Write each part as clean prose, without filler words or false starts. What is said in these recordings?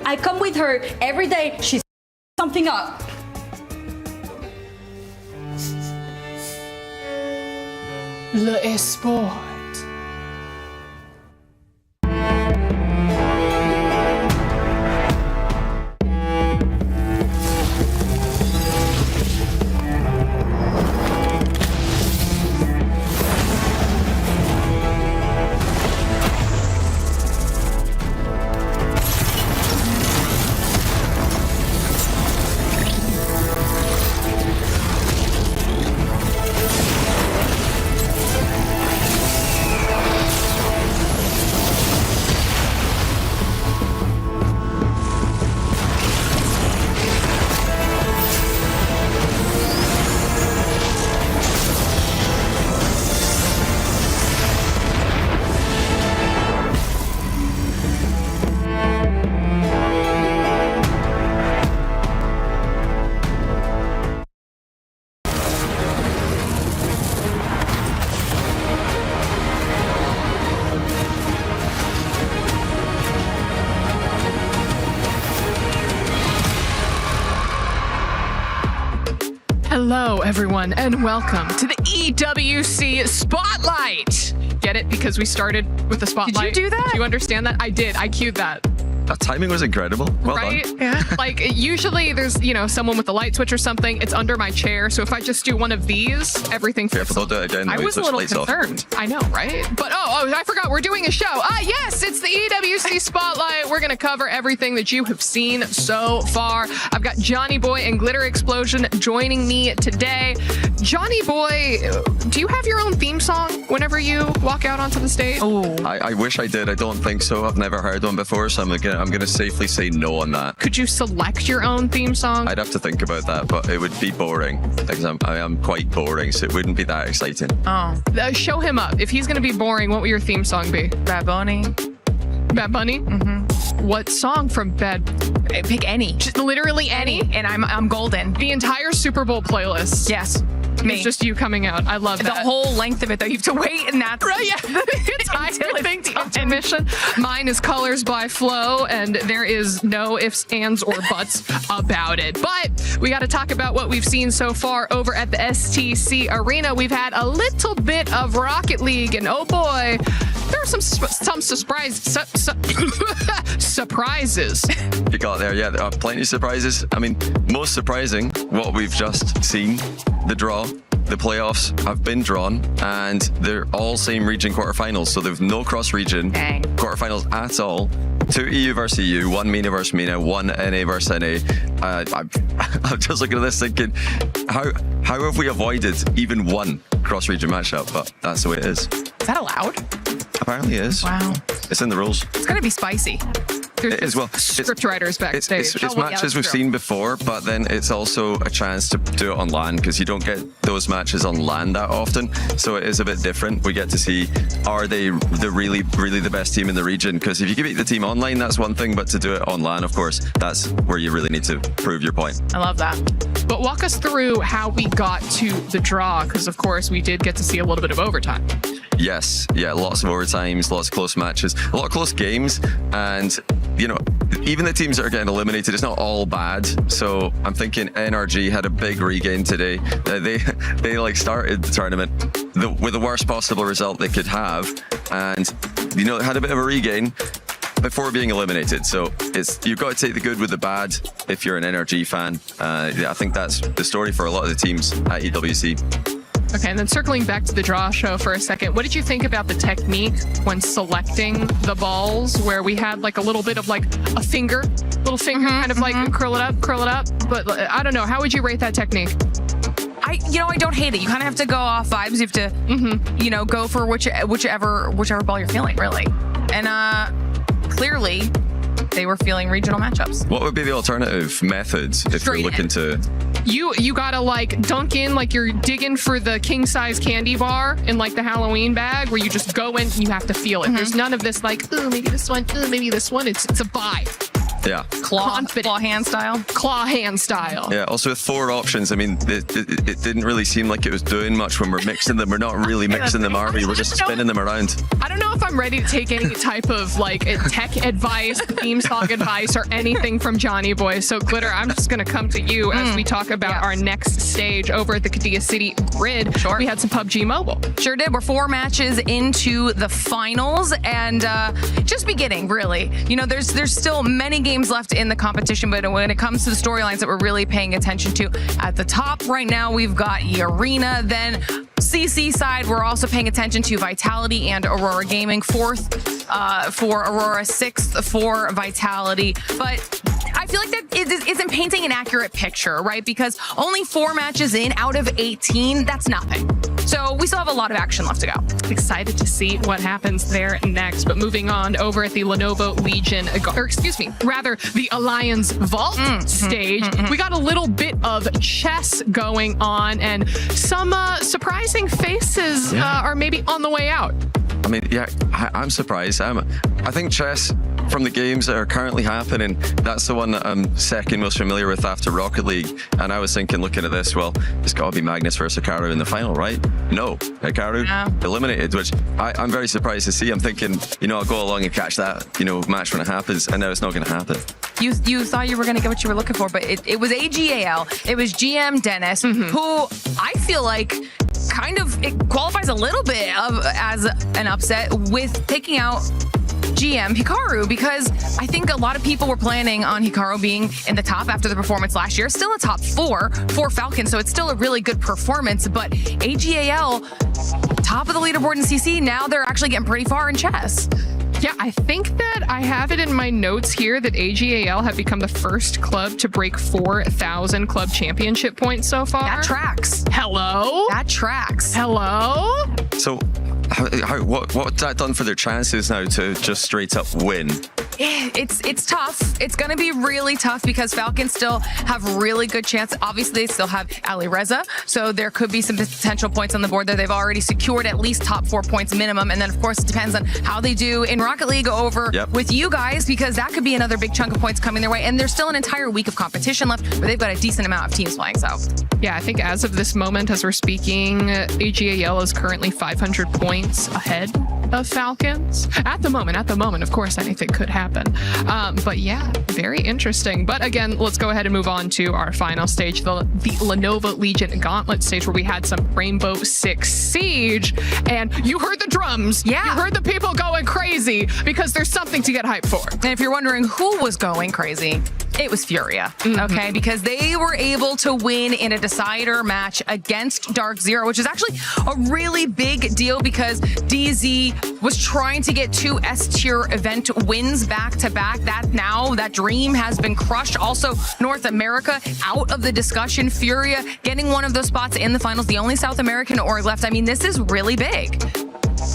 I come with her every day. She's something up. Le Esport. Hello, everyone, and welcome to the EWC Spotlight. Get it? Because we started with the Spotlight. Did you do that? Do you understand that? I did. I cued that. That timing was incredible. Well right? done. Yeah. Like, usually there's, you know, someone with a light switch or something. It's under my chair. So if I just do one of these, everything flips. Careful, don't do it again. I was a little concerned. I know, right? But oh, I forgot we're doing a show. Yes, it's the EWC Spotlight. We're going to cover everything that you have seen so far. I've got Johnny Boy and Glitter Explosion joining me today. Johnny Boy, do you have your own theme song whenever you walk out onto the stage? Oh, I wish I did. I don't think so. I've never heard one before, so I'm gonna safely say no on that. Could you select your own theme song? I'd have to think about that, but it would be boring because I am quite boring, so it wouldn't be that exciting. oh, Show him up. If he's going to be boring, what would your theme song be? Bad Bunny. Bad Bunny? Mm-hmm. What song from Bad? Pick any. Just literally any? And I'm golden. The entire Super Bowl playlist. Yes. Me. It's just you coming out. I love The that. whole length of it, though, you have to wait, and that's Right, yeah. The entire thing, the intermission. Mine is Colors by Flow, and there is no ifs, ands, or buts about it. But we got to talk about what we've seen so far over at the STC Arena. We've had a little bit of Rocket League, and oh boy, there were some surprises. You got there, yeah. There are plenty of surprises. I mean, most surprising, what we've just seen, the draw. The playoffs have been drawn, and they're all same region quarterfinals, so there's no cross-region quarterfinals at all. 2 EU versus EU, 1 MENA versus MENA, 1 NA versus NA. I'm just looking at this thinking, how have we avoided even one cross-region matchup? But that's the way it is. Is that allowed? Apparently it is. Wow. It's in the rules. It's gonna be spicy. There's It is, well, script writers backstage. It's matches we've seen before, but then it's also a chance to do it on LAN because you don't get those matches on LAN that often. So it is a bit different. We get to see, are they really the best team in the region? Because if you can beat the team online, that's one thing, but to do it on LAN, of course, that's where you really need to prove your point. I love that. But walk us through how we got to the draw, because of course we did get to see a little bit of overtime. Yes, yeah, lots of overtimes, lots of close matches, a lot of close games, and you know, even the teams that are getting eliminated, it's not all bad. So I'm thinking NRG had a big regain today. They like started the tournament with the worst possible result they could have, and you know, had a bit of a regain before being eliminated. So you've got to take the good with the bad if you're an NRG fan. Yeah, I think that's the story for a lot of the teams at EWC. Okay, and then circling back to the draw show for a second, what did you think about the technique when selecting the balls, where we had like a little bit of like a little finger, kind of like curl it up? But I don't know, how would you rate that technique? I don't hate it. You kind of have to go off vibes. You have to, you know, go for whichever ball you're feeling, really. And clearly, they were feeling regional matchups. What would be the alternative methods if you're looking to? You gotta like dunk in like you're digging for the king size candy bar in like the Halloween bag, where you just go in and you have to feel it. There's none of this like, ooh, maybe this one, ooh, maybe this one. It's a vibe. Yeah. confident. Claw hand style. Claw hand style. Yeah, also with 4 options, I mean, it didn't really seem like it was doing much when we're mixing them. We're not really mixing them, are we? We're just spinning them around. I don't know if I'm ready to take any type of like tech advice, theme song advice, or anything from Johnny Boy. So Glitter, I'm just going to come to you as we talk about our next stage over at the Qiddiya City Grid. Sure. We had some PUBG Mobile. Sure did. We're 4 matches into the finals and just beginning, really. You know, there's still many games left in the competition, but when it comes to the storylines that we're really paying attention to, at the top right now, we've got Arena. Then CC side, we're also paying attention to Vitality and Aurora Gaming. 4th for Aurora, 6th for Vitality. But I feel like that isn't painting an accurate picture, right? Because only 4 matches in out of 18, that's nothing. So we still have a lot of action left to go. Excited to see what happens there next. But moving on over at the Lenovo Legion, or excuse me, rather the Alliance Vault stage, we got a little bit of chess going on, and some surprising faces are maybe on the way out. I mean, yeah, I'm surprised. I think chess, from the games that are currently happening, that's the one that I'm second most familiar with after Rocket League. And I was thinking, looking at this, well, it's got to be Magnus versus Hikaru in the final, right? No, Hikaru eliminated, which I'm very surprised to see. I'm thinking, you know, I'll go along and catch that, you know, match when it happens, and now it's not going to happen. You thought you were going to get what you were looking for, but it was AGAL. It was GM Dennis, who I feel like kind of it qualifies a little bit as an upset with taking out GM Hikaru, because I think a lot of people were planning on Hikaru being in the top after the performance last year. Still a top 4 for Falcon, so it's still a really good performance. But AGAL, top of the leaderboard in CC, now they're actually getting pretty far in chess. Yeah, I think that I have it in my notes here that AGAL have become the first club to break 4,000 club championship points so far. That tracks. Hello? That tracks. Hello? So, what's that done for their chances now to just straight up win? It's tough. It's going to be really tough because Falcons still have really good chance. Obviously, they still have Ali Reza, so there could be some potential points on the board there. They've already secured at least top 4 points minimum, and then of course it depends on how they do in Rocket League over with you guys, because that could be another big chunk of points coming their way. And there's still an entire week of competition left, but they've got a decent amount of teams playing. So yeah, I think as of this moment, as we're speaking, AGAL is currently 500 points ahead of Falcons at the moment. Of course, anything could happen. But yeah, very interesting. But again, let's go ahead and move on to our final stage, the Lenovo Legion Gauntlet stage, where we had some Rainbow Six Siege, and you heard the drums. Yeah. You heard the people going crazy because there's something to get hyped for. And if you're wondering who was going crazy, it was Furia, okay? Because they were able to win in a decider match against Dark Zero, which is actually a really big deal because DZ was trying to get 2 S-tier event wins back-to-back. That dream has been crushed. Also, North America out of the discussion. Furia getting one of those spots in the finals, the only South American org left. I mean, this is really big.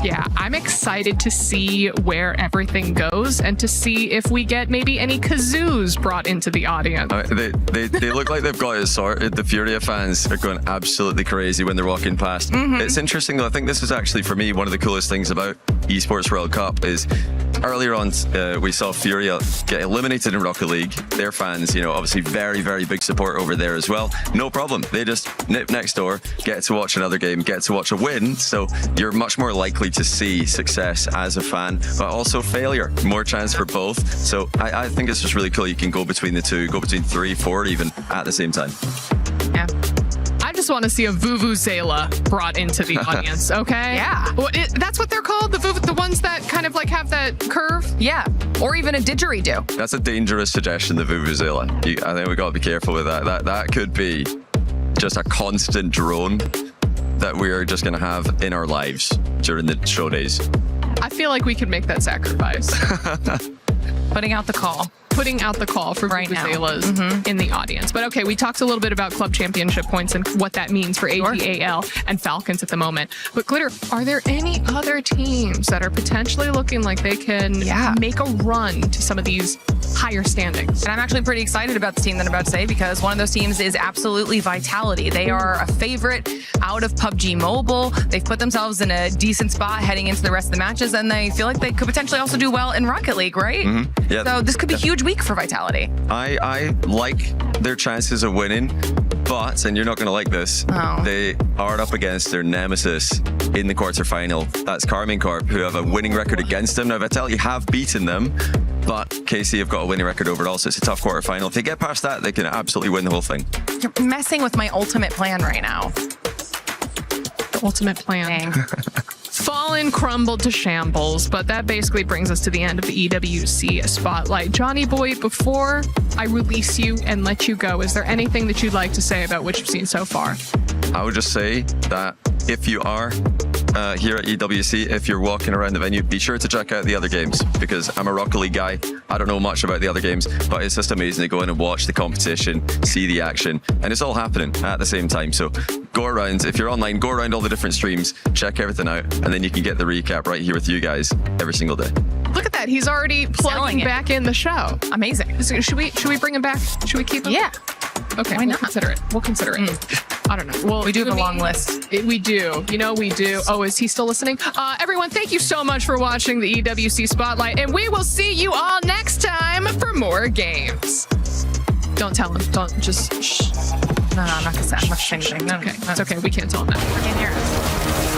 Yeah, I'm excited to see where everything goes and to see if we get maybe any kazoos brought into the audience. They look like they've got it sorted. The Furia fans are going absolutely crazy when they're walking past. It's interesting though. I think this is actually, for me, one of the coolest things about ESPORTS World Cup is earlier on we saw Furia get eliminated in Rocket League. Their fans, you know, obviously very, very big support over there as well. No problem. They just nip next door, get to watch another game, get to watch a win. So you're much more likely to see success as a fan, but also failure. More chance for both. So I think it's just really cool. You can go between the two, go between 3, 4 even at the same time. Yeah. I just want to see a Vuvuzela brought into the audience, okay? Yeah. Well, that's what they're called? The ones that kind of like have that curve? Yeah. Or even a didgeridoo. That's a dangerous suggestion, the Vuvuzela. I think we got to be careful with that. That could be just a constant drone that we're just going to have in our lives during the show days. I feel like we could make that sacrifice. Putting out the call. Putting out the call for right Vuvuzelas in the audience. But okay, we talked a little bit about club championship points and what that means for AGAL and Falcons at the moment. But Glitter, are there any other teams that are potentially looking like they can make a run to some of these higher standings. And I'm actually pretty excited about the team that I'm about to say, because one of those teams is absolutely Vitality. They are a favorite out of PUBG Mobile. They've put themselves in a decent spot heading into the rest of the matches, and they feel like they could potentially also do well in Rocket League, right? Yeah. So this could be a huge week for Vitality. I like their chances of winning, but, and you're not going to like this, they are up against their nemesis in the quarterfinal. That's carve, who have a winning record against them. Now, Vitality have beaten them, but KC have got a winning record overall, so it's a tough quarterfinal. If they get past that, they can absolutely win the whole thing. You're messing with my ultimate plan right now. Ultimate plan. Dang. Fallen crumbled to shambles, but that basically brings us to the end of the EWC spotlight. Johnny Boy, before I release you and let you go, is there anything that you'd like to say about what you've seen so far? I would just say that if you are here at EWC, if you're walking around the venue, be sure to check out the other games, because I'm a Rocket League guy. I don't know much about the other games, but it's just amazing to go in and watch the competition, see the action, and it's all happening at the same time. So go around, if you're online, go around all the different streams, check everything out, and then you can get the recap right here with you guys every single day. Look at that. He's already plugging back in the show. Amazing. So should we bring him back? Should we keep him? Yeah. Okay, Why we'll not? consider it. We'll consider it. I don't know. Well, We do have a long list. We do. You know, we do. Oh, is he still listening? Everyone, thank you so much for watching the EWC Spotlight, and we will see you all next time for more games. Don't tell him. Don't just shh. No, I'm not gonna say anything. No, Okay, it's okay. We can't tell him that. I can't hear it.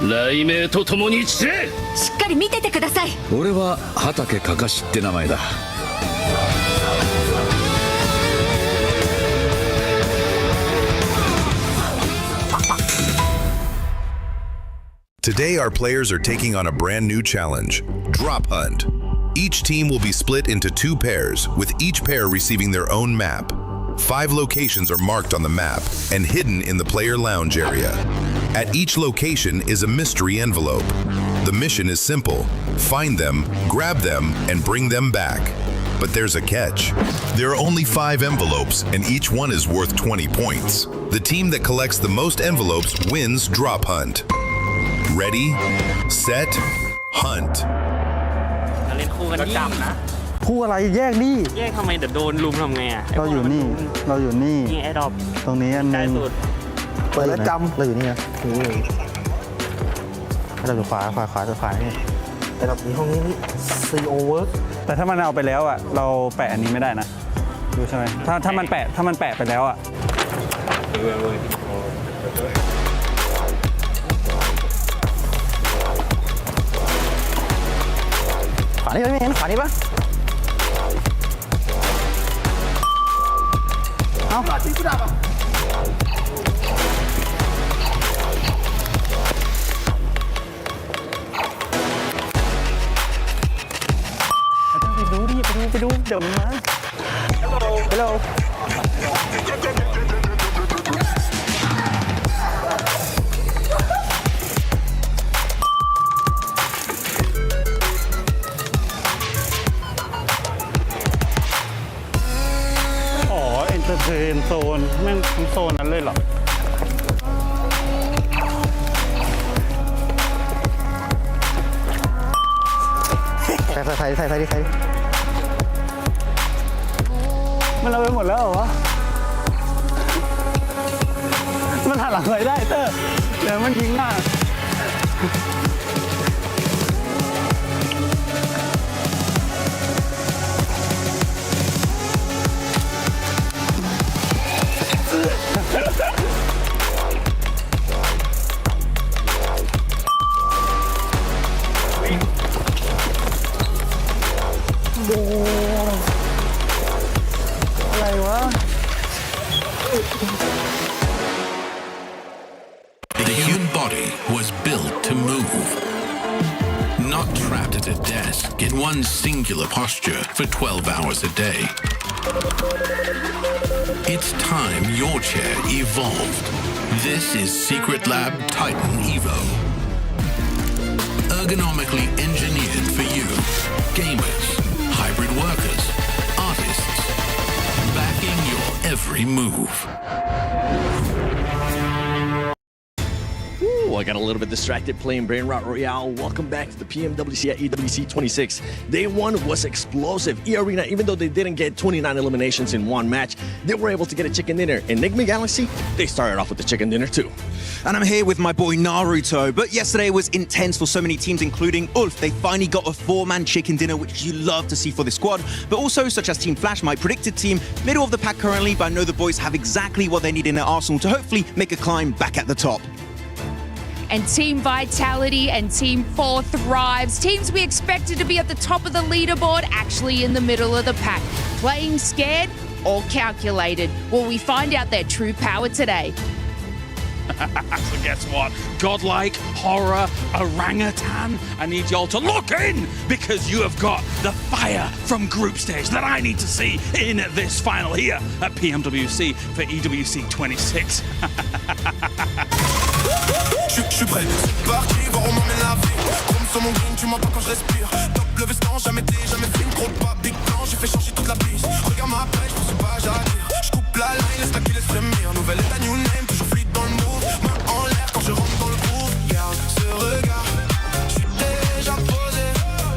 雷鳴とともに散れ。しっかり見ててください。俺は畑かかしって名前だ。Today, our players are taking on a brand new challenge, Drop Hunt. Each team will be split into 2 pairs, with each pair receiving their own map. 5 locations are marked on the map and hidden in the player lounge area. At each location is a mystery envelope. The mission is simple: find them, grab them, and bring them back. But there's a catch. There are only 5 envelopes, and each one is worth 20 points. The team that collects the most envelopes wins Drop Hunt. Ready, set, hunt. เล่นคู่กันจับนะ คู่อะไรแยกนี่ แยกทำไมเดี๋ยวโดนลุมทำไงอ่ะ เราอยู่นี่ แอร์ดรอป ตรงนี้อันห ใกล้ นึง สุด เปิดแล้วจำเราอยู่นี่นะเราอยู่ขวานี่แต่เราอยู่ห้องนี้CO work แต่ถ้ามันเอาไปแล้วอ่ะเราแปะอันนี้ไม่ได้นะดูใช่ไหมถ้ามันแปะไปแล้วอ่ะขวานี่ไม่เห็นขวานี่ปะเอาไปดูเดี๋ยวมันมา Hello อ๋อเอนเตอร์เทนโซนแม่งทั้งโซนนั้นเลยเหรอใส่มันเอาไปหมดแล้วเหรอวะมันหันหลังเลยได้เตอร์เดี๋ยวมันยิงหน้าThe human body was built to move, not trapped at a desk in one singular posture for 12 hours a day. It's time your chair evolved. This is Secret Lab Titan Evo. Ergonomically engineered for you, gamers, hybrid workers, artists, backing your every move. I got a little bit distracted playing Brain Rot Royale. Welcome back to the PMWC at EWC 26. Day 1 was explosive. E-Arena, even though they didn't get 29 eliminations in one match, they were able to get a chicken dinner. Enigma Galaxy, they started off with the chicken dinner too. And I'm here with my boy Naruto. But yesterday was intense for so many teams, including Ulf. They finally got a 4-man chicken dinner, which you love to see for the squad. But also, such as Team Flash, my predicted team, middle of the pack currently, but I know the boys have exactly what they need in their arsenal to hopefully make a climb back at the top. And Team Vitality and Team 4 Thrives, teams we expected to be at the top of the leaderboard, actually in the middle of the pack. Playing scared or calculated? Will we find out their true power today? So guess what? Godlike, horror, orangutan. I need y'all to look in because you have got the fire from group stage that I need to see in this final here at PMWC for EWC 26. Je suis prêt, c'est parti, voir on m'emmène la vie. Comme sur mon green, tu m'entends quand je respire. Top le veston, jamais fait une trop de pas. Big plan, j'ai fait changer toute la piste. Regarde ma pêche, je sais pas, j'attire. Je coupe la line, laisse la qui laisse frémir. Nouvelle état, new name, toujours fluide dans le move. Main en l'air quand je rentre dans le groove. Garde ce regard, je suis déjà posé.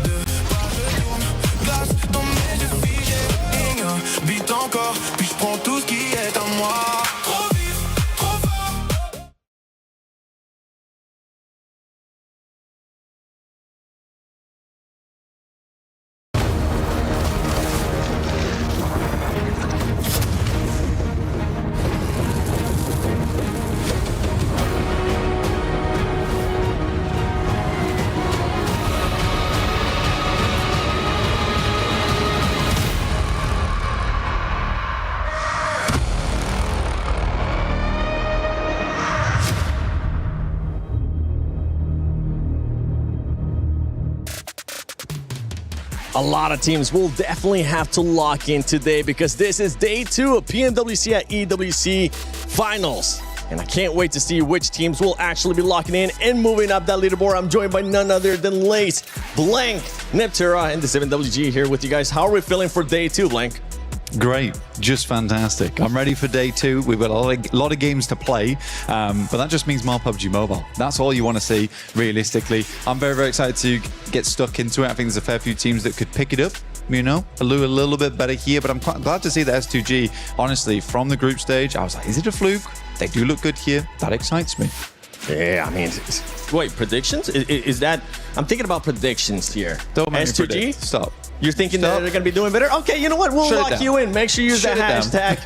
Deux pas, je tourne, glace dans mes yeux figés. Beat encore, puis je prends tout ce qui est à moi. lot of teams will definitely have to lock in today because this is day 2 of PMWC at EWC Finals. And I can't wait to see which teams will actually be locking in and moving up that leaderboard. I'm joined by none other than Lace, Blank, Neptura, and the 7WG here with you guys. How are we feeling for day 2, Blank? Great, just fantastic. I'm ready for day 2. We've got a lot of games to play, but that just means more PUBG Mobile. That's all you want to see, realistically. I'm very, very excited to get stuck into it. I think there's a fair few teams that could pick it up, you know, a little bit better here, but I'm quite glad to see that S2G, honestly, from the group stage, I was like, is it a fluke? They do look good here. That excites me. Yeah, I mean, wait, predictions? Is that, I'm thinking about predictions here. Don't make me S2G? predict. Stop. You're thinking that they're going to be doing better? Okay, you know what? We'll lock you in. Make sure you use the hashtag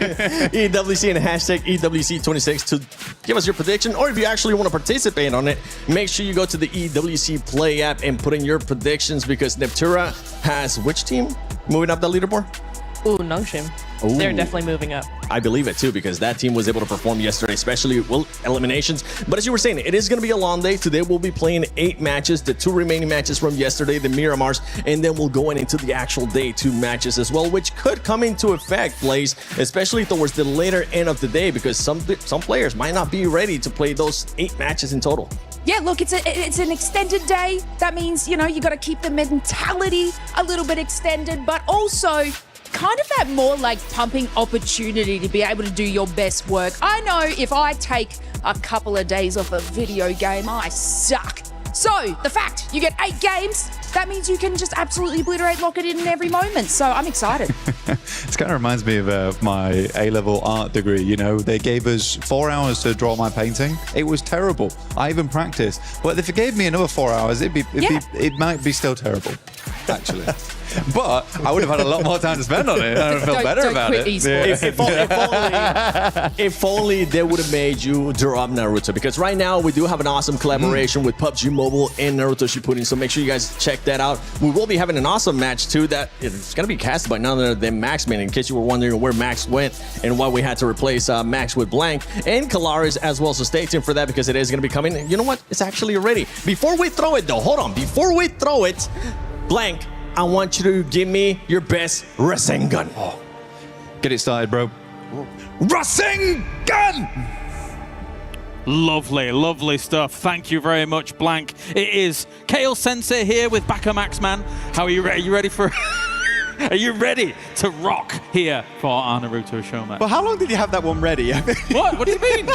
EWC and hashtag EWC26 to give us your prediction. Or if you actually want to participate on it, make sure you go to the EWC Play app and put in your predictions because Neptura has which team moving up the leaderboard? Ooh, Nongshim. They're definitely moving up. I believe it too because that team was able to perform yesterday, especially eliminations. But as you were saying, it is going to be a long day. Today we'll be playing 8 matches, the 2 remaining matches from yesterday, the Miramars, and then we'll go into the actual day 2 matches as well, which could come into effect, Blaze, especially towards the later end of the day because some players might not be ready to play those 8 matches in total. Yeah, look, it's an extended day. That means, you know, you got to keep the mentality a little bit extended, but also kind of that more like pumping opportunity to be able to do your best work. I know if I take a couple of days off a video game, I suck. So the fact you get 8 games, that means you can just absolutely obliterate, lock it in every moment. So I'm excited. This kind of reminds me of my A-level art degree. You know, they gave us 4 hours to draw my painting. It was terrible. I even practiced. But if it gave me another 4 hours, it might be still terrible, actually. But I would have had a lot more time to spend on it. I would have felt better about it. If only they would have made you drop Naruto. Because right now we do have an awesome collaboration with PUBG Mobile and Naruto Shippuden. So make sure you guys check that out. We will be having an awesome match too that it's going to be casted by none other than Maxman. In case you were wondering where Max went and why we had to replace Max with Blank and Kalaris as well. So stay tuned for that because it is going to be coming. You know what? It's actually ready. Before we throw it though, hold on. Before we throw it, Blank, I want you to give me your best Rasengan. Oh, get it started, bro. Rasengan! Lovely, lovely stuff. Thank you very much, Blank. It is Kale Sensei here with Baka Maxman. How are you ready? Are you ready for... Are you ready to rock here for our Naruto show, man? Well, how long did you have that one ready? What? What do you mean?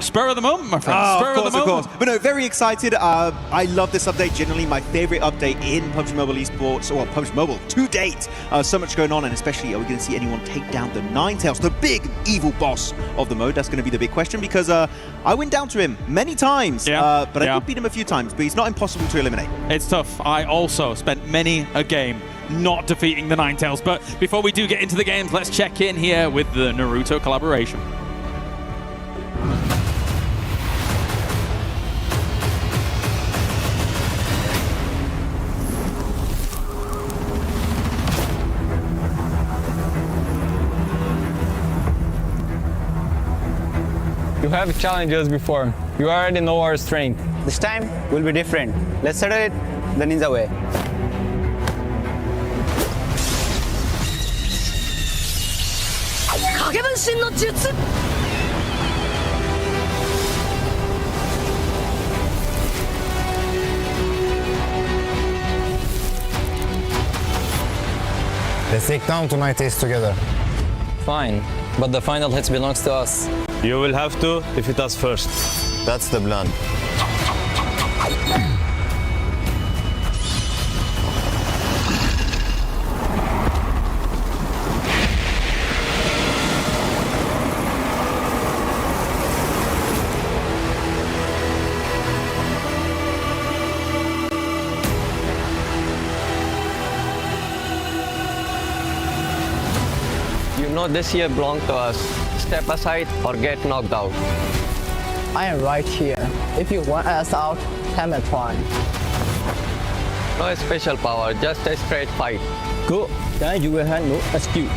Spur of the moment, my friend. Spur of the moment. Of course. But no, very excited. I love this update. Generally, my favorite update in PUBG Mobile Esports, or PUBG Mobile to date. So much going on, and especially, are we going to see anyone take down the Ninetales, the big evil boss of the mode? That's going to be the big question because I went down to him many times, but I did beat him a few times, but he's not impossible to eliminate. It's tough. I also spent many a game not defeating the Ninetales. But before we do get into the games, let's check in here with the Naruto collaboration. You have challenged us before. You already know our strength. This time will be different. Let's settle it the ninja way. Let's take down tonight is together. Fine, but the final hits belongs to us. You will have to defeat us first. That's the plan. You know this year belongs to us. Step aside or get knocked out. I am right here. If you want us out, come and try. No special power, just a straight fight. Go. Then you will have no excuse.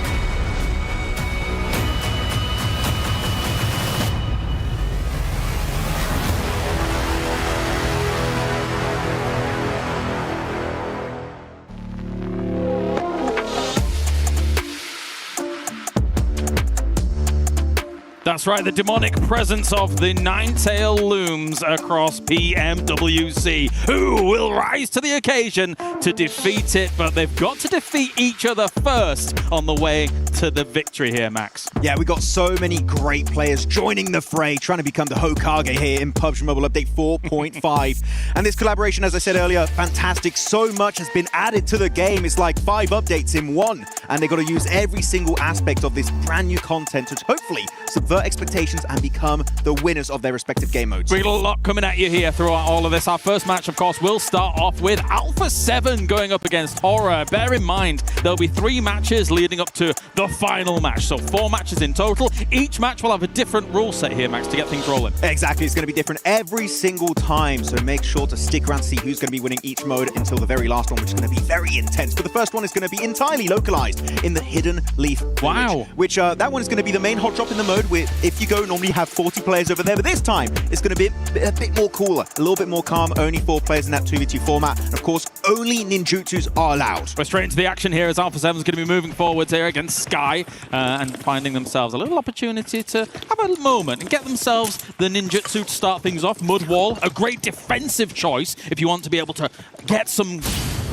That's right, the demonic presence of the Ninetale looms across PMWC. Who will rise to the occasion to defeat it? But they've got to defeat each other first on the way to the victory here, Max. Yeah, we got so many great players joining the fray, trying to become the Hokage here in PUBG Mobile Update 4.5. And this collaboration, as I said earlier, fantastic. So much has been added to the game. It's like 5 updates in one. And they've got to use every single aspect of this brand new content to hopefully subvert expectations and become the winners of their respective game modes. We got a lot coming at you here throughout all of this. Our first match, of course, will start off with Alpha 7 going up against Horror. Bear in mind, there'll be 3 matches leading up to the final match. So 4 matches in total. Each match will have a different rule set here, Max, to get things rolling. Exactly. It's going to be different every single time. So make sure to stick around to see who's going to be winning each mode until the very last one, which is going to be very intense. But the first one is going to be entirely localized in the Hidden Leaf Village, wow. Which that one is going to be the main hot drop in the mode. Where if you go, normally have 40 players over there, but this time it's going to be a bit more cooler, a little bit more calm. Only 4 players in that 2v2 format. And of course, only ninjutsus are allowed. We're straight into the action here as Alpha 7 is going to be moving forwards here against Sky and finding themselves a little opportunity to have a moment and get themselves the ninjutsu to start things off. Mud Wall, a great defensive choice if you want to be able to get some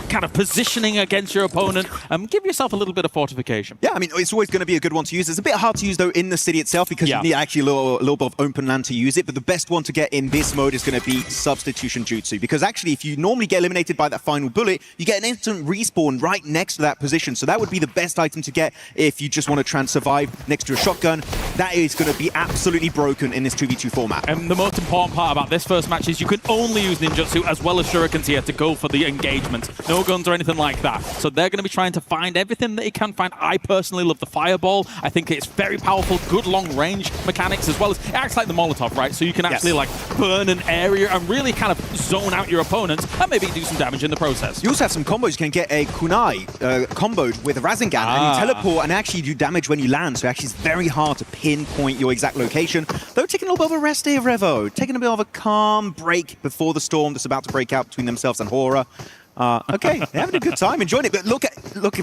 kind of positioning against your opponent. Give yourself a little bit of fortification. Yeah, I mean, it's always going to be a good one to use. It's a bit hard to use, though, in the city itself because you need actually a little bit of open land to use it. But the best one to get in this mode is going to be Substitution Jutsu, because actually, if you normally get eliminated by that final bullet, you get an instant respawn right next to that position. So that would be the best item to get if you just want to try and survive next to a shotgun. That is going to be absolutely broken in this 2v2 format. And the most important part about this first match is you can only use ninjutsu as well as shurikens here to go for the engagement. No guns or anything like that. So they're going to be trying to find everything that he can find. I personally love the fireball. I think it's very powerful, good long range mechanics, as well as it acts like the Molotov, right? So you can actually like burn an area and really kind of zone out your opponents and maybe do some damage in the process. You also have some combos. You can get a kunai comboed with a Rasengan and you teleport and actually do damage when you land. So actually it's very hard to pinpoint your exact location. Though taking a little bit of a rest here, Revo. Taking a bit of a calm break before the storm that's about to break out between themselves and Horror. Okay, they're having a good time, enjoying it. But look,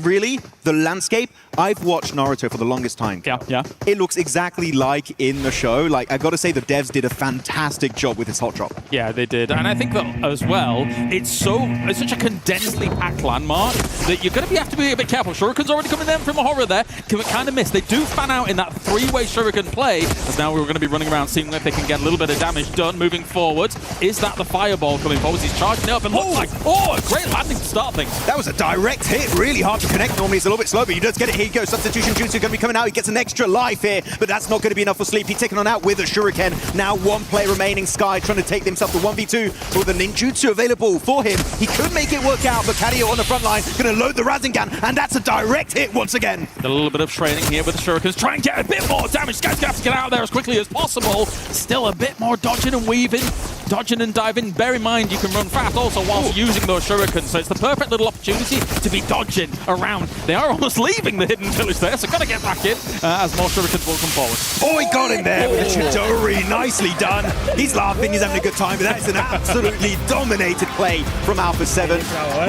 really, the landscape. I've watched Naruto for the longest time. Yeah. It looks exactly like in the show. Like, I got to say, the devs did a fantastic job with this hot drop. Yeah, they did. And I think that as well, it's such a condensedly packed landmark that you're going to have to be a bit careful. Shuriken's already coming in from a Horror there. Can kind of miss. They do fan out in that 3-way Shuriken play, as now we're going to be running around seeing if they can get a little bit of damage done moving forward. Is that the fireball coming forward? He's charging it up and looks like, a great landing to start things. That was a direct hit. Really hard to connect. Normally it's a little bit slow, but you just get it. Here you go. Substitution Jutsu going to be coming out. He gets an extra life here, but that's not going to be enough for Sleep. He's taken on out with a Shuriken. Now 1 player remaining. Sky trying to take himself to 1v2 with the ninjutsu available for him. He could make it work out, but Cario on the front line going to load the Rasengan, and that's a direct hit once again. A little bit of training here with the Shurikens. Try and get a bit more damage. Sky's going to have to get out of there as quickly as possible. Still a bit more dodging and weaving. Dodging and diving. Bear in mind, you can run fast also whilst using those shurikens, so it's the perfect little opportunity to be dodging around. They are almost leaving the hidden village there, so got to get back in as more shurikens will come forward. Oh, he got him there with a Chidori. Nicely done. He's laughing, he's having a good time, but that's an absolutely dominated play from Alpha 7.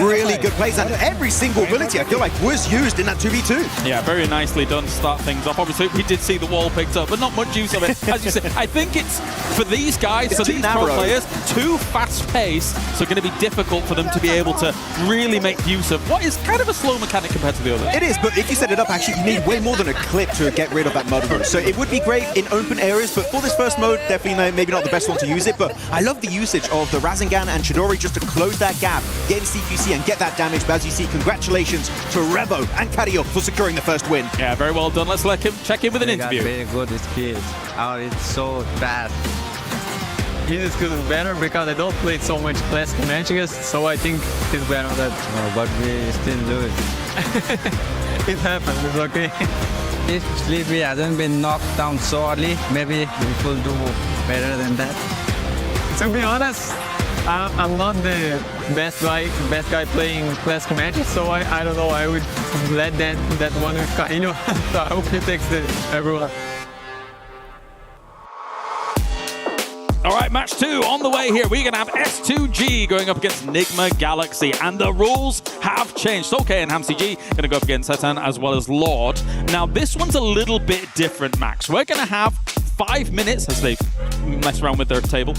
Really good plays, and every single ability I feel like was used in that 2v2. Yeah, very nicely done to start things off. Obviously, we did see the wall picked up, but not much use of it. As you said, I think it's for these guys, for these pro players, too fast-paced, so going to be difficult for them to be able to really make use of what is kind of a slow mechanic compared to the others. It is, but if you set it up, actually, you need way more than a clip to get rid of that mud rush. So it would be great in open areas, but for this first mode, definitely maybe not the best one to use it. But I love the usage of the Rasengan and Chidori just to close that gap, get in CQC and get that damage. But as you see, congratulations to Revo and Cario for securing the first win. Yeah, very well done. Let's let him check in with an interview. Very good skills. It's so fast. His skills is better because I don't play so much classic matches, so I think he's better than that. But we still do it. It happens, it's okay. If Sleepy hasn't been knocked down so early, maybe we could do better than that. To be honest, I'm not the best guy playing classic matches, so I don't know. I would let that one with Kaino. So I hope he takes everyone. All right, match 2 on the way here. We're going to have S2G going up against Nigma Galaxy, and the rules have changed. Soke and HamCG going to go up against Setan as well as Lord. Now, this one's a little bit different, Max. We're going to have 5 minutes as they mess around with their table.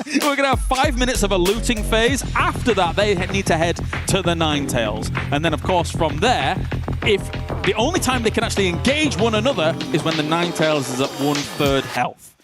We're going to have 5 minutes of a looting phase. After that, they need to head to the Ninetales. And then, of course, from there, if the only time they can actually engage one another is when the Ninetales is at 1/3 health.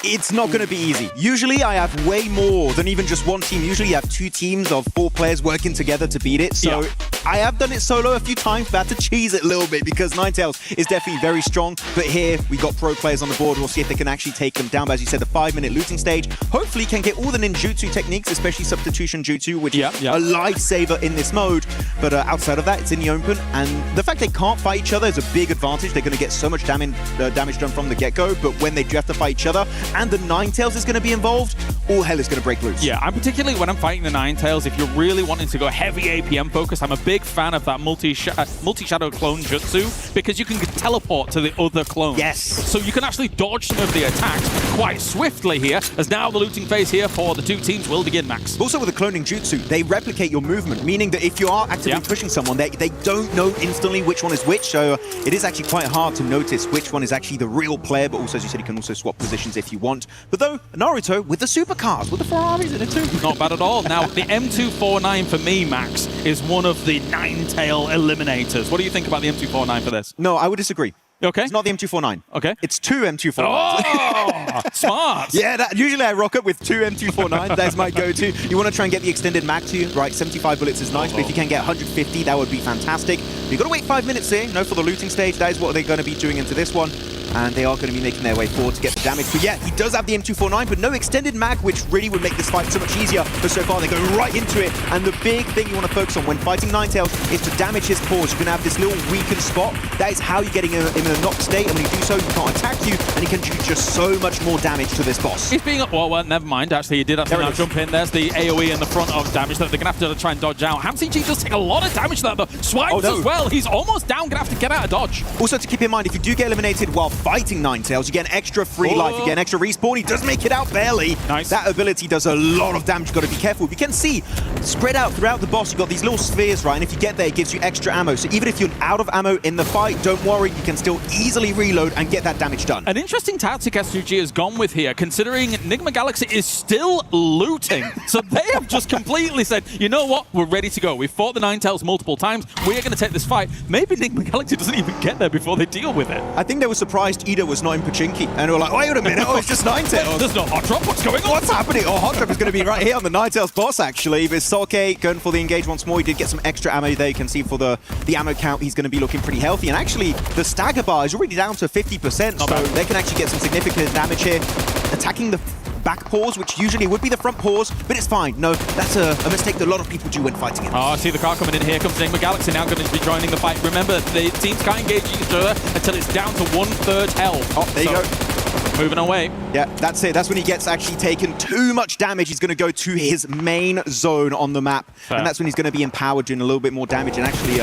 It's not going to be easy. Usually I have way more than even just one team. Usually you have 2 teams of 4 players working together to beat it. So I have done it solo a few times, but I had to cheese it a little bit because Ninetales is definitely very strong. But here we got pro players on the board. We'll see if they can actually take them down. But as you said, the 5-minute looting stage hopefully can get all the ninjutsu techniques, especially substitution jutsu, which is a lifesaver in this mode. But outside of that, it's in the open. And the fact they can't fight each other is a big advantage. They're going to get so much damage done from the get-go. But when they do have to fight each other, and the Ninetales is going to be involved, all hell is going to break loose. Yeah, and particularly when I'm fighting the Ninetales, if you're really wanting to go heavy APM focus, I'm a big fan of that multi-shadow clone jutsu because you can teleport to the other clones. Yes. So you can actually dodge some of the attacks quite swiftly here, as now the looting phase here for the 2 teams will begin, Max. Also with the cloning jutsu, they replicate your movement, meaning that if you are actively pushing someone, they don't know instantly which one is which, so it is actually quite hard to notice which one is actually the real player, but also, as you said, you can also swap positions if you want. But though, Naruto with the supercars, with the Ferraris in it too. Not bad at all. Now, the M249 for me, Max, is one of the Ninetale eliminators. What do you think about the M249 for this? No, I would disagree. Okay. It's not the M249. Okay. It's 2 M249s. Oh, smart. Yeah, usually I rock up with 2 M249s. That's my go-to. You want to try and get the extended mag to you, right? 75 bullets is nice, but if you can get 150, that would be fantastic. You've got to wait 5 minutes here, for the looting stage. That is what they're going to be doing into this one. And they are going to be making their way forward to get the damage. But yeah, he does have the M249, but no extended mag, which really would make this fight so much easier. But so far, they go right into it. And the big thing you want to focus on when fighting Ninetales is to damage his cores. You can have this little weakened spot. That is how you're getting him in a knocked state. And when you do so, he can't attack you, and he can do just so much more damage to this boss. He's being up. Well, never mind. Actually, he did actually now jump in. There's the AoE in the front of damage that they're going to have to try and dodge out. HamCG does take a lot of damage to that, though. Swipes as well. He's almost down. Going to have to get out of dodge. Also, to keep in mind, if you do get eliminated while fighting Ninetales, you get an extra free life, you get an extra respawn. He does make it out barely. Nice. That ability does a lot of damage. You've got to be careful. You can see, spread out throughout the boss, you've got these little spheres, right? And if you get there, it gives you extra ammo. So even if you're out of ammo in the fight, don't worry. You can still easily reload and get that damage done. An interesting tactic SUG has gone with here, considering Enigma Galaxy is still looting. So they have just completely said, you know what? We're ready to go. We've fought the Ninetales multiple times. We are going to take this fight. Maybe Enigma Galaxy doesn't even get there before they deal with it. I think they were surprised Ida was not in Pachinki. And they were like, wait a minute, it's just Ninetales. There's no hot drop. What's going on? What's happening? Oh, hot drop is going to be right here on the Ninetales boss, actually. But Soke going for the engage once more. He did get some extra ammo there. You can see for the ammo count, he's going to be looking pretty healthy. And actually, the stagger bar is already down to 50%. So they can actually get some significant damage here. Attacking the back paws, which usually would be the front paws, but it's fine. No, that's a mistake that a lot of people do when fighting it. Oh, I see the car coming in. Here comes Enigma Galaxy now going to be joining the fight. Remember, the teams can't engage each other until it's down to 1/3 health. Oh, there you go. Moving away. Yeah, that's it. That's when he gets actually taken too much damage. He's going to go to his main zone on the map. Fair. And that's when he's going to be empowered, doing a little bit more damage and actually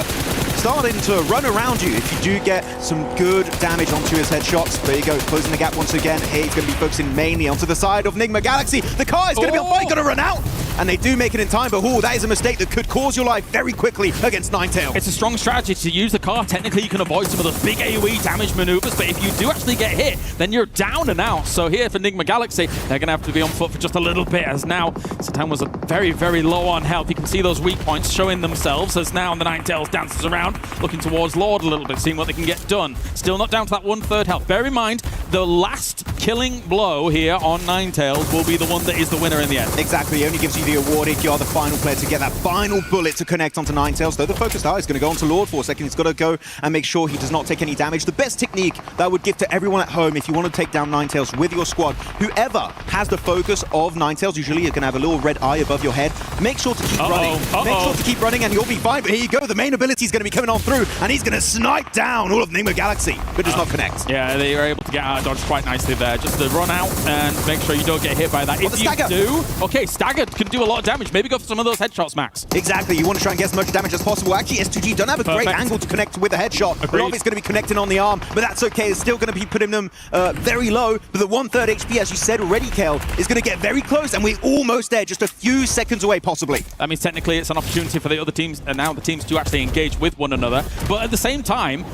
starting to run around you if you do get some good damage onto his headshots. There you go, closing the gap once again. Here he's going to be focusing mainly onto the side of Enigma Galaxy. The car is going to be on fire, going to run out. And they do make it in time, but that is a mistake that could cause your life very quickly against Ninetales. It's a strong strategy to use the car. Technically, you can avoid some of those big AoE damage maneuvers, but if you do actually get hit, then you're down and out. So here for Enigma Galaxy, they're going to have to be on foot for just a little bit, as now Satan was very, very low on health. You can see those weak points showing themselves as now the Ninetales dances around, looking towards Lord a little bit, seeing what they can get done. Still not down to that 1/3 health. Bear in mind, the last killing blow here on Ninetales will be the one that is the winner in the end. Exactly, it only gives you the award if you are the final player to get that final bullet to connect onto Ninetales. Though the focused eye is going to go onto Lord for a second. He's got to go and make sure he does not take any damage. The best technique that I would give to everyone at home if you want to take down Ninetales with your squad, whoever has the focus of Ninetales, usually you're going to have a little red eye above your head. Make sure to keep running. Make sure to keep running and you'll be fine. But here you go, the main ability is going to be coming on through and he's going to snipe down all of Enigma Galaxy, but does not connect. Yeah, they are able to get out of dodge quite nicely there. Just to run out and make sure you don't get hit by that. If you do, okay, staggered can do a lot of damage. Maybe go for some of those headshots, Max. Exactly, you want to try and get as much damage as possible. Actually, S2G don't have a great angle to connect with a headshot. A lot of it's going to be connecting on the arm, but that's okay. It's still going to be putting them very low. But the 1/3 HP, as you said already, Kel, is going to get very close, and we're almost there, just a few seconds away, possibly. That means technically it's an opportunity for the other teams, and now the teams to actually engage with one another. But at the same time,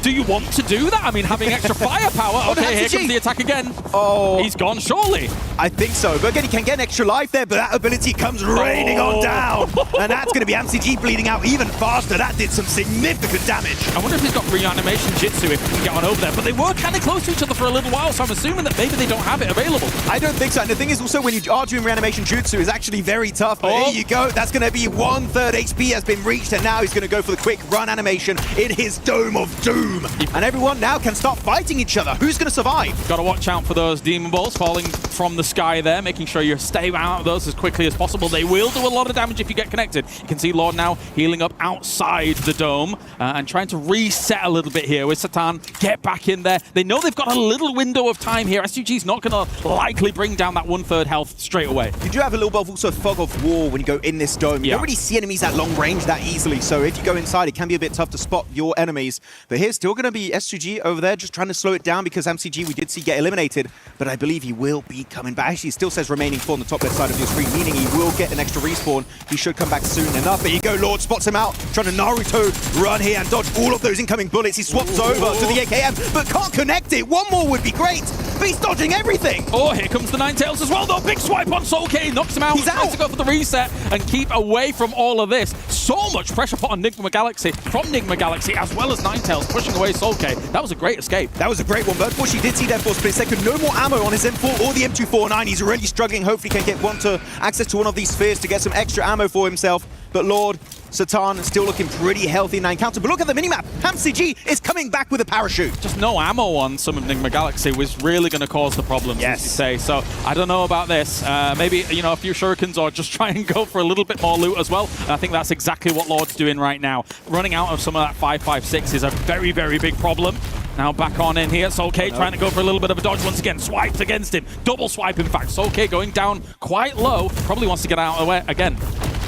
do you want to do that? I mean, having extra firepower. Okay, here comes the attack again. Oh. He's gone, surely. I think so. But again, he can get an extra life there, but that ability comes raining on down. And that's going to be MCG bleeding out even faster. That did some significant damage. I wonder if he's got reanimation Jitsu if he can get on over there. But they were kind of close to each other for a little while, so I'm assuming that maybe they don't have it available. I don't think so. And the thing is also, when you are doing reanimation jutsu, is actually very tough. But here you go. That's going to be 1/3 HP has been reached, and now he's going to go for the quick run animation in his Dome of Doom. And everyone now can start fighting each other. Who's going to survive? Got to watch out for those demon balls falling from the sky there, making sure you stay out of those as quickly as possible. They will do a lot of damage if you get connected. You can see Lord now healing up outside the dome and trying to reset a little bit here with Satan. Get back in there. They know they've got a little window of time here. SUG's not going to likely bring down that 1/3 health straight away. You do have a little bit of also fog of war when you go in this dome. You don't really see enemies at long range that easily, so if you go inside, it can be a bit tough to spot your enemies. But here's still going to be SUG over there, just trying to slow it down because MCG we did see get eliminated, but I believe he will be coming back. Actually, it still says remaining 4 on the top left side of your screen, meaning he will get an extra respawn. He should come back soon enough. There you go, Lord spots him out, trying to Naruto run here and dodge all of those incoming bullets. He swaps over to the AKM, but can't connect it. One more would be great, but he's dodging everything. Oh, here comes the Ninetales as well, though. Big swipe on Soulcade, knocks him out. He's trying to go for the reset and keep away from all of this. So much pressure put on Nigma Galaxy, from Nigma Galaxy, as well as Ninetales pushing away Soulcade. That was a great escape. That was a great one, but unfortunately did see that for a split second. No more ammo on his M4 or the M249. He's really struggling. Hopefully can get access to one of these spheres to get some extra ammo for himself. But Lord Satan still looking pretty healthy in that encounter. But look at the minimap. MCG is coming back with a parachute. Just no ammo on some of Nigma Galaxy was really going to cause the problems, as you say. So I don't know about this. Maybe, you know, a few shurikens or just try and go for a little bit more loot as well. And I think that's exactly what Lord's doing right now. Running out of some of that 5.56 is a very, very big problem. Now back on in here. Soulcade trying to go for a little bit of a dodge once again. Swipes against him. Double swipe, in fact. Soulcade going down quite low. Probably wants to get out of the way again.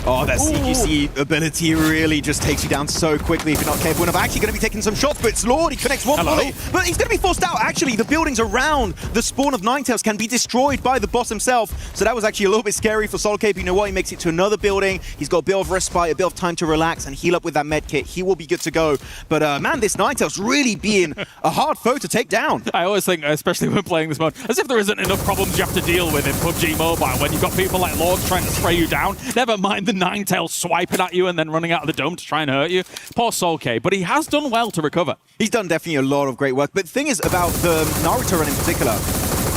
Oh, that CQC ability really just takes you down so quickly if you're not careful enough. Actually going to be taking some shots, but it's Lord. He connects one bullet, but he's going to be forced out. Actually, the buildings around the spawn of Ninetales can be destroyed by the boss himself. So that was actually a little bit scary for Soulcade. But you know what? He makes it to another building. He's got a bit of respite, a bit of time to relax and heal up with that med kit. He will be good to go. But man, this Ninetales really being a hard foe to take down. I always think, especially when playing this mode, as if there isn't enough problems you have to deal with in PUBG Mobile when you've got people like Lord trying to spray you down. Never mind the Ninetales swiping at you and then running out of the dome to try and hurt you. Poor Soulcade, but he has done well to recover. He's done definitely a lot of great work. But the thing is about the Naruto run in particular,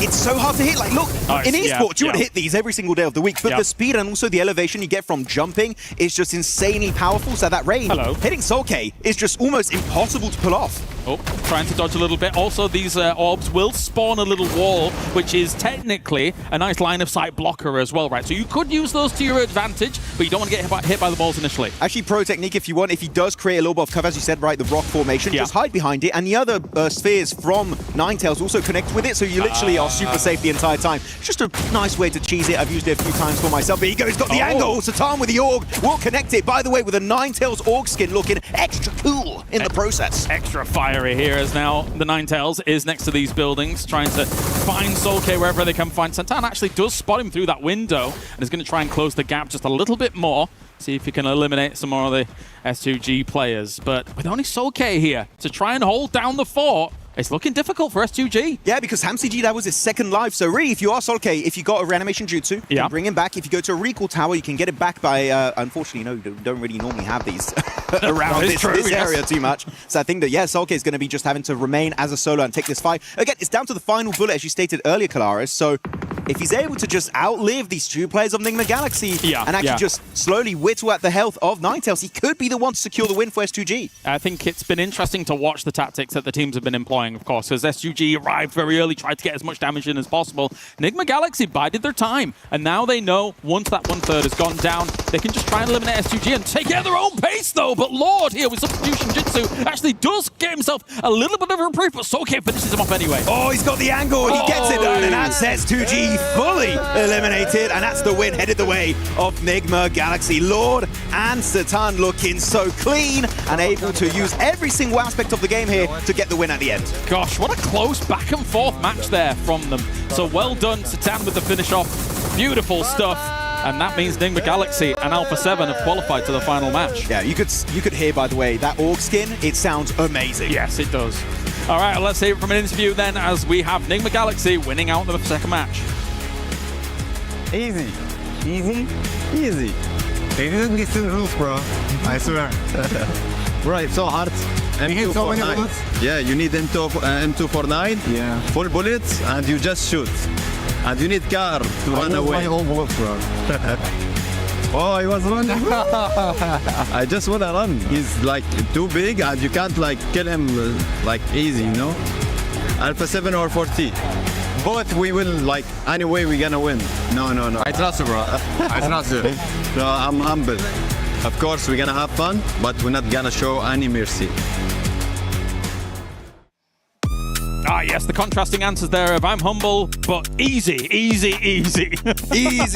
it's so hard to hit. Like, look, in esports, you would hit these every single day of the week, but the speed and also the elevation you get from jumping is just insanely powerful. So that range, hitting Soulcade is just almost impossible to pull off. Oh, trying to dodge a little bit. Also, these orbs will spawn a little wall, which is technically a nice line of sight blocker as well, right? So you could use those to your advantage, but you don't want to get hit by the balls initially. Actually, pro technique if you want. If he does create a little bit of cover, as you said, right, the rock formation, just hide behind it, and the other spheres from Ninetales also connect with it, so you literally are super safe the entire time. It's just a nice way to cheese it. I've used it a few times for myself. But here he goes, he's got the angle. Satan with the Org will connect it. By the way, with a Ninetales Org skin looking extra cool in the process. Extra fiery here as now the Ninetales is next to these buildings, trying to find Soulcade wherever they can find. Satan actually does spot him through that window and is going to try and close the gap just a little bit more. See if he can eliminate some more of the S2G players. But with only Soulcade here to try and hold down the fort, it's looking difficult for S2G. Yeah, because HamCG, that was his second life. So really, if you are Soulcade, if you got a reanimation jutsu, you can bring him back. If you go to a recall tower, you can get it back by, unfortunately, no, you don't really normally have these around this area too much. So I think that, yeah, Soulcade is going to be just having to remain as a solo and take this fight. Again, it's down to the final bullet, as you stated earlier, Kalaris. So if he's able to just outlive these two players of Nigma Galaxy and actually just slowly whittle at the health of Ninetales, he could be the one to secure the win for S2G. I think it's been interesting to watch the tactics that the teams have been employing, of course, because S2G arrived very early, tried to get as much damage in as possible. Nigma Galaxy bided their time, and now they know once that 1/3 has gone down, they can just try and eliminate S2G and take it at their own pace, though. But Lord here with Substitution Jutsu actually does get himself a little bit of a reprieve, but Soulcade finishes him off anyway. Oh, he's got the angle, he gets it done, and that's S2G fully eliminated, and that's the win headed the way of Nigma Galaxy. Lord and Satan looking so clean and able to use every single aspect of the game here to get the win at the end. Gosh, what a close back and forth match there from them. So well done, Satan, with the finish off. Beautiful stuff. and that means Nigma Galaxy and Alpha 7 have qualified to the final match. Yeah, you could hear, by the way, that org skin, it sounds amazing. Yes, it does. All right, let's hear it from an interview then, as we have Nigma Galaxy winning out the second match. Easy. Easy? Easy. They didn't listen to the rules, bro. I swear. Bro, it's so hard. hit so many bullets? Yeah, you need M249, full bullets, and you just shoot. And you need car to run away. My own bullets, bro. Oh, I was running. I just want to run. He's like too big, and you can't like kill him like easy, you know? Alpha 7 or 40. But we will, like, anyway, we're gonna win. No. I trust you, bro. I trust you. So I'm humble. Of course, we're gonna have fun, but we're not gonna show any mercy. Ah, yes, the contrasting answers there of I'm humble, but easy. Easy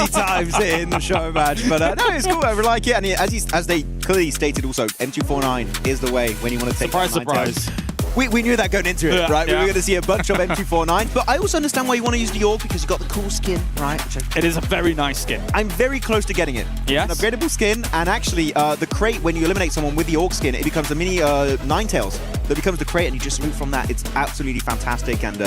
times in the show match. But no, it's cool. I really like it. And as they clearly stated also, M249 is the way when you want to take Surprise. We knew that going into it, right? Yeah. We were going to see a bunch of M249, but I also understand why you want to use the org because you got the cool skin, right? It is a very nice skin. I'm very close to getting it. Yes. An upgradable skin, and actually the crate, when you eliminate someone with the org skin, it becomes a mini Ninetales that becomes the crate, and you just loot from that. It's absolutely fantastic, and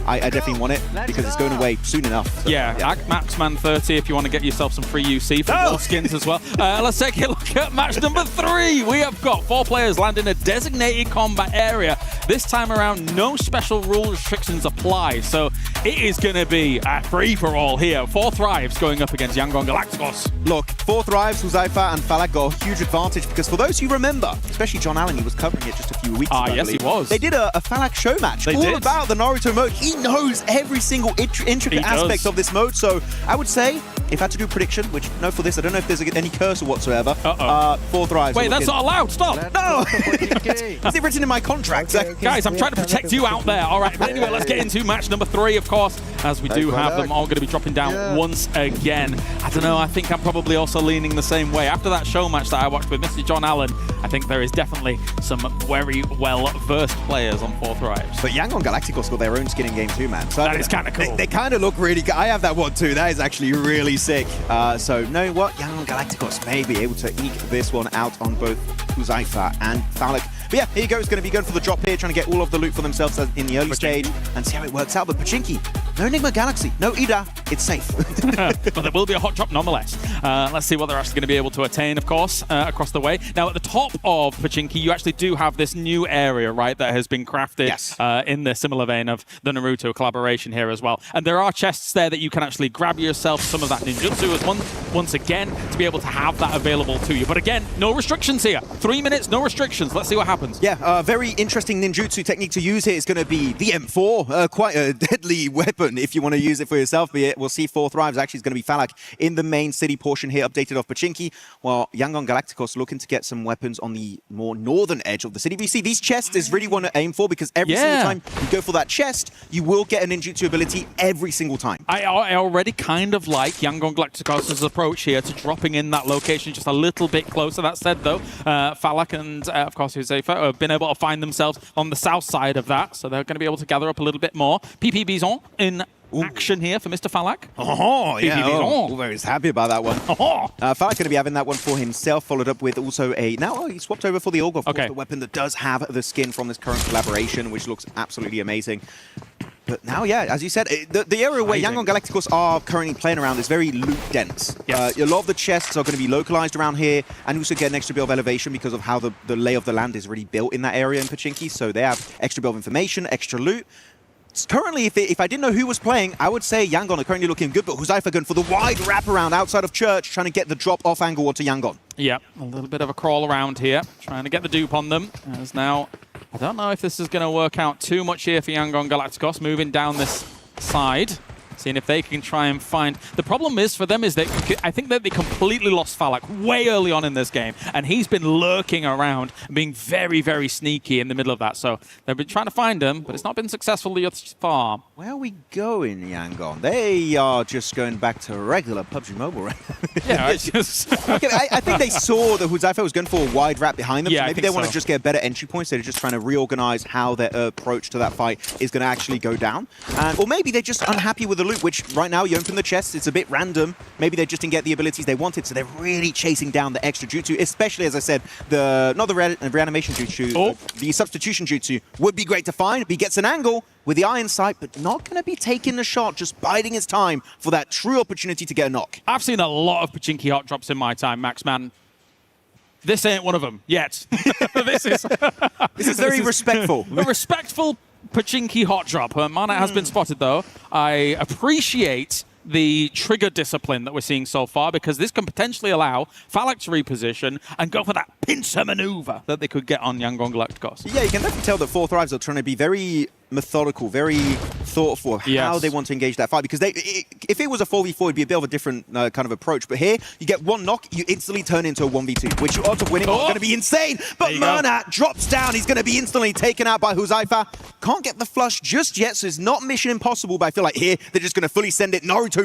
I definitely want it because it's going away soon enough. So, Maxman 30 if you want to get yourself some free UC for more skins as well. Let's take a look at match number 3. We have got 4 players land in a designated combat area. This time around, no special rule restrictions apply, so it is going to be a free-for-all here. 4 Thrives going up against Yangon Galacticos. Look, 4 Thrives, Huzaifa and Falak got a huge advantage because for those who remember, especially John Allen, he was covering it just a few weeks ago. Yes, he was. They did a Falak show match all about the Naruto mode. He knows every single intricate aspect of this mode, so I would say, if I had to do a prediction, which, no, for this, I don't know if there's any cursor whatsoever. 4 Thrives. Wait, that's not allowed. Stop. No. Is it written in my contract? Guys, I'm trying to protect you out there. All right, but anyway, let's get into match number 3, of course, as we do have them all going to be dropping down once again. I don't know, I think I'm probably also leaning the same way. After that show match that I watched with Mr. John Allen, I think there is definitely some very well-versed players on 4 Thrives. But Yangon Galacticos got their own skin in game too, man. So that is kind of cool. They kind of look really good. I have that one too. That is actually really sick. So, you know what? Yangon Galacticos may be able to eke this one out on both Huzaifa and Falak. But yeah, here you go. It's going to be going for the drop here, trying to get all of the loot for themselves in the early stage and see how it works out. But Pachinki, no Nigma Galaxy, no Ida, it's safe. But there will be a hot drop nonetheless. Let's see what they're actually going to be able to attain, of course, across the way. Now, at the top of Pachinki, you actually do have this new area, right, that has been crafted in the similar vein of the Naruto collaboration here as well. And there are chests there that you can actually grab yourself some of that ninjutsu as once again to be able to have that available to you. But again, no restrictions here. 3 minutes, no restrictions. Let's see what happens. Yeah, very interesting ninjutsu technique to use here is going to be the M4. Quite a deadly weapon if you want to use it for yourself. But yeah, we'll see 4 Thrives actually is going to be Falak in the main city portion here, updated off Pachinki, while Yangon Galacticos looking to get some weapons on the more northern edge of the city. But you see, these chests is really one to aim for because every single time you go for that chest, you will get a ninjutsu ability every single time. I already kind of like Yangon Galacticos' approach here to dropping in that location just a little bit closer. That said, though, Falak and, of course, Huzaifa have been able to find themselves on the south side of that, so they're going to be able to gather up a little bit more. PP Bison in action here for Mr. Falak. Oh, yeah. Oh, very happy about that one. Falak going to be having that one for himself, followed up with also a... Now, he swapped over for the Org, of course, the weapon that does have the skin from this current collaboration, which looks absolutely amazing. But now, yeah, as you said, the area where Yangon Galacticos are currently playing around is very loot-dense. A lot of the chests are going to be localized around here and also get an extra bit of elevation because of how the lay of the land is really built in that area in Pachinki. So they have extra bit of information, extra loot. Currently, if I didn't know who was playing, I would say Yangon are currently looking good, but Huzaifa going for the wide wraparound outside of Church, trying to get the drop-off angle onto Yangon. Yeah, a little bit of a crawl around here, trying to get the dupe on them. As now, I don't know if this is going to work out too much here for Yangon Galacticos, moving down this side. Seeing if they can try and find... The problem is for them is that I think that they completely lost Falak way early on in this game, and he's been lurking around and being very, very sneaky in the middle of that. So they've been trying to find him, but it's not been successful thus far. Where are we going, Yangon? They are just going back to regular PUBG Mobile, right? Yeah, it's just... Okay, I think they saw that Huzaifa was going for a wide wrap behind them. Yeah, so maybe they want to just get better entry points. They're just trying to reorganize how their approach to that fight is going to actually go down. Or maybe they're just unhappy with the loot, which right now you open the chest, it's a bit random. Maybe they just didn't get the abilities they wanted, so they're really chasing down the extra jutsu, especially, as I said, not the reanimation jutsu, the substitution jutsu would be great to find. But he gets an angle with the iron sight, but not going to be taking the shot, just biding his time for that true opportunity to get a knock. I've seen a lot of Pachinki hot drops in my time, Max, man. This ain't one of them yet. This is very respectful. A respectful Pachinki hot drop. Mana has been spotted, though. I appreciate the trigger discipline that we're seeing so far, because this can potentially allow Falak to reposition and go for that pincer maneuver that they could get on Yangon Galacticos. Yeah, you can definitely tell that 4 Thrives are trying to be very methodical, very thoughtful of how they want to engage that fight, because if it was a 4v4, it'd be a bit of a different kind of approach. But here, you get one knock, you instantly turn into a 1v2, which odds of winning are going to be insane. But Murnat drops down. He's going to be instantly taken out by Huzaifa. Can't get the flush just yet, so it's not mission impossible, but I feel like here, they're just going to fully send it Naruto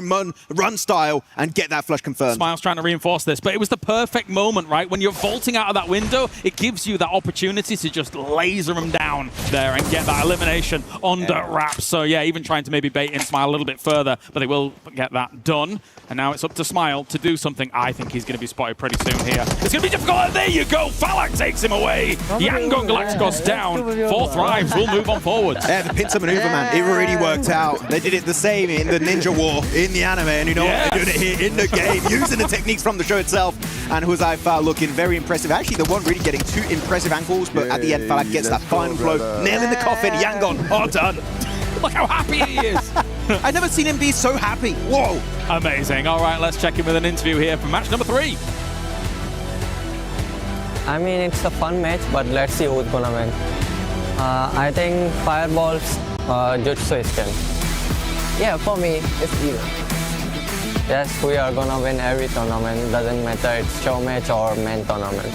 run style and get that flush confirmed. Smile's trying to reinforce this, but it was the perfect moment, right? When you're vaulting out of that window, it gives you that opportunity to just laser them down there and get that elimination under wraps. So yeah, even trying to maybe bait in Smile a little bit further, but they will get that done. And now it's up to Smile to do something. I think he's going to be spotted pretty soon here. It's going to be difficult. And there you go. Falak takes him away. Yangon Galacticos down. 4 Thrives will move on forward. Yeah, the pincer maneuver, man. It already worked out. They did it the same in the Ninja War, in the anime, and you know what? They're doing it here in the game, using the techniques from the show itself. And Huzaifa looking very impressive. Actually, the one really getting 2 impressive angles, but at the end, Falak gets that final blow. Nail in the coffin. Yangon, all done. Look how happy he is. I've never seen him be so happy. Whoa. Amazing. All right, let's check in with an interview here for match number 3. I mean, it's a fun match, but let's see who's gonna win. I think Fireball's Jutsu is skill. Yeah, for me, it's even. Yes, we are gonna win every tournament. Doesn't matter it's show match or main tournament.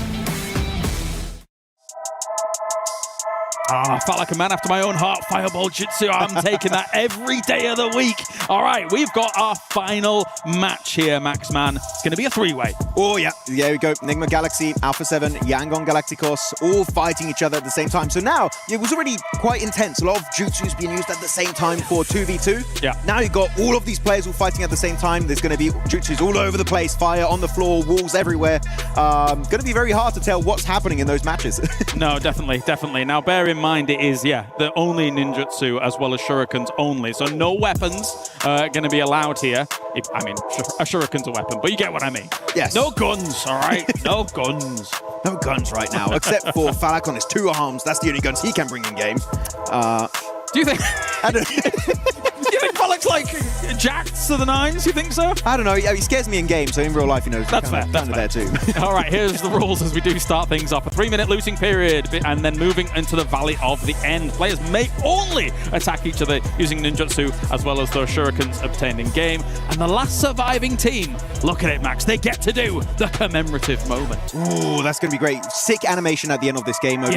Felt like a man after my own heart. Fireball Jutsu. I'm taking that every day of the week. All right, we've got our final match here, Max Man. It's going to be a 3-way. Oh, yeah. There we go. Nigma Galaxy, Alpha 7, Yangon Galacticos, all fighting each other at the same time. So now, it was already quite intense. A lot of jutsus being used at the same time for 2v2. Yeah. Now you've got all of these players all fighting at the same time. There's going to be jutsus all over the place, fire on the floor, walls everywhere. Going to be very hard to tell what's happening in those matches. No, definitely, definitely. Now, bear in mind, it is, the only ninjutsu as well as shurikens only. So no weapons going to be allowed here. I mean, a shuriken's a weapon, but you get what I mean. Yes. No guns, all right? No guns. No guns right now, except for Falak on his 2 arms. That's the only guns he can bring in game. Do you think? Do you think Falak's like jacked to the 9s? You think so? I don't know. He scares me in game, so in real life, you know, that's fair. That's fair. There too. All right, here's the rules as we do start things off. A 3-minute losing period, and then moving into the Valley of the End. Players may only attack each other using ninjutsu, as well as those shurikens obtained in game. And the last surviving team, look at it, Max, they get to do the commemorative moment. Ooh, that's going to be great. Sick animation at the end of this game, with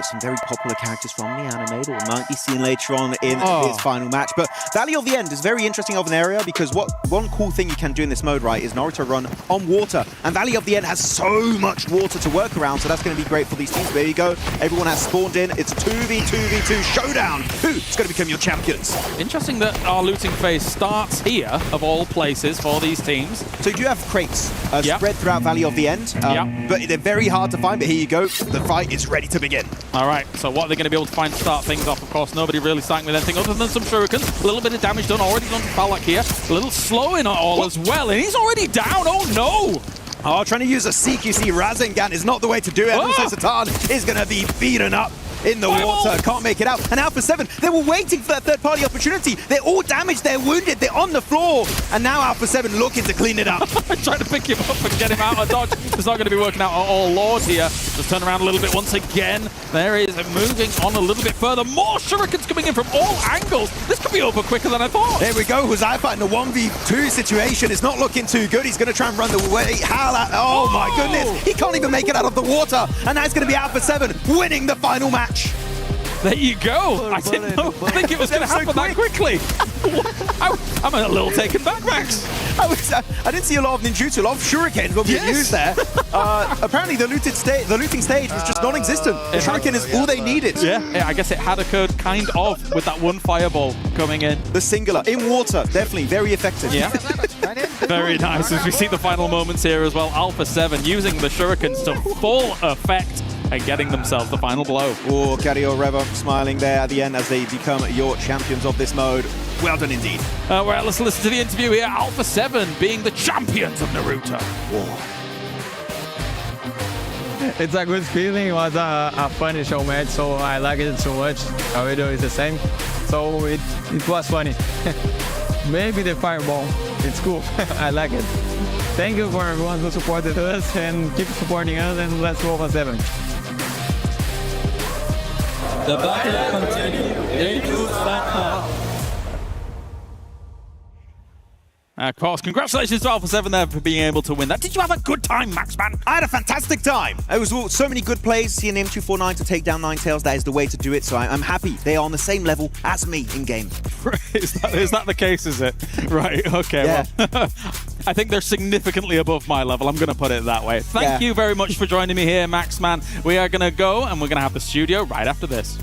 some very popular characters from the anime that we might be seeing later on in this final match. But Valley of the End is very interesting of an area, because one cool thing you can do in this mode, right, is Naruto run on water. And Valley of the End has so much water to work around, so that's going to be great for these teams. There you go. Everyone has spawned in. It's a 2v2v2 showdown. Who's going to become your champions? Interesting that our looting phase starts here, of all places, for these teams. So you do have crates spread throughout Valley of the End, but they're very hard to find. But here you go. The fight is ready to begin. All right, so what are they going to be able to find to start things off? Of course, nobody really starting with anything other than some shurikens. A little bit of damage done already done to Falak here. A little slow in it all as well, and he's already down. Oh, no. Oh, trying to use a CQC Rasengan is not the way to do it. Also, Satan is going to be beaten up in the water. Can't make it out. And Alpha 7, they were waiting for that third-party opportunity. They're all damaged. They're wounded. They're on the floor. And now Alpha 7 looking to clean it up. Trying to pick him up and get him out of dodge. It's not going to be working out at all. Lord here. Just turn around a little bit once again. There is moving on a little bit further. More shurikens coming in from all angles. This could be over quicker than I thought. There we go. Huzaifa in the 1v2 situation. It's not looking too good. He's going to try and run the way. Oh my goodness. He can't even make it out of the water. And now it's going to be Alpha 7 winning the final match. There you go. I didn't think it was going to happen that quickly. I'm a little taken back, Max. I didn't see a lot of ninjutsu, a lot of shurikens were being used there. Apparently the looting stage was just non-existent. The shuriken is all they needed. Yeah, I guess it had occurred kind of with that one fireball coming in. The singular, in water, definitely very effective. Yeah. Very nice, as we see the final moments here as well. Alpha 7 using the shurikens to full effect and getting themselves the final blow. Oh, Cario Reva smiling there at the end as they become your champions of this mode. Well done indeed. Well, let's listen to the interview here. Alpha 7 being the champions of Naruto. It's a good feeling. It was a funny show match, so I like it so much. Our video is the same, so it was funny. Maybe the fireball, it's cool. I like it. Thank you for everyone who supported us and keep supporting us, and let's go for 7. The battle continues. Day 2 start now. Of course, congratulations to Alpha 7 there for being able to win that. Did you have a good time, Maxman? I had a fantastic time. It was so many good plays. Seeing M249 to take down Ninetales, that is the way to do it. So I'm happy they are on the same level as me in game. Is that the case, is it? Right, okay. Yeah. Well, I think they're significantly above my level. I'm going to put it that way. Thank you very much for joining me here, Maxman. We are going to go and we're going to have the studio right after this.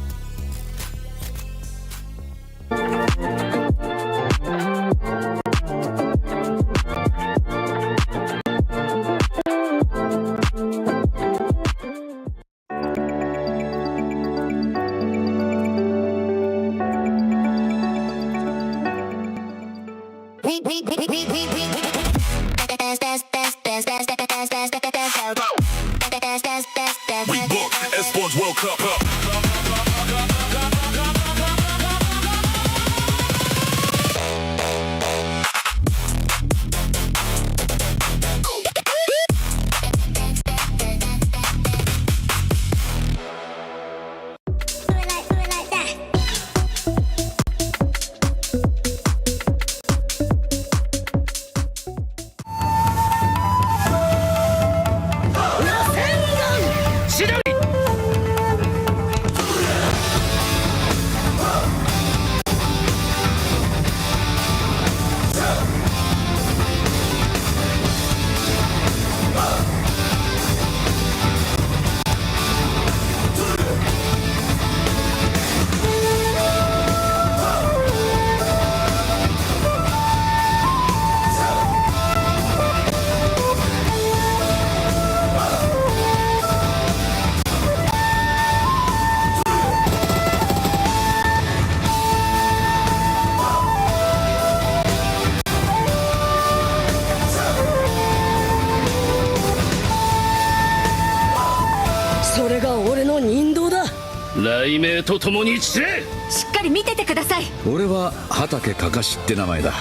We book ESPORTS World Cup.雷鳴とともに散れ。しっかり見ててください。俺は畑かかしって名前だ。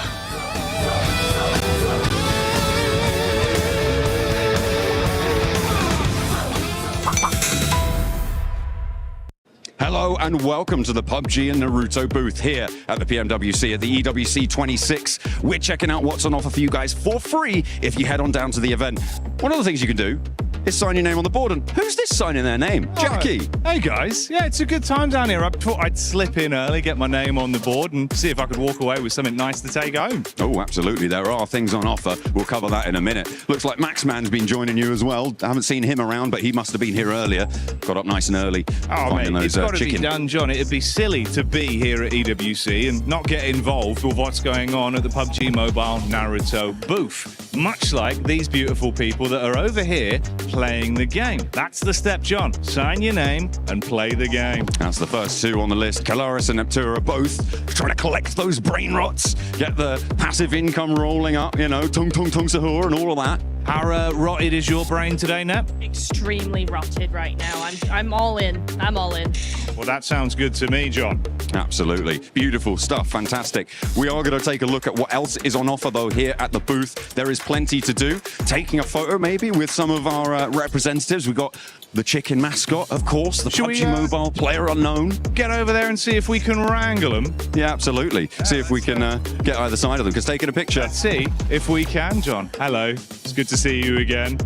Hello and welcome to the PUBG and Naruto booth here at the PMWC at the EWC 26. We're checking out what's on offer for you guys for free if you head on down to the event. One of the things you can do is sign your name on the board. And who's this signing their name? Jackie. Hey guys, yeah, it's a good time down here. I thought I'd slip in early, get my name on the board and see if I could walk away with something nice to take home. Oh, absolutely. There are things on offer. We'll cover that in a minute. Looks like Maxman's been joining you as well. I haven't seen him around, but he must have been here earlier. Got up nice and early. Oh, mate, it's got to be done, John. It'd be silly to be here at EWC and not get involved with what's going on at the PUBG Mobile Naruto booth. Much like these beautiful people that are over here playing the game. That's the step, John. Sign your name and play the game. That's the first two on the list. Kalaris and Neptura are both trying to collect those brain rots, get the passive income rolling up, you know, tung tung tung sahur and all of that. How rotted is your brain today, Nep? Extremely rotted right now. I'm all in. I'm all in. Well, that sounds good to me, John. Absolutely. Beautiful stuff. Fantastic. We are going to take a look at what else is on offer, though, here at the booth. There is plenty to do. Taking a photo, maybe, with some of our representatives. We've got the chicken mascot, of course, the PUBG Mobile player unknown. Get over there and see if we can wrangle them. Yeah, absolutely. See if we can get either side of them, because taking a picture. Let's see if we can, John. Hello. It's good to see you again.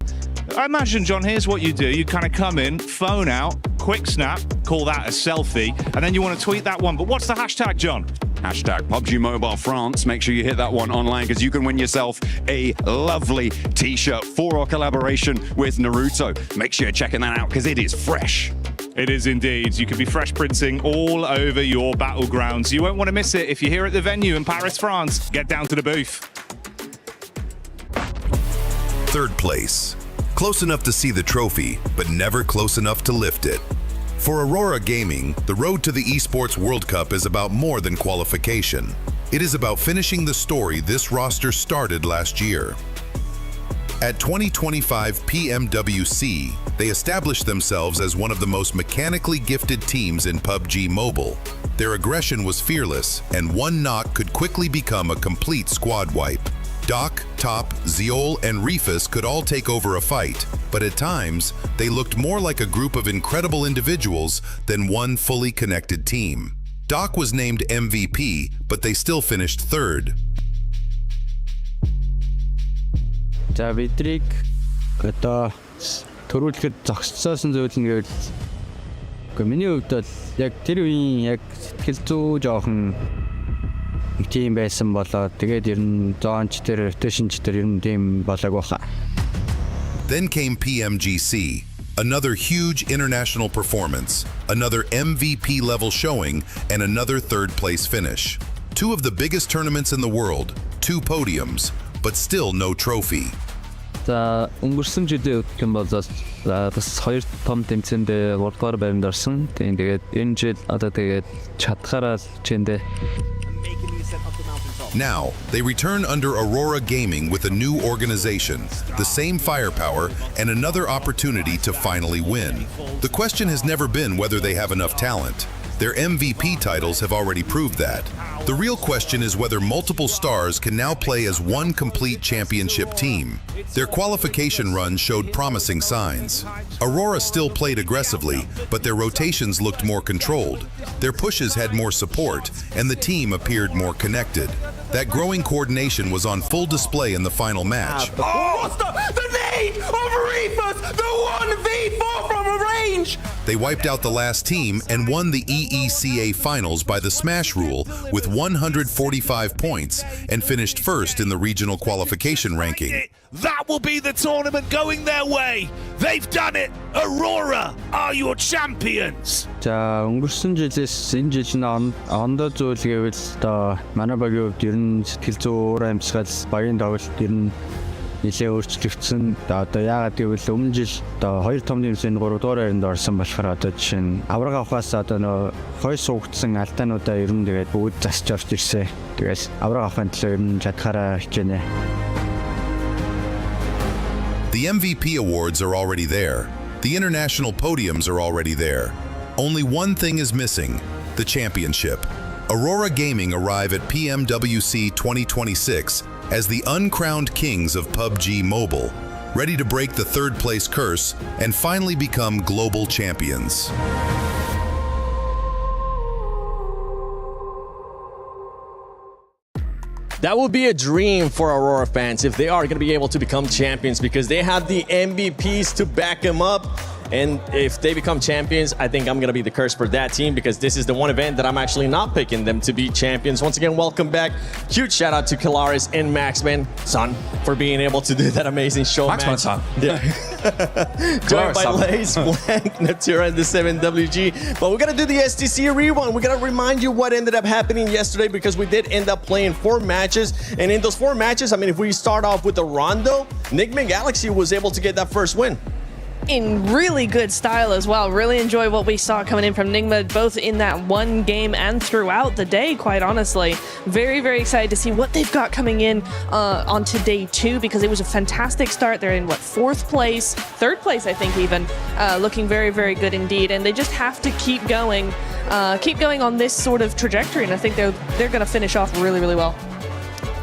I imagine, John, here's what you do. You kind of come in, phone out, quick snap, call that a selfie, and then you want to tweet that one. But what's the hashtag, John? Hashtag PUBG Mobile France. Make sure you hit that one online because you can win yourself a lovely t-shirt for our collaboration with Naruto. Make sure you're checking that out because it is fresh. It is indeed. You could be fresh printing all over your battlegrounds. You won't want to miss it if you're here at the venue in Paris, France. Get down to the booth. Third place. Close enough to see the trophy, but never close enough to lift it. For Aurora Gaming, the road to the ESPORTS World Cup is about more than qualification. It is about finishing the story this roster started last year. At 2025 PMWC, they established themselves as one of the most mechanically gifted teams in PUBG Mobile. Their aggression was fearless, and one knock could quickly become a complete squad wipe. Doc, Top, Zeol, and Refus could all take over a fight, but at times, they looked more like a group of incredible individuals than one fully connected team. Doc was named MVP, but they still finished third. За бидрийг одоо төрүүлэхэд зогсцоосон зүйл нь гэвэл миний хувьд бол яг тэр үеийн яг сэтгэл зүй жоохон тийм байсан болоо тэгээд ер нь зоонч тэр rotationч тэр ер нь тийм болоог баха. Then came PMGC, another huge international performance, another MVP level showing, and another third place finish. Two of the biggest tournaments in the world, 2 podiums, but still no trophy. За өнгөрсөн жилийн үтгэн бол бас 2 том тэмцээнд 3 дугаар байранд орсон. Тэгээд энэ жил одоо тэгээд чадхаараа чэндэ. Now, they return under Aurora Gaming with a new organization, the same firepower, and another opportunity to finally win. The question has never been whether they have enough talent. Their MVP titles have already proved that. The real question is whether multiple stars can now play as one complete championship team. Their qualification run showed promising signs. Aurora still played aggressively, but their rotations looked more controlled. Their pushes had more support, and the team appeared more connected. That growing coordination was on full display in the final match. Oh, the nade of Refus, the 1v4 from a range. They wiped out the last team and won the EECA Finals by the Smash rule with 145 points and finished first in the regional qualification ranking. That will be the tournament going their way. They've done it. Aurora are your champions. За өнгөрсөн жилээс энэ жил нь ондоо зүйл гэвэл одоо манай багийн хувьд ер нь сэтгэл зүй уур амьсгал багийн тоглолт ер нь нэлээд өөрчлөгдсөн. Одоо яагаад гэвэл өмнө жил одоо 2 том тэмцээнд 3 дугаар байранд орсон болохоор одоо жишээ нь авраг авахаас одоо нөө хой суугдсан алдаануудаа ер нь тэгээд бүгд засч орж ирсэн. Тэгээс авраг авахын төлөө ер нь чадхаараа хичээнэ. The MVP awards are already there. The international podiums are already there. Only one thing is missing, the championship. Aurora Gaming arrive at PMWC 2026 as the uncrowned kings of PUBG Mobile, ready to break the third place curse and finally become global champions. That would be a dream for Aurora fans if they are going to be able to become champions because they have the MVPs to back them up. And if they become champions, I think I'm going to be the curse for that team because this is the one event that I'm actually not picking them to be champions. Once again, welcome back. Huge shout out to Kalaris and Maxman, son, for being able to do that amazing show. Maxman, son. Yeah. Joined by Lace, Blank, Natura, and the 7WG. But we're going to do the STC rewind. We're going to remind you what ended up happening yesterday because we did end up playing 4 matches. And in those 4 matches, I mean, if we start off with the Rondo, Enigma Galaxy was able to get that first win. In really good style as well. Really enjoy what we saw coming in from Enigma, both in that one game and throughout the day, quite honestly. Very, very excited to see what they've got coming in onto day 2 because it was a fantastic start. They're in, what, 4th place? 3rd place, I think, even. Looking very, very good indeed. And they just have to keep going on this sort of trajectory. And I think they're going to finish off really, really well.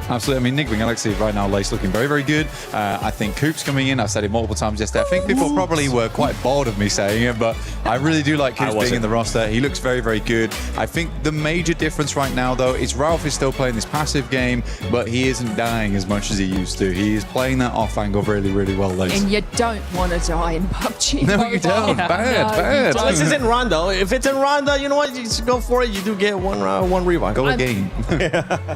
Absolutely. I mean, Nigma Galaxy right now, Lace looking very, very good. I think Coop's coming in. I said it multiple times yesterday. I think people probably were quite bored of me saying it, but I really do like Coops being in the roster. He looks very, very good. I think the major difference right now, though, is Ralph is still playing this passive game, but he isn't dying as much as he used to. He is playing that off angle really, really well, Lace. And you don't want to die in PUBG. No, you don't. Bad. Well, this isn't run, though. If it's in run, though, you know what? You just go for it. You do get one revive. Go again.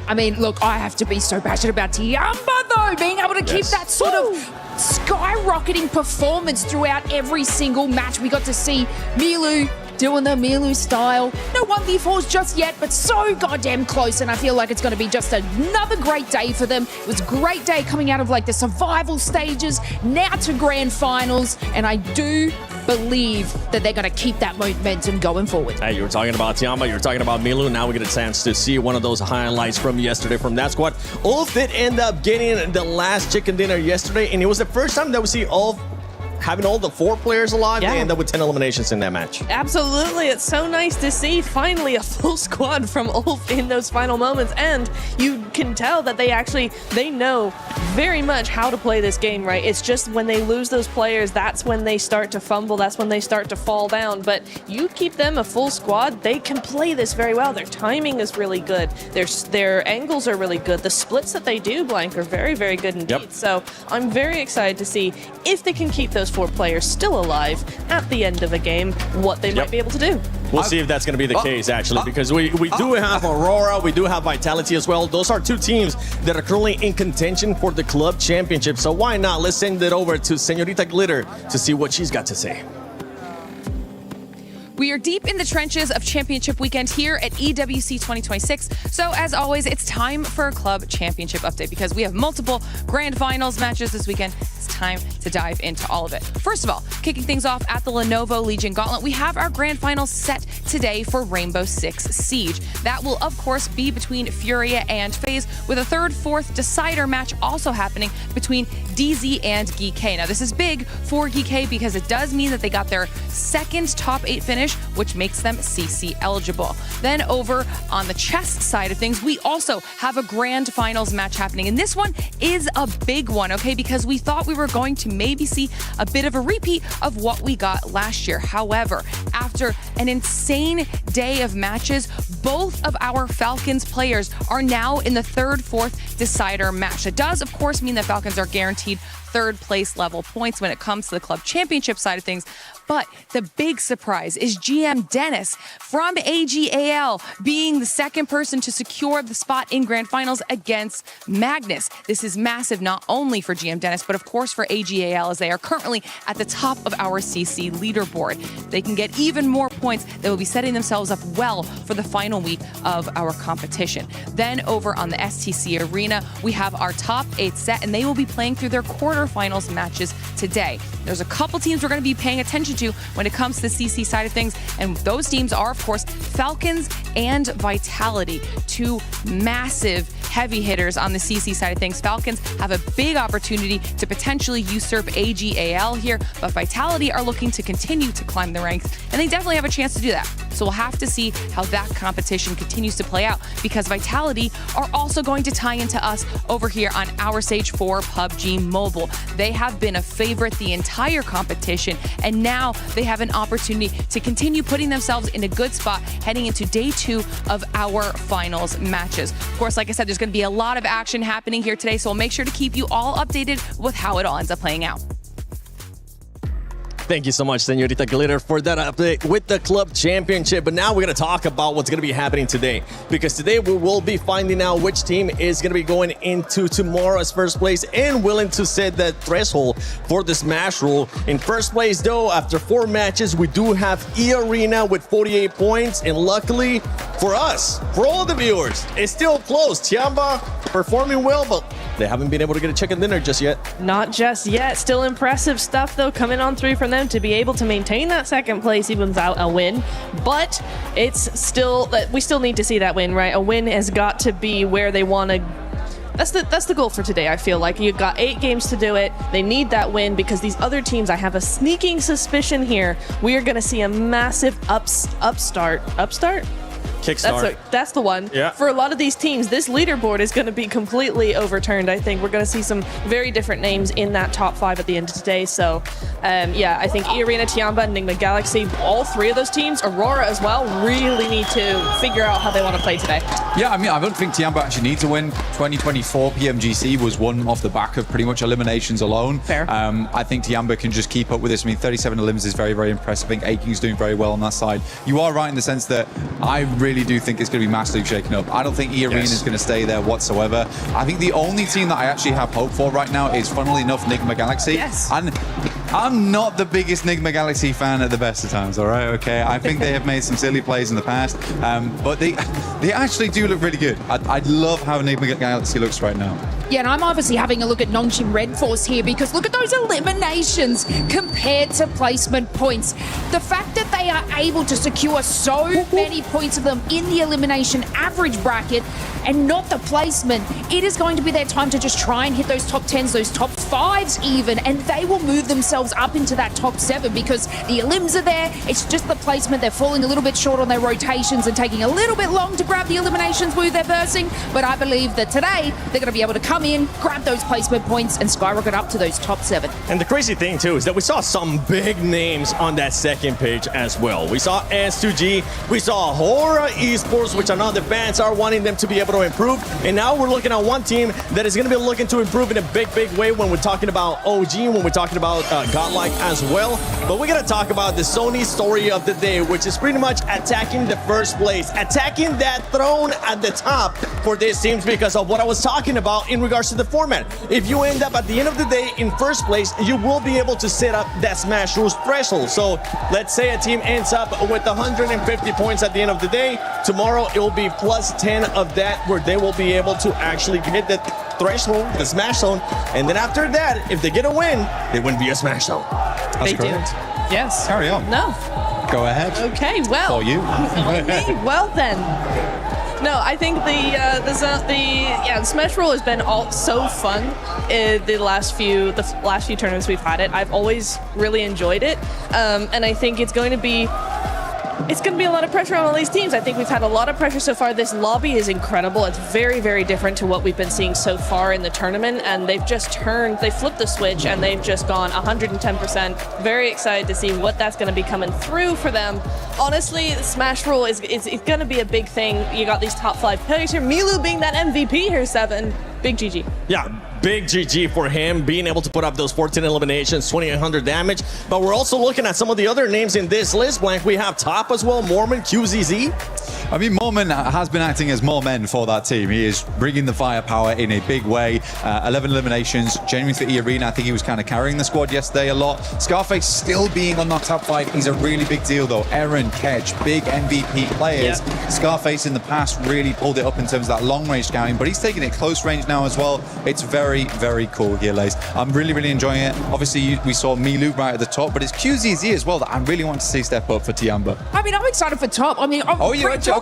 I mean, look, I have to be so passionate about Tiamba, though, being able to keep that sort of skyrocketing performance throughout every single match. We got to see Milu doing the Milu style. No 1v4s just yet, but so goddamn close, and I feel like it's going to be just another great day for them. It was a great day coming out of like the survival stages, now to grand finals, and I do believe that they're going to keep that momentum going forward. Hey, you were talking about Tiamba, you were talking about Milu. Now we get a chance to see one of those highlights from yesterday from that squad. Ulf did end up getting the last chicken dinner yesterday, and it was the first time that we see Ulf having all the 4 players alive. They end up with 10 eliminations in that match. Absolutely. It's so nice to see finally a full squad from Ulf in those final moments. And you can tell that they know very much how to play this game, right? It's just when they lose those players, that's when they start to fumble. That's when they start to fall down. But you keep them a full squad, they can play this very well. Their timing is really good. Their angles are really good. The splits that they do, Blank, are very, very good indeed. So I'm very excited to see if they can keep those 4 players still alive at the end of a game, what they might be able to do. We'll see if that's going to be the case, actually, because we do have Aurora, we do have Vitality as well. Those are 2 teams that are currently in contention for the club championship. So why not? Let's send it over to Senorita Glitter to see what she's got to say. We are deep in the trenches of championship weekend here at EWC 2026. So as always, it's time for a club championship update because we have multiple grand finals matches this weekend. It's time to dive into all of it. First of all, kicking things off at the Lenovo Legion Gauntlet, we have our grand finals set today for Rainbow Six Siege. That will, of course, be between Furia and FaZe, with a 3rd, 4th decider match also happening between DZ and GK. Now, this is big for GK because it does mean that they got their 2nd top 8 finish, which makes them CC eligible. Then over on the chess side of things, we also have a grand finals match happening. And this one is a big one, okay? Because we thought we were going to maybe see a bit of a repeat of what we got last year. However, after an insane day of matches, both of our Falcons players are now in the 3rd, 4th decider match. It does, of course, mean that Falcons are guaranteed 3rd place level points when it comes to the club championship side of things. But the big surprise is GM Dennis from AGAL being the 2nd person to secure the spot in grand finals against Magnus. This is massive not only for GM Dennis, but of course for AGAL, as they are currently at the top of our CC leaderboard. They can get even more points. They will be setting themselves up well for the final week of our competition. Then over on the STC Arena, we have our top 8 set, and they will be playing through their quarterfinals matches today. There's a couple teams we're going to be paying attention to when it comes to the CC side of things, and those teams are, of course, Falcons and Vitality, 2 massive heavy hitters on the CC side of things. Falcons have a big opportunity to potentially usurp AGAL here, but Vitality are looking to continue to climb the ranks, and they definitely have a chance to do that. So we'll have to see how that competition continues to play out, because Vitality are also going to tie into us over here on our stage for PUBG Mobile. They have been a favorite the entire competition, and now they have an opportunity to continue putting themselves in a good spot heading into day 2 of our finals matches. Of course, like I said, there's going to be a lot of action happening here today, so we'll make sure to keep you all updated with how it all ends up playing out. Thank you so much, Senorita Glitter, for that update with the club championship. But now we're going to talk about what's going to be happening today, because today we will be finding out which team is going to be going into tomorrow's first place and willing to set that threshold for the Smash Rule. In first place, though, after 4 matches, we do have E-Arena with 48 points. And luckily for us, for all the viewers, it's still close. Tiamba performing well, but they haven't been able to get a chicken dinner just yet. Not just yet. Still impressive stuff, though, coming on through from them to be able to maintain that 2nd place even without a win. But it's still, we still need to see that win, right? A win has got to be where they want to. That's the goal for today. I feel like you've got 8 games to do it. They need that win, because these other teams, I have a sneaking suspicion here, we are going to see a massive upstart. Kickstart. That's the one. Yeah. For a lot of these teams, this leaderboard is going to be completely overturned. I think we're going to see some very different names in that top 5 at the end of today. So, yeah, I think E-Arena, Tiamba, Enigma Galaxy, all 3 of those teams, Aurora as well, really need to figure out how they want to play today. Yeah, I mean, I don't think Tiamba actually needs to win. 2024 PMGC was won off the back of pretty much eliminations alone. Fair. I think Tiamba can just keep up with this. I mean, 37 elims is very, very impressive. I think Aking's doing very well on that side. You are right in the sense that I really do think it's going to be massively shaken up. I don't think E-Arena is going to stay there whatsoever. I think the only team that I actually have hope for right now is, funnily enough, Enigma Galaxy. Yes. And I'm not the biggest Enigma Galaxy fan at the best of times, all right? Okay, I think they have made some silly plays in the past, but they actually do look really good. I love how Enigma Galaxy looks right now. Yeah, and I'm obviously having a look at Nongshim Red Force here because look at those eliminations compared to placement points. The fact that they are able to secure so many points of them in the elimination average bracket and not the placement, it is going to be their time to just try and hit those top 10s, those top 5s even, and they will move themselves up into that top 7 because the elims are there. It's just the placement. They're falling a little bit short on their rotations and taking a little bit long to grab the eliminations where they're bursting, but I believe that today they're going to be able to come in, grab those placement points, and skyrocket up to those top 7. And the crazy thing, too, is that we saw some big names on that second page as well. We saw S2G, we saw Hora Esports, which I know the fans are wanting them to be able to improve. And now we're looking at one team that is going to be looking to improve in a big, big way when we're talking about OG, when we're talking about Godlike as well. But we're going to talk about the Sony story of the day, which is pretty much attacking the first place, attacking that throne at the top for these teams because of what I was talking about in regards to the format. If you end up at the end of the day in first place, you will be able to set up that Smash Rules threshold. So let's say a team ends up with 150 points at the end of the day. Tomorrow it will be plus 10 of that, where they will be able to actually hit the threshold, the Smash Zone. And then after that, if they get a win, they win via Smash Zone. They do. Yes. Carry on. No. Go ahead. Okay, well. For you. Well then. No, I think the Smash Roll has been so fun in the last few tournaments we've had it. I've always really enjoyed it, and I think it's going to be a lot of pressure on all these teams. I think we've had a lot of pressure so far. This lobby is incredible. It's very, very different to what we've been seeing so far in the tournament, and they've flipped the switch and they've just gone 110%. Very excited to see what that's going to be coming through for them. Honestly, the Smash Roll is going to be a big thing. You got these top 5 players here. Milu being that MVP here, 7. Big GG. Yeah, big GG for him, being able to put up those 14 eliminations, 2,800 damage. But we're also looking at some of the other names in this list, Blank. We have top as well, Mormon, QZZ. I mean, Mormon has been acting as more men for that team. He is bringing the firepower in a big way. 11 eliminations, genuinely for E-Arena. I think he was kind of carrying the squad yesterday a lot. Scarface still being on that top 5 is a really big deal, though. Eren, Ketch, big MVP players. Yeah. Scarface in the past really pulled it up in terms of that long-range scouting, but he's taking it close range now as well. It's very, very cool here, Lace. I'm really, really enjoying it. Obviously, we saw Milu right at the top, but it's QZZ as well that I really want to see step up for Tiamba. I mean, I'm excited for top. I mean, okay.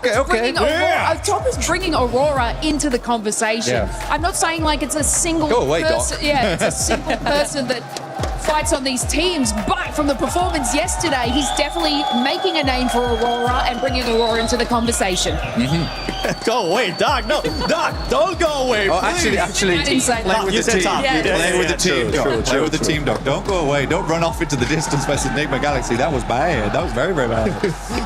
Top is bringing Aurora into the conversation. Yeah. I'm not saying like it's a single person. Yeah, it's a single person that fights on these teams, but from the performance yesterday, he's definitely making a name for Aurora and bringing Aurora into the conversation. Go away, Doc. No, Doc, don't go away. Oh, please. actually, play with the team. Play with the team, Doc. Play with the team, Doc. Don't go away. Don't run off into the distance versus Enigma Galaxy. That was bad. That was very, very bad.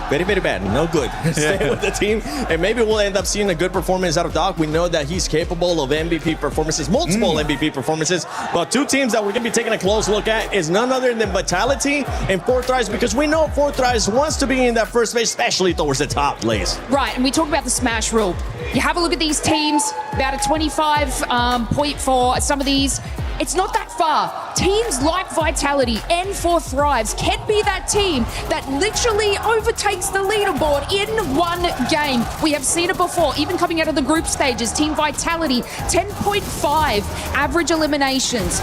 Very, very bad. No good. Stay with the team, and maybe we'll end up seeing a good performance out of Doc. We know that he's capable of MVP performances, multiple MVP performances, but 2 teams that we're going to be taking a close look at is none other than Vitality and Fourth Rise, because we know Fourth Rise wants to be in that first phase, especially towards the top, Lace. Right, and we talk about the Smash Rule. You have a look at these teams, about a 25 point for some of these. It's not that far. Teams like Vitality and Fourth Thrives can be that team that literally overtakes the leaderboard in one game. We have seen it before, even coming out of the group stages. Team Vitality, 10.5 average eliminations.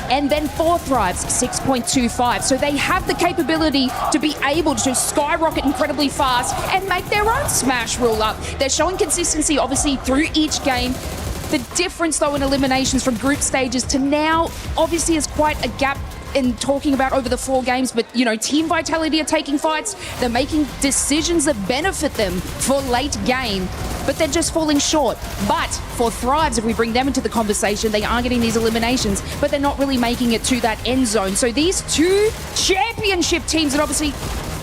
And then Fourth Thrives, 6.25. So they have the capability to be able to skyrocket incredibly fast and make their own Smash Rule up. They're showing consistency, obviously, through each game. The difference, though, in eliminations from group stages to now, obviously, is quite a gap in talking about over the 4 games, but, you know, Team Vitality are taking fights. They're making decisions that benefit them for late game, but they're just falling short. But for Thrives, if we bring them into the conversation, they are getting these eliminations, but they're not really making it to that end zone. So these 2 championship teams, and obviously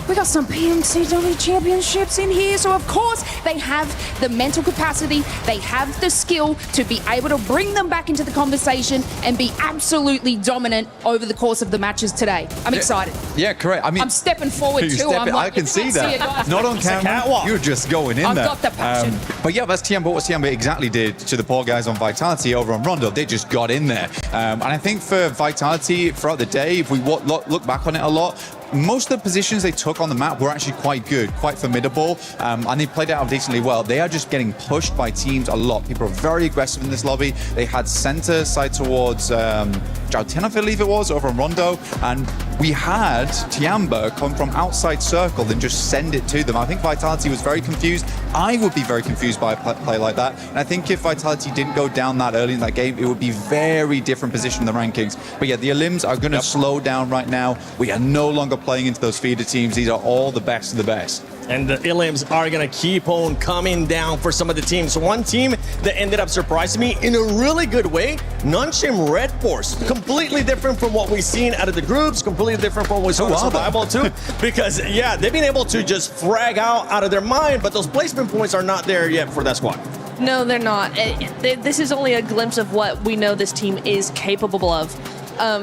we got some PMCW championships in here, so of course they have the mental capacity, they have the skill to be able to bring them back into the conversation and be absolutely dominant over the course of the matches today. I'm excited. Yeah, correct. I mean, I'm stepping forward too. I can see that. Not on camera. You're just going in there. I've got the passion. But yeah, that's Tiamba. What Tiamba exactly did to the poor guys on Vitality over on Rondo, they just got in there. And I think for Vitality throughout the day, if we look back on it a lot, most of the positions they took on the map were actually quite good, quite formidable, and they played it out decently well. They are just getting pushed by teams a lot. People are very aggressive in this lobby. They had center side towards Joutin, I believe it was, over on Rondo, and we had Tiamba come from outside circle and just send it to them. I think Vitality was very confused. I would be very confused by a play like that, and I think if Vitality didn't go down that early in that game, it would be very different position in the rankings. But yeah, the Elims are going to slow down right now. We are no longer playing into those feeder teams. These are all the best of the best. And the Elims are going to keep on coming down for some of the teams. One team that ended up surprising me in a really good way, Nunchim Red Force. Completely different from what we've seen out of the groups, completely different from what we saw in Survival too. Because, yeah, they've been able to just frag out of their mind, but those placement points are not there yet for that squad. No, they're not. This is only a glimpse of what we know this team is capable of.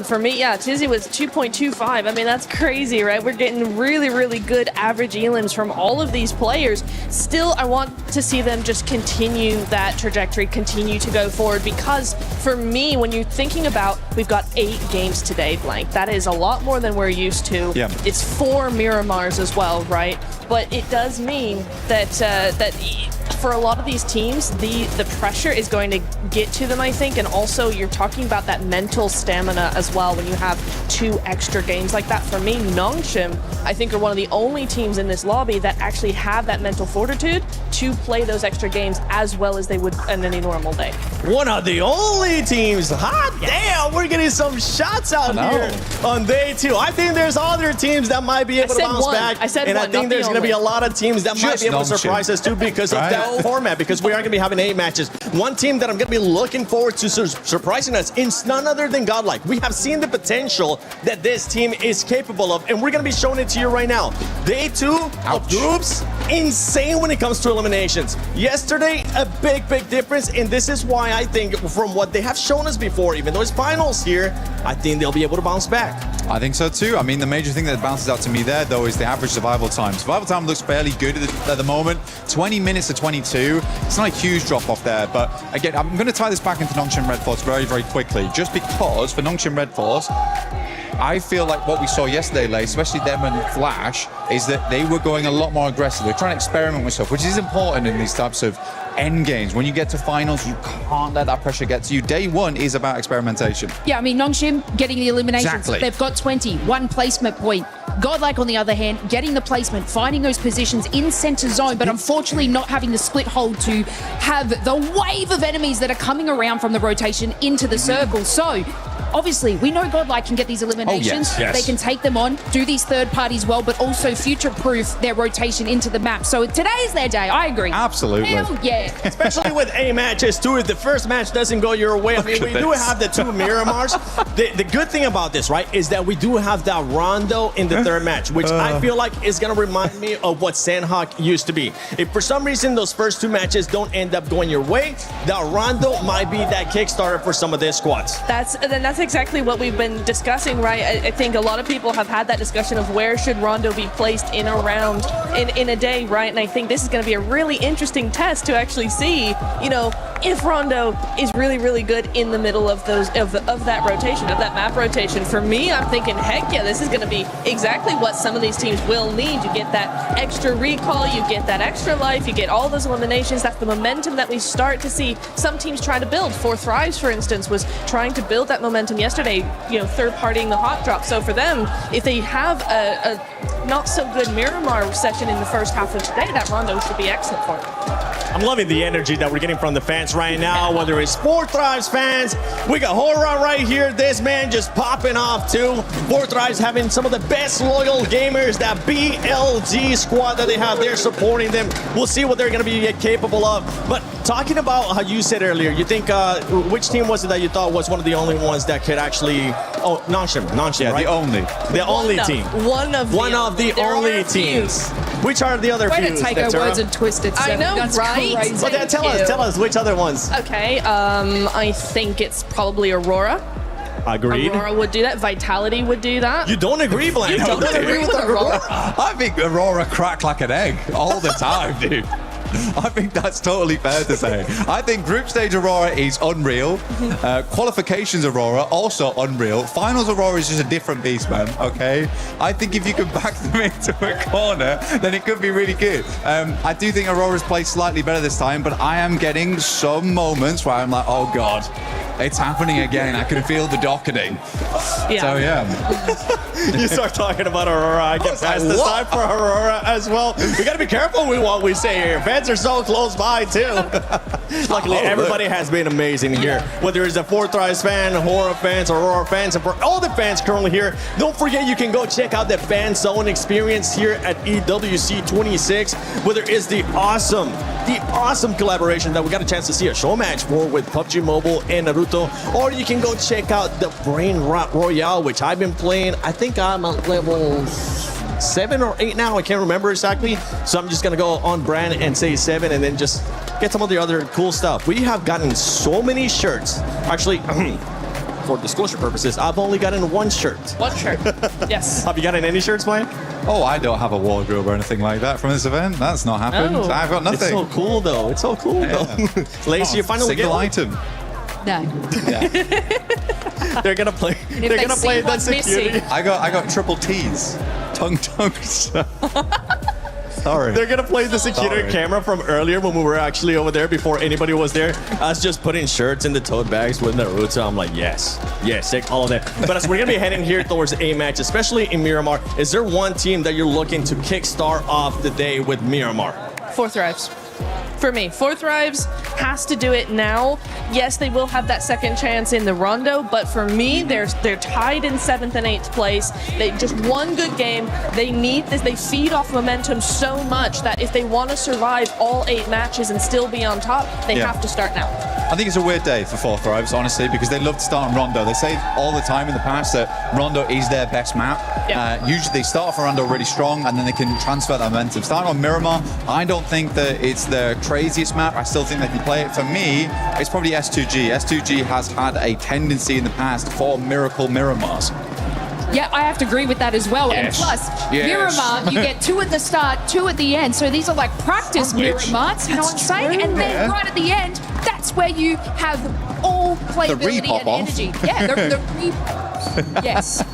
For me, yeah, Tizzy was 2.25. I mean, that's crazy, right? We're getting really, really good average elims from all of these players. Still, I want to see them just continue that trajectory, continue to go forward, because for me, when you're thinking about, we've got 8 games today, Blank. That is a lot more than we're used to. Yeah. It's 4 Miramars as well, right? But it does mean that for a lot of these teams, the pressure is going to get to them, I think, and also you're talking about that mental stamina as well when you have 2 extra games like that. For me, Nongshim, I think, are one of the only teams in this lobby that actually have that mental fortitude to play those extra games as well as they would in any normal day. One of the only teams. Hot damn, we're getting some shots out here on day 2. I think there's other teams that might be able to bounce back. I said and one, I think there's going to be a lot of teams that might be able to Nongshim. surprise us too because of that format, because we are going to be having 8 matches. One team that I'm going to be looking forward to surprising us is none other than Godlike. We have seen the potential that this team is capable of, and we're going to be showing it to you right now. Day 2 of groups, insane when it comes to eliminations. Yesterday, a big difference, and this is why I think from what they have shown us before, even though it's finals here, I think they'll be able to bounce back. I think so too. I mean, the major thing that bounces out to me there, though, is the average survival time. Survival time looks fairly good at the moment. 20 minutes to 22. It's not a huge drop off there, but again, I'm going to tie this back into Nongshim Red Force very, very quickly, just because for Nongshim Red Force, I feel like what we saw yesterday, Lay, especially them and Flash, is that they were going a lot more aggressive. They're trying to experiment with stuff, which is important in these types of end games. When you get to finals, you can't let that pressure get to you. Day 1 is about experimentation. Yeah, I mean, Nongshim getting the eliminations. Exactly. They've got 20, 1 placement point. Godlike, on the other hand, getting the placement, finding those positions in center zone, but unfortunately not having the split hold to have the wave of enemies that are coming around from the rotation into the circle. So, obviously, we know Godlike can get these eliminations. Yes. They can take them on, do these third parties well, but also future-proof their rotation into the map. So today's their day. I agree. Absolutely. Hell yeah. Especially with 8 matches too. If the first match doesn't go your way, I mean, we do have the 2 Miramars. The good thing about this, right, is that we do have that Rondo in the third match, which I feel like is going to remind me of what Sandhawk used to be. If for some reason those first 2 matches don't end up going your way, that Rondo might be that Kickstarter for some of their squads. That's exactly what we've been discussing, right? I think a lot of people have had that discussion of where should Rondo be placed in a round in a day, right? And I think this is going to be a really interesting test to actually see, you know, if Rondo is really, really good in the middle of those of that rotation, of that map rotation. For me, I'm thinking, heck yeah, this is going to be exactly what some of these teams will need. You get that extra recall, you get that extra life, you get all those eliminations. That's the momentum that we start to see some teams try to build. For Thrives, for instance, was trying to build that momentum yesterday, you know, third-partying the hot drop. So for them, if they have a not-so-good Miramar session in the first half of today, that Rondo should be excellent for them. I'm loving the energy that we're getting from the fans right now, whether it's Fourth Thrives fans. We got Hora right here. This man just popping off too. Fourth Thrives having some of the best loyal gamers, that BLG squad that they have there supporting them. We'll see what they're going to be capable of. But talking about how you said earlier, you think, which team was it that you thought was one of the only ones that could actually, Nonshim, yeah, right? The only team. One of the only teams. Which are the other Way fews? to take our words and twist it. I know, That's right? crazy. But then tell us which other ones. Okay, I think it's probably Aurora. Agreed. Aurora would do that. Vitality would do that. You don't agree, Blank? You don't agree with Aurora? I think Aurora crack like an egg all the time, dude. I think that's totally fair to say. I think group stage Aurora is unreal. Qualifications Aurora, also unreal. Finals Aurora is just a different beast, man, okay? I think if you can back them into a corner, then it could be really good. I do think Aurora's played slightly better this time, but I am getting some moments where I'm like, oh God, it's happening again. I can feel the docketing. Yeah. So, yeah. You start talking about Aurora, I get past the side for Aurora as well. We got to be careful with what we say here. Fans are so close by, too. Luckily, everybody has been amazing here. Whether it's a Fourth Thrives fan, Hora fans, Aurora fans, and for all the fans currently here, don't forget you can go check out the Fan Zone experience here at EWC 26, whether it's the awesome collaboration that we got a chance to see a show match for with PUBG Mobile and Naruto, or you can go check out the Brain Rot Royale, which I've been playing. I think I'm at level 7 or 8 now. I can't remember exactly. So I'm just going to go on brand and say 7 and then just get some of the other cool stuff. We have gotten so many shirts. Actually, for disclosure purposes, I've only gotten one shirt. One shirt. Yes. Have you gotten any shirts, Mike? Oh, I don't have a wardrobe or anything like that from this event. That's not happened. Oh. I've got nothing. It's so cool, though. It's so cool, though. Lacey, you finally get single one. item. No. They're gonna play. They're gonna play that security. I got triple T's. Tongue. Sorry. They're gonna play the security Sorry. camera from earlier when we were actually over there before anybody was there. Us just putting shirts in the tote bags with Naruto. I'm like, yes, take all of that. But as we're gonna be heading here towards a match, especially in Miramar, is there one team that you're looking to kickstart off the day with Miramar? Fourth Thrives. For me, Fourth Thrives has to do it now. Yes, they will have that second chance in the Rondo, but for me, they're tied in 7th and 8th place. They just one good game. They need this. They feed off momentum so much that if they want to survive all 8 matches and still be on top, they have to start now. I think it's a weird day for Fourth Thrives, honestly, because they love to start on Rondo. They say all the time in the past that Rondo is their best map. Usually they start off on Rondo really strong and then they can transfer that momentum. Starting on Miramar, I don't think that it's the craziest map. I still think they can play it. For me, it's probably S2G. S2G has had a tendency in the past for miracle Miramars. Yeah, I have to agree with that as well. Yes. And plus, Yes. Miramar, you get 2 at the start, 2 at the end. So these are like practice Miramars, you know what I'm saying? And then right at the end, that's where you have all playability and energy. Yeah, yes.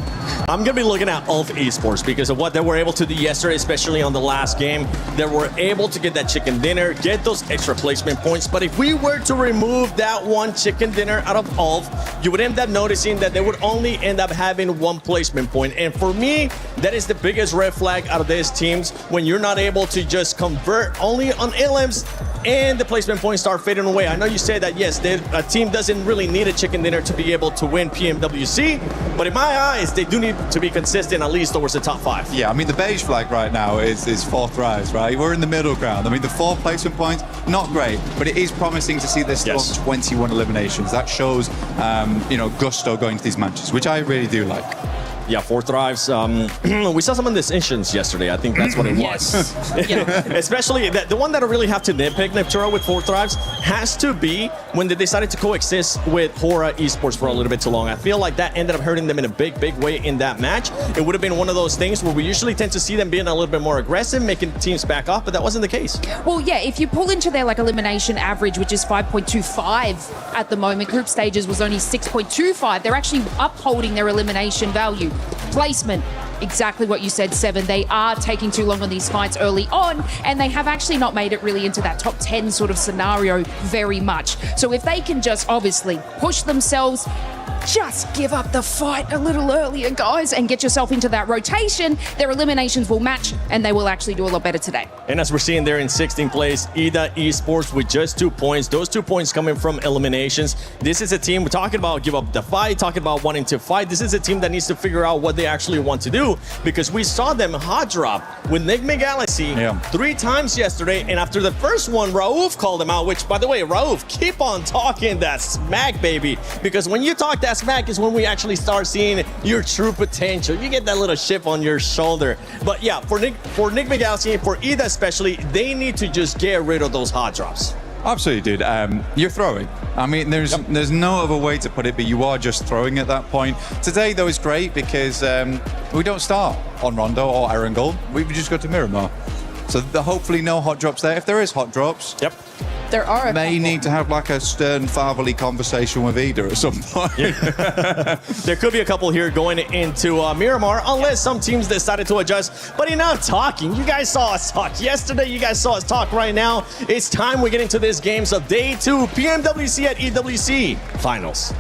I'm going to be looking at Ulf Esports because of what they were able to do yesterday, especially on the last game. They were able to get that chicken dinner, get those extra placement points. But if we were to remove that one chicken dinner out of Ulf, you would end up noticing that they would only end up having 1 placement point. And for me, that is the biggest red flag out of these teams when you're not able to just convert only on elims and the placement points start fading away. I know you said that, yes, a team doesn't really need a chicken dinner to be able to win PMWC, but in my eyes, they do need to be consistent at least towards the top 5. Yeah, I mean, the beige flag right now is Fourth Thrives, right? We're in the middle ground. I mean, the 4 placement points, not great, but it is promising to see this still 21 eliminations. That shows, gusto going to these matches, which I really do like. Yeah, Fourth Thrives. We saw some of this instance yesterday. I think that's what it was. Especially the one that I really have to nitpick, Nepturo, with Fourth Thrives has to be when they decided to coexist with Hora Esports for a little bit too long. I feel like that ended up hurting them in a big way in that match. It would have been one of those things where we usually tend to see them being a little bit more aggressive, making teams back off, but that wasn't the case. Well, yeah, if you pull into their elimination average, which is 5.25 at the moment, group stages was only 6.25. They're actually upholding their elimination value. Placement, exactly what you said, 7. They are taking too long on these fights early on, and they have actually not made it really into that top 10 sort of scenario very much. So if they can just obviously push themselves, just give up the fight a little earlier, guys, and get yourself into that rotation. Their eliminations will match, and they will actually do a lot better today. And as we're seeing there in 16th place, EDA Esports with just 2 points. Those 2 points coming from eliminations. This is a team we're talking about give up the fight, talking about wanting to fight. This is a team that needs to figure out what they actually want to do, because we saw them hot drop with Enigma Galaxy 3 times yesterday. And after the first one, Raouf called them out, which, by the way, Raouf, keep on talking that smack, baby. Because when you talk that smack is when we actually start seeing your true potential. You get that little chip on your shoulder. But yeah, for Enigma Galaxy, for EDA especially, they need to just get rid of those hot drops. Absolutely, dude. You're throwing. I mean, there's no other way to put it, but you are just throwing at that point. Today, though, is great because we don't start on Rondo or Erangel. We just go to Miramar. So hopefully no hot drops there. If there is hot drops, there are may need to have like a stern fatherly conversation with Ida at some point. There could be a couple here going into Miramar, unless some teams decided to adjust. But enough talking. You guys saw us talk yesterday. You guys saw us talk right now. It's time we get into this games of day 2, PMWC at EWC Finals.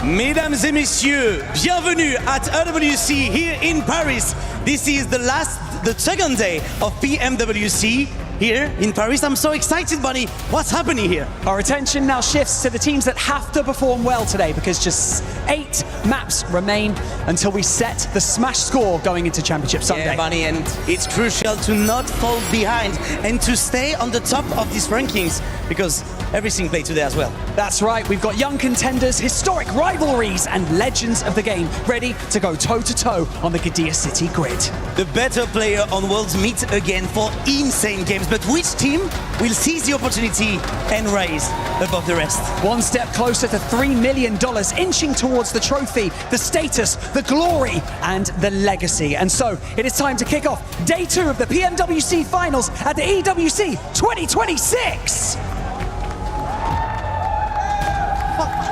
Mesdames et messieurs, bienvenue at EWC here in Paris. This is the second day of PMWC here in Paris. I'm so excited, Bunny. What's happening here? Our attention now shifts to the teams that have to perform well today, because just 8 maps remain until we set the smash score going into Championship Sunday. Yeah, Bunny, and it's crucial to not fall behind and to stay on the top of these rankings, because everything played today as well. That's right, we've got young contenders, historic rivalries, and legends of the game ready to go toe-to-toe on the Gadia City grid. The better player on Worlds meet again for insane games, but which team will seize the opportunity and rise above the rest? One step closer to $3 million, inching towards the trophy, the status, the glory, and the legacy. And so, it is time to kick off day 2 of the PMWC Finals at the EWC 2026!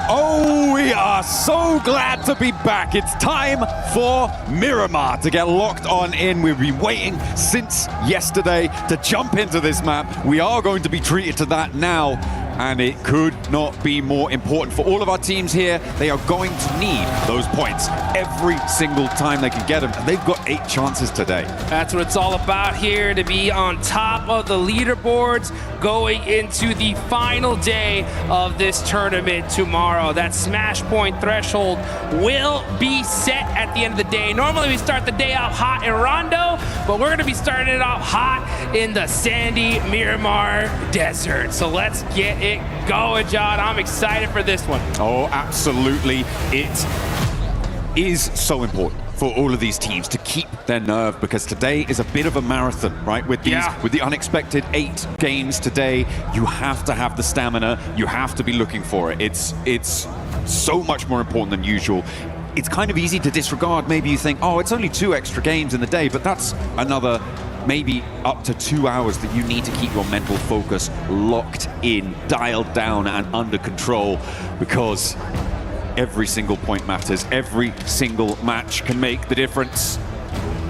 Oh, we are so glad to be back. It's time for Miramar to get locked on in. We've been waiting since yesterday to jump into this map. We are going to be treated to that now, and it could not be more important for all of our teams here. They are going to need those points every single time they can get them, and they've got 8 chances today. That's what it's all about here, to be on top of the leaderboards going into the final day of this tournament tomorrow. That smash point threshold will be set at the end of the day. Normally we start the day out hot in Rondo, but we're going to be starting it out hot in the sandy Miramar Desert. So let's get it going, John. I'm excited for this one. Oh, absolutely. It is so important for all of these teams to keep their nerve, because today is a bit of a marathon, right? With these, with the unexpected 8 games today, you have to have the stamina. You have to be looking for it. It's so much more important than usual. It's kind of easy to disregard. Maybe you think, oh, it's only 2 extra games in the day, but that's another maybe up to 2 hours that you need to keep your mental focus locked in, dialed down, and under control, because every single point matters. Every single match can make the difference,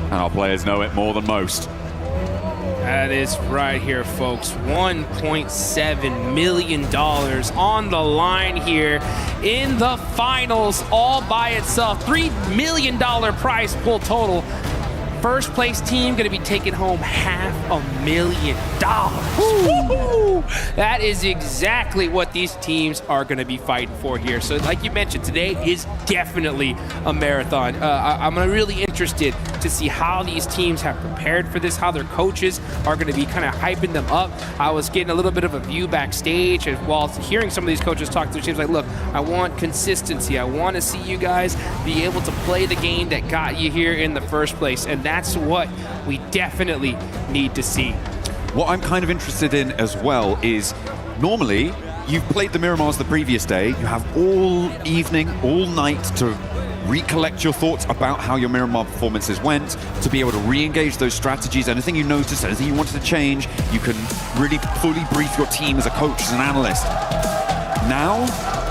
and our players know it more than most. That is right here, folks. $1.7 million on the line here in the finals all by itself. $3 million prize pool total. First place team going to be taking home $500,000. That is exactly what these teams are going to be fighting for here. So like you mentioned, today is definitely a marathon. I'm really interested to see how these teams have prepared for this, how their coaches are going to be kind of hyping them up. I was getting a little bit of a view backstage and while hearing some of these coaches talk to their teams, like, look, I want consistency. I want to see you guys be able to play the game that got you here in the first place. And that's what we definitely need to see. What I'm kind of interested in as well is normally you've played the Miramars the previous day. You have all evening, all night to recollect your thoughts about how your Miramar performances went, to be able to re-engage those strategies, anything you noticed, anything you wanted to change. You can really fully brief your team as a coach, as an analyst. Now,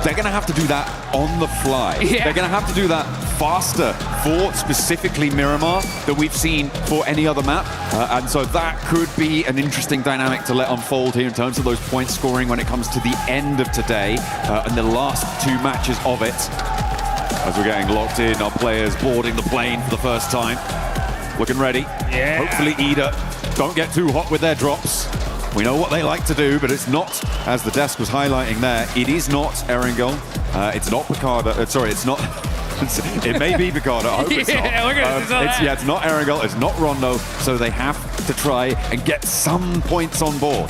they're going to have to do that on the fly. Yeah. They're going to have to do that faster for specifically Miramar than we've seen for any other map. And so that could be an interesting dynamic to let unfold here in terms of those point scoring when it comes to the end of today and the last two matches of it. As we're getting locked in, our players boarding the plane for the first time. Looking ready. Yeah. Hopefully Ida don't get too hot with their drops. We know what they like to do, but it's not, as the desk was highlighting there, it is not Erangel. It's not Picardo. Sorry, it's not. It may be Picardo. I hope it's not. It's not Erangel. It's not Rondo. So they have to try and get some points on board.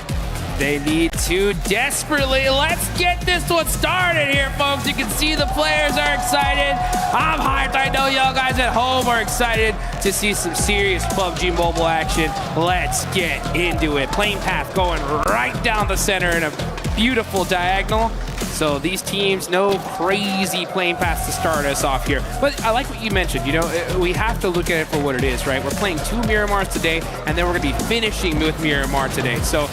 They need to desperately. Let's get this one started here, folks. You can see the players are excited. I'm hyped. I know y'all guys at home are excited to see some serious PUBG Mobile action. Let's get into it. Plane path going right down the center in a beautiful diagonal. So these teams, no crazy plane paths to start us off here. But I like what you mentioned, you know, we have to look at it for what it is, right? We're playing 2 Miramars today, and then we're gonna be finishing with Miramar today. So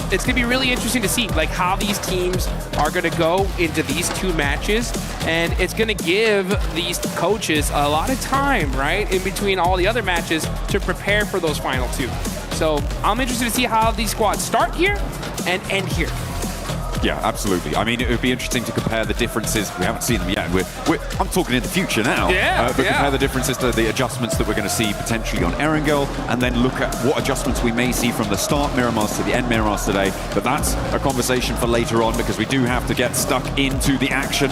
it's gonna be really interesting to see like how these teams are gonna go into these 2 matches. And it's gonna give these coaches a lot of time, right? In between all the other matches to prepare for those final 2. So I'm interested to see how these squads start here and end here. Yeah, absolutely. I mean, it would be interesting to compare the differences. We haven't seen them yet. I'm talking in the future now. But compare the differences to the adjustments that we're going to see potentially on Erangel, and then look at what adjustments we may see from the start Miramars to the end Miramars today. But that's a conversation for later on, because we do have to get stuck into the action.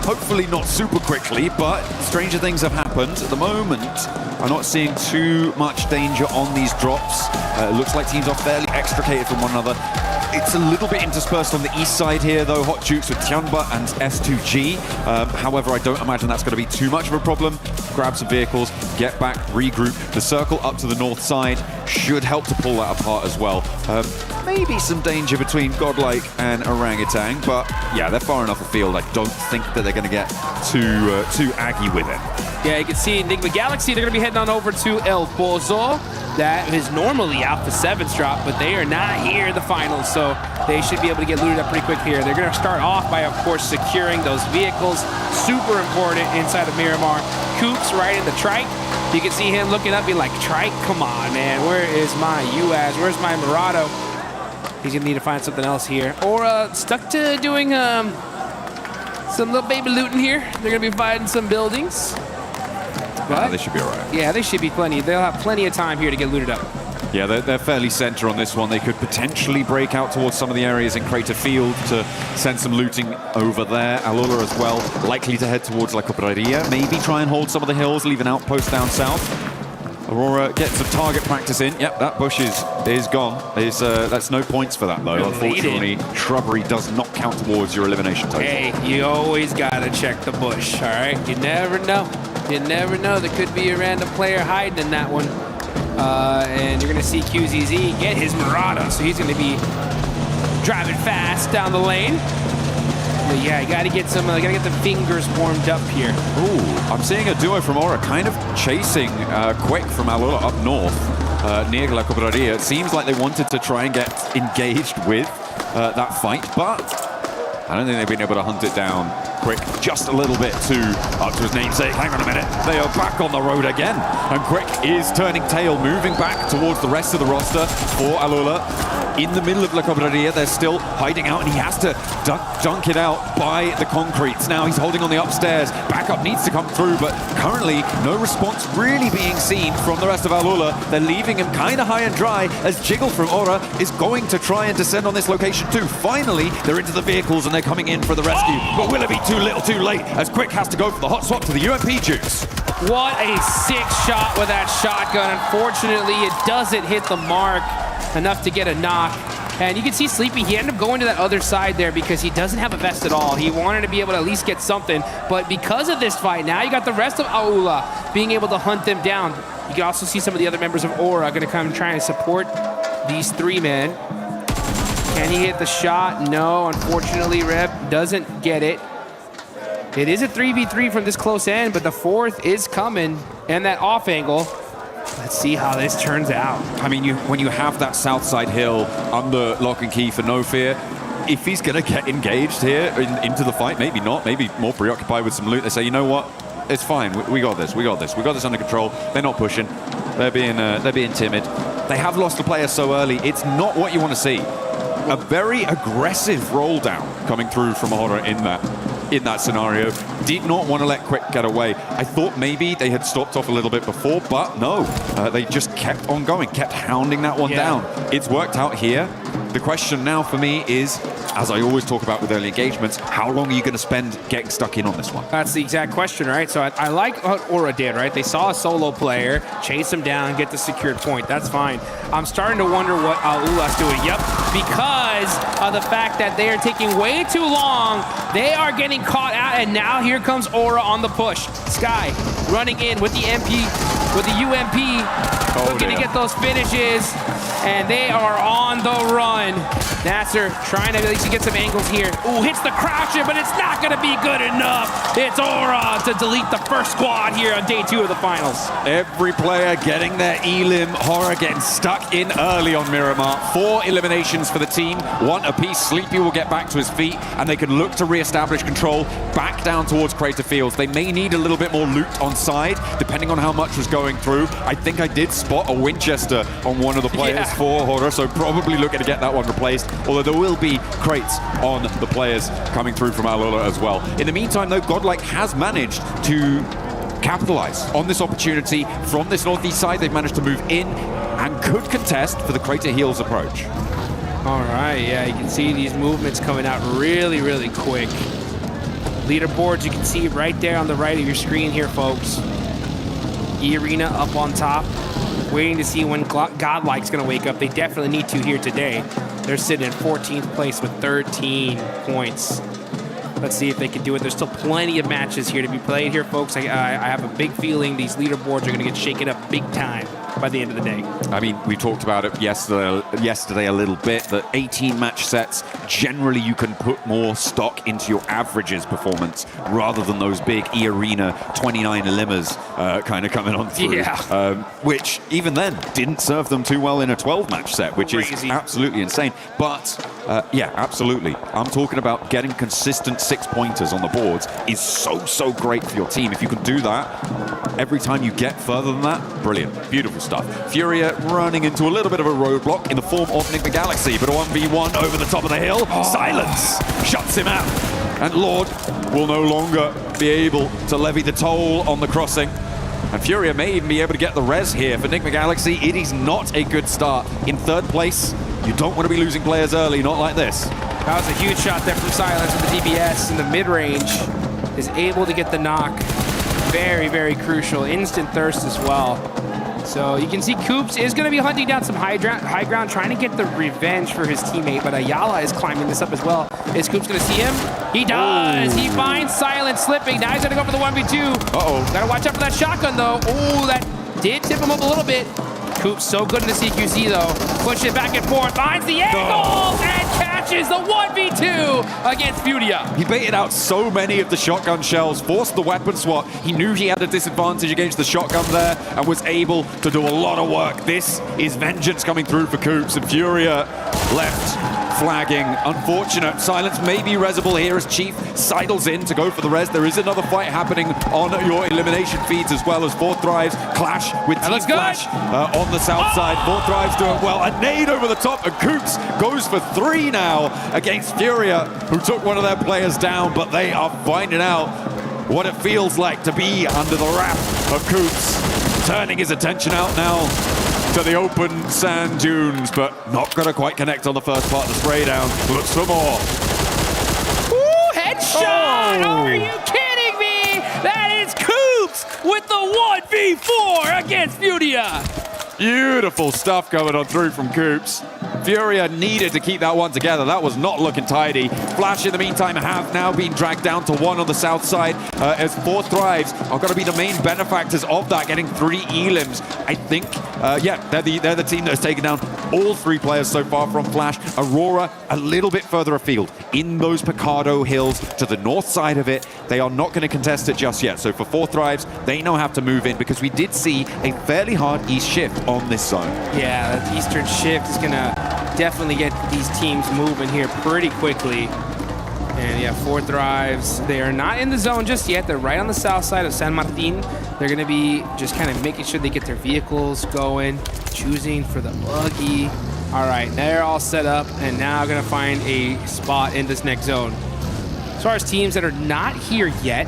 Hopefully not super quickly, but stranger things have happened. At the moment, I'm not seeing too much danger on these drops. It looks like teams are fairly extricated from one another. It's a little bit interspersed on the east side here, though. Hot Jukes with Tianba and S2G. However, I don't imagine that's going to be too much of a problem. Grab some vehicles, get back, regroup. The circle up to the north side should help to pull that apart as well. Maybe some danger between Godlike and Orangutan, but yeah, they're far enough afield. I don't think that they're going to get too aggy with it. Yeah, you can see Enigma Galaxy, they're going to be heading on over to El Pozo. That is normally Alpha 7's drop, but they are not here in the finals, so they should be able to get looted up pretty quick here. They're going to start off by, of course, securing those vehicles. Super important inside of Miramar. Coops right in the trike. You can see him looking up, being like, trike, come on, man. Where is my UAS? Where's my Murado? He's going to need to find something else here. Or stuck to doing some little baby looting here. They're going to be fighting some buildings. But they should be all right. Yeah, they should be plenty. They'll have plenty of time here to get looted up. Yeah, they're fairly center on this one. They could potentially break out towards some of the areas in Crater Field to send some looting over there. Alula as well, likely to head towards La Cobraria. Maybe try and hold some of the hills, leave an outpost down south. Aurora gets some target practice in. Yep, that bush is gone. That's no points for that, though. Unfortunately, shrubbery does not count towards your elimination total. Hey, you always got to check the bush, all right? You never know. You never know. There could be a random player hiding in that one. And you're going to see QZZ get his Murata, so he's going to be driving fast down the lane. But yeah, you got to get some. Got to get the fingers warmed up here. Ooh, I'm seeing a duo from Aura kind of chasing Quick from Alula up north near La Cobraria. It seems like they wanted to try and get engaged with that fight, but I don't think they've been able to hunt it down. Quick just a little bit too up to his namesake. Hang on a minute. They are back on the road again. And Quick is turning tail, moving back towards the rest of the roster for Alula. in the middle of La Cobreria. They're still hiding out, and he has to dunk it out by the concretes. Now he's holding on the upstairs. Backup needs to come through, but currently no response really being seen from the rest of Alula. They're leaving him kind of high and dry as Jiggle from Aura is going to try and descend on this location too. Finally, they're into the vehicles and they're coming in for the rescue. But will it be too little too late as Quick has to go for the hot swap to the UMP juice? What a sick shot with that shotgun. Unfortunately, it doesn't hit the mark enough to get a knock. And you can see Sleepy, he ended up going to that other side there because he doesn't have a vest at all. He wanted to be able to at least get something. But because of this fight, now you got the rest of Aula being able to hunt them down. You can also see some of the other members of Aura going to come try and support these three men. Can he hit the shot? No, unfortunately, Rep doesn't get it. It is a 3v3 from this close end, but the fourth is coming, and that off angle. Let's see how this turns out. I mean, when you have that south side hill under lock and key for No Fear, if he's going to get engaged here into the fight, maybe not, maybe more preoccupied with some loot, they say, you know what, it's fine, we got this, we got this under control. They're not pushing, they're being timid. They have lost a player so early, it's not what you want to see. A very aggressive roll down coming through from Aura in that scenario. Did not want to let Quick get away. I thought maybe they had stopped off a little bit before, but no. They just kept on going, kept hounding that one down. It's worked out here. The question now for me is, as I always talk about with early engagements, how long are you going to spend getting stuck in on this one? That's the exact question, right? So I like what Aura did, right? They saw a solo player, chase him down, get the secured point. That's fine. I'm starting to wonder what Aula's doing. Yep, because of the fact that they are taking way too long. They are getting caught out, and now here comes Aura on the push. Sky running in with the UMP, looking to get those finishes, and they are on the run. Nasser trying to at least get some angles here. Ooh, hits the croucher, but it's not going to be good enough. It's Aura to delete the first squad here on day 2 of the finals. Every player getting their elim. Horror getting stuck in early on Miramar. 4 eliminations for the team, 1 apiece. Sleepy will get back to his feet, and they can look to re-establish control back down towards Crater Fields. They may need a little bit more loot on side, depending on how much was going through. I think I did spot a Winchester on one of the players for Horror, so probably looking to get that one replaced. Although there will be crates on the players coming through from Alula as well. In the meantime, though, Godlike has managed to capitalize on this opportunity from this northeast side. They've managed to move in and could contest for the Crater Heels approach. All right, yeah, you can see these movements coming out really, really quick. Leaderboards, you can see right there on the right of your screen here, folks. E-Arena up on top, waiting to see when Godlike's going to wake up. They definitely need to here today. They're sitting in 14th place with 13 points. Let's see if they can do it. There's still plenty of matches here to be played here, folks. I have a big feeling these leaderboards are going to get shaken up big time by the end of the day. I mean, we talked about it yesterday a little bit, that 18 match sets, generally you can put more stock into your averages performance rather than those big E-Arena 29 elimmers kind of coming on through. Yeah. Which, even then, didn't serve them too well in a 12 match set, which is absolutely insane. But, yeah, absolutely. I'm talking about getting consistent 6-pointers on the boards is so great for your team. If you can do that, every time you get further than that, brilliant. Beautiful stuff. Furia running into a little bit of a roadblock in the form of Enigma Galaxy, but a 1v1 over the top of the hill. Silence shuts him out. And Lord will no longer be able to levy the toll on the crossing. And Furia may even be able to get the res here for Enigma Galaxy. It is not a good start. In 3rd place, you don't want to be losing players early, not like this. That was a huge shot there from Silence with the DBS in the mid-range. Is able to get the knock. Very crucial. Instant thirst as well. So you can see Coops is going to be hunting down some high ground, trying to get the revenge for his teammate, but Ayala is climbing this up as well. Is Coops going to see him? He does! He finds Silence slipping. Now he's going to go for the 1v2. Uh-oh. Got to watch out for that shotgun, though. Oh, that did tip him up a little bit. Coops so good in the CQC, though. Push it back and forth, finds the angles, and catches the 1v2 against Furia. He baited out so many of the shotgun shells, forced the weapon swap. He knew he had a disadvantage against the shotgun there and was able to do a lot of work. This is vengeance coming through for Coops, and Furia left flagging. Unfortunate. Silence may be resible here as Chief sidles in to go for the res. There is another fight happening on your elimination feeds as well as 4Thrives clash with Team Flash on the south side. 4Thrives doing well. A nade over the top, and Coops goes for 3 now against Furia, who took one of their players down, but they are finding out what it feels like to be under the wrath of Coops. Turning his attention out now to the open sand dunes, but not going to quite connect on the first part of the spray down. Looks for more. Ooh, headshot! Oh, are you kidding me? That is Coops with the 1v4 against Furia. Beautiful stuff coming on through from Coops. Furia needed to keep that one together. That was not looking tidy. Flash, in the meantime, have now been dragged down to 1 on the south side as 4Thrives are going to be the main benefactors of that, getting 3 elims. I think, they're the team that has taken down all 3 players so far from Flash. Aurora a little bit further afield in those Picado Hills to the north side of it. They are not going to contest it just yet. So for 4Thrives, they now have to move in because we did see a fairly hard east shift on this zone. Yeah, that eastern shift is going to definitely get these teams moving here pretty quickly. And yeah, 4Thrives, they are not in the zone just yet. They're right on the south side of San Martin. They're going to be just kind of making sure they get their vehicles going, choosing for the buggy. All right, they're all set up and now going to find a spot in this next zone. As far as teams that are not here yet,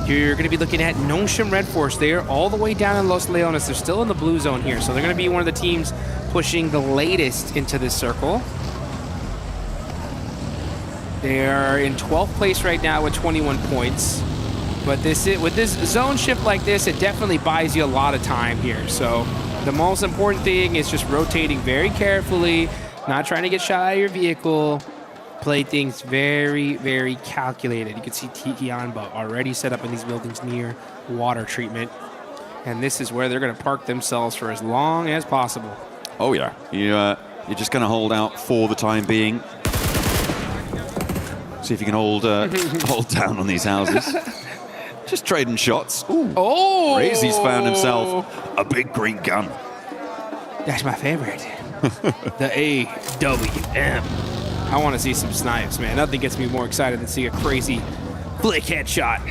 you're going to be looking at Nosham Red Force. They're all the way down in Los Leones. They're still in the blue zone here. So they're going to be one of the teams pushing the latest into this circle. They are in 12th place right now with 21 points. But with this zone shift like this, it definitely buys you a lot of time here. So the most important thing is just rotating very carefully, not trying to get shot out of your vehicle. Play things very, very calculated. You can see Tianba already set up in these buildings near water treatment. And this is where they're going to park themselves for as long as possible. Oh, yeah. You're just going to hold out for the time being. See if you can hold down on these houses. Just trading shots. Ooh. Oh! Crazy's found himself a big green gun. That's my favorite. The AWM. I want to see some snipes, man. Nothing gets me more excited than see a crazy flick headshot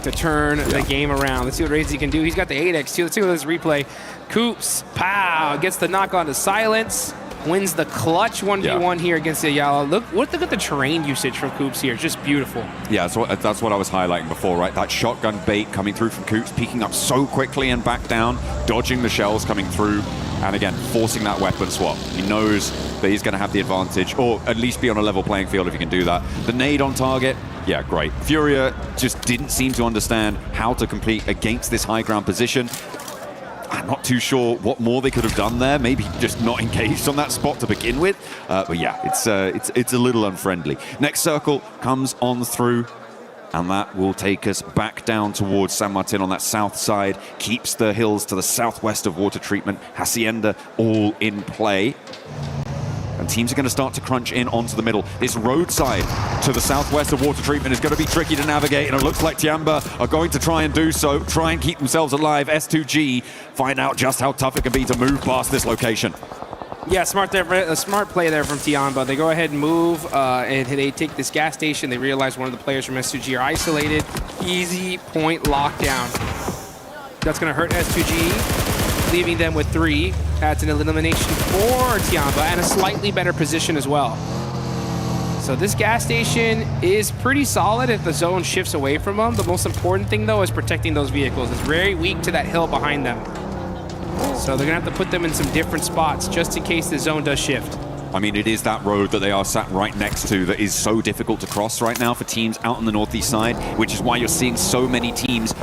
to turn the game around. Let's see what Razy can do. He's got the 8x too. Let's see what this replay. Coops, pow, gets the knock on to Silence. Wins the clutch 1v1 here against Ayala. Look at the terrain usage from Coops here. Just beautiful. Yeah, that's what I was highlighting before, right? That shotgun bait coming through from Coops, peeking up so quickly and back down, dodging the shells coming through, and again, forcing that weapon swap. He knows that he's going to have the advantage, or at least be on a level playing field if he can do that. The nade on target, yeah, great. Furia just didn't seem to understand how to compete against this high ground position. I'm not too sure what more they could have done there. Maybe just not engaged on that spot to begin with. But yeah, it's a little unfriendly. Next circle comes on through, and that will take us back down towards San Martin on that south side. Keeps the hills to the southwest of water treatment. Hacienda all in play. And teams are going to start to crunch in onto the middle. This roadside to the southwest of water treatment is going to be tricky to navigate, and it looks like Tiamba are going to try and do so, try and keep themselves alive. S2G find out just how tough it can be to move past this location. Yeah, a smart play there from Tiamba. They go ahead and move, and they take this gas station. They realize one of the players from S2G are isolated. Easy point lockdown. That's going to hurt S2G, leaving them with 3. That's an elimination for Tiamba and a slightly better position as well. So this gas station is pretty solid if the zone shifts away from them. The most important thing, though, is protecting those vehicles. It's very weak to that hill behind them. So they're going to have to put them in some different spots just in case the zone does shift. I mean, it is that road that they are sat right next to that is so difficult to cross right now for teams out on the northeast side, which is why you're seeing so many teams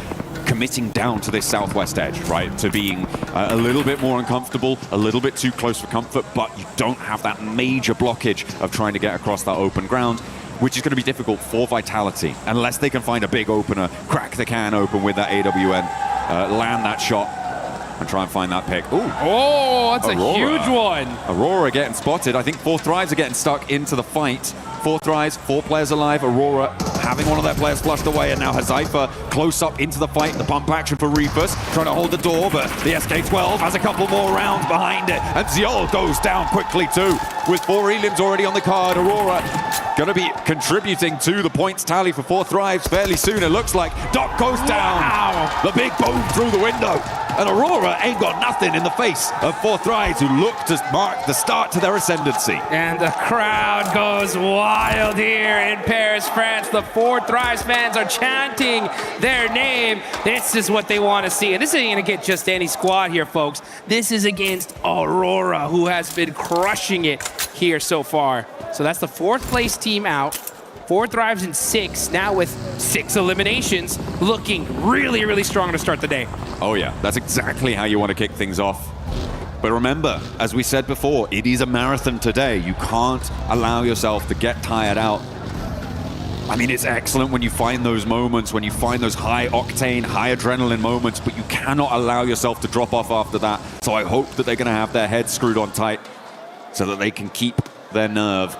committing down to this southwest edge, right? To being a little bit more uncomfortable, a little bit too close for comfort, but you don't have that major blockage of trying to get across that open ground, which is going to be difficult for Vitality, unless they can find a big opener, crack the can open with that AWN, land that shot, and try and find that pick. Ooh. Oh, that's Aurora. A huge one. Aurora getting spotted. I think 4Thrives are getting stuck into the fight. 4Thrives, 4 players alive. Aurora having one of their players flushed away, and now Hazaifa close up into the fight. The bump action for Reefus, trying to hold the door, but the SK-12 has a couple more rounds behind it, and Ziol goes down quickly too, with 4 elims already on the card. Aurora going to be contributing to the points tally for 4 Thrives fairly soon, it looks like. Doc goes down. Wow. The big boom through the window. And Aurora ain't got nothing in the face of 4 Thrives, who look to mark the start to their ascendancy. And the crowd goes wild here in Paris, France. The 4 Thrives fans are chanting their name. This is what they want to see. And this ain't going to get just any squad here, folks. This is against Aurora, who has been crushing it here so far. So that's the 4th place team out. 4 Thrives in 6, now with 6 eliminations, looking really, really strong to start the day. Oh yeah, that's exactly how you want to kick things off. But remember, as we said before, it is a marathon today. You can't allow yourself to get tired out. I mean, it's excellent when you find those moments, when you find those high octane, high adrenaline moments, but you cannot allow yourself to drop off after that. So I hope that they're going to have their heads screwed on tight so that they can keep their nerve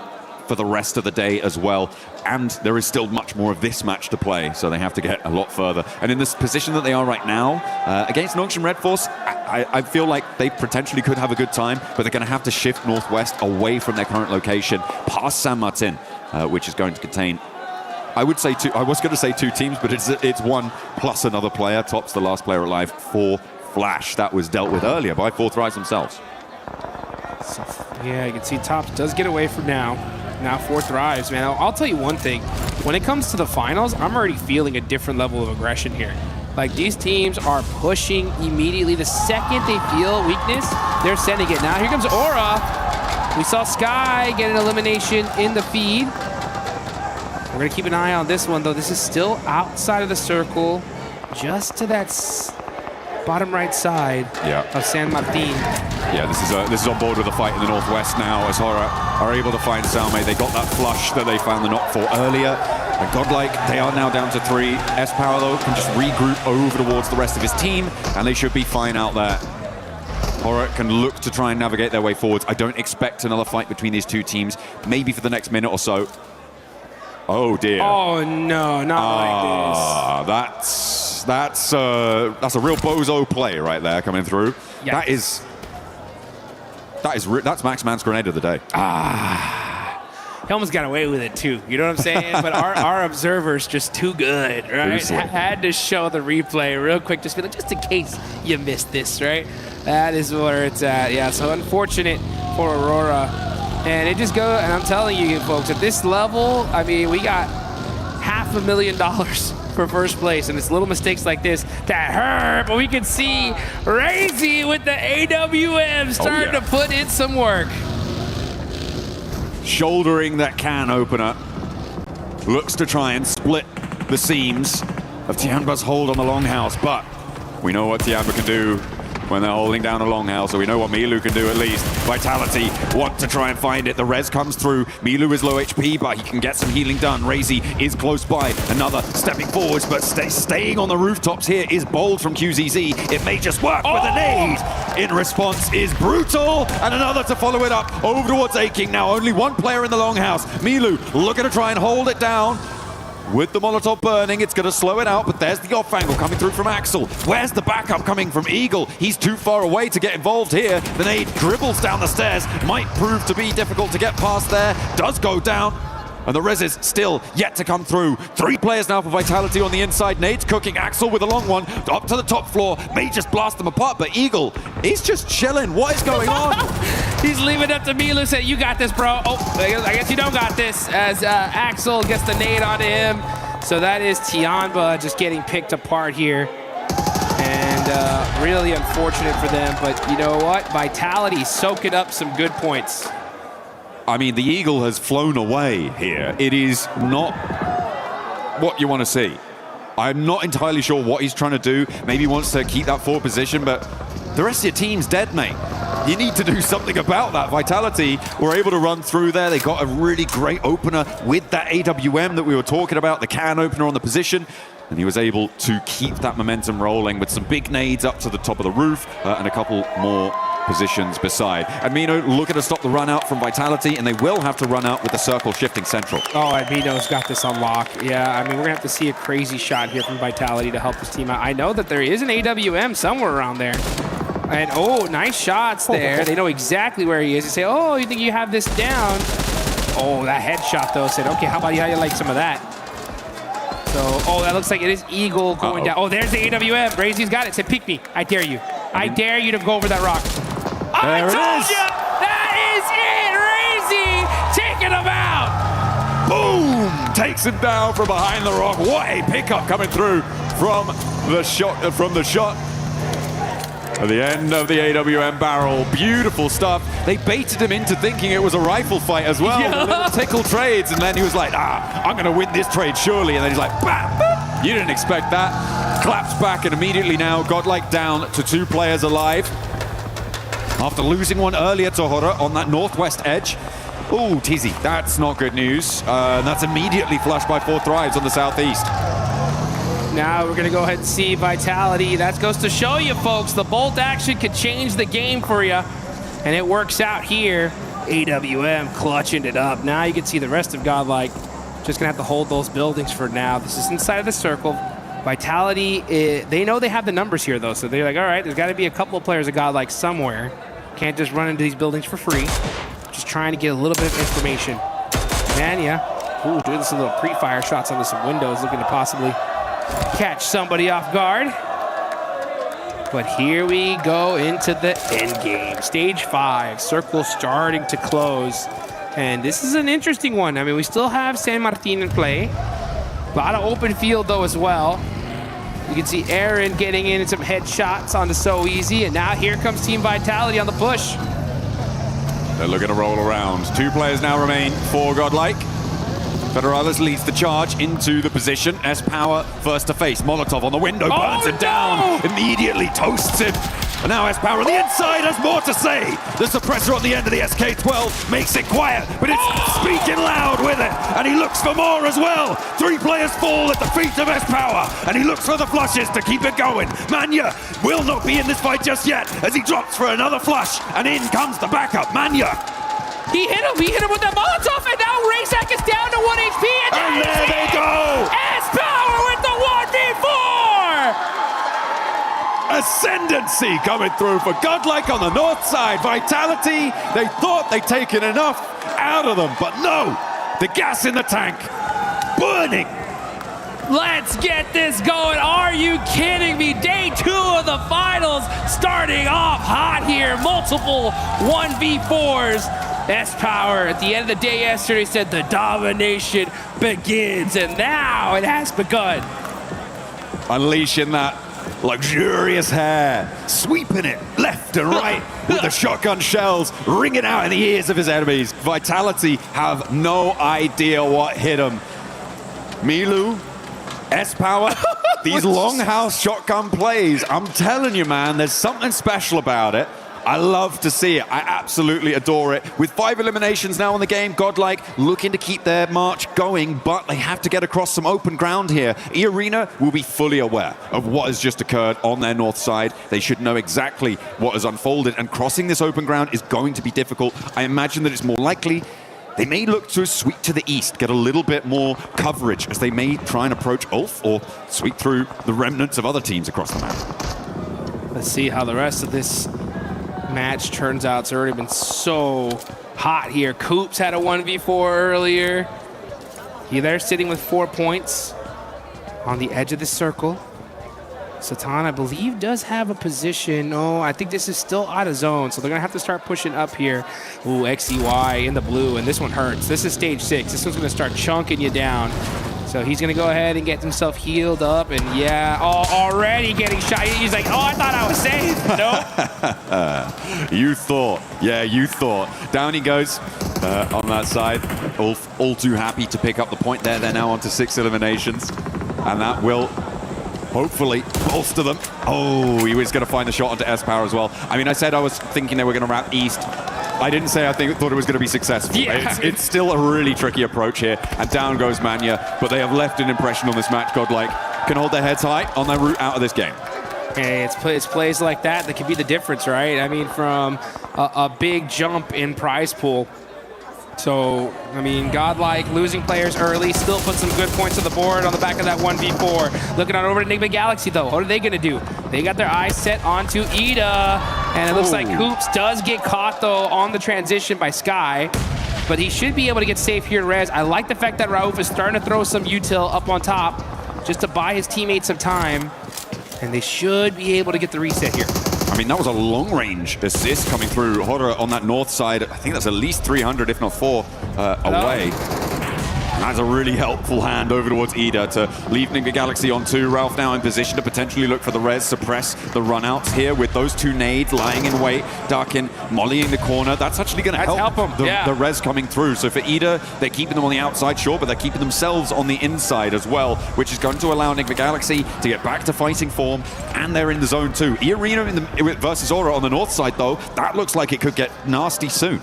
for the rest of the day as well. And there is still much more of this match to play, so they have to get a lot further. And in this position that they are right now, against Nongshan Red Force, I feel like they potentially could have a good time, but they're going to have to shift northwest away from their current location, past San Martin, which is going to contain, I would say 2, I was going to say 2 teams, but it's 1 plus another player, tops the last player alive for Flash. That was dealt with earlier by 4 Thrives themselves. So, yeah, you can see Tops does get away from now. Now 4 Thrives, man. I'll tell you one thing. When it comes to the finals, I'm already feeling a different level of aggression here. Like, these teams are pushing immediately. The second they feel weakness, they're sending it. Now here comes Aura. We saw Sky get an elimination in the feed. We're going to keep an eye on this one, though. This is still outside of the circle, just to that bottom right side of San Martin. Yeah, this is on board with the fight in the northwest now, as Horror are able to find Salme. They got that flush that they found the knock for earlier. And Godlike, they are now down to 3. S-Power, though, can just regroup over towards the rest of his team, and they should be fine out there. Horror can look to try and navigate their way forwards. I don't expect another fight between these 2 teams, maybe for the next minute or so. Oh dear. Oh no, not like this. That's a real bozo play right there coming through. Yikes. That's Max Man's grenade of the day. He almost got away with it too. You know what I'm saying? But our observer's just too good, right? Had to show the replay real quick, just in case you missed this, right? That is where it's at. Yeah, so unfortunate for Aurora. And it just goes, and I'm telling you folks, at this level, I mean, we got $500,000 for first place, and it's little mistakes like this that hurt, but we can see Razy with the AWM starting to put in some work. Shouldering that can opener. Looks to try and split the seams of Tianba's hold on the longhouse, but we know what Tianba can do when they're holding down a longhouse, so we know what Milu can do at least. Vitality want to try and find it. The res comes through. Milu is low HP, but he can get some healing done. Razy is close by. Another stepping forwards, but staying on the rooftops here is bold from QZZ. It may just work with a nade. In response is Brutal, and another to follow it up over towards Aching. Now only 1 player in the longhouse. Milu looking to try and hold it down. With the Molotov burning, it's going to slow it out, but there's the off angle coming through from Axel. Where's the backup coming from Eagle? He's too far away to get involved here. The nade dribbles down the stairs. Might prove to be difficult to get past there. Does go down. And the res is still yet to come through. 3 players now for Vitality on the inside. Nade's cooking. Axel with a long one. Up to the top floor. May just blast them apart, but Eagle, he's just chilling. What is going on? He's leaving it up to Milu, saying, you got this, bro. Oh, I guess you don't got this, as Axel gets the nade onto him. So that is Tianba just getting picked apart here. And really unfortunate for them, but you know what? Vitality soaking up some good points. I mean, the Eagle has flown away here. It is not what you want to see. I'm not entirely sure what he's trying to do. Maybe he wants to keep that forward position, but the rest of your team's dead, mate. You need to do something about that. Vitality were able to run through there. They got a really great opener with that AWM that we were talking about, the can opener on the position. And he was able to keep that momentum rolling with some big nades up to the top of the roof and a couple more positions beside. And Mino looking to stop the run out from Vitality, and they will have to run out with the circle shifting central. Oh, and Mino's got this on lock. Yeah, I mean, we're going to have to see a crazy shot here from Vitality to help his team out. I know that there is an AWM somewhere around there. And, oh, nice shots there. They know exactly where he is. They say, oh, you think you have this down? Oh, that headshot, though, said, okay, how about you like some of that? So, oh, that looks like it is Eagle going down. Oh, there's the AWM. Brazy's got it. Said, pick me. I dare you. I dare you to go over that rock. I told you! That is it! Razy taking him out! Boom! Takes him down from behind the rock. What a pickup coming through from the shot. At the end of the AWM barrel. Beautiful stuff. They baited him into thinking it was a rifle fight as well. Yeah. Little tickle trades, and then he was like, I'm going to win this trade surely. And then he's like, bam! You didn't expect that. Claps back, and immediately now Godlike down to 2 players alive. After losing one earlier to Horror on that northwest edge. Ooh, Tizzy, that's not good news. That's immediately flushed by 4 Thrives on the southeast. Now we're going to go ahead and see Vitality. That goes to show you, folks, the bolt action could change the game for you. And it works out here. AWM clutching it up. Now you can see the rest of Godlike just going to have to hold those buildings for now. This is inside of the circle. Vitality, they know they have the numbers here, though. So they're like, all right, there's got to be a couple of players of Godlike somewhere. Can't just run into these buildings for free. Just trying to get a little bit of information. Mania, ooh, doing some little pre-fire shots onto some windows, looking to possibly catch somebody off guard. But here we go into the end game. Stage 5, circle starting to close. And this is an interesting one. I mean, we still have San Martin in play. A lot of open field, though, as well. You can see Aaron getting in some headshots onto So Easy. And now here comes Team Vitality on the push. They're looking to roll around. 2 players now remain for Godlike. Federalis leads the charge into the position. S-Power first to face. Molotov on the window, burns him down, immediately toasts him. And now S-Power on the inside has more to say. The suppressor on the end of the SK-12 makes it quiet, but it's speaking loud with it. And he looks for more as well. 3 players fall at the feet of S-Power, and he looks for the flushes to keep it going. Manya will not be in this fight just yet as he drops for another flush, and in comes the backup. Manya. He hit him with the Molotov, and now Razak is down to 1 HP, and there they go! S-Power with the 1v4! Ascendancy coming through for Godlike on the north side. Vitality, they thought they'd taken enough out of them, but no! The gas in the tank, burning! Let's get this going. Are you kidding me? Day 2 of the finals starting off hot here. Multiple 1v4s. S-Power at the end of the day yesterday said the domination begins, and now it has begun. Unleashing that luxurious hair, sweeping it left and right with the shotgun shells ringing out in the ears of his enemies. Vitality have no idea what hit him. Milu, S-Power, these longhouse shotgun plays, I'm telling you, man, there's something special about it. I love to see it. I absolutely adore it. With 5 eliminations now in the game, Godlike looking to keep their march going, but they have to get across some open ground here. E-Arena will be fully aware of what has just occurred on their north side. They should know exactly what has unfolded, and crossing this open ground is going to be difficult. I imagine that it's more likely they may look to sweep to the east, get a little bit more coverage as they may try and approach Ulf or sweep through the remnants of other teams across the map. Let's see how the rest of this match turns out. It's already been so hot here. Coops had a 1v4 earlier. They're sitting with 4 points on the edge of the circle. Satan, I believe, does have a position. Oh, I think this is still out of zone, so they're going to have to start pushing up here. Ooh, XEY in the blue, and this one hurts. This is stage 6. This one's going to start chunking you down. So he's going to go ahead and get himself healed up, and yeah, already getting shot. He's like, oh, I thought I was safe. Nope. You thought. Yeah, you thought. Down he goes on that side. Ulf all too happy to pick up the point there. They're now on to 6 eliminations, and that will hopefully bolster them. Oh, he was going to find the shot onto S-Power as well. I mean, I said I was thinking they were going to wrap east. I didn't say thought it was going to be successful. Yeah. It's still a really tricky approach here. And down goes Manya, but they have left an impression on this match. Godlike can hold their heads high on their route out of this game. Hey, it's plays like that that can be the difference, right? I mean, from a big jump in prize pool. So, I mean, godlike, losing players early, still put some good points on the board on the back of that 1v4. Looking on over to Enigma Galaxy, though. What are they going to do? They got their eyes set onto Ida. And it looks like Hoops does get caught, though, on the transition by Sky. But he should be able to get safe here in res. I like the fact that Rauf is starting to throw some util up on top just to buy his teammates some time. And they should be able to get the reset here. I mean, that was a long-range assist coming through. Hodder on that north side, I think that's at least 300, if not 4, away. And that's a really helpful hand over towards Ida to leave Enigma Galaxy on 2. Ralph now in position to potentially look for the res, suppress the runouts here with those 2 nades lying in wait. Darkin mollying the corner. That's actually going to help them. The res coming through. So for Ida, they're keeping them on the outside, sure, but they're keeping themselves on the inside as well, which is going to allow Enigma Galaxy to get back to fighting form, and they're in the zone too. E-Arena versus Aura on the north side, though, that looks like it could get nasty soon.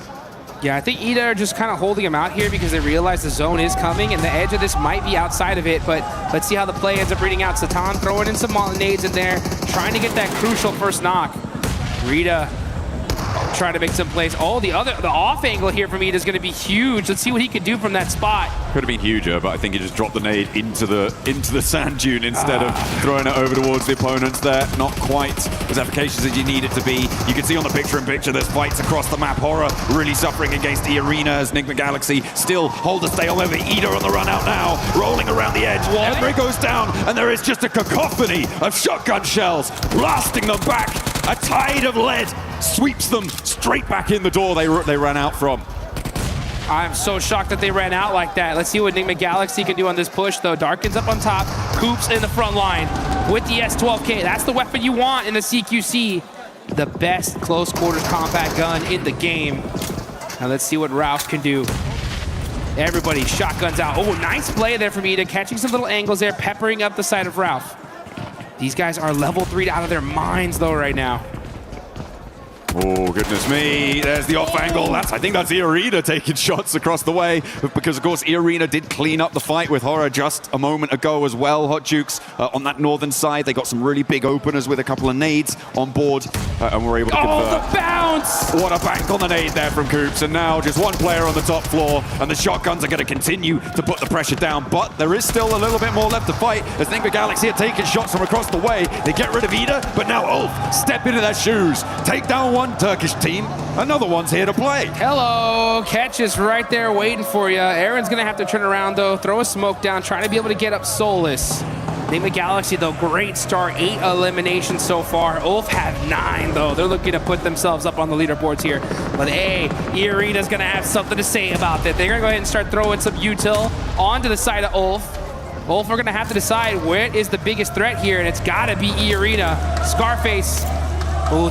Yeah, I think Ida are just kind of holding him out here because they realize the zone is coming and the edge of this might be outside of it, but let's see how the play ends up reading out. Satan throwing in some nades in there, trying to get that crucial first knock. Rita trying to make some plays. Oh, the off angle here from Ida is going to be huge. Let's see what he can do from that spot. Could have been huger, but I think he just dropped the nade into the sand dune instead of throwing it over towards the opponents there. Not quite as efficacious as you need it to be. You can see on the picture-in-picture there's fights across the map. Horror really suffering against E-Arena as Enigma Galaxy still hold the stale over. Ida on the run out now, rolling around the edge. Henry goes down, and there is just a cacophony of shotgun shells blasting them back. A tide of lead sweeps them straight back in the door they ran out from. I'm so shocked that they ran out like that. Let's see what Enigma Galaxy can do on this push, though. Darkin's up on top. Coops in the front line with the S12K. That's the weapon you want in the CQC. The best close quarters combat gun in the game. Now let's see what Ralph can do. Everybody shotguns out. Oh, nice play there from Ida. Catching some little angles there, peppering up the side of Ralph. These guys are level 3 out of their minds, though, right now. Oh, goodness me. There's the off angle. I think that's E-Arena taking shots across the way. Because, of course, E-Arena did clean up the fight with Horror just a moment ago as well. Hot Jukes on that northern side. They got some really big openers with a couple of nades on board. And were able to convert. Oh, the bounce! What a bank on the nade there from Coops. And now just one player on the top floor. And the shotguns are going to continue to put the pressure down. But there is still a little bit more left to fight. As Enigma Galaxy are taking shots from across the way. They get rid of Ida. But now Ulf step into their shoes. Take down one Turkish team. Another one's here to play. Hello. Catch is right there waiting for you. Aaron's going to have to turn around, though. Throw a smoke down. Trying to be able to get up Soulless. Enigma Galaxy, though, great start. 8 eliminations so far. Ulf have 9, though. They're looking to put themselves up on the leaderboards here. But, hey, E-Arena's going to have something to say about that. They're going to go ahead and start throwing some util onto the side of Ulf. Ulf, we're going to have to decide where is the biggest threat here, and it's got to be E-Arena. Scarface,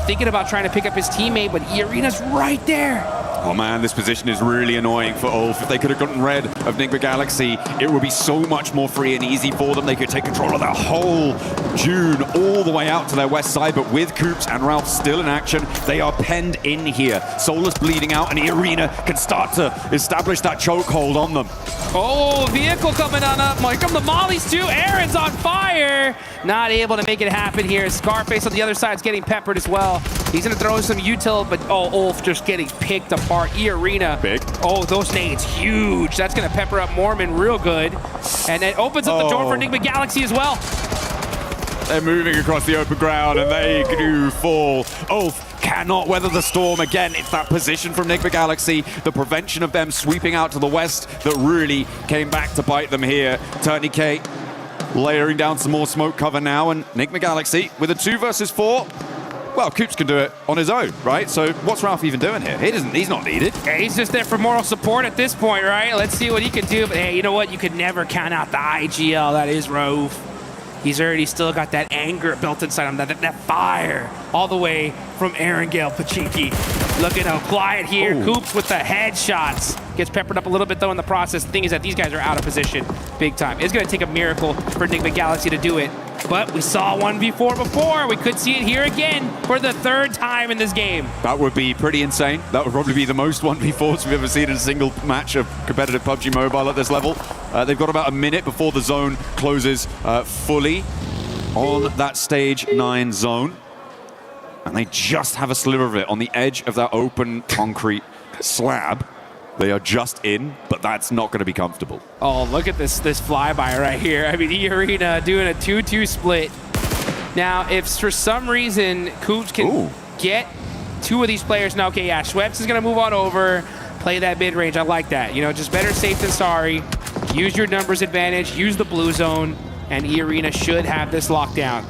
thinking about trying to pick up his teammate, but E-Arena's right there. Oh man, this position is really annoying for Ulf. If they could have gotten rid of Enigma Galaxy, it would be so much more free and easy for them. They could take control of that whole dune all the way out to their west side, but with Coops and Ralph still in action, they are penned in here. Soulless bleeding out, and E-Arena can start to establish that chokehold on them. Oh, vehicle coming on up. Here come the mollies too. Aaron's on fire. Not able to make it happen here. Scarface on the other side is getting peppered as well. He's going to throw some util, but Ulf just getting picked apart. E-Arena. Big. Oh, those nades, huge. That's going to pepper up Mormon real good. And it opens up the door for Enigma Galaxy as well. They're moving across the open ground, and they do fall. Ulf cannot weather the storm again. It's that position from Enigma Galaxy, the prevention of them sweeping out to the west that really came back to bite them here. Tourniquet layering down some more smoke cover now, and Enigma Galaxy with a 2 versus 4. Well, Coops can do it on his own, right? So what's Ralph even doing here? He's not needed. Yeah, he's just there for moral support at this point, right? Let's see what he can do. But hey, you know what? You could never count out the IGL. That is Rauf. He's already still got that anger built inside him, that fire, all the way from Aaron Gale Pachinki. Looking to apply it here. Ooh. Coops with the headshots. Gets peppered up a little bit, though, in the process. The thing is that these guys are out of position big time. It's going to take a miracle for Enigma Galaxy to do it. But we saw 1v4 before. We could see it here again for the 3rd time in this game. That would be pretty insane. That would probably be the most 1v4s we've ever seen in a single match of competitive PUBG Mobile at this level. They've got about a minute before the zone closes fully on that stage 9 zone. And they just have a sliver of it on the edge of that open concrete slab. They are just in, but that's not going to be comfortable. Oh, look at this flyby right here. I mean, E-Arena doing a 2-2 split. Now, if for some reason Coops can get 2 of these players, now, okay, yeah, Schweppes is going to move on over, play that mid-range. I like that. You know, just better safe than sorry. Use your numbers advantage, use the blue zone, and E-Arena should have this locked down.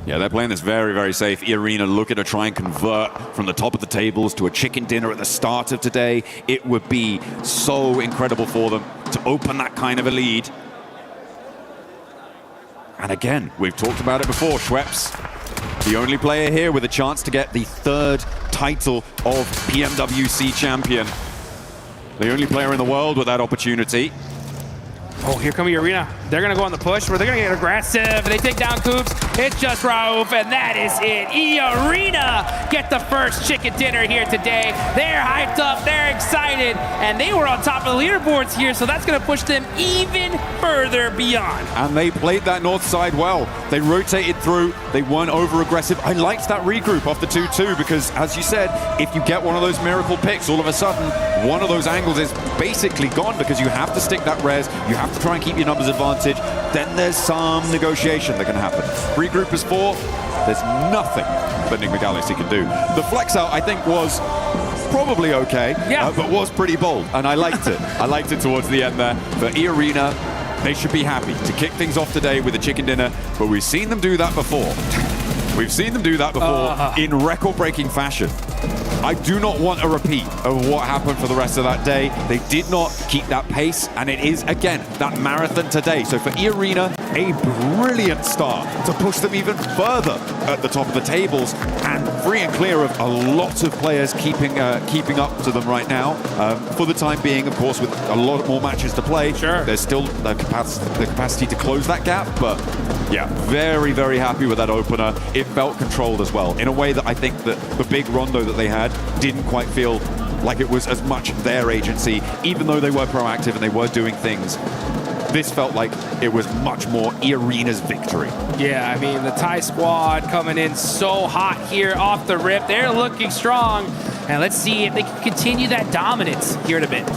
Yeah, they're playing this very, very safe. E-Arena looking to try and convert from the top of the tables to a chicken dinner at the start of today. It would be so incredible for them to open that kind of a lead. And again, we've talked about it before, Schweppes, the only player here with a chance to get the 3rd title of PMWC champion. The only player in the world with that opportunity. Oh, here come E-Arena. They're going to go on the push, where they're going to get aggressive. They take down Coops. It's just Raouf, and that is it. E-Arena get the first chicken dinner here today. They're hyped up. They're excited. And they were on top of the leaderboards here, so that's going to push them even further beyond. And they played that north side well. They rotated through. They weren't over-aggressive. I liked that regroup off the 2-2 because, as you said, if you get one of those miracle picks, all of a sudden, one of those angles is basically gone because you have to stick that res. You have to try and keep your numbers advantage. Then there's some negotiation that can happen. Regroup is 4. There's nothing that Nick McAllister can do. The flex out, I think, was probably okay, but was pretty bold, and I liked it. I liked it towards the end there. For E-Arena, they should be happy to kick things off today with a chicken dinner, but we've seen them do that before. We've seen them do that before in record-breaking fashion. I do not want a repeat of what happened for the rest of that day. They did not keep that pace, and it is, again, that marathon today. So for E-Arena, a brilliant start to push them even further at the top of the tables, and free and clear of a lot of players keeping up to them right now. For the time being, of course, with a lot more matches to play, there's still the capacity to close that gap, but yeah, very, very happy with that opener. It felt controlled as well, in a way that I think that the big rondo that they had didn't quite feel like it was as much their agency, even though they were proactive and they were doing things. This felt like it was much more E-Arena's victory. Yeah, I mean, the Thai squad coming in so hot here off the rip. They're looking strong. And let's see if they can continue that dominance here in a bit.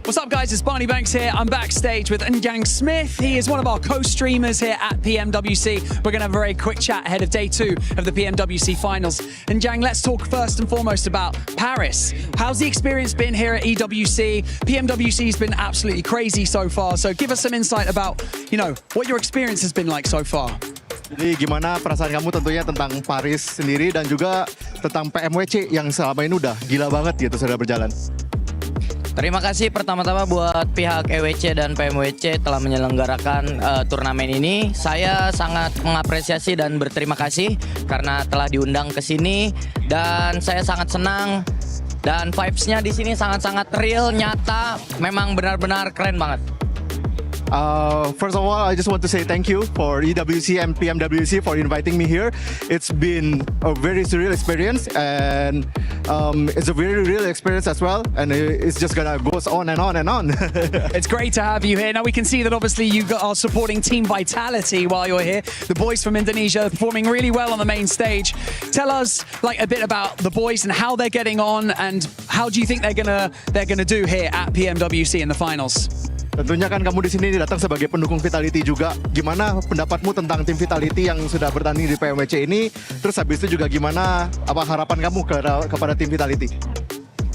What's up, guys? It's Barney Banks here. I'm backstage with Njang Smith. He is one of our co-streamers here at PMWC. We're going to have a very quick chat ahead of day 2 of the PMWC Finals. Njang, let's talk first and foremost about Paris. How's the experience been here at EWC? PMWC's been absolutely crazy so far. So give us some insight about, you know, what your experience has been like so far. Jadi gimana perasaan kamu tentunya tentang Paris sendiri dan juga tentang PMWC yang selama ini udah gila banget gitu sudah berjalan. Terima kasih pertama-tama buat pihak EWC dan PMWC telah menyelenggarakan turnamen ini. Saya sangat mengapresiasi dan berterima kasih karena telah diundang ke sini dan saya sangat senang dan vibes-nya di sini sangat-sangat real, nyata, memang benar-benar keren banget. First of all, I just want to say thank you for EWC and PMWC for inviting me here. It's been a very surreal experience, and it's a very real experience as well. And it's just gonna goes on and on and on. It's great to have you here. Now we can see that obviously you are supporting Team Vitality while you're here. The boys from Indonesia are performing really well on the main stage. Tell us like a bit about the boys and how they're getting on, and how do you think they're gonna do here at PMWC in the finals? Tentunya kan kamu di sini datang sebagai pendukung Vitality juga. Gimana pendapatmu tentang tim Vitality yang sudah bertanding di PMWC ini? Terus habis itu juga gimana harapan kamu kepada tim Vitality?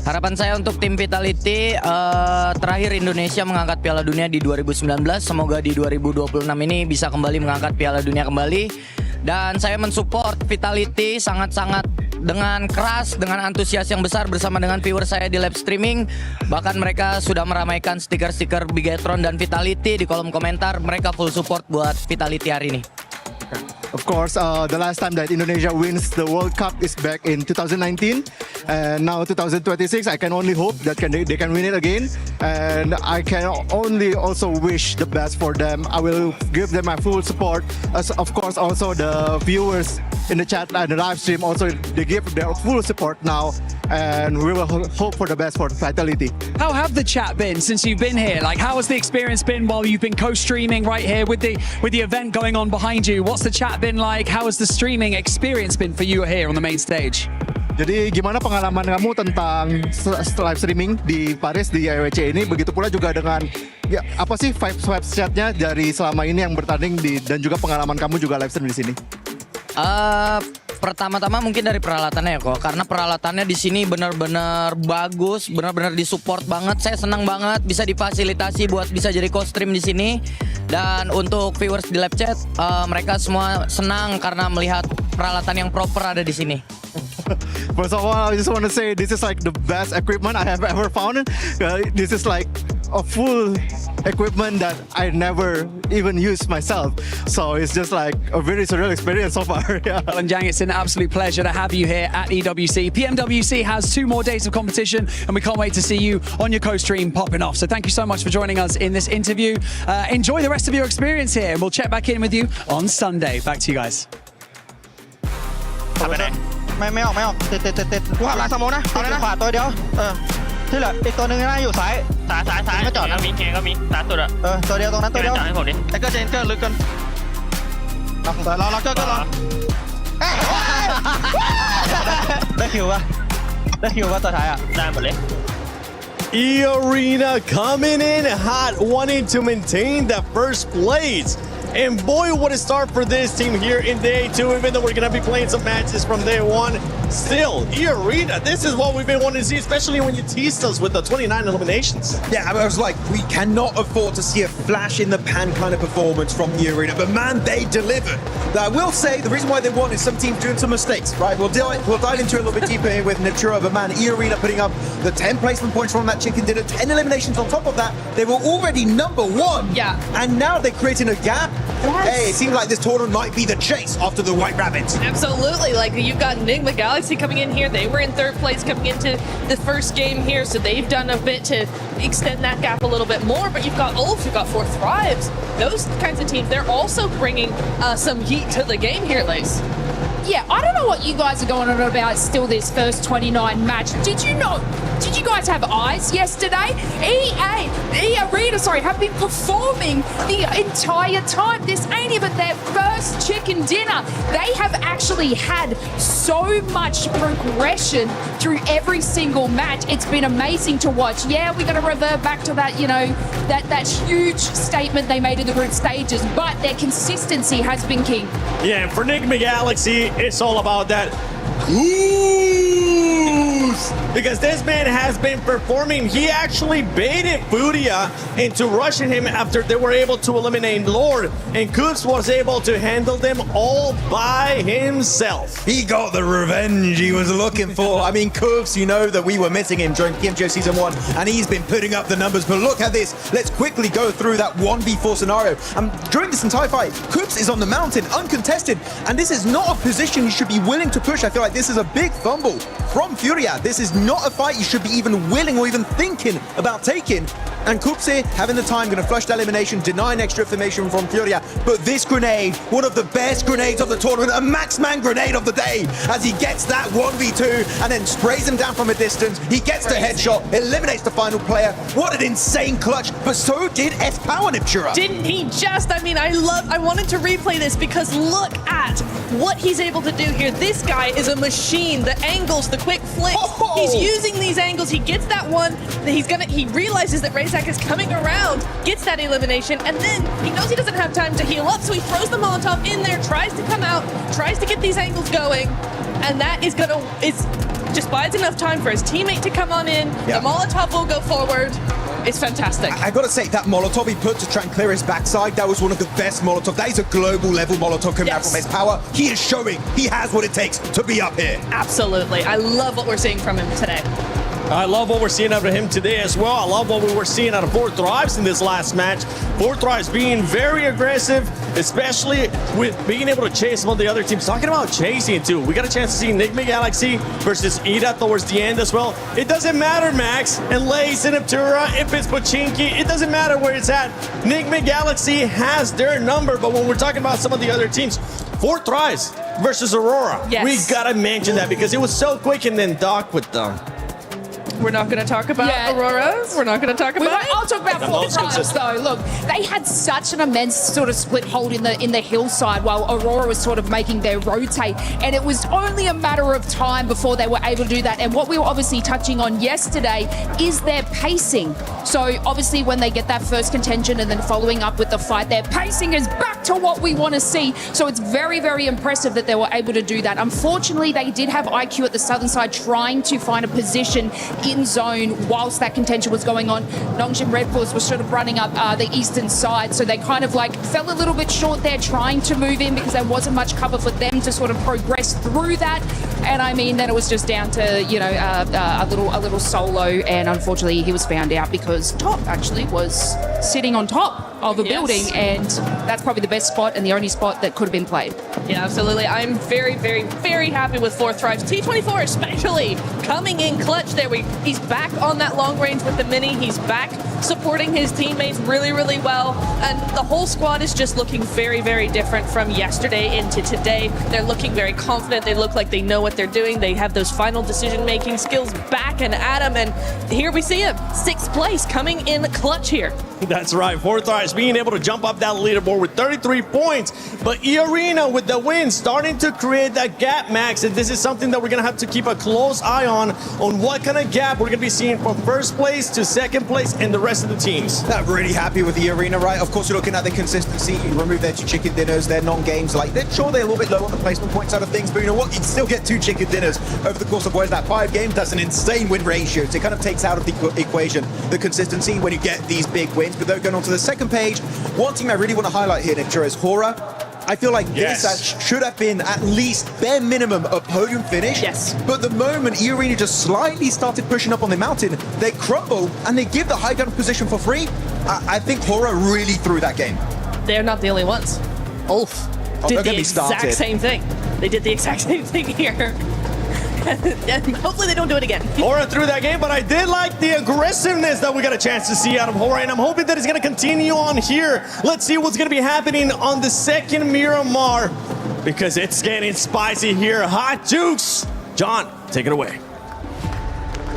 Harapan saya untuk tim Vitality, terakhir Indonesia mengangkat Piala Dunia di 2019. Semoga di 2026 ini bisa kembali mengangkat Piala Dunia kembali. Dan saya mensupport Vitality sangat-sangat dengan keras, dengan antusias yang besar bersama dengan viewer saya di live streaming. Bahkan mereka sudah meramaikan stiker-stiker Bigetron dan Vitality di kolom komentar. Mereka full support buat Vitality hari ini. Of course, the last time that Indonesia wins the World Cup is back in 2019, and now 2026. I can only hope that they can win it again, and I can only also wish the best for them. I will give them my full support, as of course also the viewers in the chat and the live stream also they give their full support now, and we will hope for the best for Vitality. How have the chat been since you've been here? Like, how has the experience been while you've been co-streaming right here with the event going on behind you? What's the chat been like? How has the streaming experience been for you here on the main stage? Jadi gimana pengalaman kamu tentang live streaming di Paris di EWC ini? Begitu pula juga dengan ya, apa sih vibes chatnya dari selama ini yang bertanding dan juga pengalaman kamu juga live stream di sini? Pertama-tama mungkin dari peralatannya ya kok, karena peralatannya di sini benar-benar bagus, benar-benar disupport banget. Saya senang banget bisa difasilitasi buat bisa jadi co-stream di sini. Dan untuk viewers di live chat, mereka semua senang karena melihat peralatan yang proper ada di sini. First of all, I just want to say this is like the best equipment I have ever found. This is like a full equipment that I never even used myself. So it's just like a very surreal experience so far. Yeah. Well, Jang, it's an absolute pleasure to have you here at EWC. PMWC has 2 more days of competition, and we can't wait to see you on your co-stream popping off. So thank you so much for joining us in this interview. Enjoy the rest of your experience here, and we'll check back in with you on Sunday. Back to you guys. ไม่ออกติดกูหักหลังสมองนะติดขวาตัวเดียวที่เหลืออีกตัวนึงน่าอยู่ซ้ายก็จอดนะมีเคก็มีตาตัวอ่ะตัวเดียวตรงนั้นตัวเดียวให้ผมดิไอ้เกิดลึกกันรอเกิดได้คิวป่ะตัวท้ายอ่ะได้หมดเลย E-Arena coming in hot, wanting to maintain that first place. And boy, what a start for this team here in day 2, even though we're going to be playing some matches from day 1. Still, E-Arena, this is what we've been wanting to see, especially when you teased us with the 29 eliminations. Yeah, I was like, we cannot afford to see a flash in the pan kind of performance from E-Arena, but man, they delivered. I will say, the reason why they won is some teams doing some mistakes, right? We'll dive into it a little bit deeper here with Natura, but man, E-Arena putting up the 10 placement points from that chicken dinner, 10 eliminations on top of that. They were already number 1. Yeah. And now they're creating a gap. Yes. Hey, it seems like this tournament might be the chase after the White Rabbits. Absolutely. Like, you've got Enigma Galaxy coming in here. They were in 3rd place coming into the first game here, so they've done a bit to extend that gap a little bit more. But you've got Ulf, you've got 4 Thrives. Those kinds of teams, they're also bringing some heat to the game here, Lace. Yeah, I don't know what you guys are going on about still this first 29 match. Did you guys have eyes yesterday? E-Arena, have been performing the entire time. This ain't even their first chicken dinner. They have actually had so much progression through every single match. It's been amazing to watch. Yeah, we're going to revert back to that, that huge statement they made in the group stages, but their consistency has been king. Yeah, and for Enigma Galaxy, it's all about that goose, because this man has been performing. He actually baited Furia into rushing him after they were able to eliminate Lord, and Coops was able to handle them all by himself. He got the revenge he was looking for. I mean, Coops, you know that we were missing him during PMGO Season 1, and he's been putting up the numbers, but look at this. Let's quickly go through that 1v4 scenario. During this entire fight, Coops is on the mountain, uncontested, and this is not a position he should be willing to push. I feel like this is a big fumble from Furia. This is not a fight you should be even willing or even thinking about taking. And Kupse, having the time, going to flush the elimination, denying extra information from Furia. But this grenade, one of the best grenades of the tournament, a Maxman grenade of the day, as he gets that 1v2 and then sprays him down from a distance. He gets the headshot, eliminates the final player. What an insane clutch, but so did S-Power Niptura. Didn't he just? I mean, I wanted to replay this because look at what he's able to do here. This guy is a machine. The angles, the quick flicks. He's using these angles. He gets that one. He realizes that Razak is coming around, gets that elimination, and then he knows he doesn't have time to heal up, so he throws the Molotov in there, tries to come out, tries to get these angles going, and that is just buys enough time for his teammate to come on in. The Molotov will go forward. It's fantastic. I gotta say, that Molotov he put to try and clear his backside, that was one of the best Molotov. That is a global level Molotov coming out from his power. He is showing he has what it takes to be up here. Absolutely. I love what we're seeing from him today. I love what we're seeing out of him today as well. I love what we were seeing out of 4Thrives in this last match. 4Thrives being very aggressive, especially with being able to chase some of the other teams. Talking about chasing too. We got a chance to see Enigma Galaxy versus Ida towards the end as well. It doesn't matter, Max, and Lace and Aptura, if it's Pachinki, it doesn't matter where it's at. Enigma Galaxy has their number, but when we're talking about some of the other teams, 4Thrives versus Aurora. Yes. We gotta mention that because it was so quick, and then Doc with them. We're not going to talk about Aurora. We're not going to talk about I'll talk about 4Thrives though. Look, they had such an immense sort of split hold in the hillside while Aurora was sort of making their rotate, and it was only a matter of time before they were able to do that. And what we were obviously touching on yesterday is their pacing. So obviously when they get that first contention and then following up with the fight, their pacing is back to what we want to see. So it's very, very impressive that they were able to do that. Unfortunately, they did have IQ at the southern side trying to find a position in zone whilst that contention was going on. Nongjin Red Force was sort of running up the eastern side, so they kind of like fell a little bit short there trying to move in because there wasn't much cover for them to sort of progress through that. And I mean, then it was just down to, you know, a little solo, and unfortunately he was found out because Top actually was sitting on top of a building, and that's probably the best spot and the only spot that could have been played. Yeah, absolutely. I'm very, very, very happy with 4Thrives. T24 especially coming in clutch there. He's back on that long range with the mini. He's back supporting his teammates really, really well. And the whole squad is just looking very, very different from yesterday into today. They're looking very confident. They look like they know what they're doing. They have those final decision-making skills back and at him. And here we see him, 6th place, coming in clutch here. That's right, 4Thrives being able to jump up that leaderboard with 33 points. But E-Arena with the win starting to create that gap, Max. And this is something that we're going to have to keep a close eye on what kind of gap we're going to be seeing from 1st place to 2nd place and the rest of the teams. I'm really happy with E-Arena, right? Of course, you're looking at the consistency. You remove their 2 chicken dinners, their non-games. Like, they're sure they're a little bit low on the placement point side of things, but you know what? You can still get 2 chicken dinners over the course of what is that 5 games. That's an insane win ratio. So it kind of takes out of the equation the consistency when you get these big wins. But they're going on to the 2nd page. One team I really want to highlight here, Niptura, is Hora. I feel like this should have been at least bare minimum a podium finish. Yes. But the moment E-Arena just slightly started pushing up on the mountain, they crumble and they give the high ground position for free. I think Hora really threw that game. They're not the only ones. Ulf did the exact same thing. They did the exact same thing here. And hopefully they don't do it again. Hora threw that game, but I did like the aggressiveness that we got a chance to see out of Hora, and I'm hoping that it's going to continue on here. Let's see what's going to be happening on the 2nd Miramar, because it's getting spicy here. Hot Jukes. John, take it away.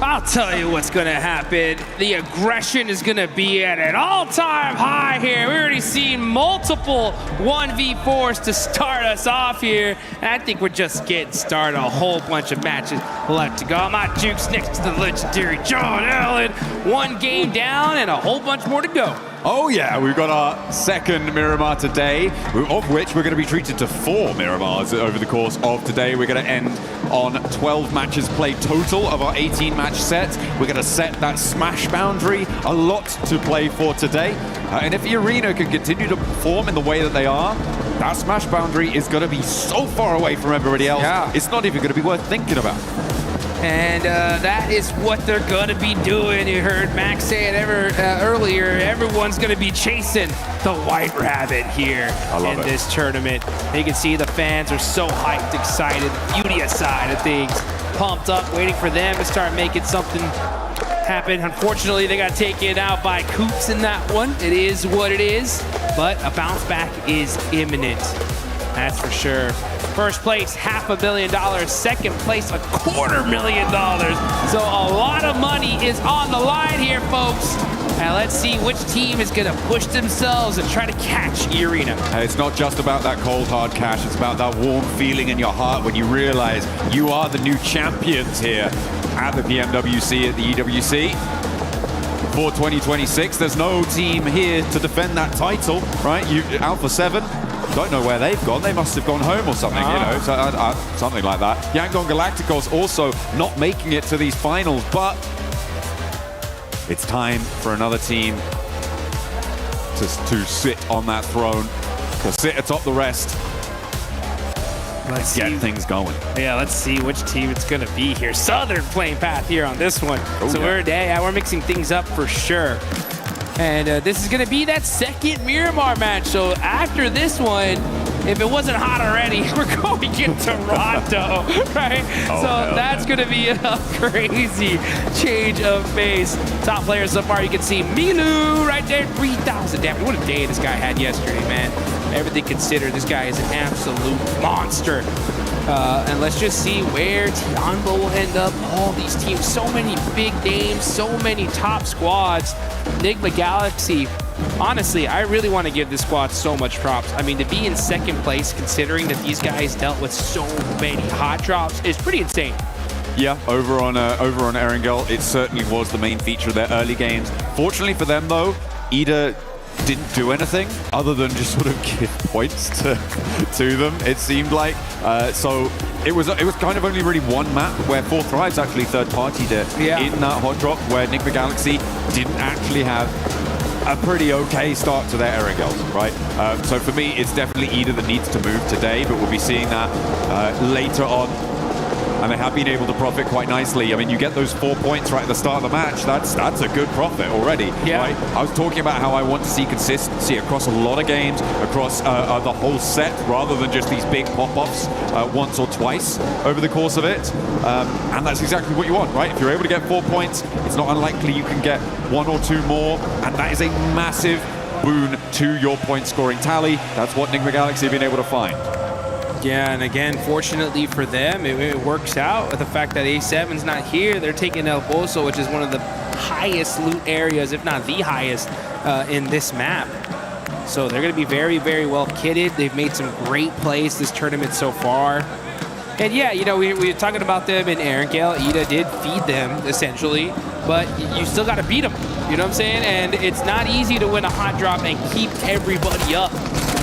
I'll tell you what's going to happen. The aggression is going to be at an all-time high here. We're already seeing multiple 1v4s to start us off here. And I think we're just getting started. A whole bunch of matches left to go. My Jukes next to the legendary John Allen. 1 game down and a whole bunch more to go. Oh yeah, we've got our 2nd Miramar today, of which we're going to be treated to 4 Miramars over the course of today. We're going to end on 12 matches played total of our 18-match set. We're going to set that smash boundary. A lot to play for today. And if E-Arena can continue to perform in the way that they are, that smash boundary is going to be so far away from everybody else. Yeah. It's not even going to be worth thinking about. And that is what they're going to be doing. You heard Max say it earlier. Everyone's going to be chasing the White Rabbit here in this tournament. You can see the fans are so hyped, excited, beauty aside of things. pumped up, waiting for them to start making something happen. Unfortunately, they got taken out by Coops in that one. It is what it is, but a bounce back is imminent. That's for sure. First place, $500,000. Second place, $250,000. So a lot of money is on the line here, folks. And let's see which team is going to push themselves and try to catch E-Arena. It's not just about that cold, hard cash. It's about that warm feeling in your heart when you realize you are the new champions here at the PMWC, at the EWC. For 2026, there's no team here to defend that title, right? Alpha 7, don't know where they've gone. They must have gone home or something, you know, so, something like that. Yangon Galacticos also not making it to these finals, but it's time for another team to sit on that throne, to sit atop the rest. Let's get things going. Yeah, let's see which team it's going to be here. Southern playing path here on this one. Oh, so yeah. we're mixing things up for sure. And this is going to be that second Miramar match. So after this one, if it wasn't hot already, we're going in Toronto, right? That's going to be a crazy change of pace. Top players so far, you can see Milu right there, 3,000 damage. What a day this guy had yesterday, man. Everything considered, this guy is an absolute monster. And let's just see where Tianbo will end up. All these teams, so many big names, so many top squads. Enigma Galaxy, honestly, I really want to give this squad so much props. I mean, to be in second place, considering that these guys dealt with so many hot drops, is pretty insane. Yeah, over on Erangel, it certainly was the main feature of their early games. Fortunately for them, though, Ida didn't do anything other than just sort of give points to them, it seemed like. So it was kind of only really one map where 4 Thrives actually third-partied it in that hot drop, where Enigma Galaxy didn't actually have a pretty okay start to their Erangels, right? So for me, it's definitely Ida that needs to move today, but we'll be seeing that later on. And they have been able to profit quite nicely. I mean, you get those 4 points right at the start of the match. That's a good profit already, right? I was talking about how I want to see consistency across a lot of games, across the whole set, rather than just these big pop-offs once or twice over the course of it. And that's exactly what you want, right? If you're able to get 4 points, it's not unlikely you can get 1 or 2 more, and that is a massive boon to your point scoring tally. That's what Enigma Galaxy have been able to find. Yeah, and again, fortunately for them, it works out with the fact that A7's not here. They're taking El Pozo, which is one of the highest loot areas, if not the highest, in this map. So they're going to be very, very well kitted. They've made some great plays this tournament so far. And yeah, you know, we were talking about them in Erangel. Ida did feed them, essentially, but you still got to beat them. You know what I'm saying? And it's not easy to win a hot drop and keep everybody up.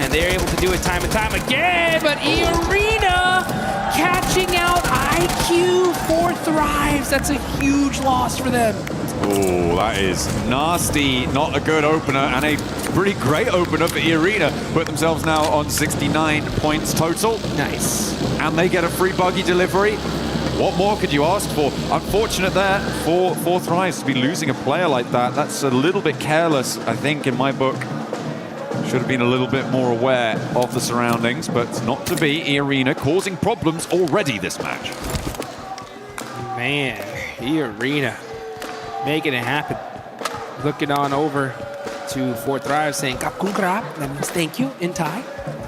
And they're able to do it time and time again, but E-Arena catching out IQ 4 Thrives. That's a huge loss for them. Oh, that is nasty. Not a good opener, and a pretty great opener for E-Arena. Put themselves now on 69 points total. Nice. And they get a free buggy delivery. What more could you ask for? Unfortunate there for 4 Thrives to be losing a player like that. That's a little bit careless, I think, in my book. Should have been a little bit more aware of the surroundings, but not to be. E-Arena causing problems already this match. Man, E-Arena making it happen. Looking on over to 4 Thrive saying Kapkun Krap. That means thank you in Thai.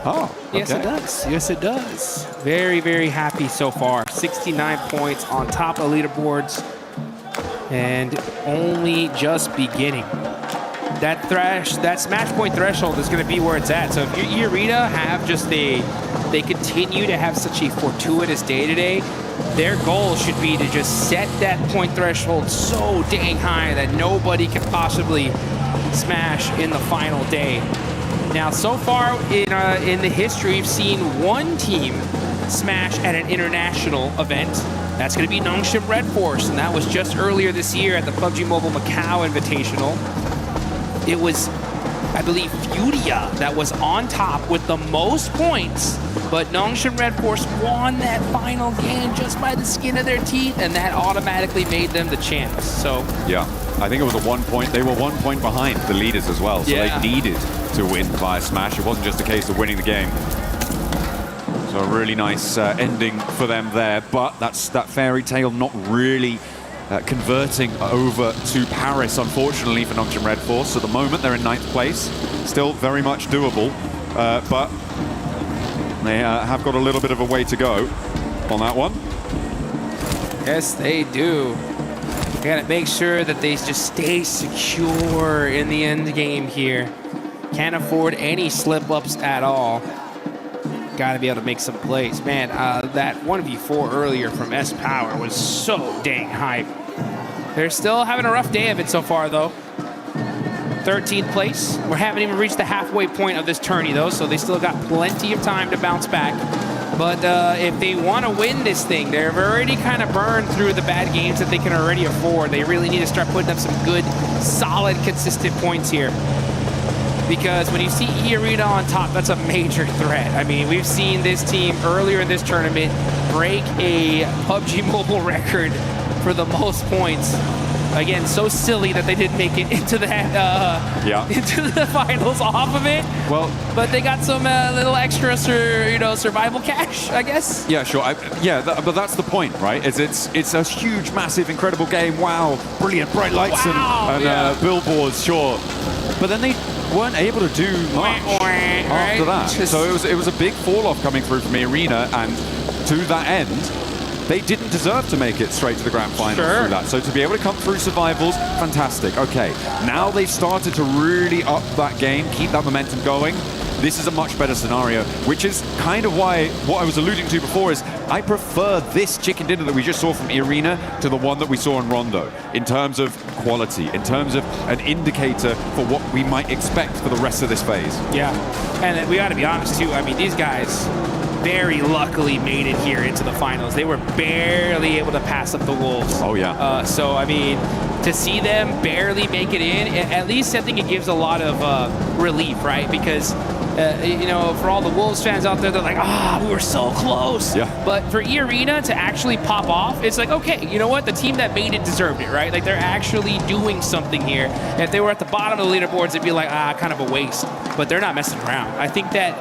Oh, okay. Yes, it does. Yes, it does. Very, very happy so far. 69 points on top of leaderboards, and only just beginning. That smash point threshold is going to be where it's at. So if your E-Arena have just they continue to have such a fortuitous day today, their goal should be to just set that point threshold so dang high that nobody can possibly smash in the final day. Now, so far in the history, we've seen one team smash at an international event. That's going to be Nongshim Red Force, and that was just earlier this year at the PUBG Mobile Macau Invitational. It was, I believe, Furia that was on top with the most points, but Nongshim Red Force won that final game just by the skin of their teeth, and that automatically made them the champs. So yeah, I think it was a 1 point. They were 1 point behind the leaders as well, so they needed to win via smash. It wasn't just a case of winning the game. So a really nice ending for them there, but that's that fairy tale not really converting over to Paris, unfortunately, for Nongshim Red Force. So at the moment, they're in 9th place. Still very much doable, but they have got a little bit of a way to go on that one. Yes, they do. They gotta make sure that they just stay secure in the end game here. Can't afford any slip-ups at all. Gotta be able to make some plays. Man, that 1v4 earlier from S-Power was so dang hype. They're still having a rough day of it so far, though. 13th place. We haven't even reached the halfway point of this tourney, though, so they still got plenty of time to bounce back. But if they want to win this thing, they've already kind of burned through the bad games that they can already afford. They really need to start putting up some good, solid, consistent points here. Because when you see E-Arena on top, that's a major threat. I mean, we've seen this team earlier in this tournament break a PUBG Mobile record for the most points. Again, so silly that they didn't make it into the into the finals off of it. Well, but they got some little extra, survival cash, I guess. Yeah, sure. But that's the point, right? It's a huge, massive, incredible game. Wow, brilliant, bright lights and billboards, sure. But then they weren't able to do much after that. So it was a big fall off coming through from the arena, and to that end, they didn't deserve to make it straight to the grand final through that. So to be able to come through survivals, fantastic. Okay, now they've started to really up that game, keep that momentum going. This is a much better scenario, which is kind of why what I was alluding to before is I prefer this chicken dinner that we just saw from Irina to the one that we saw in Rondo in terms of quality, in terms of an indicator for what we might expect for the rest of this phase. Yeah, and we got to be honest too. I mean, these guys very luckily made it here into the finals. They were barely able to pass up the Wolves. Oh yeah. So I mean, to see them barely make it in, at least I think it gives a lot of relief, right? Because for all the Wolves fans out there, they're like, we were so close. Yeah. But for E-Arena to actually pop off, it's like, okay, you know what? The team that made it deserved it, right? Like, they're actually doing something here. If they were at the bottom of the leaderboards, it'd be like, kind of a waste. But they're not messing around. I think that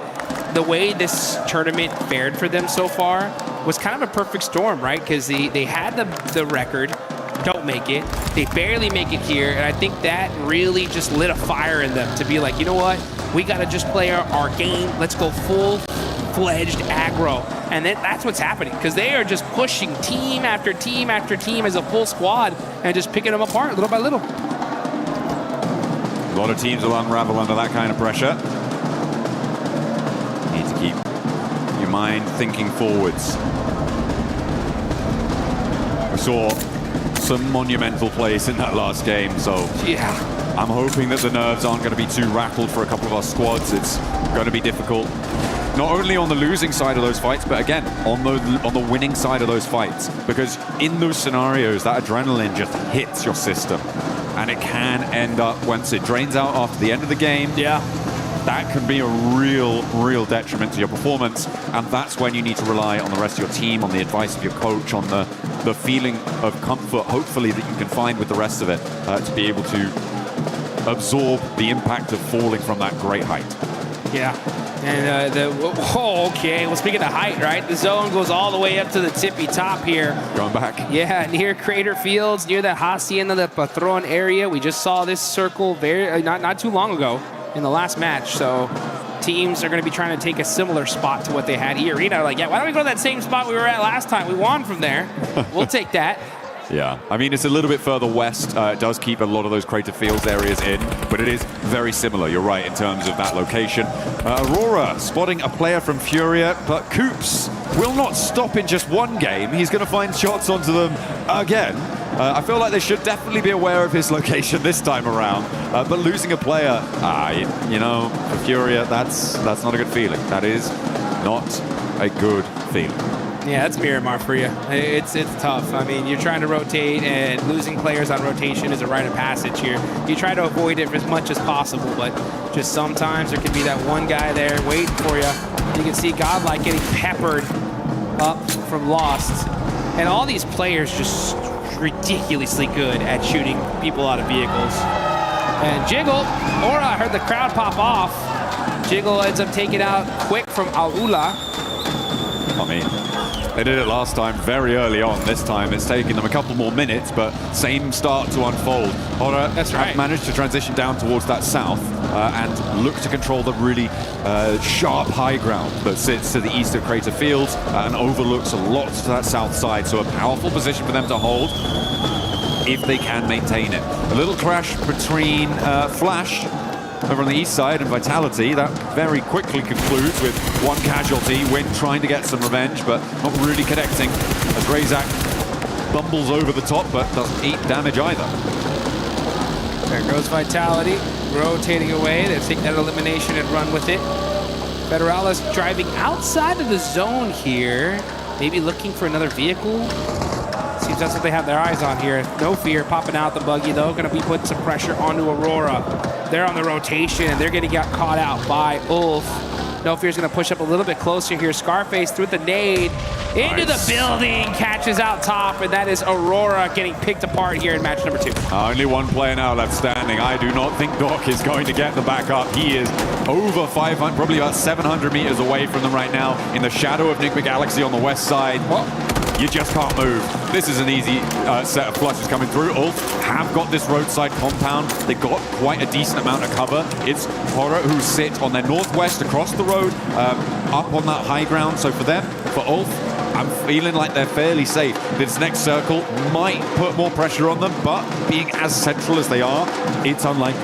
the way this tournament fared for them so far was kind of a perfect storm, right? Because they had the record, don't make it. They barely make it here, and I think that really just lit a fire in them to be like, you know what? We got to just play our game. Let's go full-fledged aggro. And then that's what's happening, because they are just pushing team after team after team as a full squad and just picking them apart little by little. A lot of teams will unravel under that kind of pressure. Need to keep your mind thinking forwards. We saw some monumental plays in that last game, so yeah, I'm hoping that the nerves aren't going to be too rattled for a couple of our squads. It's going to be difficult, not only on the losing side of those fights, but again, on the winning side of those fights. Because in those scenarios, that adrenaline just hits your system. And it can end up, once it drains out after the end of the game, that can be a real detriment to your performance. And that's when you need to rely on the rest of your team, on the advice of your coach, on the feeling of comfort, hopefully, that you can find with the rest of it, to be able to absorb the impact of falling from that great height. Yeah. And okay. Well, speaking of height, right? The zone goes all the way up to the tippy top here. Going back. Yeah, near Crater Fields, near the Hacienda del Patron area. We just saw this circle not too long ago in the last match. So teams are going to be trying to take a similar spot to what they had here. Arena, like, yeah, why don't we go to that same spot we were at last time? We won from there. We'll take that. Yeah, I mean, it's a little bit further west. It does keep a lot of those Crater Fields areas in, but it is very similar. You're right in terms of that location. Aurora spotting a player from Furia, but Coops will not stop in just one game. He's going to find shots onto them again. I feel like they should definitely be aware of his location this time around. But losing a player, for Furia, that's not a good feeling. That is not a good feeling. Yeah, that's Miramar for you. It's tough. I mean, you're trying to rotate, and losing players on rotation is a rite of passage here. You try to avoid it as much as possible, but just sometimes there can be that one guy there waiting for you. You can see Godlike getting peppered up from Lost. And all these players just ridiculously good at shooting people out of vehicles. And Jiggle, I heard the crowd pop off. Jiggle ends up taking out quick from Aula. I mean, they did it last time very early on. This time it's taking them a couple more minutes, but same start to unfold. Horror have managed to transition down towards that south and look to control the really sharp high ground that sits to the east of Crater Field and overlooks a lot to that south side. So a powerful position for them to hold if they can maintain it. A little crash between Flash over on the east side and Vitality. That very quickly concludes with one casualty. Win trying to get some revenge, but not really connecting as Razak bumbles over the top, but doesn't eat damage either. There goes Vitality, rotating away. They'll take that elimination and run with it. Federalis driving outside of the zone here, maybe looking for another vehicle. Seems that's what they have their eyes on here. No fear, popping out the buggy though. Going to be putting some pressure onto Aurora. They're on the rotation and they're going to get caught out by Ulf. No Fear's going to push up a little bit closer here. Scarface through the nade into the building, catches out top, and that is Aurora getting picked apart here in match number 2. Only one player now left standing. I do not think Doc is going to get the backup. He is over 500, probably about 700 meters away from them right now in the shadow of Nigma Galaxy on the west side. You just can't move. This is an easy set of flushes coming through. Ulf have got this roadside compound. They've got quite a decent amount of cover. It's Horror who sit on their northwest across the road, up on that high ground. So for them, for Ulf, I'm feeling like they're fairly safe. This next circle might put more pressure on them, but being as central as they are, it's unlikely.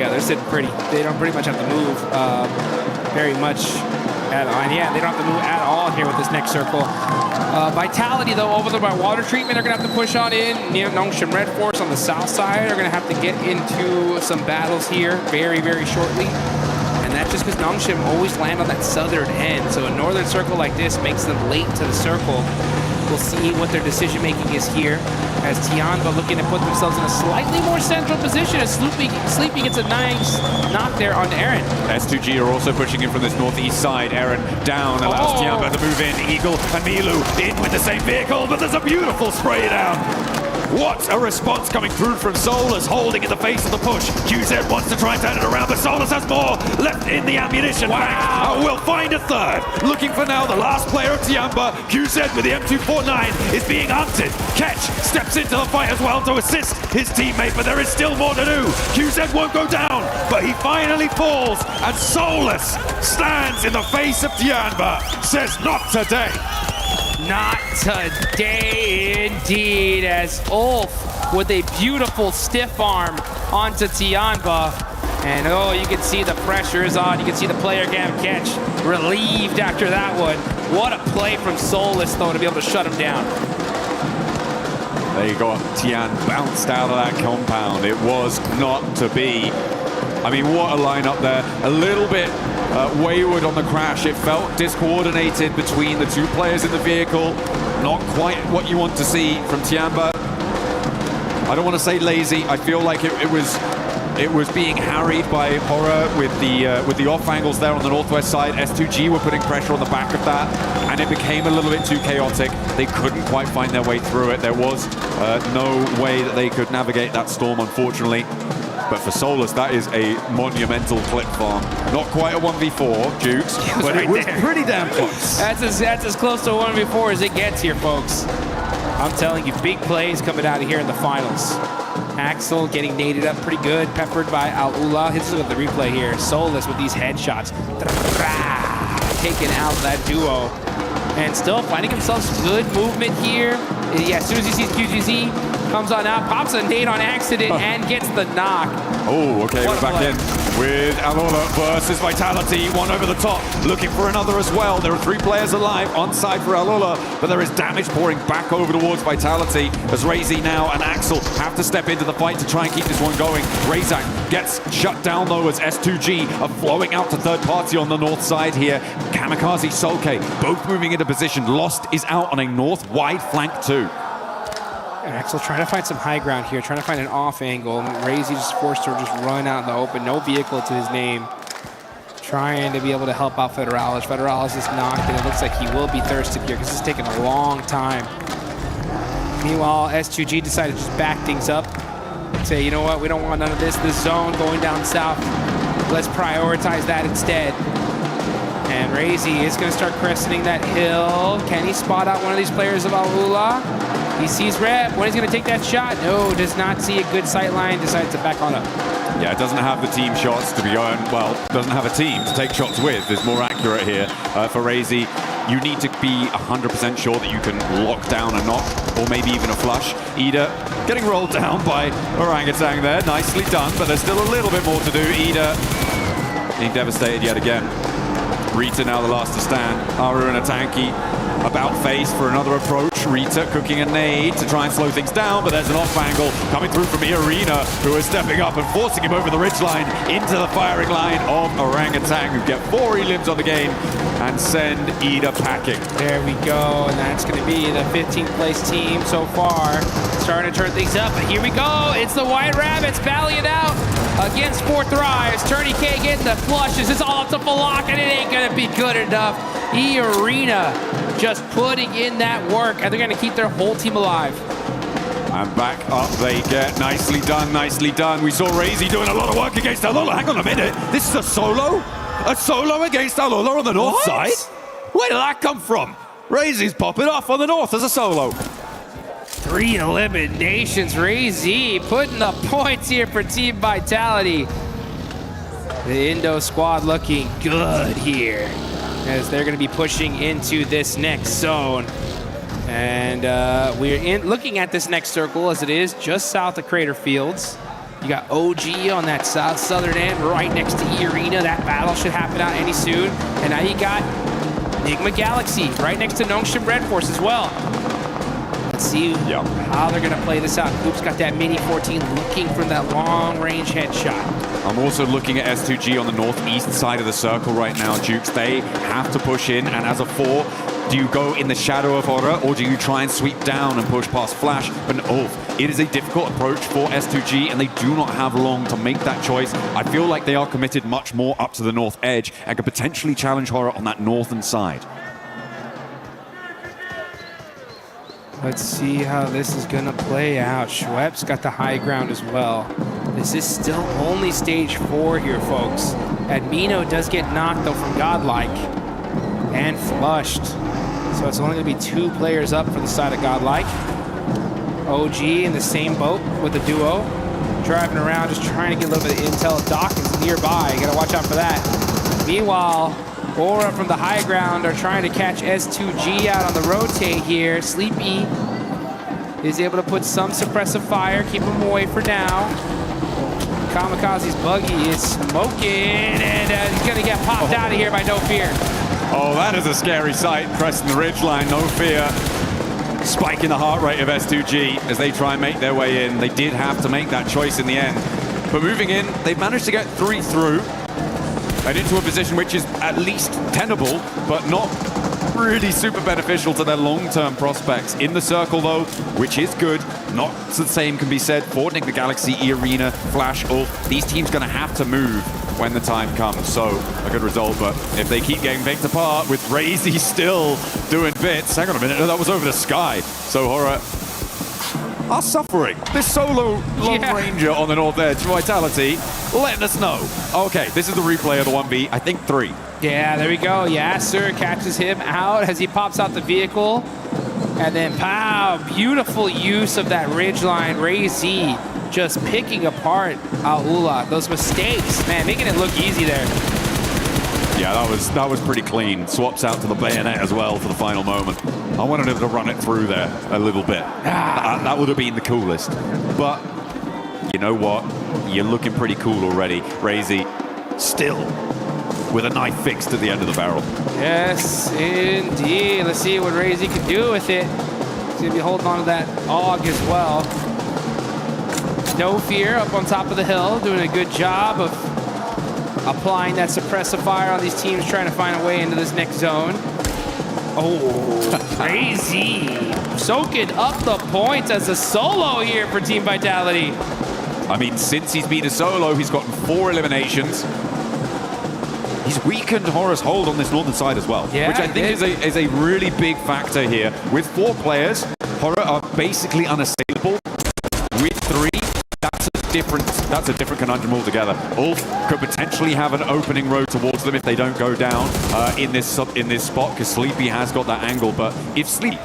Yeah, they're sitting pretty. They don't pretty much have to move very much at all. And yeah, they don't have to move at all here with this next circle. Vitality, though, over there by water treatment, are going to have to push on in. Nongshim Red Force on the south side are going to have to get into some battles here very, very shortly. And that's just because Nongshim always land on that southern end. So a northern circle like this makes them late to the circle. We'll see what their decision-making is here as Tianba looking to put themselves in a slightly more central position as Sleepy gets a nice knock there on Aaron. S2G are also pushing in from this northeast side. Aaron down, allows Tianba to move in. Eagle and Milu in with the same vehicle, but there's a beautiful spray down. What a response coming through from Solus, holding in the face of the push. QZ wants to try and turn it around, but Solus has more left in the ammunition bank. We'll find a third. Looking for now the last player of Tianba. QZ with the M249 is being hunted. Ketch steps into the fight as well to assist his teammate, but there is still more to do. QZ won't go down, but he finally falls, and Solus stands in the face of Tianba. Says not today. Not today, indeed, as Ulf with a beautiful stiff arm onto Tianba. And oh, you can see the pressure is on. You can see the player Gav Ketch relieved after that one. What a play from Solus, though, to be able to shut him down. There you go. Tian bounced out of that compound. It was not to be. I mean, what a lineup there. A little bit wayward on the crash. It felt discoordinated between the two players in the vehicle. Not quite what you want to see from Tianba. I don't want to say lazy. I feel like it was being harried by Horror with the off angles there on the northwest side. S2G were putting pressure on the back of that, and it became a little bit too chaotic. They couldn't quite find their way through it. There was no way that they could navigate that storm, unfortunately. But for Solus, that is a monumental clip farm. Not quite a 1v4, Jukes, but it was pretty damn close. That's as close to a 1v4 as it gets here, folks. I'm telling you, big plays coming out of here in the finals. Axel getting naded up pretty good, peppered by Al-Ula. Let's look at the replay here. Solus with these headshots. Taking out that duo. And still finding himself some good movement here. Yeah, as soon as he sees QGZ, comes on out, pops a nade on accident, and gets the knock. Oh, okay, we're back in with Al-Ula versus Vitality. One over the top, looking for another as well. There are 3 players alive on side for Al-Ula, but there is damage pouring back over towards Vitality as Razy now and Axel have to step into the fight to try and keep this one going. Razak gets shut down though as S2G are flowing out to third party on the north side here. Kamikaze, Solke, both moving into position. Lost is out on a north wide flank too. Axel trying to find some high ground here, trying to find an off angle. Razy just forced to just run out in the open, no vehicle to his name. Trying to be able to help out Federalis. Federalis is knocked, and it looks like he will be thirsted here because it's taking a long time. Meanwhile, S2G decided to just back things up. Say, you know what, we don't want none of this. This zone going down south, let's prioritize that instead. And Razy is going to start cresting that hill. Can he spot out one of these players of Alula? He sees Rep. When he's going to take that shot? No, does not see a good sight line. Decides to back on up. Yeah, it doesn't have the team shots to be going, well, doesn't have a team to take shots with. Is more accurate here for Razy. You need to be 100% sure that you can lock down a knock, or maybe even a flush. Ida getting rolled down by Orangutan there. Nicely done, but there's still a little bit more to do. Ida being devastated yet again. Rita now the last to stand. Aru and a tanky about face for another approach. Rita cooking a nade to try and slow things down, but there's an off angle coming through from Irina, who is stepping up and forcing him over the ridgeline into the firing line of Orangutan, who get 4 elims on the game and send Ida packing. There we go, and that's going to be the 15th place team so far. Starting to turn things up, but here we go. It's the White Rabbits battling it out against 4 Thrives. Turney K getting the flushes. It's all up to Falak, and it ain't going to be good enough. Arena just putting in that work, and they're going to keep their whole team alive. And back up they get. Nicely done, nicely done. We saw Razy doing a lot of work against Alola. Hang on a minute. This is a solo? A solo against Alola on the north side? Where did that come from? Razy's popping off on the north as a solo. 3 eliminations. Razy putting the points here for Team Vitality. The Indo squad looking good here, as they're going to be pushing into this next zone. And we're looking at this next circle as it is just south of Crater Fields. You got OG on that southern end right next to Arena. That battle should happen out any soon. And now you got Nigma Galaxy right next to Nongshim Red Force as well. Let's see how they're going to play this out. Coop's got that Mini 14 looking for that long-range headshot. I'm also looking at S2G on the northeast side of the circle right now, Jukes. They have to push in, and as a 4, do you go in the shadow of Horror, or do you try and sweep down and push past Flash? But it is a difficult approach for S2G, and they do not have long to make that choice. I feel like they are committed much more up to the north edge and could potentially challenge Horror on that northern side. Let's see how this is going to play out. Schwepp's got the high ground as well. This is still only stage 4 here, folks. Admino does get knocked, though, from Godlike and flushed. So it's only going to be 2 players up for the side of Godlike. OG in the same boat with the duo. Driving around, just trying to get a little bit of intel. Dawkins nearby. You got to watch out for that. Meanwhile, Aura from the high ground are trying to catch S2G out on the rotate here. Sleepy is able to put some suppressive fire, keep him away for now. Kamikaze's buggy is smoking, and he's going to get popped out of here by No Fear. Oh, that is a scary sight, pressing the ridgeline, No Fear. Spiking the heart rate of S2G as they try and make their way in. They did have to make that choice in the end. But moving in, they've managed to get 3 through. And into a position which is at least tenable, but not really super beneficial to their long-term prospects. In the circle, though, which is good. Not the same can be said for Nick the Galaxy, Arena, Flash, Ulf. These teams going to have to move when the time comes. So, a good result, but if they keep getting picked apart with Razy still doing bits. Hang on a minute, no, that was over the sky. So, Horror are suffering. This solo long ranger on the north edge, Vitality, letting us know. Okay, this is the replay of the 1v, I think 3. Yeah, there we go. Yasser catches him out as he pops out the vehicle. And then, pow, beautiful use of that ridgeline. Razy just picking apart Aula. Those mistakes, man, making it look easy there. Yeah, that was pretty clean. Swaps out to the bayonet as well for the final moment. I wanted him to run it through there a little bit. That would have been the coolest. But you know what? You're looking pretty cool already. Razy still with a knife fixed at the end of the barrel. Yes, indeed. Let's see what Razy can do with it. He's going to be holding on to that AUG as well. No Fear up on top of the hill, doing a good job of applying that suppressive fire on these teams trying to find a way into this next zone. Oh, Razy soaking up the points as a solo here for Team Vitality. I mean, since he's been a solo, he's gotten 4 eliminations. He's weakened Horror's hold on this northern side as well, yeah, which I think is a really big factor here. With 4 players, Horror are basically unassailable. With 3, that's a different conundrum altogether. Ulf could potentially have an opening road towards them if they don't go down in this spot, because Sleepy has got that angle. But if Sleepy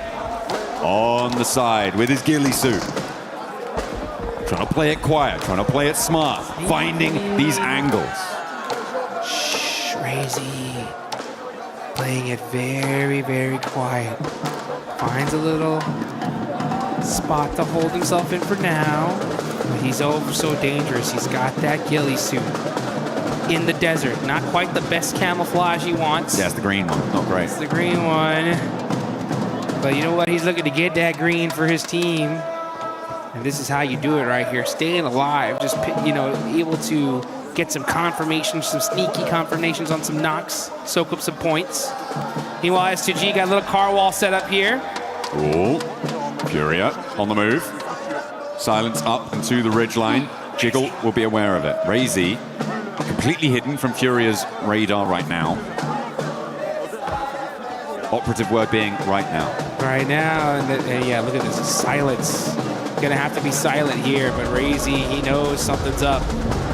on the side with his ghillie suit, trying to play it quiet, trying to play it smart, finding these angles. Crazy. Playing it very, very quiet. Finds a little spot to hold himself in for now. But he's oh so dangerous. He's got that ghillie suit in the desert. Not quite the best camouflage he wants. Yeah, it's the green one. Not great. It's the green one. But you know what? He's looking to get that green for his team. And this is how you do it right here. Staying alive. Just, you know, able to get some confirmations, some sneaky confirmations on some knocks. Soak up some points. Meanwhile, S2G got a little car wall set up here. Ooh. Furia on the move. Silence up and to the ridgeline. Jiggle will be aware of it. Razy completely hidden from Furia's radar right now. Operative word being right now. Right now, and yeah, look at this. Silence. Gonna have to be silent here, but Razy, he knows something's up.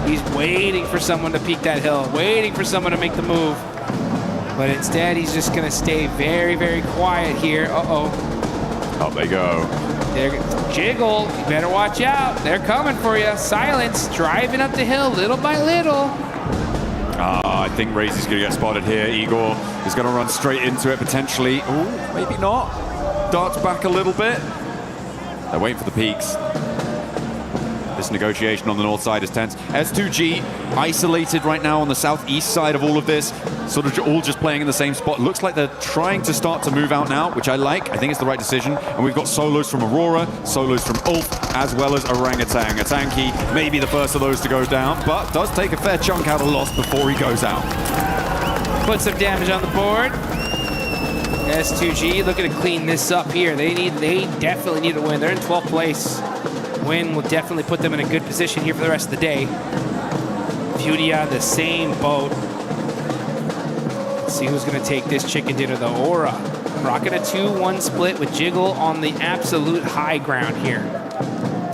He's waiting for someone to peek that hill, waiting for someone to make the move. But instead, he's just gonna stay very, very quiet here. Uh-oh. Up they go. Jiggle, you better watch out. They're coming for you. Silence, driving up the hill little by little. I think Razy's going to get spotted here. Igor is going to run straight into it potentially. Ooh, maybe not. Darts back a little bit. They're waiting for the peaks. This negotiation on the north side is tense. S2G isolated right now on the southeast side of all of this. Sort of all just playing in the same spot. Looks like they're trying to start to move out now, which I like. I think it's the right decision. And we've got solos from Aurora, solos from Ulf, as well as Orangutan. Atanki may be the first of those to go down, but does take a fair chunk out of loss before he goes out. Put some damage on the board. S2G looking to clean this up here. They definitely need a win. They're in 12th place. Win will definitely put them in a good position here for the rest of the day. Furia, the same boat. Let's see who's going to take this chicken dinner, though. Aura rocking a 2-1 split with Jiggle on the absolute high ground here.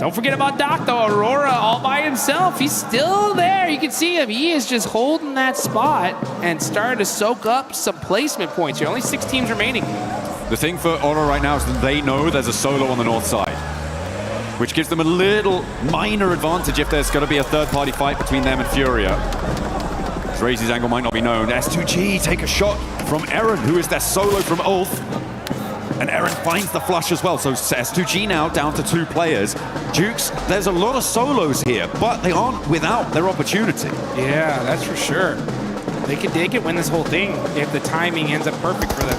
Don't forget about Doc, though. Aurora all by himself. He's still there. You can see him. He is just holding that spot and starting to soak up some placement points here. Only 6 teams remaining. The thing for Aurora right now is that they know there's a solo on the north side, which gives them a little minor advantage if there's going to be a third-party fight between them and Furia. Razy's angle might not be known. S2G take a shot from Eren, who is their solo from Ulf. And Eren finds the flush as well. So S2G now down to 2 players. Jukes, there's a lot of solos here, but they aren't without their opportunity. Yeah, that's for sure. They could win this whole thing if the timing ends up perfect for them.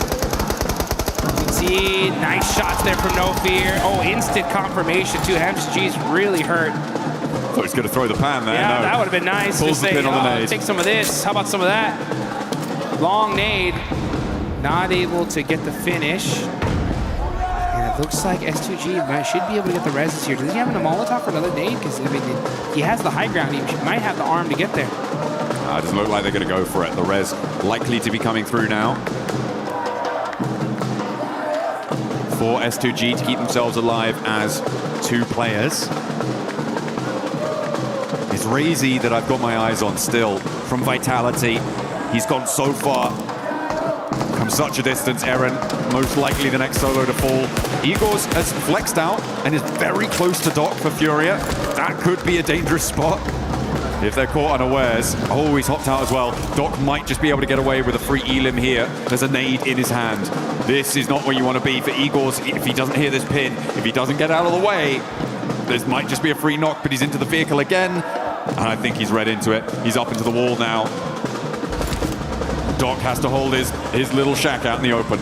You can see nice shots there from No Fear. Oh, instant confirmation too. MSG's really hurt. So he's going to throw the pan there. Yeah, no. that would have been nice. Pulls the pin on the nade. Take some of this. How about some of that? Long nade. Not able to get the finish. And it looks like S2G should be able to get the reses here. Does he have a Molotov for another nade? Because I mean, he has the high ground. He might have the arm to get there. It doesn't look like they're going to go for it. The res likely to be coming through now. For S2G to keep themselves alive as 2 players. It's Razy that I've got my eyes on still. From Vitality, he's gone so far. From such a distance, Eren, most likely the next solo to fall. Igor's has flexed out and is very close to Doc for Furia. That could be a dangerous spot if they're caught unawares. Oh, he's hopped out as well. Doc might just be able to get away with a free elim here. There's a nade in his hand. This is not where you want to be for Igor's. If he doesn't hear this pin, if he doesn't get out of the way, this might just be a free knock, but he's into the vehicle again. And I think he's read into it. He's up into the wall now. Doc has to hold his little shack out in the open.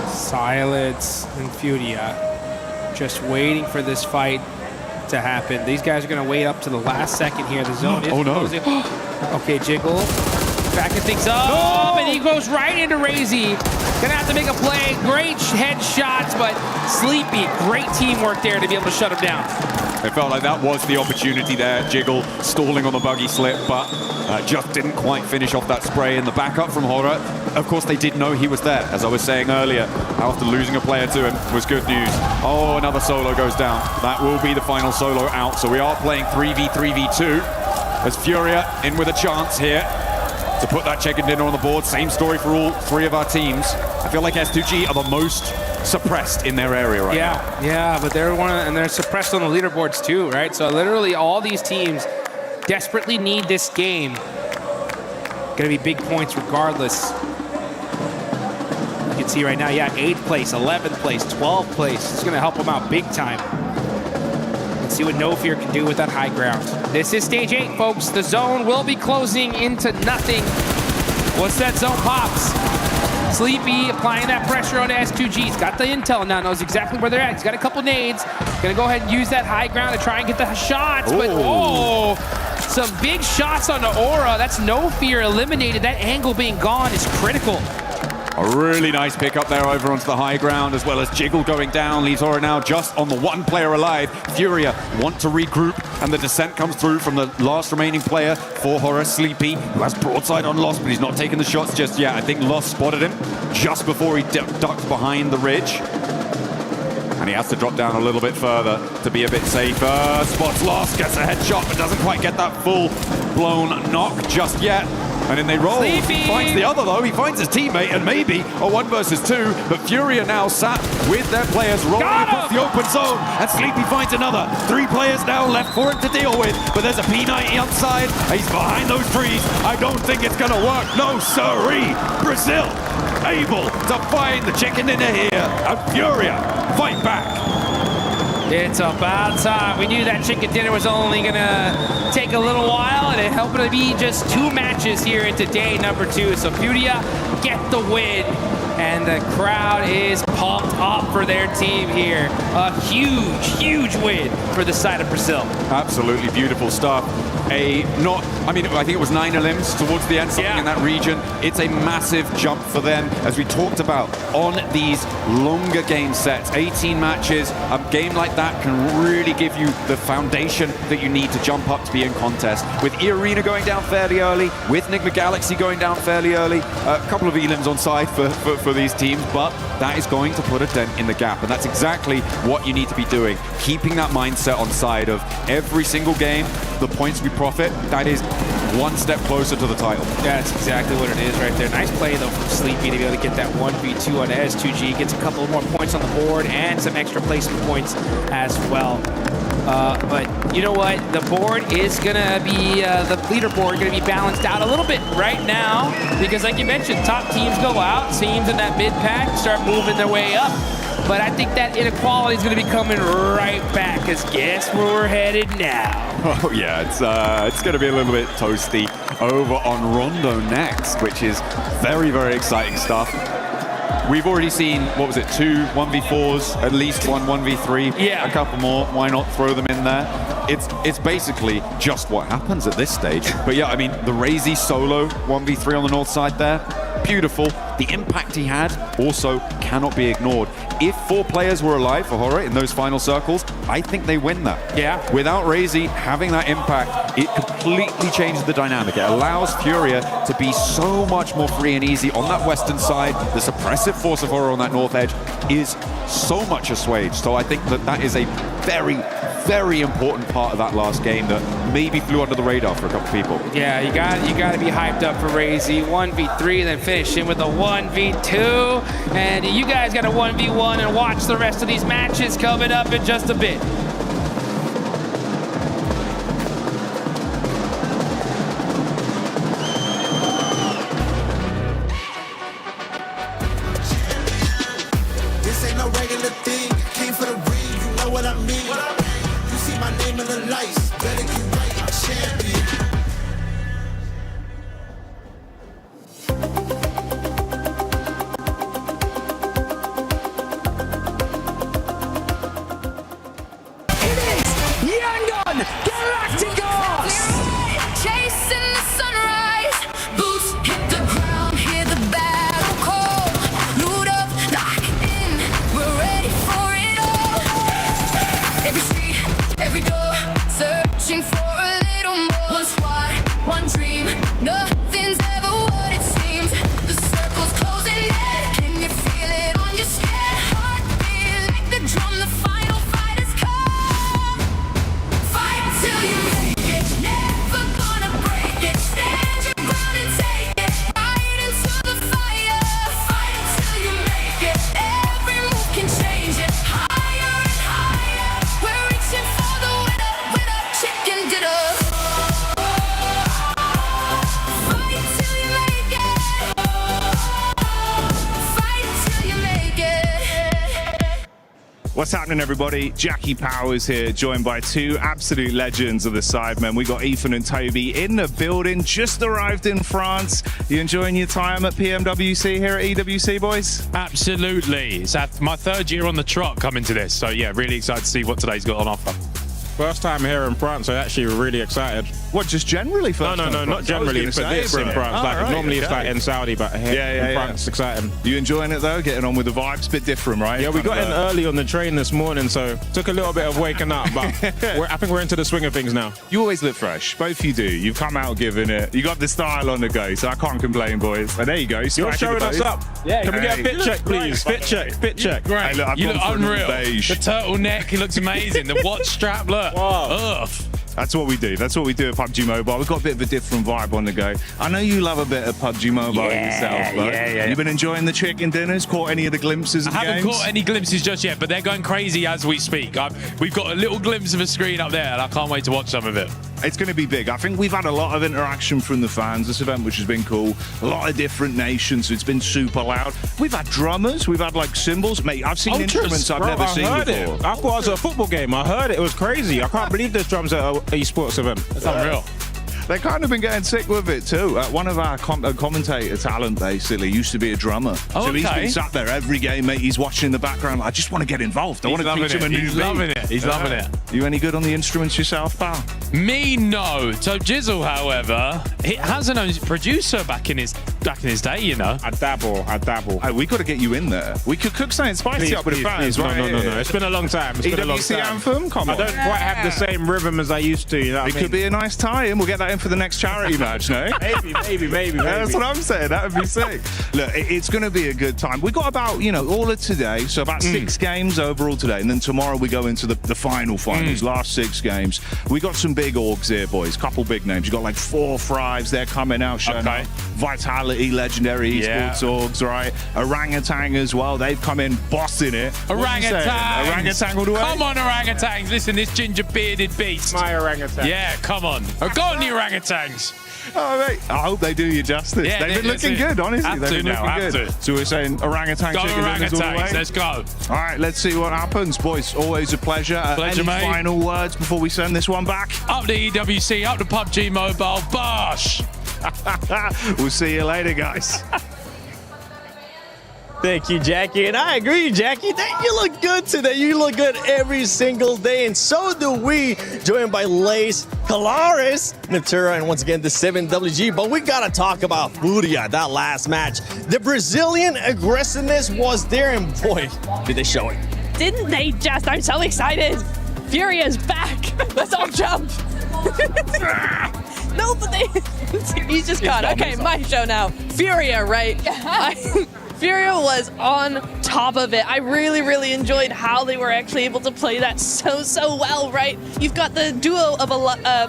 Silence and Furia just waiting for this fight to happen. These guys are going to wait up to the last second here. The zone is closing. Okay, Jiggle backing things up, and he goes right into Razy. Gonna have to make a play. Great headshots, but Sleepy, great teamwork there to be able to shut him down. It felt like that was the opportunity there. Jiggle stalling on the buggy slip, but just didn't quite finish off that spray in the backup from Horror. Of course, they did know he was there. As I was saying earlier, after losing a player to him was good news. Oh, another solo goes down. That will be the final solo out. So we are playing 3v3v2 as Furia in with a chance here to put that chicken dinner on the board. Same story for all three of our teams. I feel like S2G are the most suppressed in their area right now. Yeah, but they're suppressed on the leaderboards too, right? So literally all these teams desperately need this game. Gonna be big points regardless. You can see right now, 8th place, 11th place, 12th place. It's gonna help them out big time. Let's see what No Fear can do with that high ground. This is stage 8, folks. The zone will be closing into nothing. Once that zone pops, Sleepy applying that pressure on S2G. He's got the intel now, knows exactly where they're at. He's got a couple nades. Gonna go ahead and use that high ground to try and get the shots. But some big shots on the Aura. That's No Fear eliminated. That angle being gone is critical. A really nice pick up there over onto the high ground, as well as Jiggle going down. Leaves Aura now just on the one player alive. Furia want to regroup, and the descent comes through from the last remaining player for Horror, Sleepy, who has broadside on Lost, but he's not taking the shots just yet. I think Lost spotted him just before he ducked behind the ridge. And he has to drop down a little bit further to be a bit safer. Spots Lost, gets a headshot, but doesn't quite get that full-blown knock just yet. And then they roll. Sleepy finds the other though. He finds his teammate and maybe a 1 versus 2. But Furia now sat with their players rolling across the open zone. And Sleepy finds another. 3 players now left for him to deal with. But there's a P90 outside. He's behind those trees. I don't think it's gonna work. No siree. Brazil able to find the chicken dinner here. And Furia fight back. It's about time. We knew that chicken dinner was only gonna take a little while, and it happened to be just 2 matches here into day number 2. So Furia get the win, and the crowd is pumped up for their team here. A huge, huge win for the side of Brazil. Absolutely beautiful stuff. I think it was 9 elims towards the end, something in that region. It's a massive jump for them, as we talked about on these longer game sets. 18 matches, a game like that can really give you the foundation that you need to jump up to be in contest. With E-Arena going down fairly early, with Enigma Galaxy going down fairly early, a couple of elims on side for these teams, but that is going to put a dent in the gap, and that's exactly what you need to be doing. Keeping that mindset on side of every single game, the points we profit, that is 1 step closer to the title. Yeah, that's exactly what it is right there. Nice play though from Sleepy to be able to get that 1v2 on S2G. Gets a couple more points on the board and some extra placement points as well. But you know what? The board is gonna be, the leaderboard gonna be balanced out a little bit right now, because like you mentioned, top teams go out, teams in that mid pack start moving their way up. But I think that inequality is going to be coming right back, because guess where we're headed now? Oh yeah, it's going to be a little bit toasty over on Rondo next, which is very, very exciting stuff. We've already seen, 2 1v4s, at least 1 1v3, a couple more. Why not throw them in there? It's basically just what happens at this stage. But yeah, I mean, the Razy solo 1v3 on the north side there, beautiful. The impact he had also cannot be ignored. If 4 players were alive for Horror in those final circles, I think they win that. Yeah. Without Razy having that impact, it completely changes the dynamic. It allows Furia to be so much more free and easy on that western side. The suppressive force of Horror on that north edge is so much assuaged. So I think that is a very, very important part of that last game that maybe flew under the radar for a couple people. Yeah, you got to be hyped up for Razy. 1v3, then finish in with a 1v2. And you guys got a 1v1 and watch the rest of these matches coming up in just a bit. This ain't no regular thing. Came for the ring, you know what I mean. You see my name in the lights, better get right, I'm champion. Chasing the sunrise, boots hit the ground, hear the battle call. Loot up, lock in, we're ready for it all. Every street, every door. searching for a little more. One squad, one dream, nothing's ever what it seems. The circle's closing in, can you feel it on your skin? Heartbeat like the drum, the final fight has come. Fight till you make it, never gonna break it. Stand your ground and take it, right into the fire. Fight till you make it, every move can change it. Higher and higher, we're reaching for the winner, winner, chicken dinner. Fight till you make it, fight till you make it. What's happening, everybody? Jackie Powers here, joined by two absolute legends of the Sidemen. We got Ethan and Toby in the building, just arrived in France. You enjoying your time at PMWC here at EWC, boys? Absolutely. It's my third year on the trot coming to this. So, yeah, really excited to see what today's got on offer. First time here in France, so actually we're really excited. What, just generally first time? No, not generally, but this in France. Normally it's like in Saudi, but here in France, it's exciting. You enjoying it though? Getting on with the vibes? Bit different, right? Yeah, we got in early on the train this morning, so took a little bit of waking up, but I think we're into the swing of things now. You always look fresh. Both you do. You've come out giving it. You got the style on the go, so I can't complain, boys. And there you go. You're showing us up. Yeah. Can we get a fit check, please? Fit check. Great. Hey, look, you look unreal. The turtleneck, he looks amazing. The watch strap, look. Wow. That's what we do. That's what we do at PUBG Mobile. We've got a bit of a different vibe on the go. I know you love a bit of PUBG Mobile yourself, but you've been enjoying the chicken dinners? Caught any of the glimpses of the games? I haven't caught any glimpses just yet, but they're going crazy as we speak. We've got a little glimpse of a screen up there, and I can't wait to watch some of it. It's going to be big. I think we've had a lot of interaction from the fans this event, which has been cool. A lot of different nations. It's been super loud. We've had drummers. We've had like cymbals. Mate, I've seen instruments I've never seen before. I thought it was a football game. I heard it. It was crazy. I can't believe there's drums at an esports event. That's unreal. They've kind of been getting sick with it too. One of our commentator talent, basically, used to be a drummer. So he's been sat there every game, mate. He's watching in the background. I just want to get involved. I want to teach him a new beat. He's loving it. He's loving it. You any good on the instruments yourself, pal? Me, no. So Jizzle, however, he has an own producer back in his day, you know. I dabble. Hey, we got to get you in there. We could cook something spicy up with the fans, right? No. It's been a long time. EWC anthem? Come on. I don't quite have the same rhythm as I used to. You know what I mean? Could be a nice tie-in. We'll get that in for the next charity match, no? Maybe. That's what I'm saying. That would be sick. Look, it's going to be a good time. We got about, all of today, so about 6 games overall today, and then tomorrow we go into the final finals, last 6 games. We got some big orgs here, boys. Couple big names. You got like 4 Thrives. They're coming out, showing up. Vitality, legendary esports orgs, right? Orangutan as well. They've come in bossing it. Orangutan. Orangutan all the way. Come on, orangutans. Listen, this ginger bearded beast. My orangutan. Yeah, come on. Go on, the orangutans. Oh, mate. I hope they do you justice. Yeah, They've been looking good, honestly. Have They've to been now, looking good. So we're saying orangutan go chicken dinners all the way. Let's go. All right, let's see what happens, boys. Always a pleasure. Pleasure, any mate. final words before we send this one back? Up the EWC, up the PUBG Mobile, bosh. We'll see you later, guys. Thank you, Jackie. And I agree, Jackie. You look good today. You look good every single day. And so do we. Joined by Lace, Calaris, Natura, and once again, the 7WG. But we got to talk about Furia, that last match. The Brazilian aggressiveness was there, and boy, did they show it. Didn't they just? I'm so excited. Furia's back. Let's all jump. No, but he's just caught. Okay, my show now. Furia, right? Furia was on top of it. I really, really enjoyed how they were actually able to play that so well, right? You've got the duo of Ayala.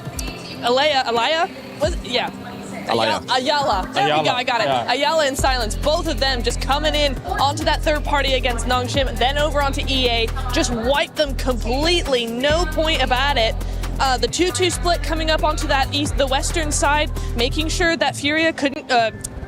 There we go, I got it. Yeah. Ayala and Silence, both of them just coming in onto that third party against Nongshim, then over onto EA, just wiped them completely, no point about it. The 2-2 split coming up onto the western side, making sure that Furia couldn't,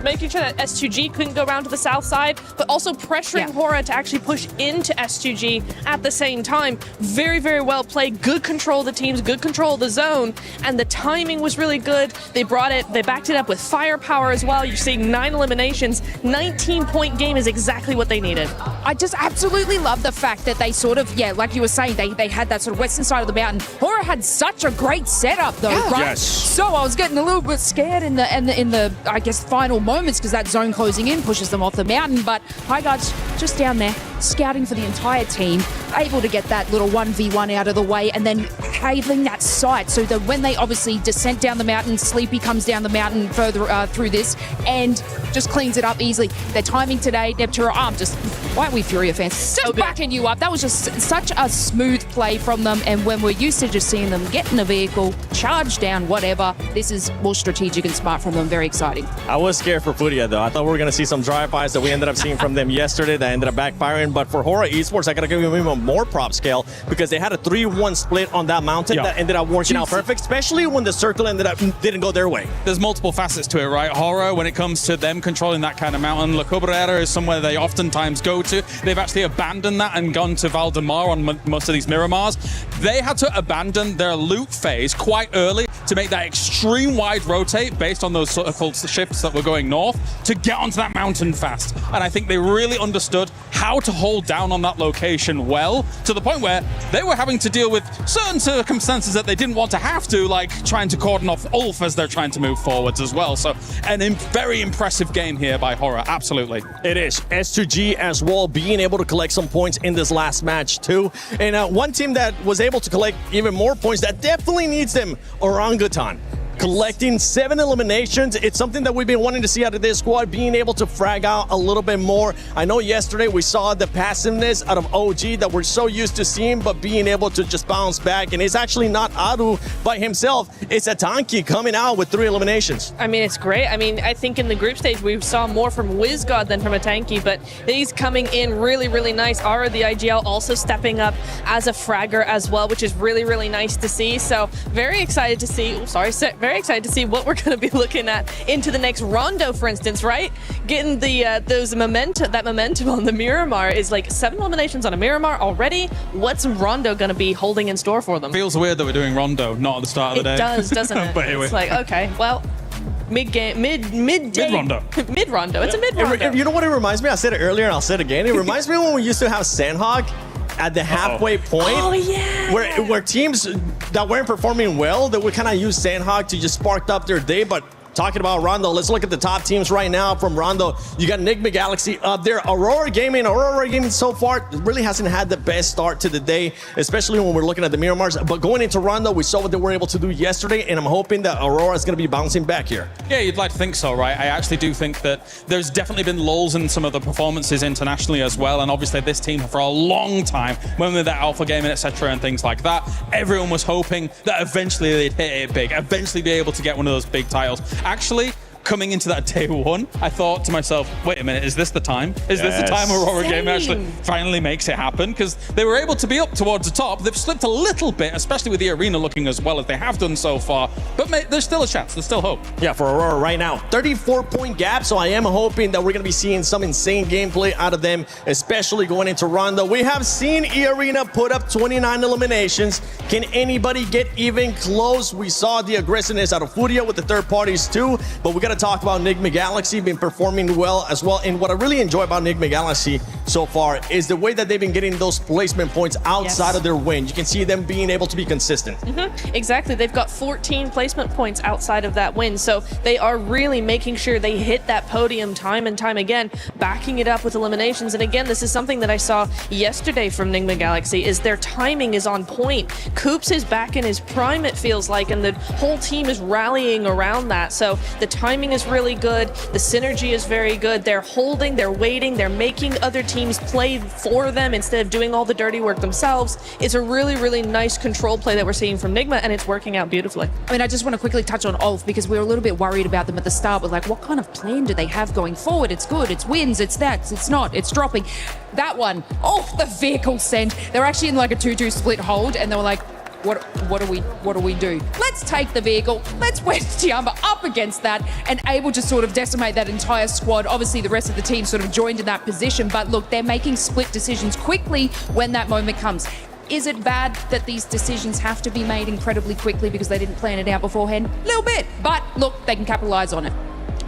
making sure that S2G couldn't go around to the south side, but also pressuring Hora to actually push into S2G at the same time. Very, very well played. Good control of the teams, good control of the zone, and the timing was really good. They backed it up with firepower as well. You're seeing 9 eliminations. 19-point game is exactly what they needed. I just absolutely love the fact that they sort of, like you were saying, they had that sort of western side of the mountain. Hora had such a great setup though, right? Yes. So I was getting a little bit scared in the I guess, final moments because that zone closing in pushes them off the mountain. But Highguard's just down there, scouting for the entire team, able to get that little 1v1 out of the way, and then having that sight so that when they obviously descent down the mountain, Sleepy comes down the mountain further through this and just cleans it up easily. Their timing today, Neptura, why aren't we Furia fans? Just backing you up. That was just such a smooth play from them, and when we're used to just seeing them get in a vehicle, charge down, whatever, this is more strategic and smart from them. Very exciting. I was scared for Furia, though. I thought we were going to see some drive-bys that we ended up seeing from them yesterday that ended up backfiring. But for Hora Esports, I got to give them even more prop scale because they had a 3-1 split on that mountain that ended up working out perfect, especially when the circle didn't go their way. There's multiple facets to it, right? Hora, when it comes to them controlling that kind of mountain, La Cabrera is somewhere they oftentimes go to. They've actually abandoned that and gone to Valdemar on most of these Miramars. They had to abandon their loot phase quite early to make that extreme wide rotate based on those circle shifts that were going north to get onto that mountain fast. And I think they really understood how to hold down on that location well, to the point where they were having to deal with certain circumstances that they didn't want to have to, like trying to cordon off Ulf as they're trying to move forwards as well. So an very impressive game here by Hora, absolutely. It is. S2G as well, being able to collect some points in this last match too. And one team that was able to collect even more points that definitely needs them, Orangutan. Collecting 7 eliminations. It's something that we've been wanting to see out of this squad, being able to frag out a little bit more. I know yesterday we saw the passiveness out of OG that we're so used to seeing, but being able to just bounce back. And it's actually not Aru by himself. It's Atanki coming out with 3 eliminations. I mean, it's great. I mean, I think in the group stage, we saw more from WizGod than from Atanki, but he's coming in really, really nice. Ara, the IGL, also stepping up as a fragger as well, which is really, really nice to see. So very excited to see, very excited to see what we're going to be looking at into the next Rondo, for instance, right? Getting the that momentum on the Miramar is like 7 eliminations on a Miramar already. What's Rondo going to be holding in store for them? Feels weird that we're doing Rondo, not at the start of the day. It does, doesn't it? But anyway. It's like, okay, well, midday. Mid-Rondo. Mid-Rondo. It's a mid-Rondo. You know what it reminds me? I said it earlier and I'll say it again. It reminds me when we used to have Sandhog at the halfway point, where teams that weren't performing well, that would kind of use Sandhog to just spark up their day. But talking about Rondo, let's look at the top teams right now from Rondo. You got Enigma Galaxy up there. Aurora Gaming so far really hasn't had the best start to the day, especially when we're looking at the Miramars. But going into Rondo, we saw what they were able to do yesterday, and I'm hoping that Aurora is going to be bouncing back here. Yeah, you'd like to think so, right? I actually do think that there's definitely been lulls in some of the performances internationally as well, and obviously this team for a long time, when with that alpha gaming, etc. and things like that, everyone was hoping that eventually they'd hit it big, eventually be able to get one of those big titles. Actually, coming into that day one, I thought to myself, wait a minute, is this the time? Is this the time Aurora Gaming actually finally makes it happen? Because they were able to be up towards the top. They've slipped a little bit, especially with the arena looking as well as they have done so far. But mate, there's still a chance. There's still hope. Yeah, for Aurora right now, 34-point gap. So I am hoping that we're going to be seeing some insane gameplay out of them, especially going into Rondo. We have seen E-Arena put up 29 eliminations. Can anybody get even close? We saw the aggressiveness out of Furia with the third parties too, but we got to talk about Enigma Galaxy been performing well as well. And what I really enjoy about Enigma Galaxy so far is the way that they've been getting those placement points outside of their win. You can see them being able to be consistent. Exactly. They've got 14 placement points outside of that win. So they are really making sure they hit that podium time and time again, backing it up with eliminations. And again, this is something that I saw yesterday from Enigma Galaxy, is their timing is on point. Coops is back in his prime, it feels like, and the whole team is rallying around that. So the timing is really good. The synergy is very good. They're holding, they're waiting, they're making other teams play for them instead of doing all the dirty work themselves. It's a really, really nice control play that we're seeing from Nigma, and it's working out beautifully. I mean, I just want to quickly touch on Ulf, because we were a little bit worried about them at the start. We're like, what kind of plan do they have going forward? It's good, it's wins, it's that, it's not, it's dropping. That one, the vehicle send. They're actually in like a 2-2 split hold, and they were like, what do we do? Let's take the vehicle, let's wedge Tiamba up against that, and able to sort of decimate that entire squad. Obviously the rest of the team sort of joined in that position, but look, they're making split decisions quickly when that moment comes. Is it bad that these decisions have to be made incredibly quickly because they didn't plan it out beforehand? A little bit, but look, they can capitalize on it.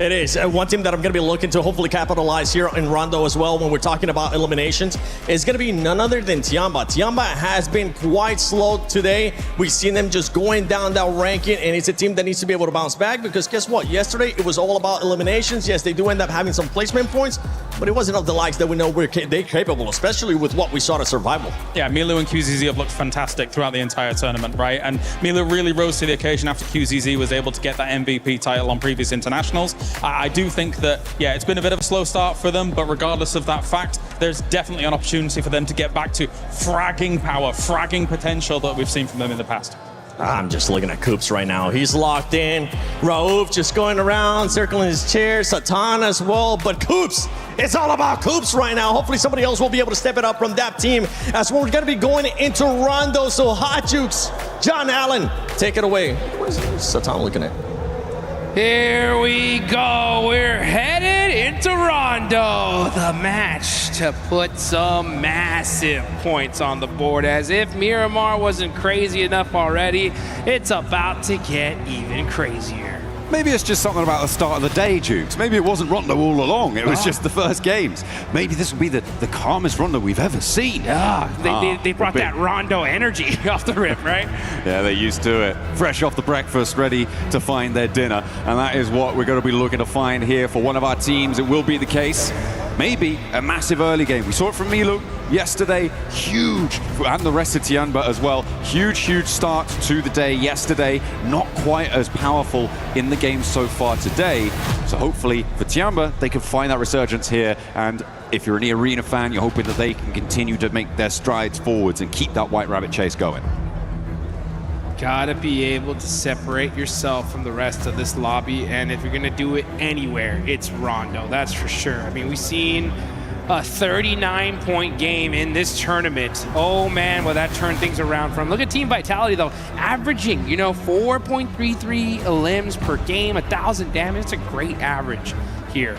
It is. One team that I'm going to be looking to hopefully capitalize here in Rondo as well when we're talking about eliminations is going to be none other than Tiamba. Tiamba has been quite slow today. We've seen them just going down that ranking, and it's a team that needs to be able to bounce back because guess what? Yesterday, it was all about eliminations. Yes, they do end up having some placement points, but it wasn't of the likes that we know they're capable, especially with what we saw at Survival. Yeah, Milu and QZZ have looked fantastic throughout the entire tournament, right? And Milu really rose to the occasion after QZZ was able to get that MVP title on previous internationals. I do think that, yeah, it's been a bit of a slow start for them, but regardless of that fact, there's definitely an opportunity for them to get back to fragging power, fragging potential that we've seen from them in the past. I'm just looking at Coops right now. He's locked in. Raouf just going around, circling his chair. Satan as well. But Coops, it's all about Coops right now. Hopefully somebody else will be able to step it up from that team as we're going to be going into Rondo. So Hot Jukes, John Allen, take it away. What is Satan looking at? Here we go. We're headed into Rondo, the match to put some massive points on the board. As if Miramar wasn't crazy enough already, it's about to get even crazier. Maybe it's just something about the start of the day, Jukes. Maybe it wasn't Rondo all along. It was just the first games. Maybe this will be the calmest Rondo we've ever seen. They brought that Rondo energy off the rip, right? Yeah, they're used to it. Fresh off the breakfast, ready to find their dinner. And that is what we're going to be looking to find here for one of our teams. It will be the case. Maybe a massive early game. We saw it from Milu yesterday. Huge. And the rest of Tiamba as well. Huge start to the day yesterday. Not quite as powerful in the game so far today. So hopefully for Tiamba, they can find that resurgence here. And if you're an arena fan, you're hoping that they can continue to make their strides forwards and keep that White Rabbit chase going. Gotta be able to separate yourself from the rest of this lobby, and if you're gonna do it anywhere, it's Rondo, that's for sure. I mean, we've seen a 39-point game in this tournament. Oh man, will that turn things around from. Look at Team Vitality though, averaging, 4.33 limbs per game, 1,000 damage. It's a great average here.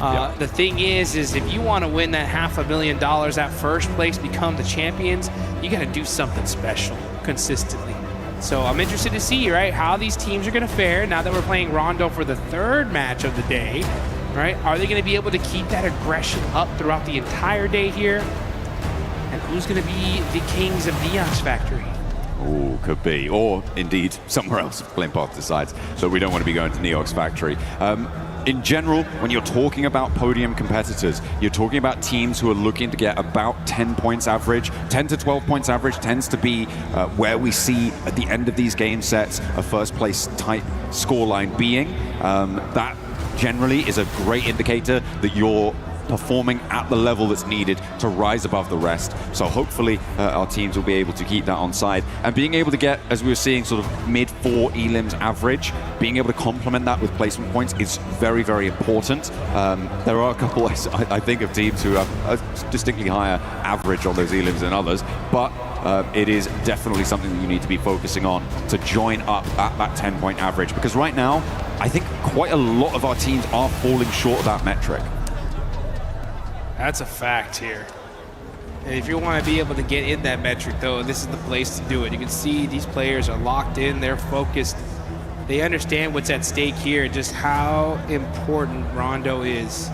The thing is if you want to win that $500,000 at first place, become the champions, you gotta do something special consistently. So I'm interested to see, right, how these teams are going to fare now that we're playing Rondo for the third match of the day, right? Are they going to be able to keep that aggression up throughout the entire day here? And who's going to be the kings of Neox Factory? Oh, could be. Or indeed somewhere else if Blimpath decides. So we don't want to be going to Neox Factory. In general, when you're talking about podium competitors, you're talking about teams who are looking to get about 10 points average. 10 to 12 points average tends to be where we see at the end of these game sets a first place type scoreline being. That generally is a great indicator that you're performing at the level that's needed to rise above the rest. So hopefully our teams will be able to keep that on side. And being able to get, as we were seeing, sort of mid-4 elims average, being able to complement that with placement points is very, very important. There are a couple, I think, of teams who have a distinctly higher average on those elims than others, but it is definitely something that you need to be focusing on to join up at that 10-point average. Because right now, I think quite a lot of our teams are falling short of that metric. That's a fact here. And if you want to be able to get in that metric, though, this is the place to do it. You can see these players are locked in, they're focused. They understand what's at stake here, just how important Rondo is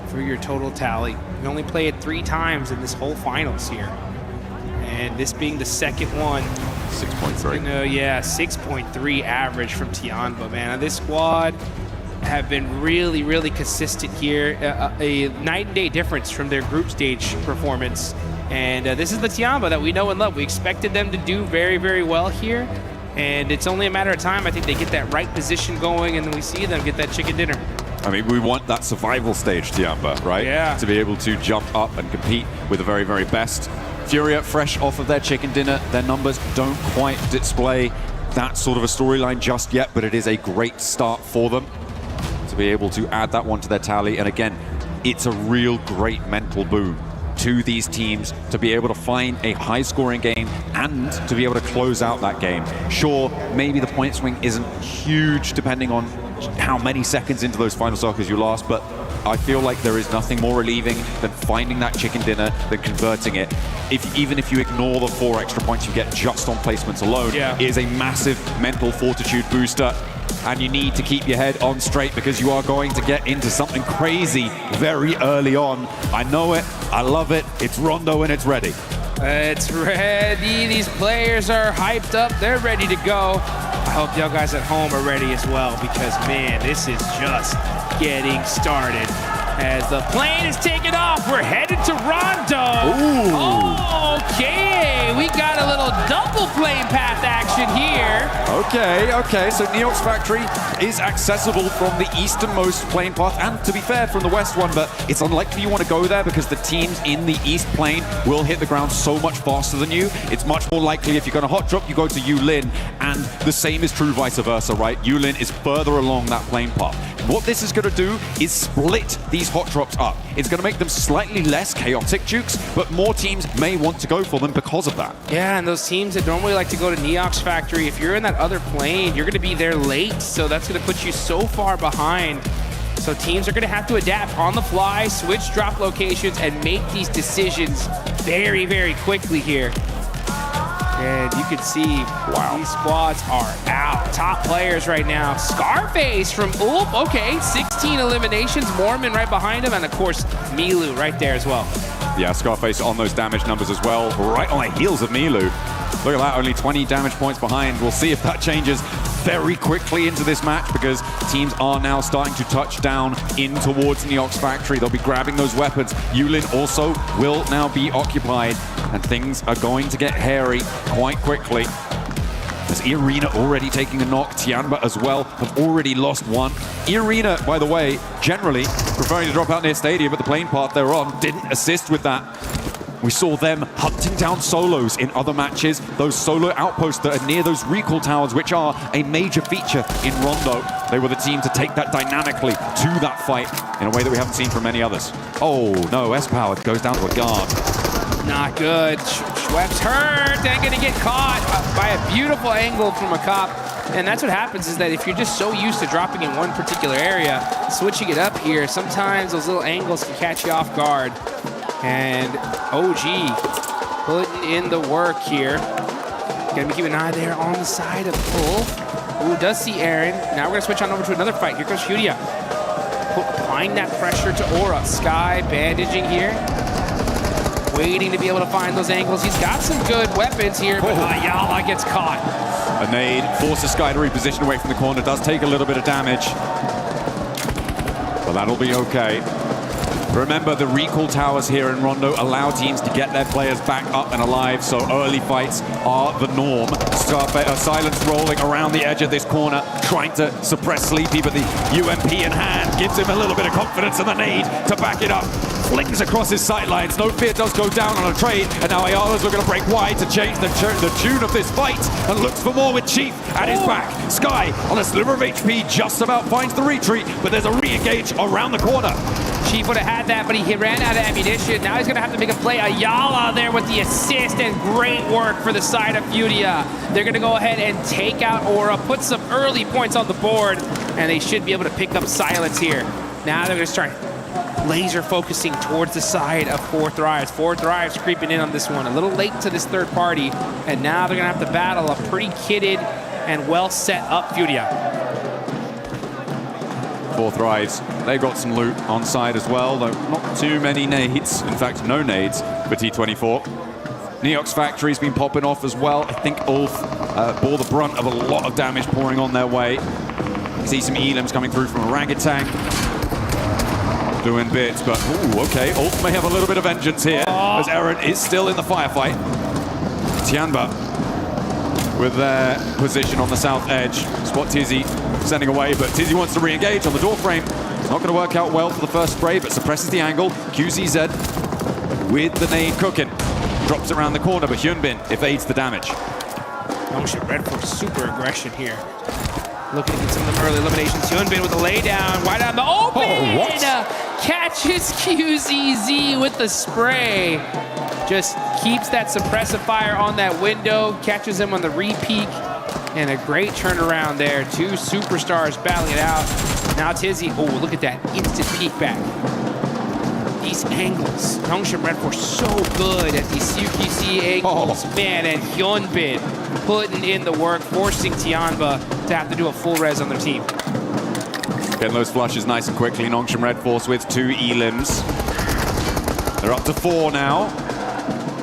for your total tally. You only play it 3 times in this whole finals here. And this being the second one. 6.3. Yeah, 6.3 average from Tiamba, man. This squad have been really consistent here. A night and day difference from their group stage performance. And this is the Tiamba that we know and love. We expected them to do very well here. And it's only a matter of time. I think they get that right position going, and then we see them get that chicken dinner. I mean, we want that survival stage, Tiamba, right? Yeah. To be able to jump up and compete with the very best. Furia, fresh off of their chicken dinner, their numbers don't quite display that sort of a storyline just yet, but it is a great start for them to be able to add that one to their tally. And again, it's a real great mental boon to these teams to be able to find a high-scoring game and to be able to close out that game. Sure, maybe the point swing isn't huge depending on how many seconds into those final circles you last, but I feel like there is nothing more relieving than finding that chicken dinner, than converting it. Even if you ignore the 4 extra points you get just on placements alone, is a massive mental fortitude booster. and you need to keep your head on straight because you are going to get into something crazy very early on. I know it. I love it. It's Rondo and it's ready. It's ready. These players are hyped up. They're ready to go. I hope y'all guys at home are ready as well because, man, this is just getting started. As the plane is taking off, we're headed to Rondo. Ooh. Okay, we got a little double plane path action here. Okay, so Neox Factory is accessible from the easternmost plane path, and to be fair, from the west one, but it's unlikely you want to go there because the teams in the east plane will hit the ground so much faster than you. It's much more likely if you're going to hot drop, you go to Yulin, and the same is true vice versa, right? Yulin is further along that plane path. What this is going to do is split these hot drops up. It's going to make them slightly less chaotic, Jukes, but more teams may want to go for them because of that. Yeah, and those teams that normally like to go to Neox Factory, if you're in that other plane, you're going to be there late, so that's going to put you so far behind. So teams are going to have to adapt on the fly, switch drop locations, and make these decisions very, very quickly here. And you can see, these squads are out. Top players right now. Scarface from Ulp, okay, 16 eliminations. Mormon right behind him, and of course, Milu right there as well. Yeah, Scarface on those damage numbers as well, right on the heels of Milu. Look at that, only 20 damage points behind. We'll see if that changes very quickly into this match because teams are now starting to touch down in towards Neox Factory. They'll be grabbing those weapons. Yulin also will now be occupied, and things are going to get hairy quite quickly. As E-Arena already taking a knock, Tianba as well have already lost one. E-Arena, by the way, generally preferring to drop out near Stadium, but the plane path they're on didn't assist with that. We saw them hunting down solos in other matches, those solo outposts that are near those recall towers, which are a major feature in Rondo. They were the team to take that dynamically to that fight in a way that we haven't seen from many others. Oh no, S-Power goes down to a guard. Not good. Schwepp's hurt and gonna get caught by a beautiful angle from a cop. And that's what happens is that if you're just so used to dropping in one particular area, switching it up here, sometimes those little angles can catch you off guard. And OG putting in the work here. Gonna be keeping an eye there on the side of pull. Ooh, does see Aaron. Now we're gonna switch on over to another fight. Here goes Furia. Applying that pressure to Aura. Sky bandaging here. Waiting to be able to find those angles. He's got some good weapons here, but Ayala gets caught. A nade forces Sky to reposition away from the corner. Does take a little bit of damage, but that'll be okay. Remember, the recall towers here in Rondo allow teams to get their players back up and alive, so early fights are the norm. Silence rolling around the edge of this corner, trying to suppress Sleepy, but the UMP in hand gives him a little bit of confidence, and the nade to back it up. Flings across his sightlines. No Fear does go down on a trade, and now Ayala's looking to break wide to change the tune of this fight, and looks for more with Chief at his back. Sky on a sliver of HP just about finds the retreat, but there's a re-engage around the corner. Chief would have had that, but he ran out of ammunition. Now he's going to have to make a play. Ayala there with the assist, and great work for the side of Furia. They're going to go ahead and take out Aura, put some early points on the board, and they should be able to pick up Silence here. Now they're going to start laser focusing towards the side of Four Thrives. Four Thrives creeping in on this one. A little late to this third party, and now they're going to have to battle a pretty kitted and well set up Furia. Four Thrives, they got some loot on side as well, though not too many nades. In fact, no nades for T24. Neox Factory's been popping off as well. I think Ulf bore the brunt of a lot of damage pouring on their way. You see some elims coming through from Orangutan. Doing bits, but ooh, okay. Ulf may have a little bit of vengeance here, as Eren is still in the firefight. Tianba with their position on the south edge. Spot Tizzy sending away, but Tizzy wants to re-engage on the door frame. It's not going to work out well for the first spray, but suppresses the angle. QZZ with the nade cooking. Drops around the corner, but Hyunbin evades the damage. Motion Red for super aggression here. Looking to get some of them early eliminations. Hyunbin with a laydown, wide on the open! Oh, what? Catches QZZ with the spray. Just keeps that suppressive fire on that window, catches him on the re-peek, and a great turnaround there. Two superstars battling it out. Now Tizzy, oh, look at that instant peek back. These angles. Youngship Red Force so good at these CQC angles. Man, and Hyunbin putting in the work, forcing Tianba to have to do a full res on their team. Getting those flushes nice and quickly. Nongshim Red Force with 2 elims. They're up to 4 now.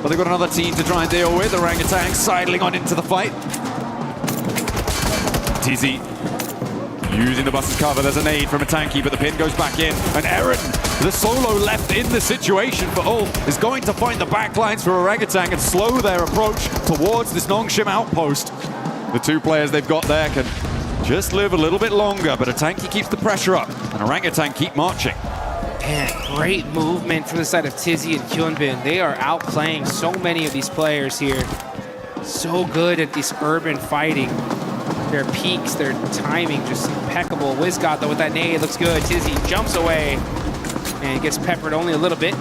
But they've got another team to try and deal with. Orangutan sidling on into the fight. Tizzy using the bus's cover. There's a nade from a tanky, but the pin goes back in. And Eren, the solo left in the situation for Ulf, is going to find the backlines for Orangutan and slow their approach towards this Nongshim outpost. The 2 players they've got there can just live a little bit longer, but a tanky keeps the pressure up, and Orangutan keep marching. Man, great movement from the side of Tizzy and Hyunbin. They are outplaying so many of these players here. So good at this urban fighting. Their peaks, their timing, just impeccable. Wizgot, though, with that nade, looks good. Tizzy jumps away and gets peppered only a little bit.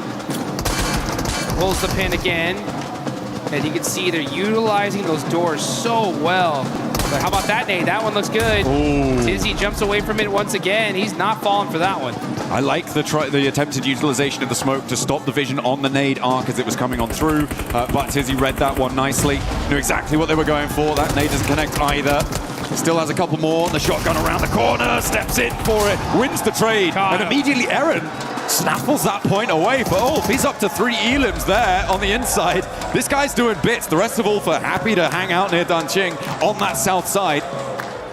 Pulls the pin again. And you can see they're utilizing those doors so well. But how about that nade? That one looks good. Ooh. Tizzy jumps away from it once again. He's not falling for that one. I like the attempted utilization of the smoke to stop the vision on the nade arc as it was coming on through. But Tizzy read that one nicely. Knew exactly what they were going for. That nade doesn't connect either. Still has a couple more. The shotgun around the corner. Steps in for it. Wins the trade. And immediately Eren snaffles that point away for Ulf. He's up to 3 elims there on the inside. This guy's doing bits. The rest of Ulf are happy to hang out near Danqing on that south side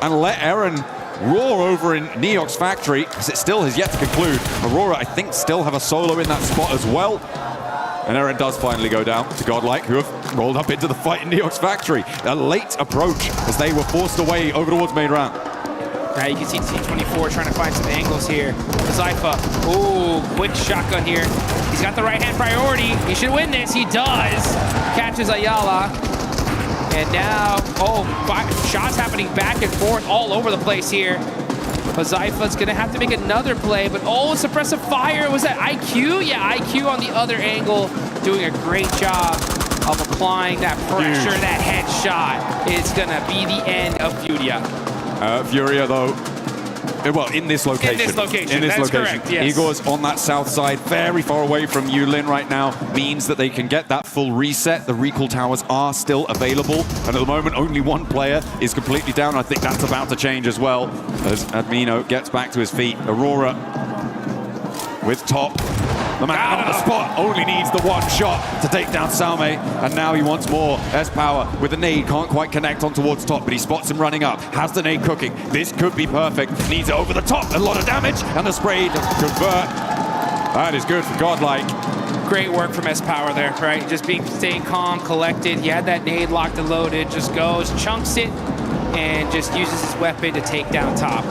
and let Eren roar over in Neok's factory, because it still has yet to conclude. Aurora, I think, still have a solo in that spot as well. And Eren does finally go down to Godlike, who have rolled up into the fight in Neok's factory. A late approach as they were forced away over towards main round. Now you can see T24 trying to find some angles here. Zypha, ooh, quick shotgun here. He's got the right-hand priority. He should win this. He does. Catches Ayala. And now, shots happening back and forth all over the place here. But Zypha's gonna have to make another play, but suppressive fire. Was that IQ? Yeah, IQ on the other angle, doing a great job of applying that pressure, that headshot. It's gonna be the end of Furia. Furia, though, well, in this location. That's correct, yes. Igor's on that south side, very far away from Yulin right now, means that they can get that full reset. The recall towers are still available, and at the moment, only 1 player is completely down. I think that's about to change as well, as Admino gets back to his feet. Aurora with top. The man on the spot only needs the 1 shot to take down Salme, and now he wants more. S-Power with the nade, can't quite connect on towards top, but he spots him running up, has the nade cooking. This could be perfect, needs it over the top, a lot of damage, and the spray to convert. That is good for Godlike. Great work from S-Power there, right? Just staying calm, collected. He had that nade locked and loaded, just goes, chunks it, and just uses his weapon to take down top.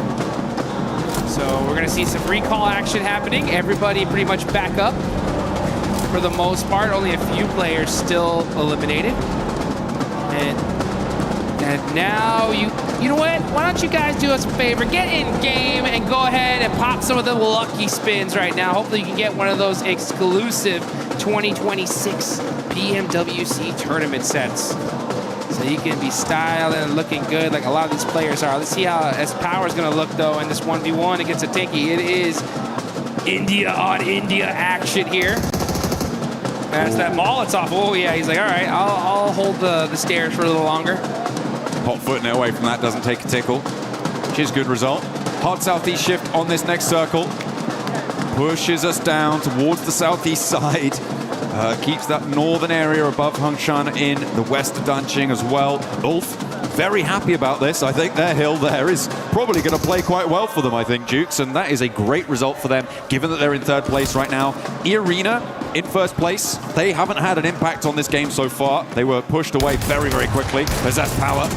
So we're going to see some recall action happening. Everybody pretty much back up for the most part. Only a few players still eliminated. And now you know what? Why don't you guys do us a favor? Get in game and go ahead and pop some of the lucky spins right now. Hopefully you can get one of those exclusive 2026 PMWC tournament sets. So you can be styling and looking good like a lot of these players are. Let's see how S-Power is going to look, though, in this 1v1 against a Tinky. It is India on India action here. That's that Molotov. Oh, yeah. He's like, all right, I'll hold the stairs for a little longer. Hot footing it away from that, doesn't take a tickle, which is good result. Hard southeast shift on this next circle. Pushes us down towards the southeast side. Keeps that northern area above Hongshan in the west of Danqing as well. Ulf, very happy about this. I think their hill there is probably going to play quite well for them, I think, Jukes, and that is a great result for them, given that they're in 3rd place right now. E-Arena in 1st place. They haven't had an impact on this game so far. They were pushed away very, very quickly. There's S-Power.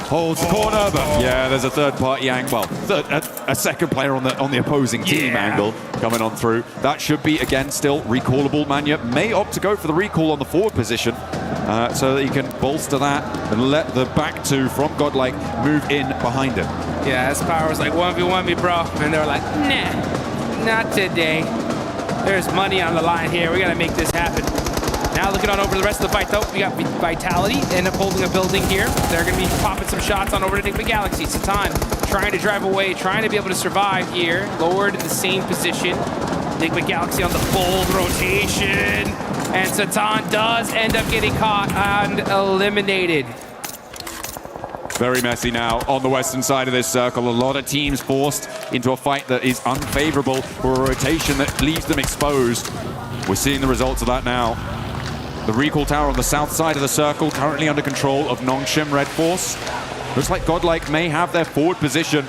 Holds the corner, but yeah, there's a third-party angle. Well, a second player on the opposing team angle coming on through. That should be, again, still recallable. Manya may opt to go for the recall on the forward position so that he can bolster that and let the back 2 from Godlike move in behind him. Yeah, S-Power was like, 1v1 me, bro. And they were like, nah, not today. There's money on the line here. We got to make this happen. Now looking on over the rest of the fight, though, we got Vitality, end up holding a building here. They're going to be popping some shots on over to Enigma Galaxy. Satan trying to drive away, trying to be able to survive here. Lord in the same position. Enigma Galaxy on the bold rotation. And Satan does end up getting caught and eliminated. Very messy now on the western side of this circle. A lot of teams forced into a fight that is unfavorable for a rotation that leaves them exposed. We're seeing the results of that now. The recall tower on the south side of the circle, currently under control of Nongshim Red Force. Looks like Godlike may have their forward position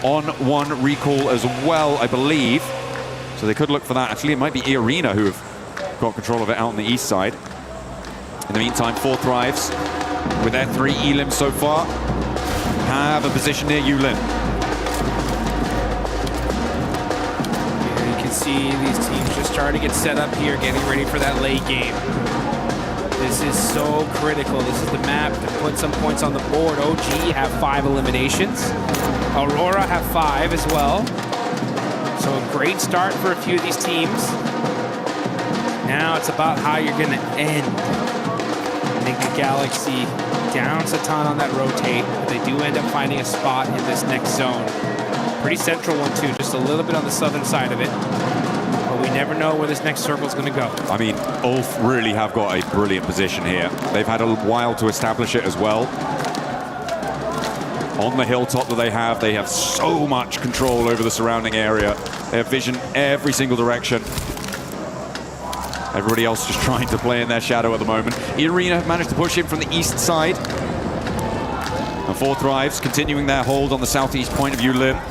on one recall as well, I believe. So they could look for that. Actually, it might be Arena who have got control of it out on the east side. In the meantime, 4 Thrives, with their 3 elims so far, have a position near Yulin. Here you can see these teams just starting to get set up here, getting ready for that late game. This is so critical. This is the map to put some points on the board. OG have 5 eliminations. Aurora have 5 as well. So a great start for a few of these teams. Now it's about how you're going to end. I think the Galaxy downs a ton on that rotate. But they do end up finding a spot in this next zone. Pretty central one too, just a little bit on the southern side of it. But we never know where this next circle is going to go. I mean, Ulf really have got a brilliant position here. They've had a while to establish it as well. On the hilltop that they have so much control over the surrounding area. They have vision every single direction. Everybody else just trying to play in their shadow at the moment. Arena managed to push in from the east side. And 4 Thrives continuing their hold on the southeast point of Yulin.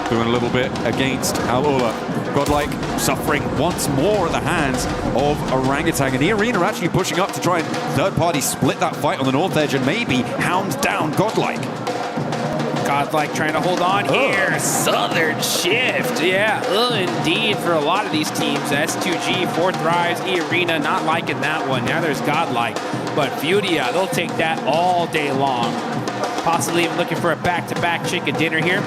Doing a little bit against Al-Ula. Godlike suffering once more at the hands of Orangutan. And Arena actually pushing up to try and third-party split that fight on the north edge and maybe hound down Godlike. Godlike trying to hold on here. Southern shift. Yeah, indeed for a lot of these teams. S2G, 4 Thrives, E-Arena, not liking that one. Now there's Godlike. But Fudia, they'll take that all day long. Possibly even looking for a back-to-back chicken dinner here.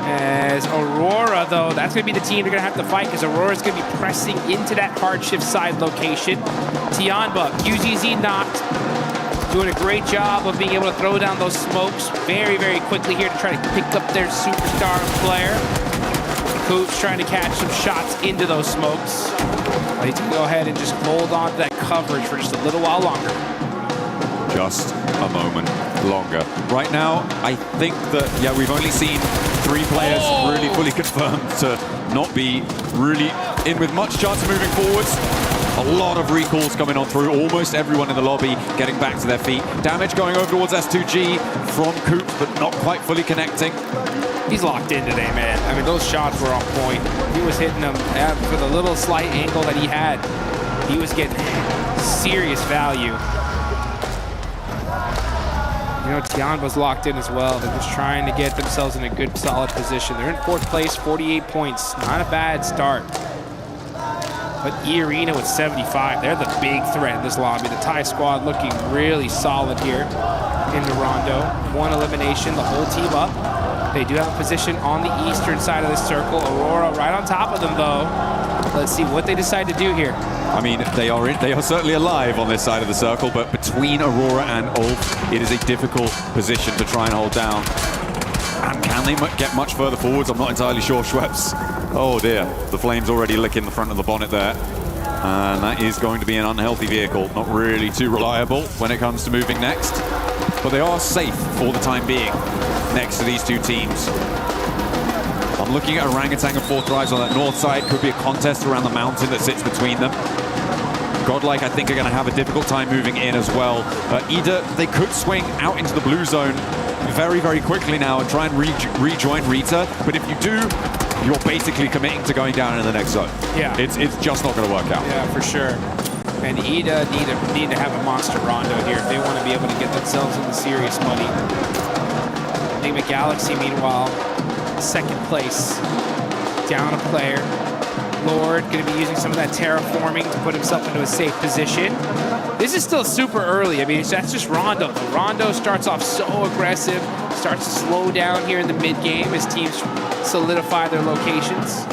As Aurora, though, that's going to be the team they're going to have to fight because Aurora's going to be pressing into that hard shift side location. Tianba, QZZ knocked. Doing a great job of being able to throw down those smokes very, very quickly here to try to pick up their superstar player. Coops trying to catch some shots into those smokes. They need to go ahead and just hold on to that coverage for just a little while longer. Just a moment longer. Right now, I think that, yeah, we've only seen 3 players really fully confirmed to not be really in with much chance of moving forwards. A lot of recalls coming on through. Almost everyone in the lobby getting back to their feet. Damage going over towards S2G from Coop, but not quite fully connecting. He's locked in today, man. I mean, those shots were on point. He was hitting them for the little slight angle that he had. He was getting serious value. You know, Tianba's locked in as well. They're just trying to get themselves in a good, solid position. They're in 4th place, 48 points. Not a bad start. But E-Arena with 75, they're the big threat in this lobby. The Thai squad looking really solid here in the Rondo. 1 elimination, the whole team up. They do have a position on the eastern side of the circle. Aurora right on top of them, though. Let's see what they decide to do here. I mean, they are certainly alive on this side of the circle, but between Aurora and Ulf, it is a difficult position to try and hold down. And can they get much further forwards? I'm not entirely sure, Schweppes. Oh dear, the flames already licking the front of the bonnet there. And that is going to be an unhealthy vehicle. Not really too reliable when it comes to moving next. But they are safe for the time being next to these 2 teams. I'm looking at Orangutan and 4 Thrives on that north side. Could be a contest around the mountain that sits between them. Godlike, I think, are going to have a difficult time moving in as well. Either they could swing out into the blue zone very, very quickly now and try and rejoin Rita. But if you do, you're basically committing to going down in the next zone. Yeah. It's just not going to work out. Yeah, for sure. And EDA need to have a monster rondo here if they want to be able to get themselves into serious money. Enigma Galaxy, meanwhile, 2nd place, down a player. Lord going to be using some of that terraforming to put himself into a safe position. This is still super early. I mean, that's just Rondo. Rondo starts off so aggressive, starts to slow down here in the mid-game as teams solidify their locations.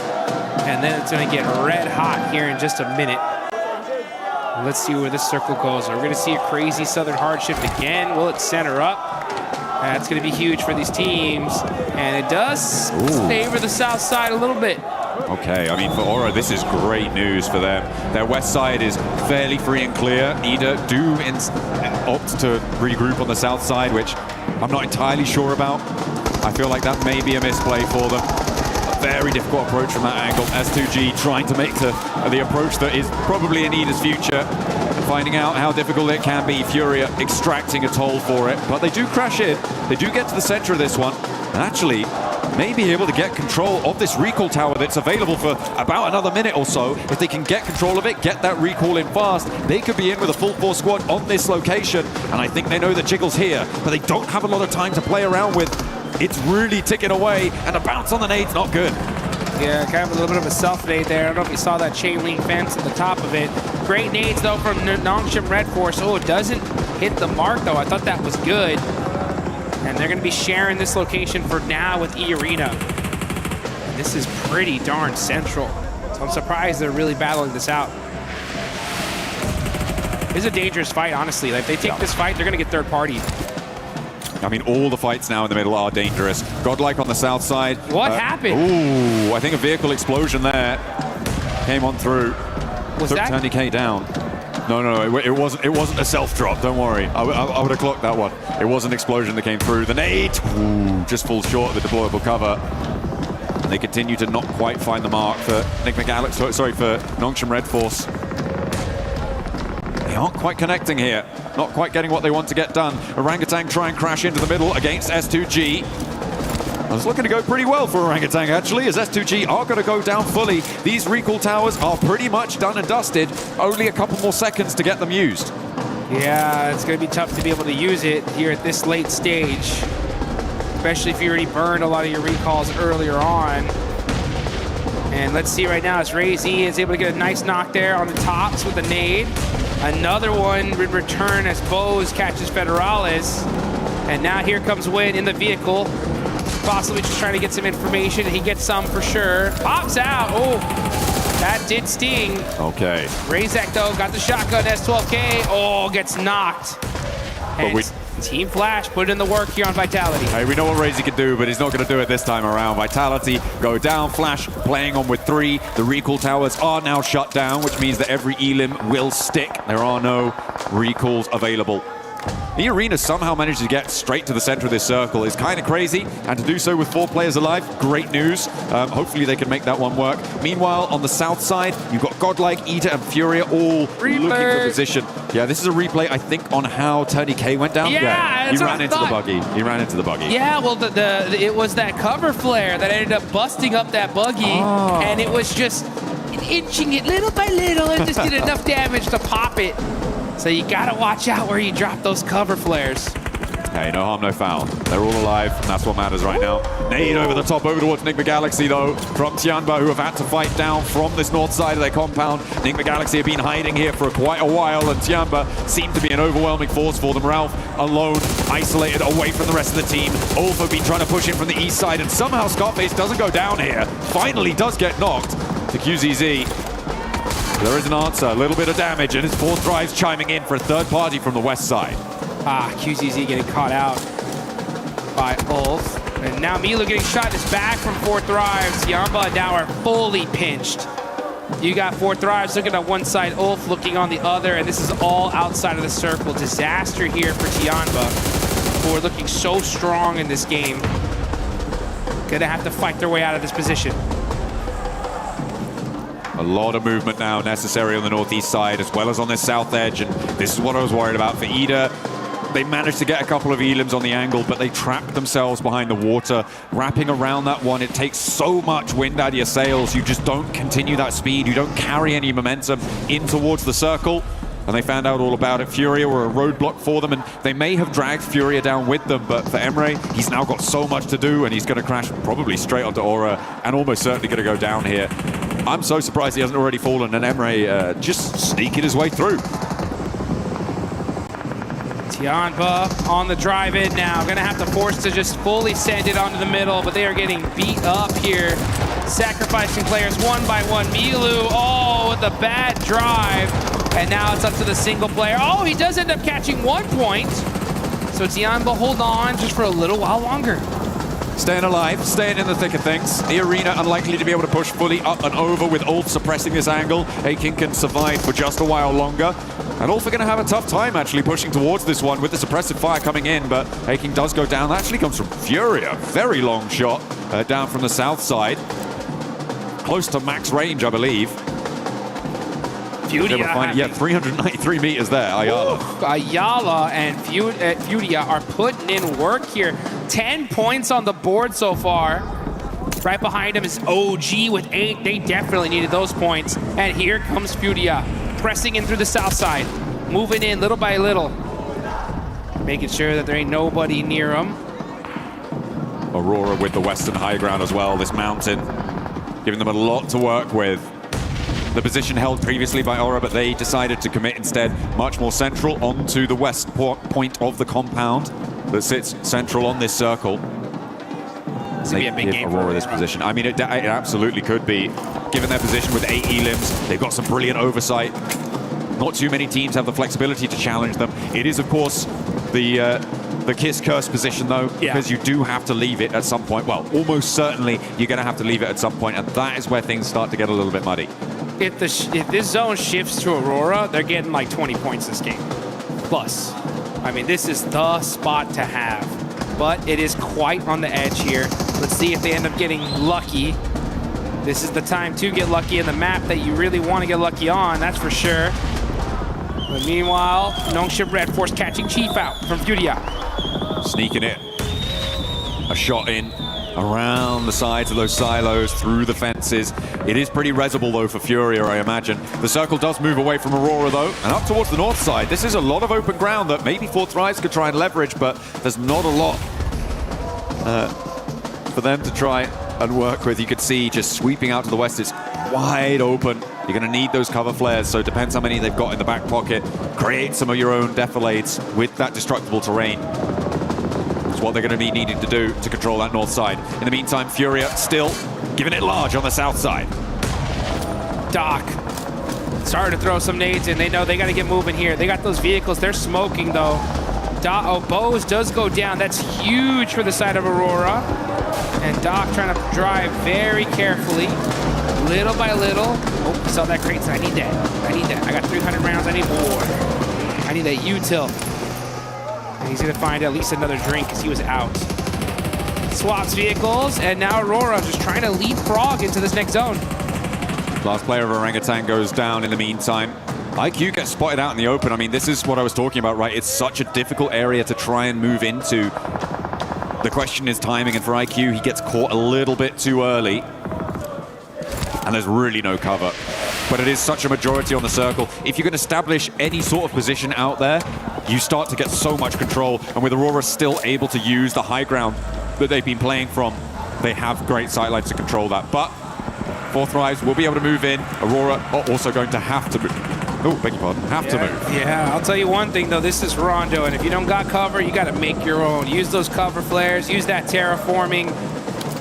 And then it's going to get red hot here in just a minute. Let's see where this circle goes. We're going to see a crazy southern hard shift again. Will it center up? That's going to be huge for these teams. And it does favor the south side a little bit. Okay, I mean, for Aura, this is great news for them. Their west side is fairly free and clear. Ida do opt to regroup on the south side, which I'm not entirely sure about. I feel like that may be a misplay for them. A very difficult approach from that angle. S2G trying to make the approach that is probably in Ida's future. Finding out how difficult it can be. Furia extracting a toll for it, but they do crash in. They do get to the center of this one, and actually may be able to get control of this recall tower that's available for about another minute or so. If they can get control of it, get that recall in fast, they could be in with a full force squad on this location. And I think they know the Jiggle's here, but they don't have a lot of time to play around with. It's really ticking away, and a bounce on the nade's not good. Yeah, kind of a little bit of a self-nade there. I don't know if you saw that chain link fence at the top of it. Great nades, though, from Nongshim Red Force. Oh, it doesn't hit the mark, though. I thought that was good. And they're going to be sharing this location for now with E-Arena. And this is pretty darn central. So I'm surprised they're really battling this out. This is a dangerous fight, honestly. Like, if they take this fight, they're going to get third party. I mean, all the fights now in the middle are dangerous. Godlike on the south side. What happened? Ooh, I think a vehicle explosion there came on through. Was Took that Tony K down. No, it wasn't a self-drop, don't worry. I would have clocked that one. It was an explosion that came through. The nade, just falls short of the deployable cover. And they continue to not quite find the mark for for Nongshim Red Force. They aren't quite connecting here. Not quite getting what they want to get done. Orangutan try and crash into the middle against S2G. It's looking to go pretty well for Orangutan, actually, as S2G are going to go down fully. These recall towers are pretty much done and dusted. Only a couple more seconds to get them used. Yeah, it's going to be tough to be able to use it here at this late stage, especially if you already burned a lot of your recalls earlier on. And let's see right now as Ray-Z is able to get a nice knock there on the tops with the nade. Another one in return as Bose catches Federales. And now here comes Win in the vehicle. Possibly just trying to get some information. He gets some for sure. Pops out. Oh, that did sting. Okay. Razak, though, got the shotgun. S12K. Oh, gets knocked. And Team Flash put in the work here on Vitality. Hey, we know what Razy can do, but he's not going to do it this time around. Vitality go down. Flash playing on with 3. The recall towers are now shut down, which means that every elim will stick. There are no recalls available. The Arena somehow managed to get straight to the center of this circle. Is kind of crazy, and to do so with 4 players alive, great news. Hopefully they can make that one work. Meanwhile, on the south side, you've got Godlike, Ida, and Furia all looking for position. Yeah, this is a replay, I think, on how Tony K went down. Yeah, he ran into the buggy. He ran into the buggy. Yeah, well, it was that cover flare that ended up busting up that buggy, and it was just inching it little by little and just did enough damage to pop it. So you gotta watch out where you drop those cover flares. Hey, no harm, no foul. They're all alive, and that's what matters right now. Nade over the top, over towards Enigma Galaxy, though, from Tianba, who have had to fight down from this north side of their compound. Enigma Galaxy have been hiding here for quite a while, and Tianba seemed to be an overwhelming force for them. Ralph, alone, isolated, away from the rest of the team. Ulf have been trying to push in from the east side, and somehow Scarface doesn't go down here. Finally does get knocked to QZZ. There is an answer, a little bit of damage, and his 4th drive's chiming in for a third party from the west side. QZZ getting caught out by Ulf. And now Milo getting shot in his back from 4 thrives. Yamba and now are fully pinched. You got 4 thrives looking at one side, Ulf looking on the other, and this is all outside of the circle. Disaster here for Tianba, who are looking so strong in this game. Gonna have to fight their way out of this position. A lot of movement now necessary on the northeast side as well as on this south edge, and this is what I was worried about for Ida. They managed to get a couple of elims on the angle, but they trapped themselves behind the water. Wrapping around that one, it takes so much wind out of your sails. You just don't continue that speed. You don't carry any momentum in towards the circle. And they found out all about it. Furia were a roadblock for them, and they may have dragged Furia down with them, but for Emre, he's now got so much to do, and he's going to crash probably straight onto Aura, and almost certainly going to go down here. I'm so surprised he hasn't already fallen, and Emre just sneaking his way through. Tianba on the drive-in now. Gonna have to force to just fully send it onto the middle, but they are getting beat up here. Sacrificing players one by one. Milu, with a bad drive. And now it's up to the single player. Oh, he does end up catching 1 point. So Tianba hold on just for a little while longer. Staying alive, staying in the thick of things. The arena unlikely to be able to push fully up and over with Ulf suppressing this angle. Akin can survive for just a while longer. And Ulf are going to have a tough time actually pushing towards this one with the suppressive fire coming in, but Akin does go down. That actually comes from Furia. Very long shot down from the south side. Close to max range, I believe. Furia. Yeah, 393 meters there, Ayala. Ayala and Furia are putting in work here. 10 points on the board so far. Right behind him is OG with 8. They definitely needed those points. And here comes Furia, pressing in through the south side, moving in little by little, making sure that there ain't nobody near him. Aurora with the western high ground as well, this mountain, giving them a lot to work with. The position held previously by Aura, but they decided to commit instead much more central onto the west point of the compound that sits central on this circle. They give Aurora this position. I mean, it absolutely could be, given their position with 8 elims. They've got some brilliant oversight. Not too many teams have the flexibility to challenge them. It is, of course, the Kiss Curse position, though, because you do have to leave it at some point. Well, almost certainly you're going to have to leave it at some point, and that is where things start to get a little bit muddy. If this zone shifts to Aurora, they're getting like 20 points this game. Plus. I mean, this is the spot to have. But it is quite on the edge here. Let's see if they end up getting lucky. This is the time to get lucky in the map that you really want to get lucky on, that's for sure. But meanwhile, Nongshim Red Force catching Chief out from Furia. Sneaking it. A shot in around the sides of those silos, through the fences. It is pretty resible, though, for Furia, I imagine. The circle does move away from Aurora, though, and up towards the north side. This is a lot of open ground that maybe Fourth Rise could try and leverage, but there's not a lot for them to try and work with. You could see just sweeping out to the west, it's wide open. You're going to need those cover flares, so it depends how many they've got in the back pocket. Create some of your own defilades with that destructible terrain. What they're going to be needing to do to control that north side. In the meantime, Furia still giving it large on the south side. Doc starting to throw some nades in. They know they got to get moving here. They got those vehicles. They're smoking, though. Bose does go down. That's huge for the side of Aurora. And Doc trying to drive very carefully, little by little. Oh, saw that crate. I need that. I need that. I got 300 rounds. I need more. I need that util. He's going to find at least another drink because he was out. Swaps vehicles, and now Aurora just trying to leapfrog into this next zone. Last player of Orangutan goes down in the meantime. IQ gets spotted out in the open. I mean, this is what I was talking about, right? It's such a difficult area to try and move into. The question is timing, and for IQ, he gets caught a little bit too early. And there's really no cover. But it is such a majority on the circle. If you can establish any sort of position out there, you start to get so much control. And with Aurora still able to use the high ground that they've been playing from, they have great sightlines to control that. But Fourth Rise will be able to move in. Aurora are also going to have to move. Oh, beg your pardon. Have to move. Yeah, I'll tell you one thing, though. This is Rondo, and if you don't got cover, you got to make your own. Use those cover flares. Use that terraforming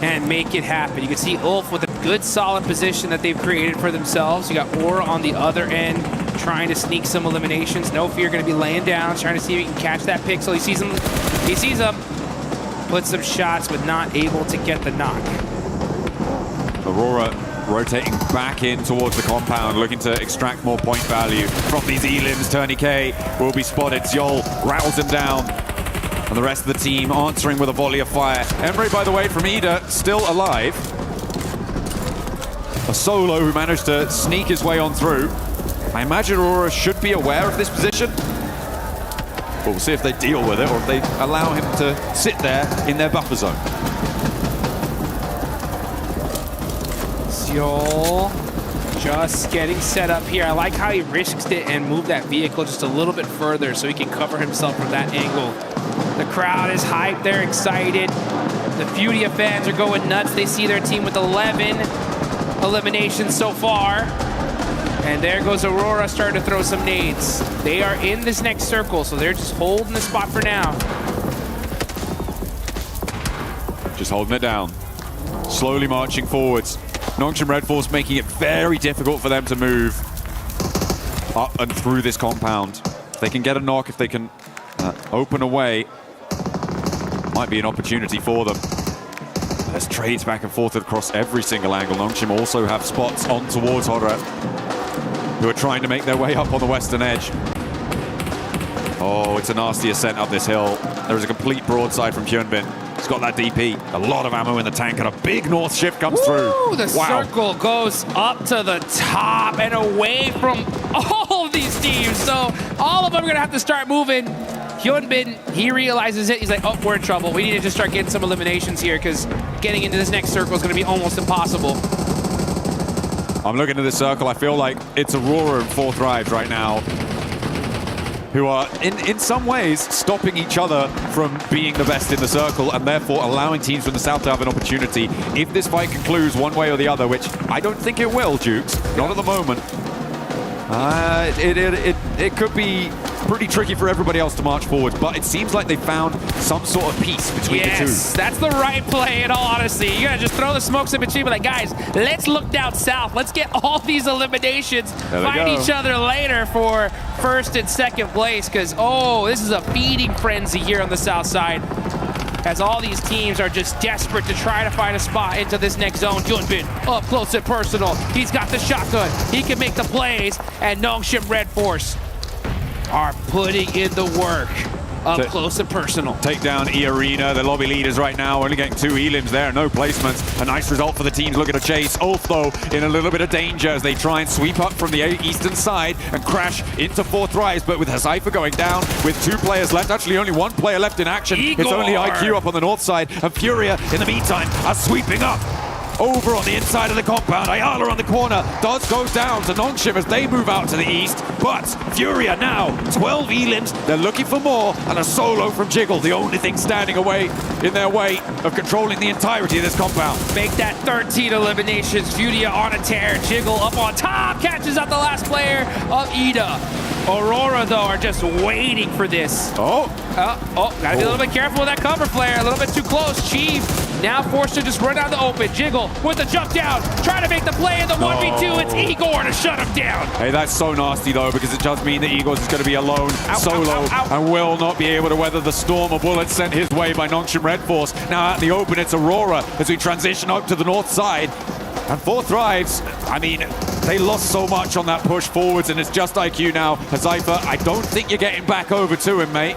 and make it happen. You can see Ulf with a good, solid position that they've created for themselves. You got Aura on the other end trying to sneak some eliminations. No Fear going to be laying down, trying to see if he can catch that pixel. He sees him. He sees him. Put some shots, but not able to get the knock. Aurora rotating back in towards the compound, looking to extract more point value from these elims. Tourniquet will be spotted. Zjol rattles him down. And the rest of the team answering with a volley of fire. Emre, by the way, from Ida, still alive. A solo who managed to sneak his way on through. I imagine Aurora should be aware of this position. But we'll see if they deal with it or if they allow him to sit there in their buffer zone. Zjol just getting set up here. I like how he risks it and moved that vehicle just a little bit further so he can cover himself from that angle. The crowd is hyped, they're excited. The Furia fans are going nuts. They see their team with 11 eliminations so far. And there goes Aurora starting to throw some nades. They are in this next circle, so they're just holding the spot for now. Just holding it down. Slowly marching forwards. Nongshim Red Force making it very difficult for them to move up and through this compound. If they can get a knock, if they can open a way, might be an opportunity for them. There's trades back and forth across every single angle. Nongshim also have spots on towards Horror, who are trying to make their way up on the western edge. Oh, it's a nasty ascent up this hill. There is a complete broadside from Hyunbin. He's got that DP, a lot of ammo in the tank, and a big north shift comes through. The circle goes up to the top and away from all of these teams. So all of them are going to have to start moving. Hyunbin, he realizes it. He's like, oh, we're in trouble. We need to just start getting some eliminations here because getting into this next circle is going to be almost impossible. I'm looking at this circle. I feel like it's Aurora and 4 Thrives right now, who are in some ways stopping each other from being the best in the circle and therefore allowing teams from the south to have an opportunity. If this fight concludes one way or the other, which I don't think it will, Jukes, not at the moment, it could be pretty tricky for everybody else to march forward, but it seems like they found some sort of peace between the two. Yes, that's the right play in all honesty. You gotta just throw the smokes in between, but like, guys, let's look down south. Let's get all these eliminations, fight each other later for first and second place, because, oh, this is a feeding frenzy here on the south side, as all these teams are just desperate to try to find a spot into this next zone. Hyunbin up close and personal. He's got the shotgun. He can make the plays, and Nongshim Red Force are putting in the work up close and personal. Take down E-Arena, the lobby leaders right now, only getting 2 elims there, no placements. A nice result for the teams looking to chase. Ulf, though, in a little bit of danger as they try and sweep up from the eastern side and crash into 4 Thrives, but with Hazaifa going down, with 2 players left, actually only 1 player left in action. Igor. It's only IQ up on the north side, and Furia, in the meantime, are sweeping up. Over on the inside of the compound, Ayala on the corner. Does goes down to Nongshim as they move out to the east. But Furia now, 12 elims. They're looking for more, and a solo from Jiggle, the only thing standing in their way of controlling the entirety of this compound. Make that 13 eliminations. Furia on a tear. Jiggle up on top, catches out the last player of Ida. Aurora, though, are just waiting for this. Gotta be a little bit careful with that cover flare. A little bit too close. Chief now forced to just run out the open. Jiggle with the jump down, trying to make the play in the 1v2. It's Igor to shut him down. Hey, that's so nasty, though, because it does mean that Igor is going to be alone, solo, and will not be able to weather the storm of bullets sent his way by Nongshim Red Force. Now out in the open, it's Aurora as we transition up to the north side. And 4 Thrives, I mean, they lost so much on that push forwards, and it's just IQ now. Hazaifa, I don't think you're getting back over to him, mate.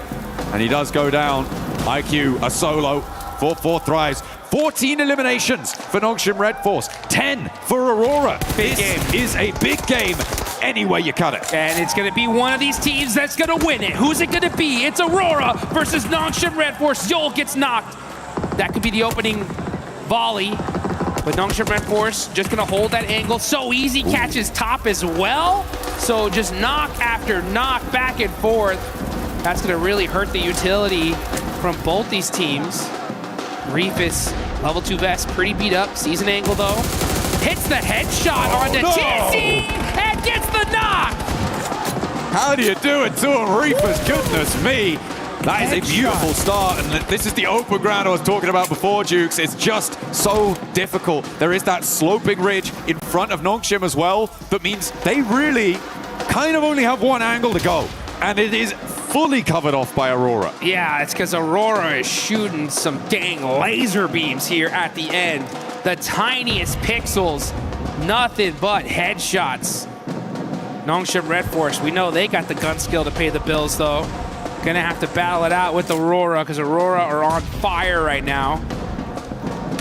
And he does go down. IQ, a solo for 4 Thrives. 14 eliminations for Nongshim Red Force. 10 for Aurora. Big game. Is a big game any way you cut it. And it's going to be one of these teams that's going to win it. Who's it going to be? It's Aurora versus Nongshim Red Force. Yol gets knocked. That could be the opening volley. But Nongshim Red Force just going to hold that angle. So easy, catches top as well. So just knock after knock, back and forth. That's going to really hurt the utility from both these teams. Reefus, level 2 vest, pretty beat up. Season angle, though. Hits the headshot onto TC and gets the knock. How do you do it to him, Reefus? Goodness me. That is a beautiful start, and this is the open ground I was talking about before, Jukes. It's just so difficult. There is that sloping ridge in front of Nongshim as well. That means they really kind of only have one angle to go, and it is fully covered off by Aurora. Yeah, it's because Aurora is shooting some dang laser beams here at the end. The tiniest pixels, nothing but headshots. Nongshim Red Force, we know they got the gun skill to pay the bills, though. Gonna have to battle it out with Aurora, because Aurora are on fire right now.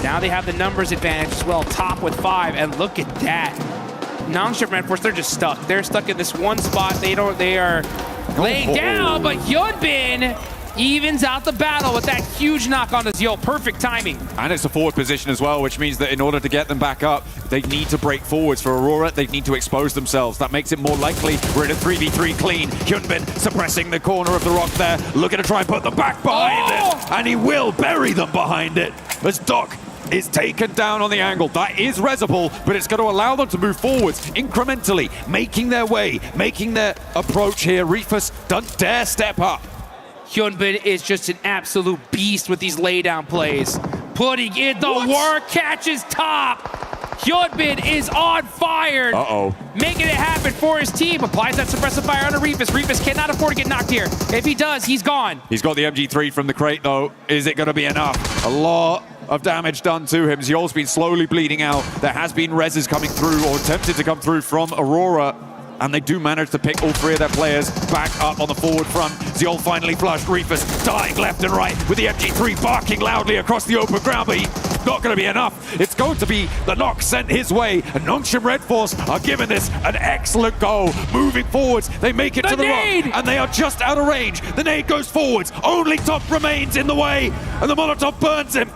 Now they have the numbers advantage as well, top with 5, and look at that. Nongshim Red Force, they're just stuck. They're stuck in this one spot. They are laying down, but Hyunbin evens out the battle with that huge knock on the Zio. Perfect timing. And it's a forward position as well, which means that in order to get them back up, they need to break forwards. For Aurora, they need to expose themselves. That makes it more likely we're in a 3v3 clean. Hyunbin suppressing the corner of the rock there, looking to try and put them back behind it. And he will bury them behind it as Doc is taken down on the angle. That is resible, but it's going to allow them to move forwards incrementally, making their way, making their approach here. Reefus, don't dare step up. Hyunbin is just an absolute beast with these laydown plays. Putting in the work, catches top. Hyunbin is on fire. Uh-oh. Making it happen for his team. Applies that suppressive fire on Reefus. Reefus cannot afford to get knocked here. If he does, he's gone. He's got the MG3 from the crate, though. Is it going to be enough? A lot of damage done to him. Zeol's been slowly bleeding out. There has been reses coming through, or attempted to come through from Aurora. And they do manage to pick all three of their players back up on the forward front. Zeol finally flushed. Reefus dying left and right with the MG3 barking loudly across the open ground, but he's not going to be enough. It's going to be the knock sent his way, and Nongshim Red Force are giving this an excellent go. Moving forwards, they make it to the rock, and they are just out of range. The nade goes forwards. Only Top remains in the way, and the Molotov burns him.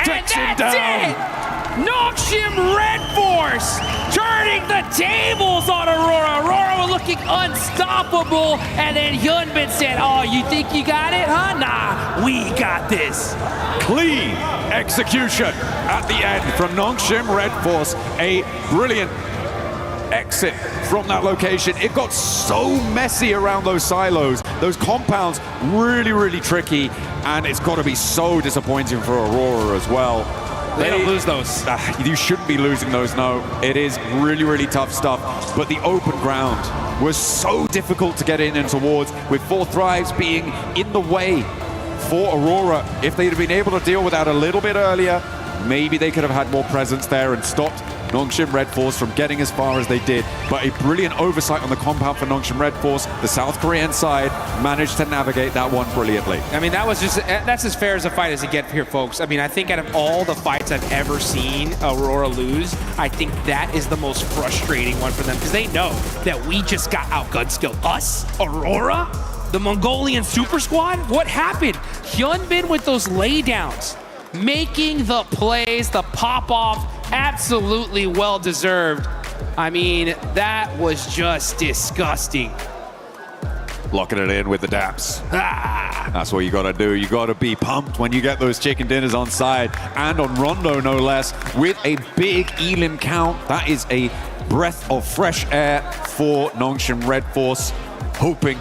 Takes him down. Nongshim Red Force turning the tables on Aurora. Aurora was looking unstoppable, and then Hyunbin said, oh, you think you got it, huh? Nah, we got this. Clean execution at the end from Nongshim Red Force. A brilliant exit from that location. It got so messy around those silos. Those compounds really, really tricky, and it's got to be so disappointing for Aurora as well. They don't lose those. You shouldn't be losing those, no. It is really, really tough stuff. But the open ground was so difficult to get in and towards, with 4 Thrives being in the way for Aurora. If they'd have been able to deal with that a little bit earlier, maybe they could have had more presence there and stopped Nongshim Red Force from getting as far as they did. But a brilliant oversight on the compound for Nongshim Red Force. The South Korean side managed to navigate that one brilliantly. I mean, that's as fair as a fight as you get here, folks. I mean, I think out of all the fights I've ever seen Aurora lose, I think that is the most frustrating one for them, because they know that we just got outgun skilled. Us, Aurora, the Mongolian super squad. What happened? Hyunbin with those laydowns, making the plays, the pop-off, absolutely well-deserved. I mean, that was just disgusting. Locking it in with the daps. That's what you got to do. You got to be pumped when you get those chicken dinners on side, and on Rondo, no less, with a big elim count. That is a breath of fresh air for Nongshim Red Force, hoping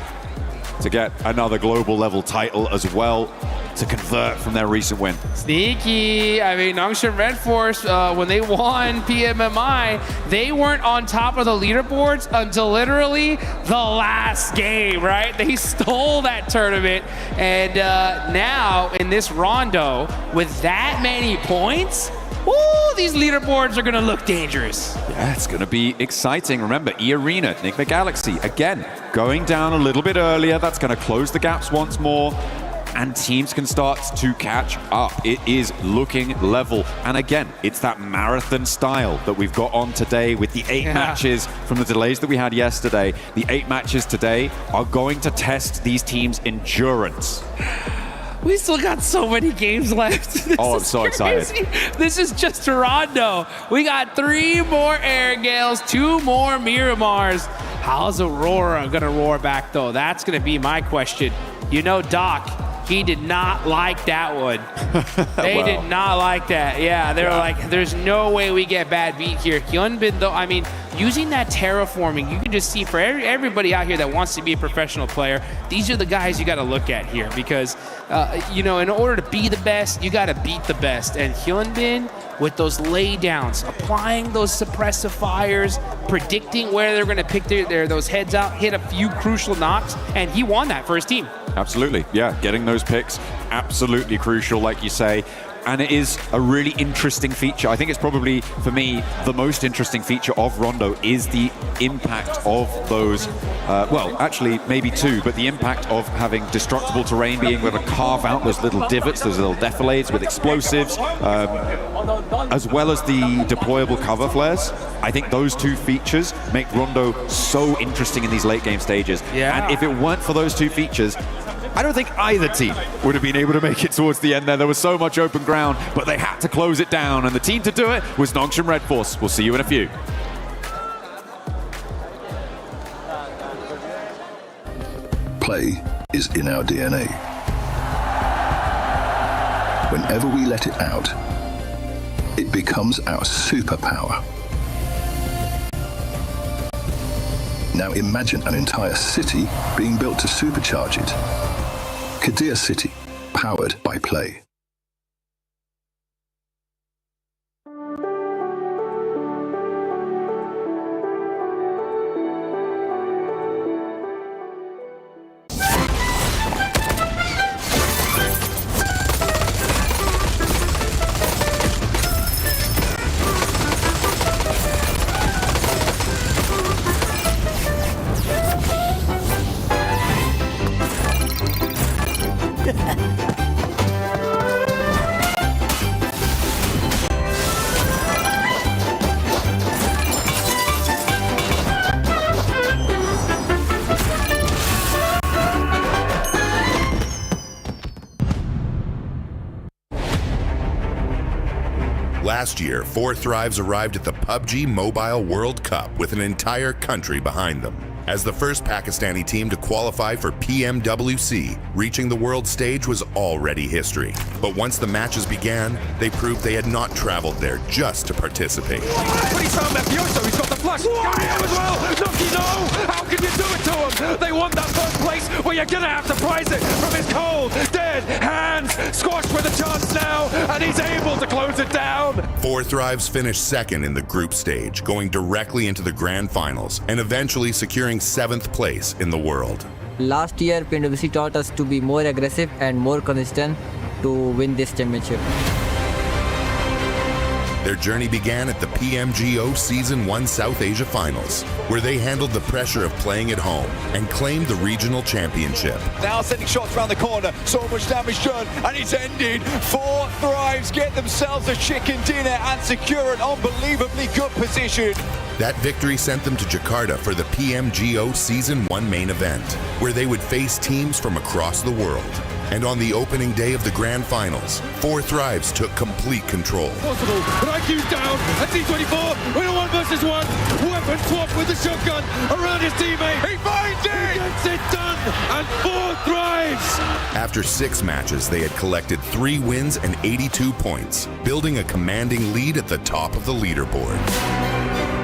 to get another global level title as well, to convert from their recent win. Sneaky. I mean, Nongshim Red Force, when they won PMMI, they weren't on top of the leaderboards until literally the last game, right? They stole that tournament, and now in this rondo, with that many points, woo, these leaderboards are gonna look dangerous. Yeah, it's gonna be exciting. Remember, E-Arena, Enigma Galaxy, again, going down a little bit earlier. That's gonna close the gaps once more, and teams can start to catch up. It is looking level. And again, it's that marathon style that we've got on today with the 8 matches from the delays that we had yesterday. The 8 matches today are going to test these teams' endurance. We still got so many games left. I'm so excited. This is just Rondo. We got 3 more Air Gales, 2 more Miramars. How's Aurora gonna roar back, though? That's gonna be my question. You know, Doc, he did not like that one. They did not like that. Yeah, they were like, there's no way we get bad beat here. Hyunbin, though, I mean, using that terraforming, you can just see for everybody out here that wants to be a professional player, these are the guys you got to look at here, because, you know, in order to be the best, you got to beat the best. And Hyunbin, with those laydowns, applying those suppressive fires, predicting where they're going to pick those heads out, hit a few crucial knocks, and he won that for his team. Absolutely, yeah, getting those picks, absolutely crucial, like you say. And it is a really interesting feature. I think it's probably, for me, the most interesting feature of Rondo is the impact of those, well, actually, maybe 2, but the impact of having destructible terrain, being able to carve out those little divots, those little defilades with explosives, as well as the deployable cover flares. I think those 2 features make Rondo so interesting in these late game stages. Yeah. And if it weren't for those 2 features, I don't think either team would have been able to make it towards the end there. There was so much open ground, but they had to close it down, and the team to do it was Nongshim Red Force. We'll see you in a few. Play is in our DNA. Whenever we let it out, it becomes our superpower. Now imagine an entire city being built to supercharge it. Kadir City, powered by Play. Last year, 4 Thrives arrived at the PUBG MOBILE World Cup with an entire country behind them. As the first Pakistani team to qualify for PMWC, reaching the world stage was already history. But once the matches began, they proved they had not traveled there just to participate. But he's found Mafioso, he's got the flush. Carry him as well. Nucky, no! How can you do it to him? They want that first place, well, you're gonna have to prize it from his cold, dead hands. Squashed with a chance now, and he's able to close it down. 4 Thrives finished second in the group stage, going directly into the grand finals, and eventually securing 7th place in the world. Last year, PMWC taught us to be more aggressive and more consistent to win this championship. Their journey began at the PMGO Season 1 South Asia Finals, where they handled the pressure of playing at home and claimed the regional championship. Now sending shots around the corner, so much damage done, and it's ended. 4 Thrives get themselves a chicken dinner and secure an unbelievably good position. That victory sent them to Jakarta for the PMGO Season 1 main event, where they would face teams from across the world. And on the opening day of the grand finals, 4 Thrives took complete control. Possible, but IQ's down, and T24 with a 1 versus 1. Weapon swap with the shotgun around his teammate. He finds it! He gets it done, and 4 Thrives! After 6 matches, they had collected 3 wins and 82 points, building a commanding lead at the top of the leaderboard.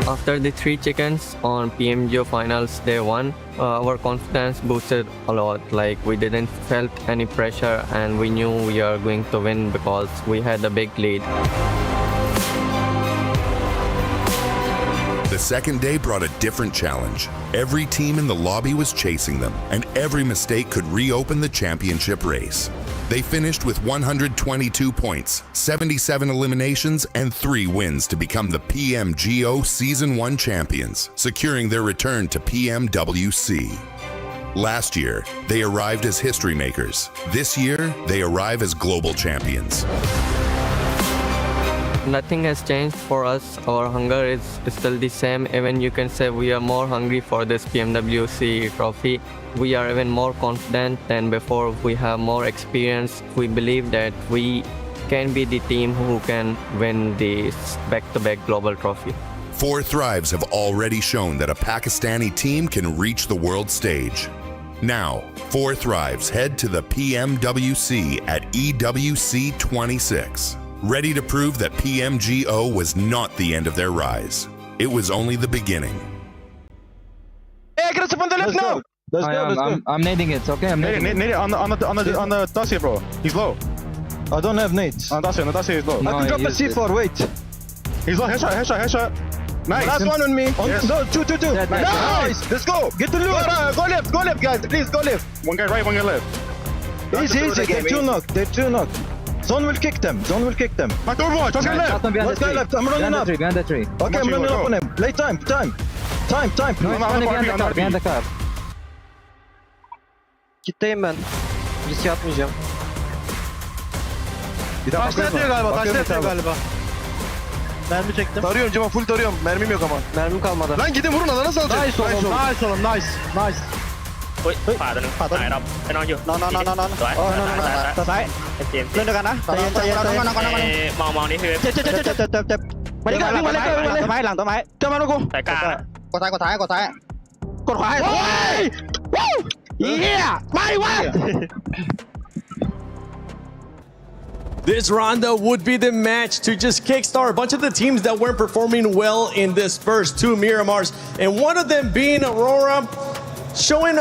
After the 3 chickens on PMGO Finals Day 1, our confidence boosted a lot. Like, we didn't felt any pressure and we knew we are going to win because we had a big lead. The second day brought a different challenge. Every team in the lobby was chasing them, and every mistake could reopen the championship race. They finished with 122 points, 77 eliminations, and 3 wins to become the PMGO Season 1 champions, securing their return to PMWC. Last year, they arrived as history makers. This year, they arrive as global champions. Nothing has changed for us. Our hunger is still the same. Even you can say we are more hungry for this PMWC trophy. We are even more confident than before. We have more experience. We believe that we can be the team who can win this back-to-back global trophy. 4 Thrives have already shown that a Pakistani team can reach the world stage. Now, 4 Thrives head to the PMWC at EWC 26. Ready to prove that PMGO was not the end of their rise. It was only the beginning. Hey, get us up on the left now! Let's go. I'm nading it, okay? I'm nading it. Nade it on the Dacia, bro. He's low. I don't have nades. On Dacia is low. No, I can drop a C4, wait. He's low, headshot. Nice. Last one on me. Yes. No, two. Nice. Let's go. Get the loot. Go left, guys. Please, go left. One guy right, one guy left. Easy. They're two knocked. Zone will kick them. Back door one. Just left. Last guy left. I'm running up. Behind the tree. Okay, I'm running up on him. Late time. No, he's running behind the car. Kitleyim ben. Risk yapmayacağım. Taşla yatıyor galiba. Mermi çektim. Tarıyorum Cema, full tarıyorum. Mermim yok ama. Mermim kalmadı. Lan gidin vurun, alana salacak. Nice oğlum. Nice. เฮ้ยขวาตัวนึงตายรับไปนอนอยู่นอนตัวซ้ายเล่นด้วยกันนะใจเย็นมองนี่คือ เจ็บมาดิกันวิ่งมาเลยหลังต้นไม้เจอมาลูกกู สายกลาง กดซ้ายกดขวาเฮียไม่วะ This rondo would be the match to just kickstart a bunch of the teams that weren't performing well in this first 2 Miramars, and one of them being Aurora, showing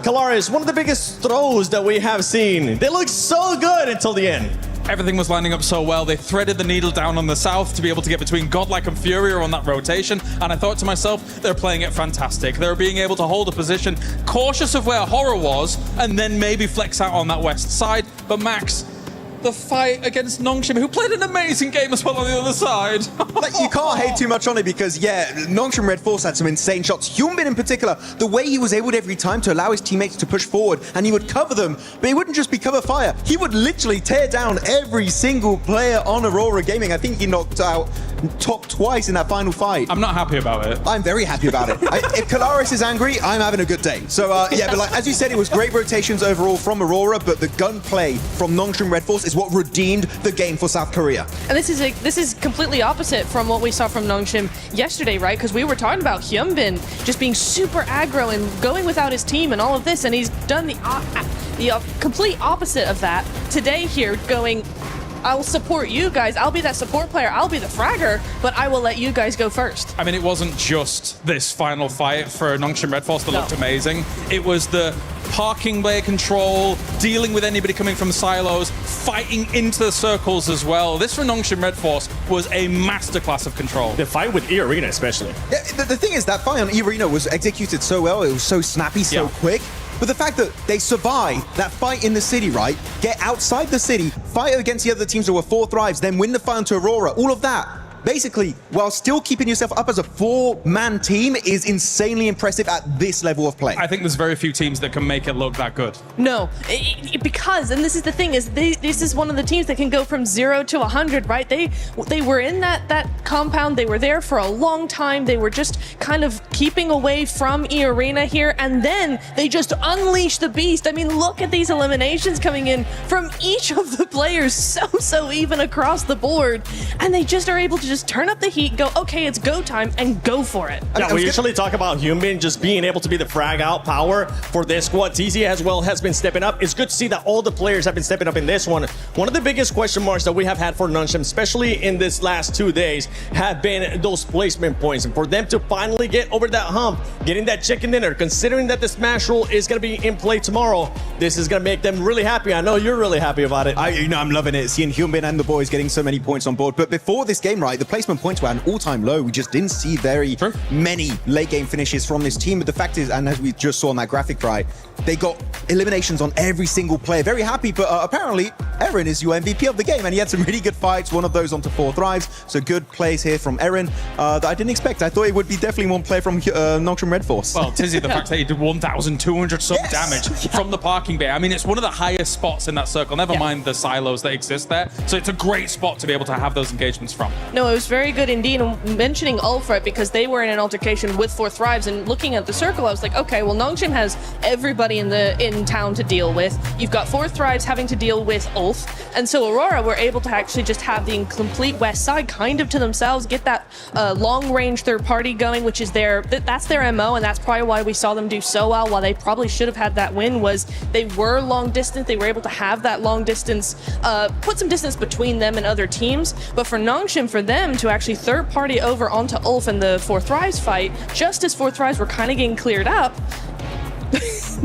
Calaris one of the biggest throws that we have seen. They look so good until the end. Everything was lining up so well. They threaded the needle down on the south to be able to get between Godlike and Furia on that rotation. And I thought to myself, they're playing it fantastic. They're being able to hold a position, cautious of where Horror was, and then maybe flex out on that west side. But Max, the fight against Nongshim, who played an amazing game as well on the other side. Like, you can't hate too much on it because, yeah, Nongshim Red Force had some insane shots. Hyunbin in particular, the way he was able every time to allow his teammates to push forward and he would cover them, but he wouldn't just be cover fire. He would literally tear down every single player on Aurora Gaming. I think he knocked out top twice in that final fight. I'm not happy about it. I'm very happy about it. If Calaris is angry, I'm having a good day. So, yeah, but like, as you said, it was great rotations overall from Aurora, but the gunplay from Nongshim Red Force is what redeemed the game for South Korea. And this is completely opposite from what we saw from Nongshim yesterday, right? Because we were talking about Hyunbin just being super aggro and going without his team and all of this, and he's done the complete opposite of that today here, going, I'll support you guys. I'll be that support player. I'll be the fragger, but I will let you guys go first. I mean, it wasn't just this final fight for Nongshim Red Force that looked amazing. It was the parking bay control, dealing with anybody coming from silos, fighting into the circles as well. This for Nongshim Red Force was a masterclass of control. The fight with E-Arena especially. Yeah, the thing is, that fight on E-Arena was executed so well. It was so snappy, so quick. But the fact that they survive that fight in the city, right? Get outside the city, fight against the other teams that were 4 thrives, then win the fight onto Aurora, all of that, basically, while still keeping yourself up as a 4-man team, is insanely impressive at this level of play. I think there's very few teams that can make it look that good. No, because, and this is the thing, is this is one of the teams that can go from 0 to 100, right? They were in that compound, they were there for a long time, they were just kind of keeping away from E-Arena here, and then they just unleashed the beast. I mean, look at these eliminations coming in from each of the players, so even across the board, and they just are able to just turn up the heat, go, okay, it's go time, and go for it. Yeah, we usually talk about Hyunbin just being able to be the frag out power for this squad. TZ as well has been stepping up. It's good to see that all the players have been stepping up in this one. One of the biggest question marks that we have had for Nongshim, especially in this last 2 days, have been those placement points. And for them to finally get over that hump, getting that chicken dinner, considering that the Smash Roll is going to be in play tomorrow, this is going to make them really happy. I know you're really happy about it. I'm loving it, seeing Hyunbin and the boys getting so many points on board. But before this game, right, the placement points were at an all-time low. We just didn't see very many late game finishes from this team. But the fact is, and as we just saw on that graphic, right, they got eliminations on every single player. Very happy, but apparently Eren is your MVP of the game, and he had some really good fights, one of those onto 4 thrives. So good plays here from Eren that I didn't expect. I thought it would be definitely one play from Nongshim Red Force. Well, Tizzy, the fact that he did 1,200 some damage from the parking bay. I mean, it's one of the highest spots in that circle, never mind the silos that exist there. So it's a great spot to be able to have those engagements from. No, it was very good indeed. And mentioning Ulfred, because they were in an altercation with 4 thrives, and looking at the circle, I was like, okay, well, Nongshim has everybody in town to deal with. You've got 4 thrives having to deal with Ulf, and so Aurora were able to actually just have the complete west side kind of to themselves, get that long-range third party going, which is that's their MO, and that's probably why we saw them do so well. While they probably should have had that win, was they were long distance, they were able to have that long distance, put some distance between them and other teams. But for Nongshim, for them to actually third party over onto Ulf in the 4 thrives fight, just as 4 thrives were kind of getting cleared up.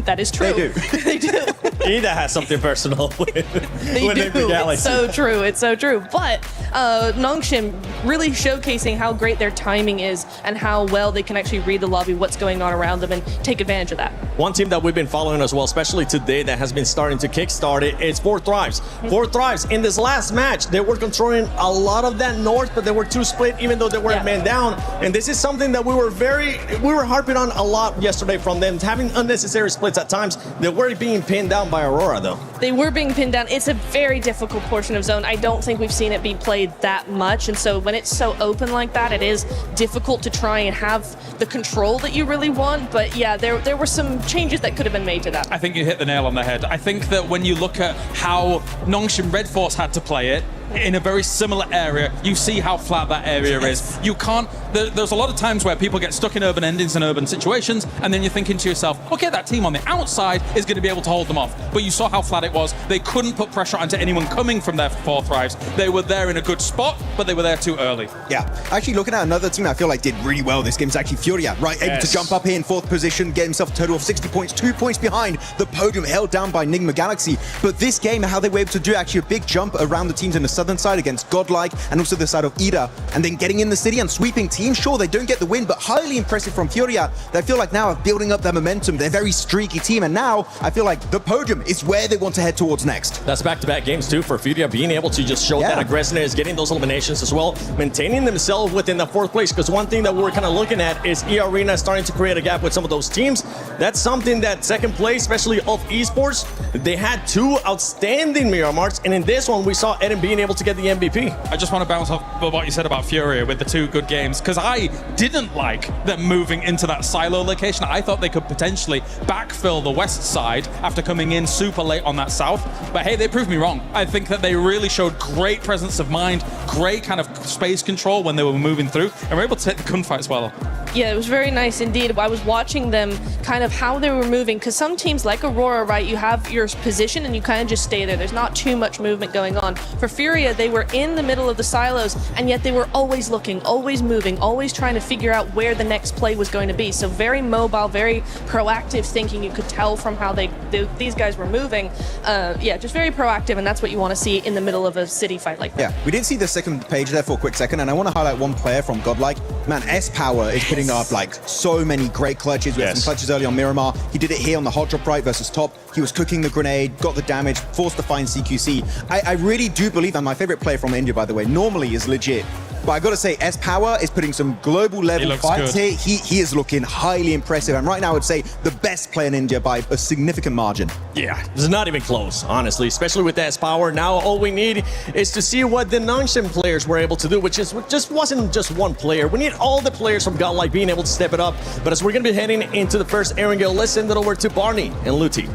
That is true. They do. They do. Ida has something personal with They do. It's so true. It's so true. But Nongshim really showcasing how great their timing is and how well they can actually read the lobby, what's going on around them, and take advantage of that. One team that we've been following as well, especially today, that has been starting to kickstart it, is 4 thrives. 4 thrives. In this last match, they were controlling a lot of that north, but they were 2 split, even though they were a man down. And this is something that we were harping on a lot yesterday from them, having unnecessary splits at times. They were being pinned down by Aurora, though. They were being pinned down. It's a very difficult portion of zone. I don't think we've seen it be played that much, and so when it's so open like that, it is difficult to try and have the control that you really want. But yeah, there were some changes that could have been made to that. I think you hit the nail on the head. I think that when you look at how Nongshim Red Force had to play it, in a very similar area, you see how flat that area is. You can't, there's a lot of times where people get stuck in urban endings and urban situations, and then you're thinking to yourself, okay, that team on the outside is going to be able to hold them off. But you saw how flat it was. They couldn't put pressure onto anyone coming from their 4 thrives. They were there in a good spot, but they were there too early. Yeah, actually looking at another team I feel like did really well this game is actually Furia, right? Able to jump up here in 4th position, get himself a total of 60 points, 2 points behind the podium, held down by Nigma Galaxy. But this game, how they were able to do actually a big jump around the teams in the southern side against Godlike and also the side of Ida, and then getting in the city and sweeping teams. Sure, they don't get the win, but highly impressive from Furia. They feel like now are building up their momentum. They're a very streaky team, and now I feel like the podium is where they want to head towards next. That's back-to-back games too for Furia, being able to just show that aggressiveness, getting those eliminations as well, maintaining themselves within the 4th place, because one thing that we're kind of looking at is E-Arena starting to create a gap with some of those teams. That's something that 2nd place, especially of esports, they had 2 outstanding mirror marks, and in this one we saw Eden being able able to get the MVP. I just want to bounce off what you said about Furia with the 2 good games, because I didn't like them moving into that silo location. I thought they could potentially backfill the west side after coming in super late on that south. But hey, they proved me wrong. I think that they really showed great presence of mind, great kind of space control when they were moving through, and were able to take the gunfights well. Yeah, it was very nice indeed. I was watching them kind of how they were moving, because some teams like Aurora, right, you have your position and you kind of just stay there. There's not too much movement going on. For Furia, they were in the middle of the silos, and yet they were always looking, always moving, always trying to figure out where the next play was going to be. So very mobile, very proactive thinking. You could tell from how these guys were moving. Yeah, just very proactive, and that's what you want to see in the middle of a city fight like that. Yeah, we did see the second page there for a quick second, and I want to highlight one player from Godlike. Man, S-Power is putting up like so many great clutches. We had some clutches early on Miramar. He did it here on the hot drop right versus top. He was cooking the grenade, got the damage, forced to find CQC. I really do believe, and my favorite player from India, by the way, normally is legit. But I got to say, S-Power is putting some global level fights here. He is looking highly impressive. And right now, I would say the best player in India by a significant margin. Yeah, it's not even close, honestly, especially with S-Power. Now, all we need is to see what the non-sim players were able to do, which just wasn't just one player. We need all the players from Godlike being able to step it up. But as we're going to be heading into the first Erangel, let's send it over to Barney and Luti.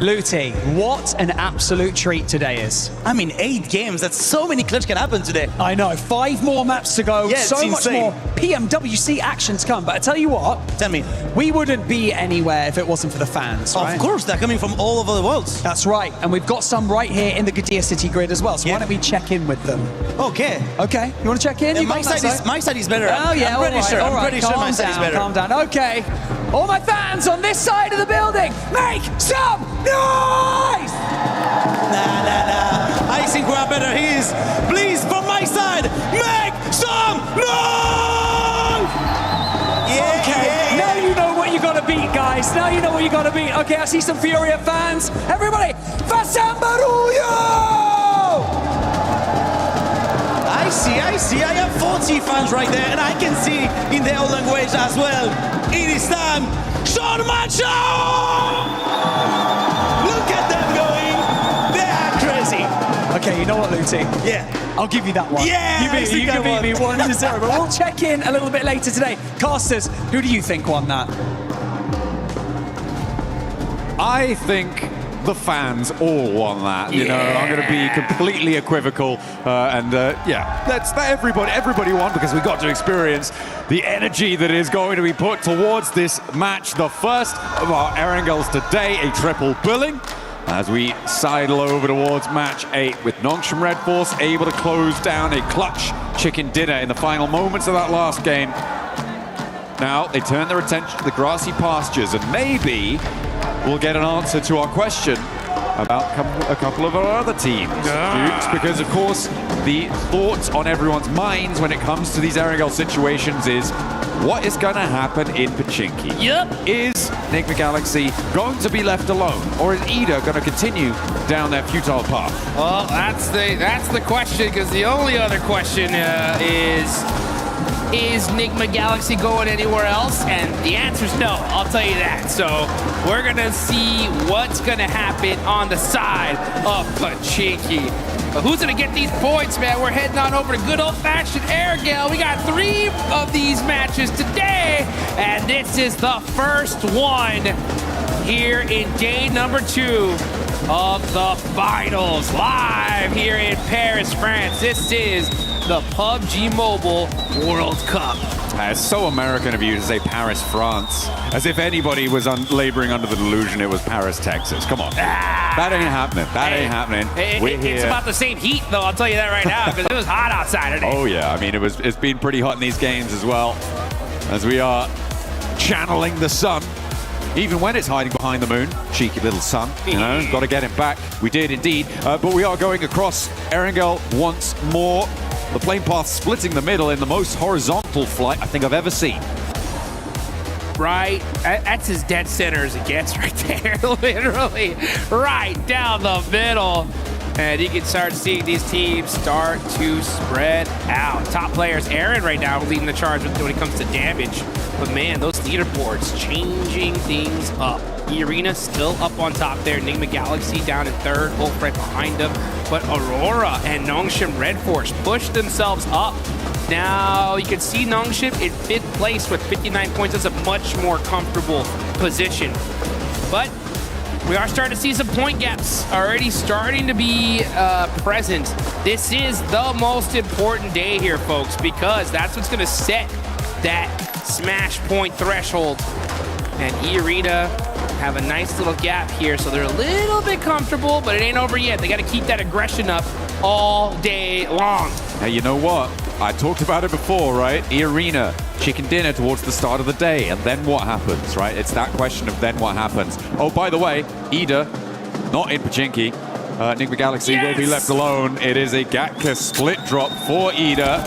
Luti, what an absolute treat today is. I mean, 8 games, that's so many clips can happen today. I know, 5 more maps to go, yeah, so much more PMWC action to come. But I tell you what, we wouldn't be anywhere if it wasn't for the fans, right? Of course, they're coming from all over the world. That's right, and we've got some right here in the Qiddiya City grid as well, so why don't we check in with them? Okay. Okay, you want to check in? Yeah, my side is better. Oh yeah, I'm pretty sure. I'm pretty sure my side is better. Calm down, okay. All my fans on this side of the building, make some noise! Nah. I think we're better. Please, from my side, make some noise! Yeah, okay, now you know what you gotta beat, guys. Now you know what you gotta beat. Okay, I see some Furia fans. Everybody, Fasambaruyo! I see. I have 40 fans right there, and I can see in their own language as well. It is time. Sean Macho! Look at them going. They are crazy. Okay, you know what, Luti? Yeah. I'll give you that one. Yeah, you can beat me 1-0, but we'll check in a little bit later today. Casters, who do you think won that? I think the fans all won that. You know, I'm going to be completely equivocal, that's everybody won because we got to experience the energy that is going to be put towards this match, the first of our Erangels today, a triple billing. As we sidle over towards match 8 with Nongshim Red Force able to close down a clutch chicken dinner in the final moments of that last game. Now they turn their attention to the grassy pastures, and maybe we'll get an answer to our question about a couple of our other teams, Dukes, because of course the thoughts on everyone's minds when it comes to these Erangel situations is what is going to happen in Pochinki? Yep. Is Enigma Galaxy going to be left alone, or is EDA going to continue down their futile path? Well, that's the question, because the only other question is Enigma Galaxy going anywhere else? And the answer is no, I'll tell you that. So we're going to see what's going to happen on the side of Pochinki. But who's going to get these points, man? We're heading on over to good old-fashioned Erangel. We got 3 of these matches today, and this is the first one here in day number 2 of the finals. Live here in Paris, France. This is the PUBG Mobile World Cup. It's so American of you to say Paris, France, as if anybody was laboring under the delusion it was Paris, Texas. Come on. That ain't happening. That ain't happening. It's about the same heat, though, I'll tell you that right now, because it was hot outside today. Oh, yeah. I mean, it's been pretty hot in these games as well, as we are channeling the sun. Even when it's hiding behind the moon, cheeky little sun, you know, got to get him back. We did indeed, but we are going across Erangel once more. The plane path splitting the middle in the most horizontal flight I think I've ever seen. Right, that's as dead center as it gets right there, literally, right down the middle. And you can start seeing these teams start to spread out. Top players, Aaron right now leading the charge when it comes to damage. But man, those leaderboards changing things up. E-Arena still up on top there. Enigma Galaxy down in third, Wolf right behind them. But Aurora and Nongshim Red Force push themselves up. Now you can see Nongshim in 5th place with 59 points. That's a much more comfortable position. But we are starting to see some point gaps already starting to be present. This is the most important day here, folks, because that's what's going to set that smash point threshold. And E-Arena have a nice little gap here, so they're a little bit comfortable, but it ain't over yet. They got to keep that aggression up all day long. Hey, you know what? I talked about it before, right? E-Arena, chicken dinner towards the start of the day, and then what happens, right? It's that question of then what happens. Oh, by the way, Ida, not in Pachinki. Enigma Galaxy will be left alone. It is a Gatka split drop for Ida.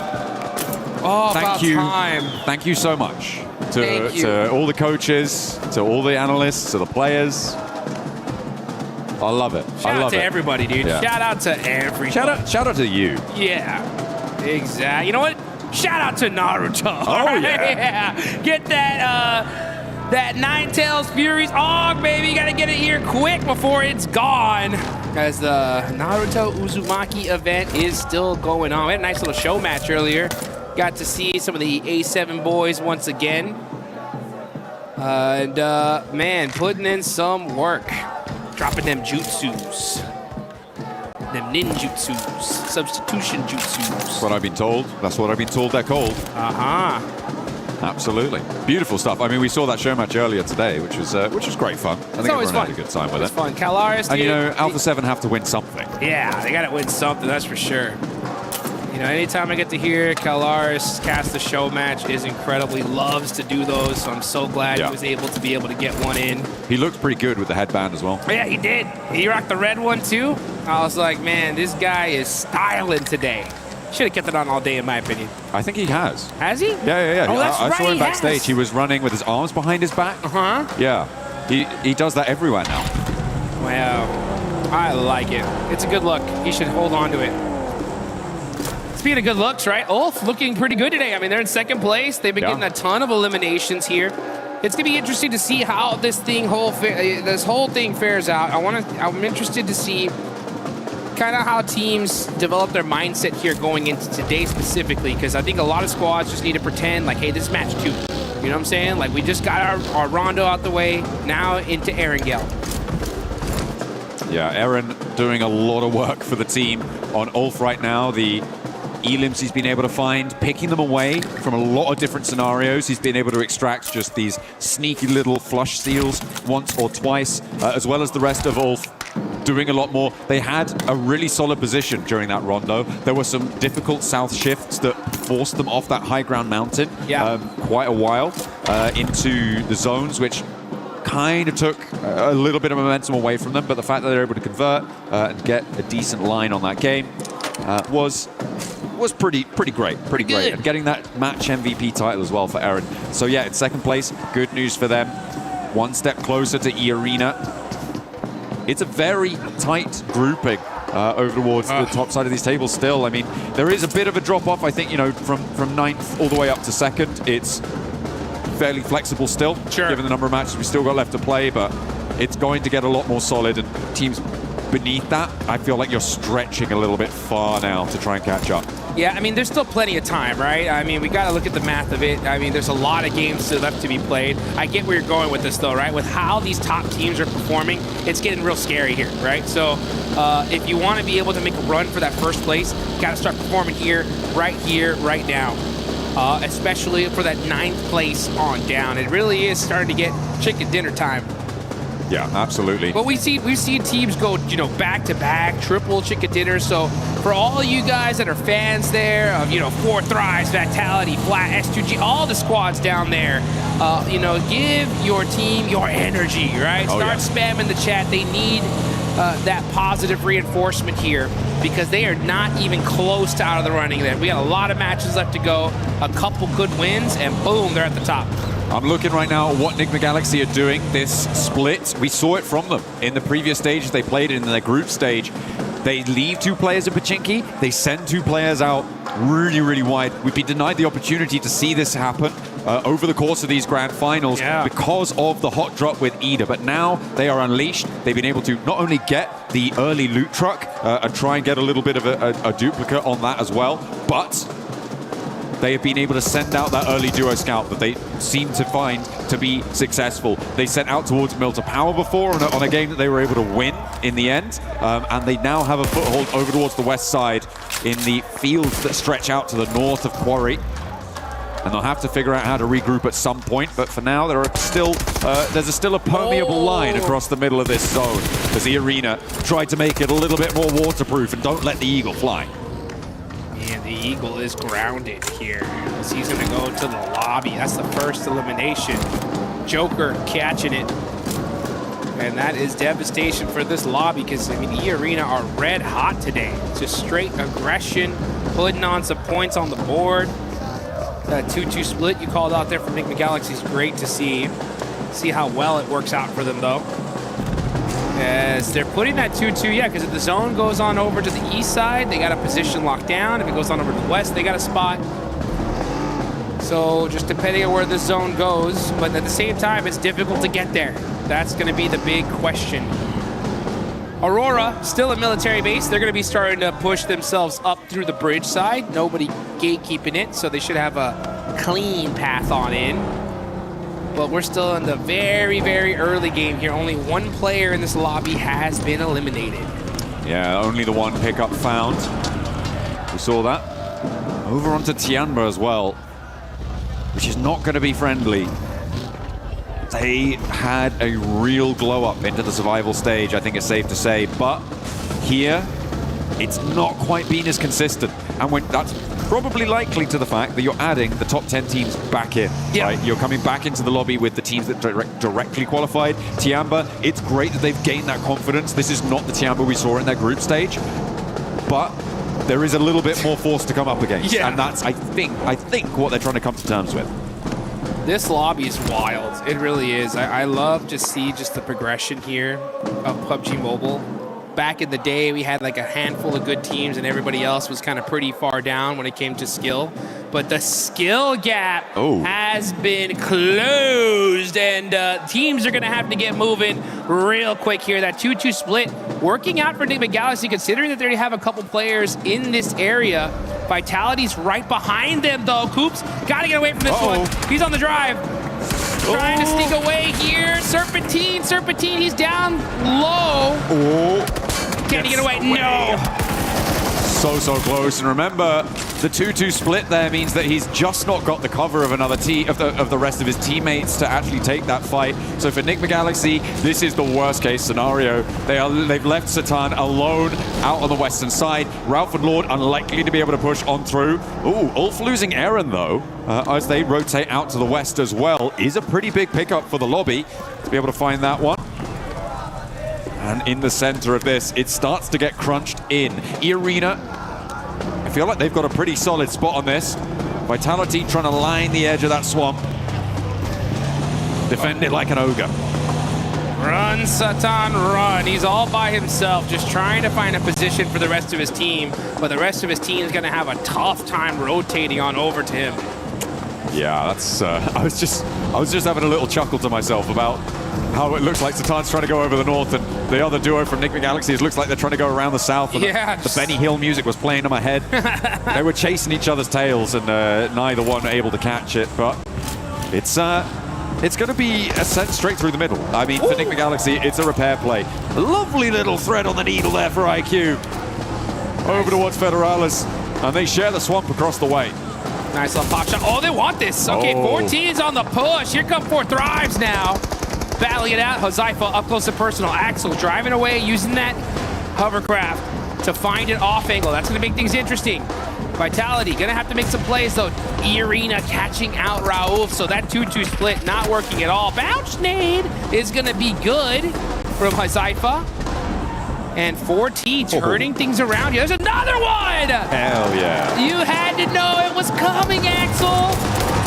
Oh, thank you. Time. Thank you so much to all the coaches, to all the analysts, to the players. I love it. Shout out to everybody, dude. Yeah. Shout out to everybody. Shout out to you. Yeah, exactly. You know what? Shout out to Naruto. Oh, yeah. Get that that Ninetales Furies Og, baby. You got to get it here quick before it's gone. As the Naruto Uzumaki event is still going on. We had a nice little show match earlier. Got to see some of the A7 boys once again. And man, putting in some work. Dropping them jutsus. Them ninjutsus. Substitution jutsus. That's what I've been told. That's what I've been told they're called. Absolutely. Beautiful stuff. I mean, we saw that show match earlier today, which was great fun. I think everyone had a good time with it. It's fun. Calaris, and you know, Alpha 7 have to win something. Yeah, they got to win something, that's for sure. You know, anytime I get to hear Calaris cast the show match is incredibly loves to do those, so I'm so glad he was able to get one in. He looked pretty good with the headband as well. Yeah, he did. He rocked the red one too. I was like, man, this guy is styling today. Should have kept it on all day, in my opinion. I think he has. Has he? Yeah. Oh, that's I right, saw him he backstage. has. He was running with his arms behind his back. Yeah. He does that everywhere now. Wow. I like it. It's a good look. He should hold on to it. Speaking of good looks, right? Ulf looking pretty good today. I mean, they're in 2nd place. They've been getting a ton of eliminations here. It's gonna be interesting to see how this whole thing fares out. I'm interested to see kind of how teams develop their mindset here going into today specifically, because I think a lot of squads just need to pretend like, hey, this is match 2. You know what I'm saying? Like, we just got our rondo out the way. Now into Erangel. Yeah, Aaron doing a lot of work for the team on Ulf right now. The elims he's been able to find, picking them away from a lot of different scenarios. He's been able to extract just these sneaky little flush steals once or twice, as well as the rest of Ulf doing a lot more. They had a really solid position during that rondo. There were some difficult south shifts that forced them off that high ground mountain quite a while into the zones, which kind of took a little bit of momentum away from them, but the fact that they're able to convert and get a decent line on that game was pretty great, pretty great. And getting that match MVP title as well for Aaron. So yeah, it's 2nd place, good news for them. One step closer to E-Arena. It's a very tight grouping over towards the top side of these tables still. I mean, there is a bit of a drop-off, I think, you know, from 9th all the way up to 2nd. It's fairly flexible still, given the number of matches we still got left to play, but it's going to get a lot more solid, and teams beneath that, I feel like you're stretching a little bit far now to try and catch up. Yeah, I mean, there's still plenty of time, right? I mean, we got to look at the math of it. I mean, there's a lot of games still left to be played. I get where you're going with this, though, right? With how these top teams are performing, it's getting real scary here, right? So if you want to be able to make a run for that 1st place, you got to start performing here, right now. Especially for that 9th place on down. It really is starting to get chicken dinner time. Yeah, absolutely. But we've seen teams go, you know, back-to-back, triple chicken dinner. So for all you guys that are fans there of, you know, 4 Thrives, Vitality, Flat, S2G, all the squads down there, you know, give your team your energy, right? Start spamming the chat. They need that positive reinforcement here, because they are not even close to out of the running there. We got a lot of matches left to go, a couple good wins, and boom, they're at the top. I'm looking right now at what Enigma Galaxy are doing. This split, we saw it from them in the previous stages. They played it in their group stage. They leave 2 players at Pachinki. They send 2 players out really, really wide. We've been denied the opportunity to see this happen over the course of these grand finals because of the hot drop with Ida. But now they are unleashed. They've been able to not only get the early loot truck and try and get a little bit of a duplicate on that as well, but they have been able to send out that early duo scout that they seem to find to be successful. They sent out towards Mill to Power before on a game that they were able to win in the end, and they now have a foothold over towards the west side in the fields that stretch out to the north of Quarry. And they'll have to figure out how to regroup at some point, but for now there's still a permeable line across the middle of this zone as the arena tried to make it a little bit more waterproof and don't let the Eagle fly. And the Eagle is grounded here. He's going to go to the lobby. That's the first elimination. Joker catching it. And that is devastation for this lobby because, I mean, E-Arena are red hot today. Just straight aggression, putting on some points on the board. That 2-2 split you called out there from Nick McGalaxy is great to see. See how well it works out for them, though. As they're putting that 2-2, yeah, because if the zone goes on over to the east side, they got a position locked down. If it goes on over to the west, they got a spot. So just depending on where the zone goes, but at the same time, it's difficult to get there. That's going to be the big question. Aurora, still a military base. They're going to be starting to push themselves up through the bridge side. Nobody gatekeeping it, so they should have a clean path on in. But we're still in the very, very early game here. Only 1 player in this lobby has been eliminated. Yeah, only the 1 pickup found. We saw that. Over onto Tianba as well, which is not going to be friendly. They had a real glow up into the survival stage, I think it's safe to say. But here, it's not quite been as consistent. And that's probably likely to the fact that you're adding the top 10 teams back in. Yeah. Right? You're coming back into the lobby with the teams that directly qualified. Tianba, it's great that they've gained that confidence. This is not the Tianba we saw in their group stage. But there is a little bit more force to come up against. Yeah. And that's, I think, what they're trying to come to terms with. This lobby is wild. It really is. I love to see just the progression here of PUBG Mobile. Back in the day, we had like a handful of good teams and everybody else was kind of pretty far down when it came to skill. But the skill gap has been closed, and teams are going to have to get moving real quick here. That 2-2 split working out for Nick McGalaxy, considering that they already have a couple players in this area. Vitality's right behind them, though. Coops got to get away from this one. He's on the drive. Trying to sneak away here. Serpentine, he's down low. Can he get away? No. So close. And remember, the 2-2 split there means that he's just not got the cover of another of the rest of his teammates to actually take that fight. So for Nick McGalaxy, this is the worst case scenario. They've left Satan alone out on the western side. Ralph and Lord unlikely to be able to push on through. Ulf losing Aaron though, as they rotate out to the west as well, is a pretty big pickup for the lobby to be able to find that one. And in the center of this, it starts to get crunched in. E-Arena, I feel like they've got a pretty solid spot on this. Vitality trying to line the edge of that swamp. Defend it like an ogre. Run, Satan, run. He's all by himself, just trying to find a position for the rest of his team. But the rest of his team is going to have a tough time rotating on over to him. Yeah, that's. I was just having a little chuckle to myself about how it looks like Satan's trying to go over the north, and the other duo from Nick McGalaxy, it looks like they're trying to go around the south. Yeah, the Benny Hill music was playing in my head. They were chasing each other's tails, and neither one able to catch it. But it's going to be a sent straight through the middle. I mean, for Nick McGalaxy, it's a repair play. Lovely little thread on the needle there for IQ. Over towards Federalis, and they share the swamp across the way. Nice little pop shot. Oh, they want this. Okay, 14's on the push. Here come 4 Thrives now. Battling it out. Hozaifa up close and personal. Axel driving away, using that hovercraft to find an off angle. That's going to make things interesting. Vitality going to have to make some plays, though. E-Arena catching out Raouf. So that 2-2 split not working at all. Bounce nade is going to be good from Hozaifa. And 4T turning things around here. There's another one! Hell yeah. You had to know it was coming, Axel.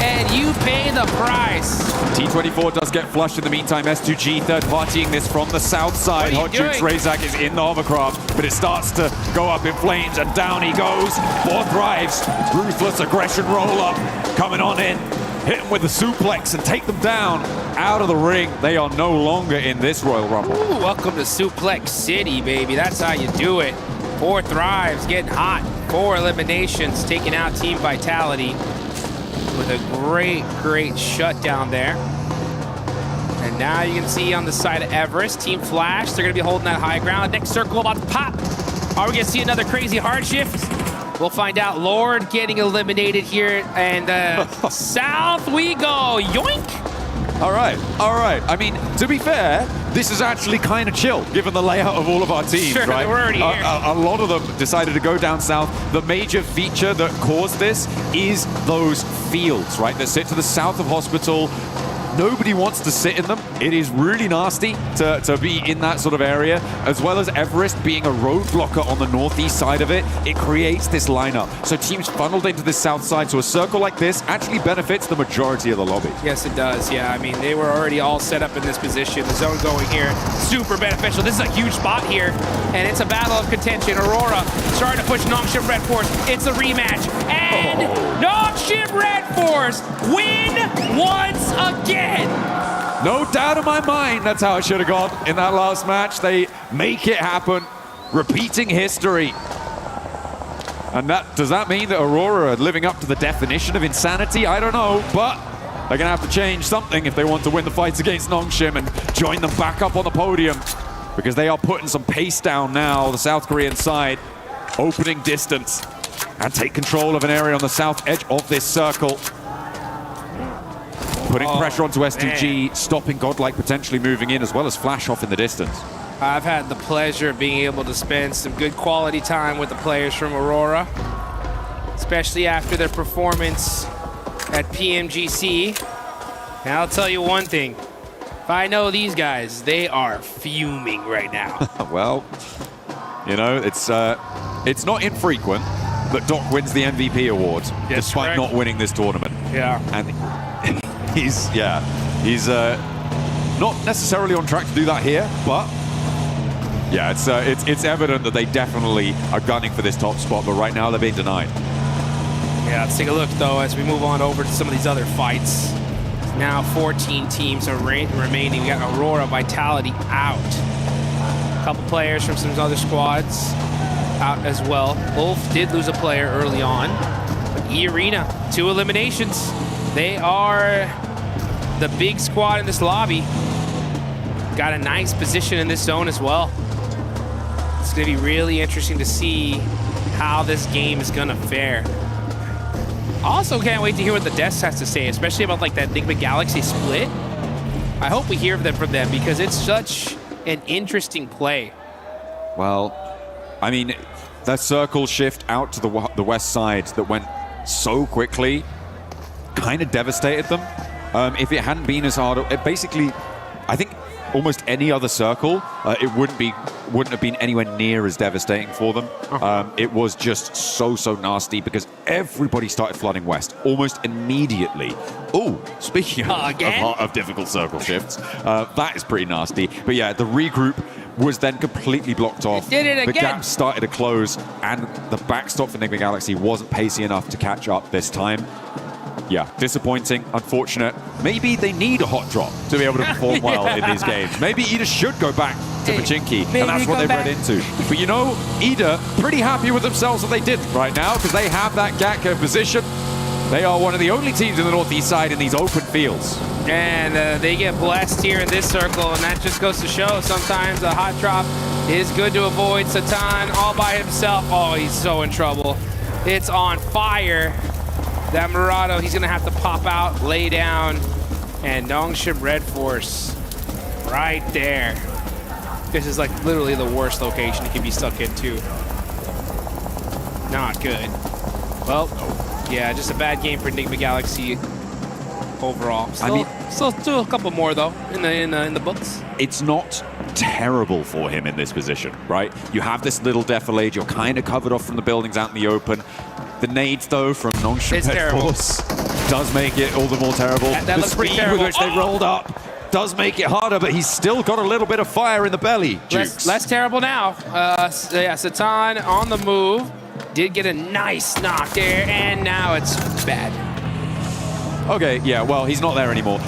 And you pay the price. T24 does get flushed in the meantime. S2G third partying this from the south side. Hot Jukes Razak is in the hovercraft, but it starts to go up in flames, and down he goes. 4 Thrives, ruthless aggression roll up, coming on in. Hit them with the suplex and take them down out of the ring. They are no longer in this Royal Rumble. Ooh, welcome to Suplex City, baby. That's how you do it. 4 Thrives getting hot. 4 eliminations, taking out Team Vitality with a great shutdown there. And now you can see on the side of Everest, Team Flash, they're going to be holding that high ground. Next circle about to pop. Are we going to see another crazy hard shift? We'll find out. Lord getting eliminated here, and south we go. Yoink! All right. I mean, to be fair, this is actually kind of chill, given the layout of all of our teams, sure, right? We're already here. A lot of them decided to go down south. The major feature that caused this is those fields, right, that sit to the south of Hospital. Nobody wants to sit in them. It is really nasty to be in that sort of area, as well as Everest being a roadblocker on the northeast side of it. It creates this lineup. So teams funneled into this south side, so a circle like this actually benefits the majority of the lobby. Yes, it does. Yeah, I mean, they were already all set up in this position. The zone going here, super beneficial. This is a huge spot here, and it's a battle of contention. Aurora starting to push Nongshim Red Force. It's a rematch, and Nongshim Red Force win once again. No doubt in my mind that's how it should have gone in that last match. They make it happen, repeating history. And does that mean that Aurora are living up to the definition of insanity? I don't know, but they're going to have to change something if they want to win the fights against Nongshim and join them back up on the podium, because they are putting some pace down now, the South Korean side, opening distance and take control of an area on the south edge of this circle. Putting pressure onto S2G, stopping Godlike potentially moving in, as well as Flash off in the distance. I've had the pleasure of being able to spend some good quality time with the players from Aurora, especially after their performance at PMGC. And I'll tell you one thing, if I know these guys, they are fuming right now. Well, you know, it's not infrequent that Doc wins the MVP award, despite not winning this tournament. Yeah. And he's not necessarily on track to do that here, but yeah, it's evident that they definitely are gunning for this top spot, but right now they're being denied. Yeah, let's take a look though as we move on over to some of these other fights. Now 14 teams are remaining. We got Aurora, Vitality out. A couple players from some other squads out as well. Wolf did lose a player early on, but E-Arena, 2 eliminations. They are the big squad in this lobby. Got a nice position in this zone as well. It's going to be really interesting to see how this game is going to fare. Also can't wait to hear what the Deaths has to say, especially about like that Enigma Galaxy split. I hope we hear from them because it's such an interesting play. Well, I mean, that circle shift out to the west side that went so quickly kind of devastated them. If it hadn't been as hard, basically, I think almost any other circle, it wouldn't have been anywhere near as devastating for them. It was just so nasty because everybody started flooding west almost immediately. Oh, speaking of difficult circle shifts, that is pretty nasty. But yeah, the regroup was then completely blocked off. Did it again. The gap started to close, and the backstop for Enigma Galaxy wasn't pacey enough to catch up this time. Yeah, disappointing, unfortunate. Maybe they need a hot drop to be able to perform well in these games. Maybe Ida should go back to Pachinki, and that's what they've read into. But you know, Ida, pretty happy with themselves that they did right now, because they have that Gatko position. They are one of the only teams in the northeast side in these open fields. And they get blessed here in this circle, and that just goes to show sometimes a hot drop is good to avoid. Satan all by himself. Oh, he's so in trouble. It's on fire. That Murado, he's going to have to pop out, lay down, and Nongshim Red Force right there. This is like literally the worst location it can be stuck into. Not good. Well, yeah, just a bad game for Enigma Galaxy overall. Still a couple more though in the books. It's not terrible for him in this position, right? You have this little defilade, you're kind of covered off from the buildings out in the open. The nades, though, from Nongshim Red Force. does make it all the more terrible. That The looks pretty speed with terrible. which they rolled up does make it harder, but he's still got a little bit of fire in the belly, Jukes. Less terrible now. Yeah, Satan on the move. Did get a nice knock there, and now it's bad. Okay, yeah, well, he's not there anymore.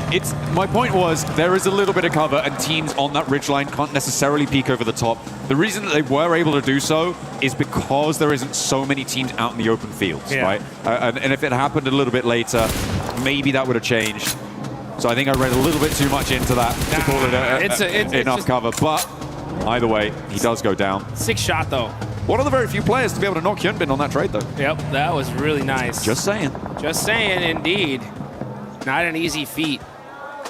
My point was, there is a little bit of cover, and teams on that ridgeline can't necessarily peek over the top. The reason that they were able to do so is because there isn't so many teams out in the open fields, right? And if it happened a little bit later, maybe that would have changed. So I think I read a little bit too much into that to call it enough cover. But either way, he does go down. 6 shot, though. One of the very few players to be able to knock Hyunbin on that trade, though. Yep, that was really nice. Just saying. Just saying, indeed. Not an easy feat.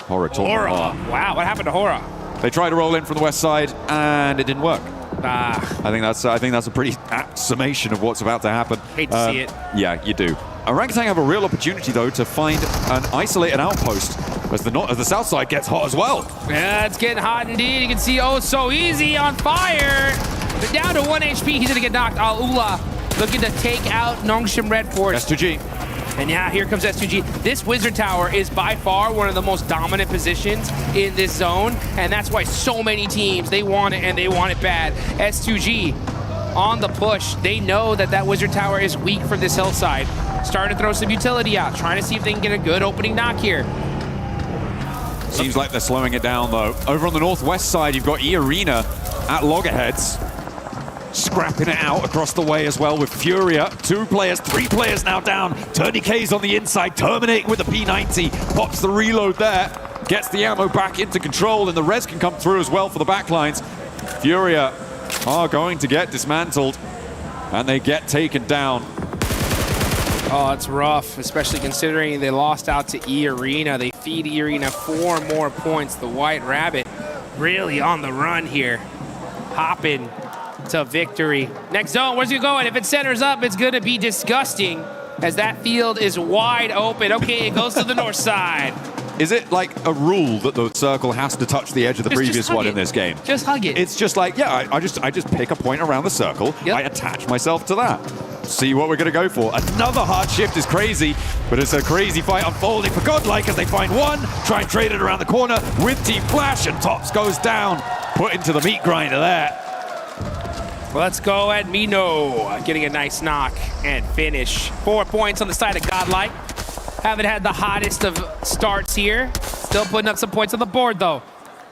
Hora. Wow, what happened to Hora? They tried to roll in from the west side, and it didn't work. Ah. I think that's a pretty apt summation of what's about to happen. Hate to see it. Yeah, you do. Orangutan have a real opportunity, though, to find an isolated outpost as the south side gets hot as well. Yeah, it's getting hot indeed. You can see Oh So Easy on fire. They're down to 1 HP. He's going to get knocked. Al-Ula looking to take out Nongshim Red Force. S2G. And yeah, here comes S2G. This Wizard Tower is by far one of the most dominant positions in this zone, and that's why so many teams, they want it, and they want it bad. S2G on the push. They know that that Wizard Tower is weak from this hillside. Starting to throw some utility out, trying to see if they can get a good opening knock here. Seems like they're slowing it down, though. Over on the northwest side, you've got E-Arena at loggerheads, scrapping it out across the way as well with Furia. 2 players, 3 players now down. Tourniquet's on the inside, terminating with the P90. Pops the reload there, gets the ammo back into control, and the res can come through as well for the backlines. Furia are going to get dismantled, and they get taken down. Oh, it's rough, especially considering they lost out to E-Arena. They feed E-Arena 4 more points. The White Rabbit really on the run here, hopping to victory. Next zone, where's he going? If it centers up, it's going to be disgusting as that field is wide open. Okay, it goes to the north side. Is it like a rule that the circle has to touch the edge of the previous one in this game? Just hug it. It's just like, yeah, I just pick a point around the circle. Yep. I attach myself to that. See what we're going to go for. Another hard shift is crazy, but it's a crazy fight unfolding for Godlike as they find one, try and trade it around the corner with Team Flash, and Tops goes down, put into the meat grinder there. Let's go at Mino, getting a nice knock and finish. 4 points on the side of Godlike. Haven't had the hottest of starts here. Still putting up some points on the board, though.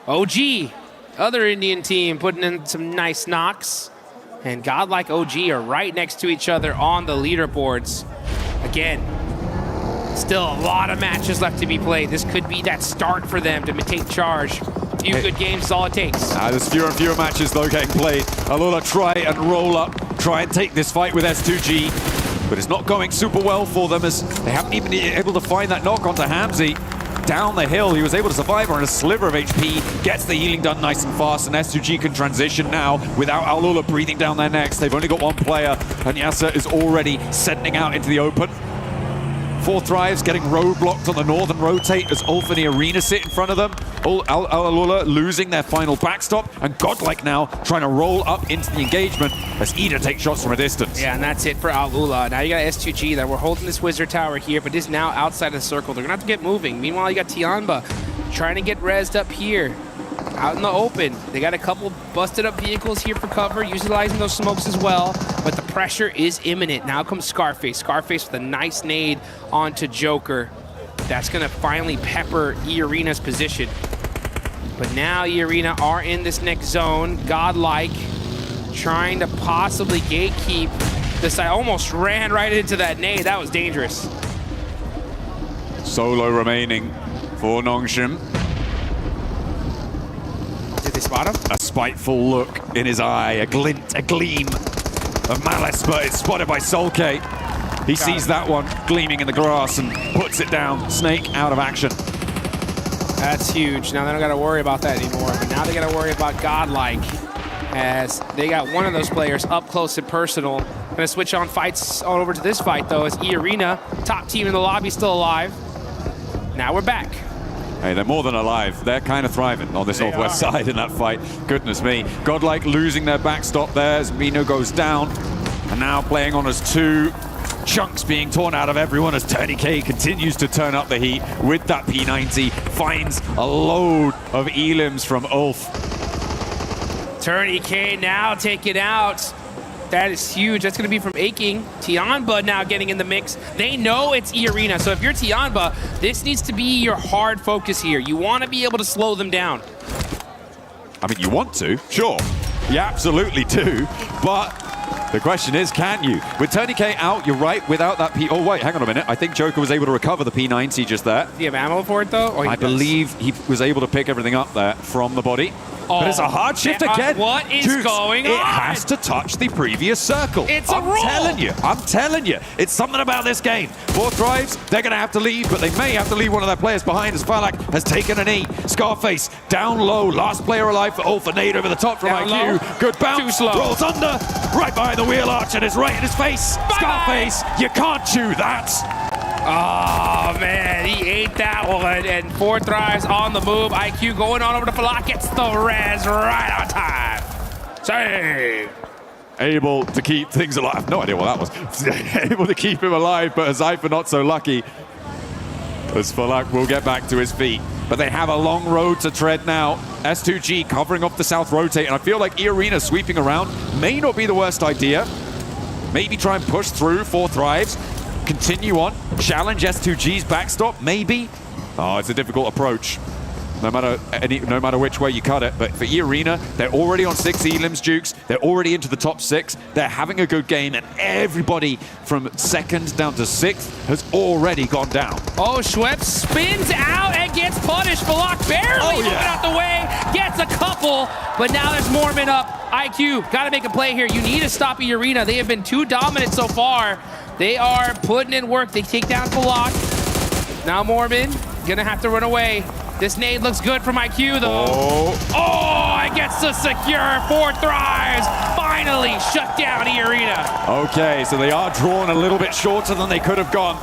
OG, other Indian team, putting in some nice knocks. And Godlike OG are right next to each other on the leaderboards. Again, still a lot of matches left to be played. This could be that start for them to take charge. A few good games is all it takes. There's fewer and fewer matches, though, getting played. Alula try and roll up, try and take this fight with S2G. But it's not going super well for them as they haven't even been able to find that knock onto Hamzy. Down the hill, he was able to survive on a sliver of HP, gets the healing done nice and fast, and S2G can transition now without Alula breathing down their necks. They've only got 1 player, and Yasser is already sending out into the open. 4 Thrives getting roadblocked on the northern rotate as Ulf and Arena sit in front of them. Alula losing their final backstop, and Godlike now trying to roll up into the engagement as Ida takes shots from a distance. Yeah, and that's it for Alula. Now you got S2G that we're holding this Wizard Tower here, but is now outside of the circle. They're gonna have to get moving. Meanwhile, you got Tianba trying to get rezzed up here. Out in the open. They got a couple busted up vehicles here for cover, utilizing those smokes as well, but the pressure is imminent. Now comes Scarface. Scarface with a nice nade onto Joker. That's gonna finally pepper E-Arena's position. But now E-Arena are in this next zone. Godlike trying to possibly gatekeep this. I almost ran right into that nade. That was dangerous. Solo remaining for Nongshim. Did they spot him? A spiteful look in his eye, a glint, a gleam of malice, but it's spotted by Solke. He sees that one gleaming in the grass and puts it down. Snake out of action. That's huge. Now they don't got to worry about that anymore, but now they got to worry about Godlike as they got one of those players up close and personal. Gonna switch on fights on over to this fight, though, as E-Arena, top team in the lobby, still alive. Now we're back. Hey, they're more than alive. They're kind of thriving on this northwest side in that fight. Goodness me. Godlike losing their backstop there as Mino goes down. And now playing on as 2. chunks being torn out of everyone as TourneyK continues to turn up the heat with that P90. Finds a load of elims from Ulf. TourneyK now taken out. That is huge. That's going to be from Aching. Tianba now getting in the mix. They know it's E-Arena, so if you're Tianba, this needs to be your hard focus here. You want to be able to slow them down. I mean, you want to, sure. You absolutely do, but the question is, can you? With TourneyK out, you're right, without that P... Oh, wait, hang on a minute. I think Joker was able to recover the P90 just there. Do you have ammo for it, though? I believe he was able to pick everything up there from the body. Oh, but it's a hard shift again. What is Jukes, going on? It has to touch the previous circle. It's a rule. I'm telling you. It's something about this game. 4 Thrives, they're going to have to leave, but they may have to leave one of their players behind as Falak has taken an E. Scarface down low. Last player alive for Ulf. A nade over the top from Down IQ. low. Good bounce. Too slow. Rolls under. Right behind the wheel arch and it's right in his face. Bye. Scarface, you can't chew that. Oh, man, he ate that one. And 4 Thrives on the move. IQ going on over to Falak. Gets the res right on time. Save. Able to keep things alive. I have no idea what that was. Able to keep him alive, but Zypher not so lucky. As Falak will get back to his feet. But they have a long road to tread now. S2G covering off the south rotate. And I feel like E-Arena sweeping around may not be the worst idea. Maybe try and push through 4 Thrives. Continue on, challenge S2G's backstop, maybe. Oh, it's a difficult approach, no matter which way you cut it. But for E-Arena, they're already on 6 elims, Jukes. They're already into the top 6. They're having a good game, and everybody from 2nd down to 6th has already gone down. Oh, Schweppes spins out and gets punished. Falak barely moving out the way, gets a couple, but now there's Mormon up. IQ, got to make a play here. You need to stop E-Arena. They have been too dominant so far. They are putting in work. They take down Falak. Now Mormon gonna have to run away. This nade looks good from IQ though. Oh, it gets to secure. 4 Thrives finally shut down E-Arena. Okay, so they are drawn a little bit shorter than they could have gone.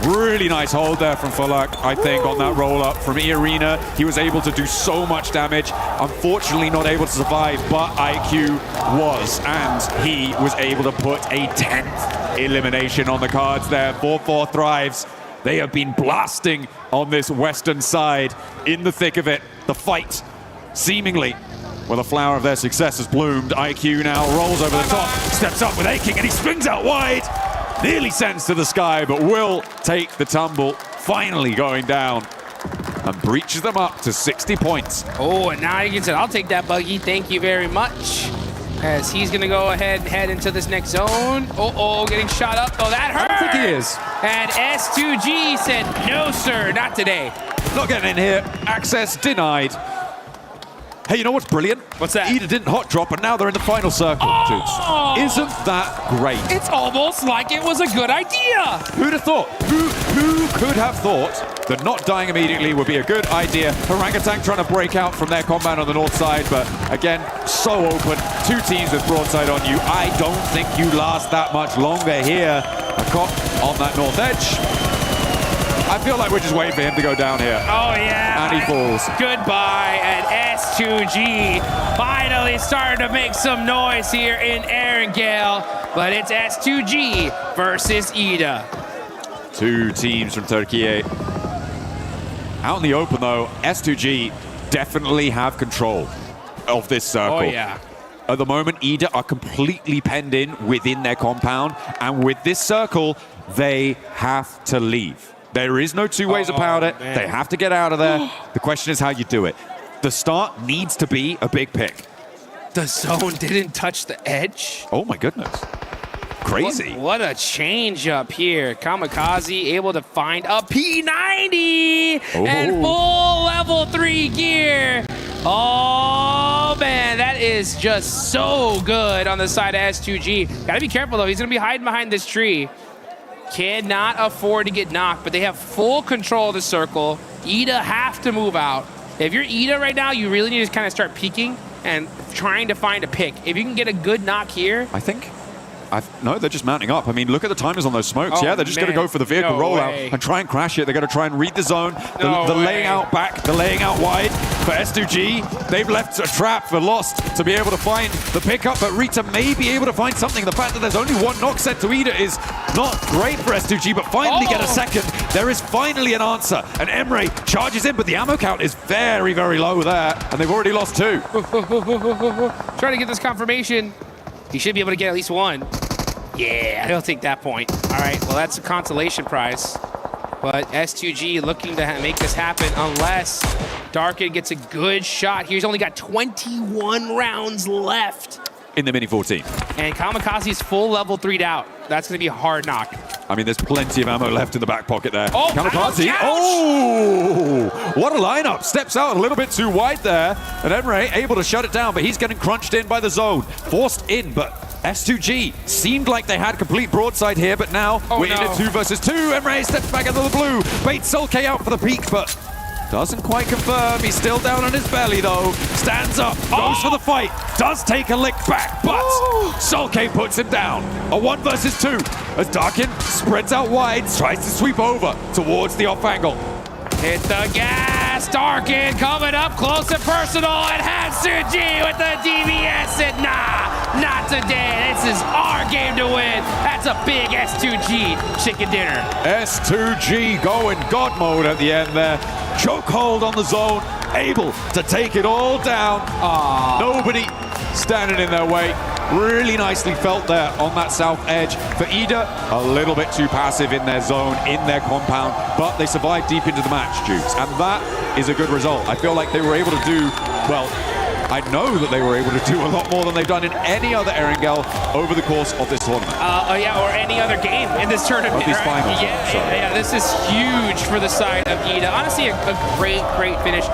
Really nice hold there from Falak, I think, on that roll-up from E-Arena. He was able to do so much damage. Unfortunately, not able to survive, but IQ was, and he was able to put a 10th elimination on the cards there for 4 Thrives. They have been blasting on this western side in the thick of it. The fight, seemingly, where the flower of their success has bloomed. IQ now rolls over the top, steps up with Aching, and he spins out wide. Nearly sends to the sky, but will take the tumble, finally going down, and breaches them up to 60 points. Oh, and now you can say, I'll take that buggy, thank you very much. As he's gonna go ahead and head into this next zone. Uh-oh, getting shot up, oh, that hurt! I don't think he is. And S2G said, no sir, not today. Not getting in here, access denied. Hey, you know what's brilliant? What's that? Ida didn't hot drop, and now they're in the final circle. Oh! Isn't that great? It's almost like it was a good idea. Who'd have thought? Who could have thought that not dying immediately would be a good idea? Orangutan trying to break out from their compound on the north side, but again, so open. 2 teams with broadside on you. I don't think you last that much longer here. A cop on that north edge. I feel like we're just waiting for him to go down here. Oh, yeah. And he falls. Goodbye, and S2G finally starting to make some noise here in Erangel, but it's S2G versus Ida. 2 teams from Turkey. Out in the open, though, S2G definitely have control of this circle. Oh, yeah. At the moment, Ida are completely penned in within their compound, and with this circle, they have to leave. There is no 2 ways about it. Man. They have to get out of there. The question is how you do it. The start needs to be a big pick. The zone didn't touch the edge. Oh my goodness. Crazy. What a change up here. Kamikaze able to find a P90 and full level 3 gear. Oh man, that is just so good on the side of S2G. Gotta be careful though, he's gonna be hiding behind this tree. Cannot afford to get knocked, but they have full control of the circle. Ida have to move out. If you're Ida right now, you really need to kind of start peeking and trying to find a pick. If you can get a good knock here. I think No, they're just mounting up. I mean, look at the timers on those smokes. Yeah, they're just going to go for the vehicle rollout and try and crash it. They're going to try and read the zone. The laying out back, the laying out wide for S2G. They've left a trap for Lost to be able to find the pickup, but Rita may be able to find something. The fact that there's only one knock set to Ida is not great for S2G, but finally get a second. There is finally an answer, and Emre charges in, but the ammo count is very, very low there, and they've already lost 2. Trying to get this confirmation. He should be able to get at least 1. Yeah, he'll take that point. All right, well, that's a consolation prize. But S2G looking to make this happen unless Darkin gets a good shot here. He's only got 21 rounds left. In the Mini 14. And Kamikaze's full level 3'd out. That's going to be a hard knock. I mean, there's plenty of ammo left in the back pocket there. Oh, Kamikaze. ouch, ouch. Oh, what a lineup. Steps out a little bit too wide there. And Emre able to shut it down, but he's getting crunched in by the zone. Forced in, but S2G seemed like they had complete broadside here, but now we're in a 2 versus 2. Emre steps back into the blue. Baits Sulke out for the peek, but doesn't quite confirm. He's still down on his belly, though. Stands up, goes for the fight. Does take a lick back, but Sulke puts him down. A 1 versus 2 as Darkin spreads out wide, tries to sweep over towards the off angle. Hit the gas. Darkin coming up close and personal, and Hatsuji with the DBS. And nah, not today. This is our game to win. That's a big S2G chicken dinner. S2G going God mode at the end there. Chokehold on the zone, able to take it all down. Nobody standing in their way. Really nicely felt there on that south edge. For Ida, a little bit too passive in their zone, in their compound, but they survived deep into the match, Dukes, and that is a good result. I feel like they were able to do, well, I know that they were able to do a lot more than they've done in any other Erangel over the course of this tournament. Yeah, or any other game in this tournament. Of these finals. Yeah, this is huge for the side of Ida. Honestly, a great finish.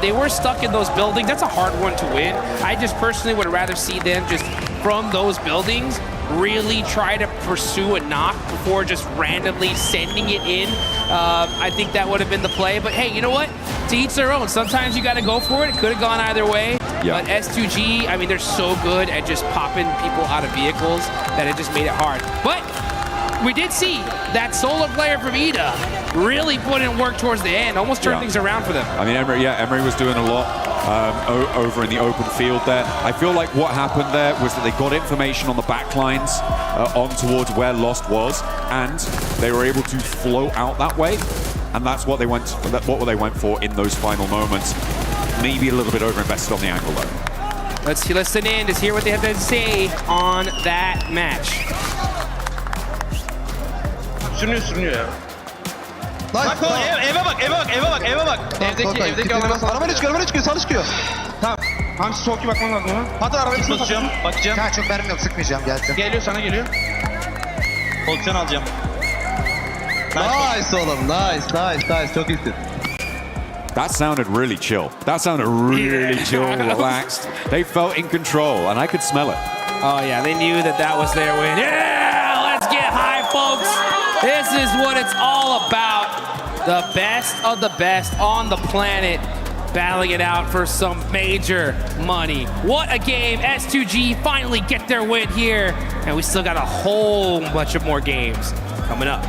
They were stuck in those buildings. That's a hard one to win. I just personally would rather see them just from those buildings really try to pursue a knock before just randomly sending it in. I think that would have been the play, but hey, you know what? To each their own. Sometimes you got to go for it. It could have gone either way. Yeah. But S2G, I mean, they're so good at just popping people out of vehicles that it just made it hard. But we did see that solo player from Ida really put in work towards the end, almost turned things around for them. I mean, Emre was doing a lot over in the open field there. I feel like what happened there was that they got information on the backlines on towards where Lost was, and they were able to flow out that way, and that's what they went for in those final moments. Maybe a little bit over-invested on the angle, though. Let's listen in to hear what they have to say on that match. Sürünüyor ya. Bak eve bak. Evdeki arabayla çıkıyor, sağda çıkıyor. Tamam. Hamsi çok iyi bakman lazım ona. Hadi arabayı basacağım. Bakacağım. Ha, çok mermim yok, sıkmayacağım, gelsin. Geliyor, sana geliyor. Pozisyon alacağım. Nice oğlum, nice. Çok iyisin. That sounded really chill. That sounded really chill, relaxed. They felt in control, and I could smell it. Oh yeah, they knew that was their win. Yeah, let's get high, folks. This is what it's all about. The best of the best on the planet, battling it out for some major money. What a game. S2G finally get their win here, and we still got a whole bunch of more games coming up.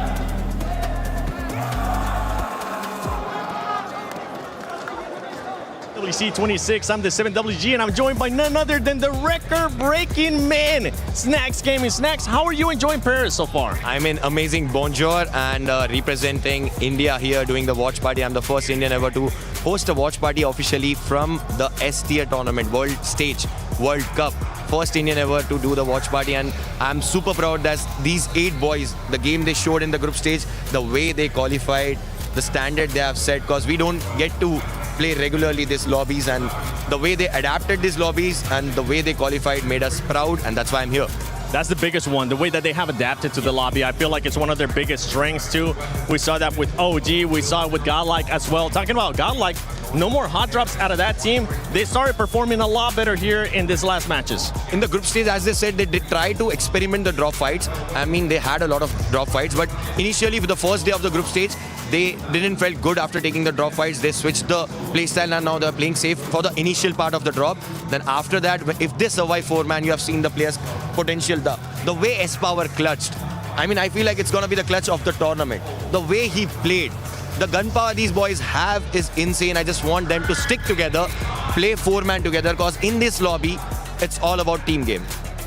EWC 26, I'm the 7WG, and I'm joined by none other than the record-breaking man, Snacks Gaming. Snacks, how are you enjoying Paris so far? I'm in amazing bonjour and representing India here doing the watch party. I'm the first Indian ever to host a watch party officially from the S-tier tournament, World Stage, World Cup. First Indian ever to do the watch party, and I'm super proud that these 8 boys, the game they showed in the group stage, the way they qualified, the standard they have set, because we don't get to play regularly these lobbies, and the way they adapted these lobbies and the way they qualified made us proud, and that's why I'm here. That's the biggest one, the way that they have adapted to the lobby. I feel like it's one of their biggest strengths too. We saw that with OG, we saw it with Godlike as well. Talking about Godlike, no more hot drops out of that team. They started performing a lot better here in these last matches. In the group stage, as they said, they did try to experiment the drop fights. I mean, they had a lot of drop fights, but initially for the first day of the group stage, they didn't feel good after taking the drop fights. They switched the playstyle and now they're playing safe for the initial part of the drop. Then after that, if they survive 4-man, you have seen the players' potential. The way S-Power clutched. I mean, I feel like it's going to be the clutch of the tournament. The way he played. The gunpower these boys have is insane. I just want them to stick together, play 4-man together, because in this lobby, it's all about team game.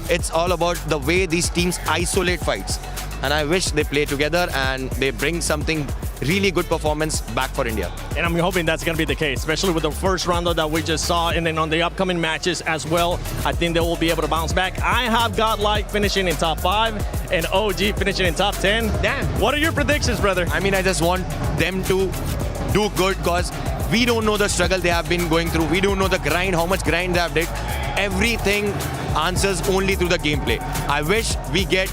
It's all about the way these teams isolate fights. And I wish they play together and they bring something really good performance back for India. And I'm hoping that's going to be the case, especially with the first round that we just saw, and then on the upcoming matches as well. I think they will be able to bounce back. I have got like finishing in top 5 and OG finishing in top 10. Damn. What are your predictions, brother? I mean, I just want them to do good, because we don't know the struggle they have been going through. We don't know the grind, how much grind they have did. Everything answers only through the gameplay. I wish we get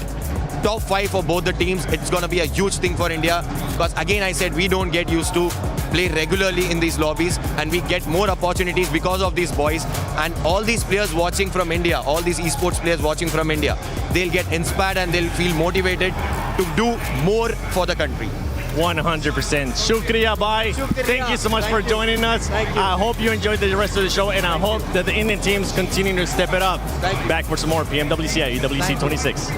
top 5 for both the teams. It's going to be a huge thing for India, because again I said we don't get used to play regularly in these lobbies, and we get more opportunities because of these boys. And all these players watching from India, all these esports players watching from India, they'll get inspired and they'll feel motivated to do more for the country. 100%. Shukriya, bhai. Thank you so much for joining us. I hope you enjoyed the rest of the show, and I hope that the Indian teams continue to step it up. Back for some more PMWC at EWC 26.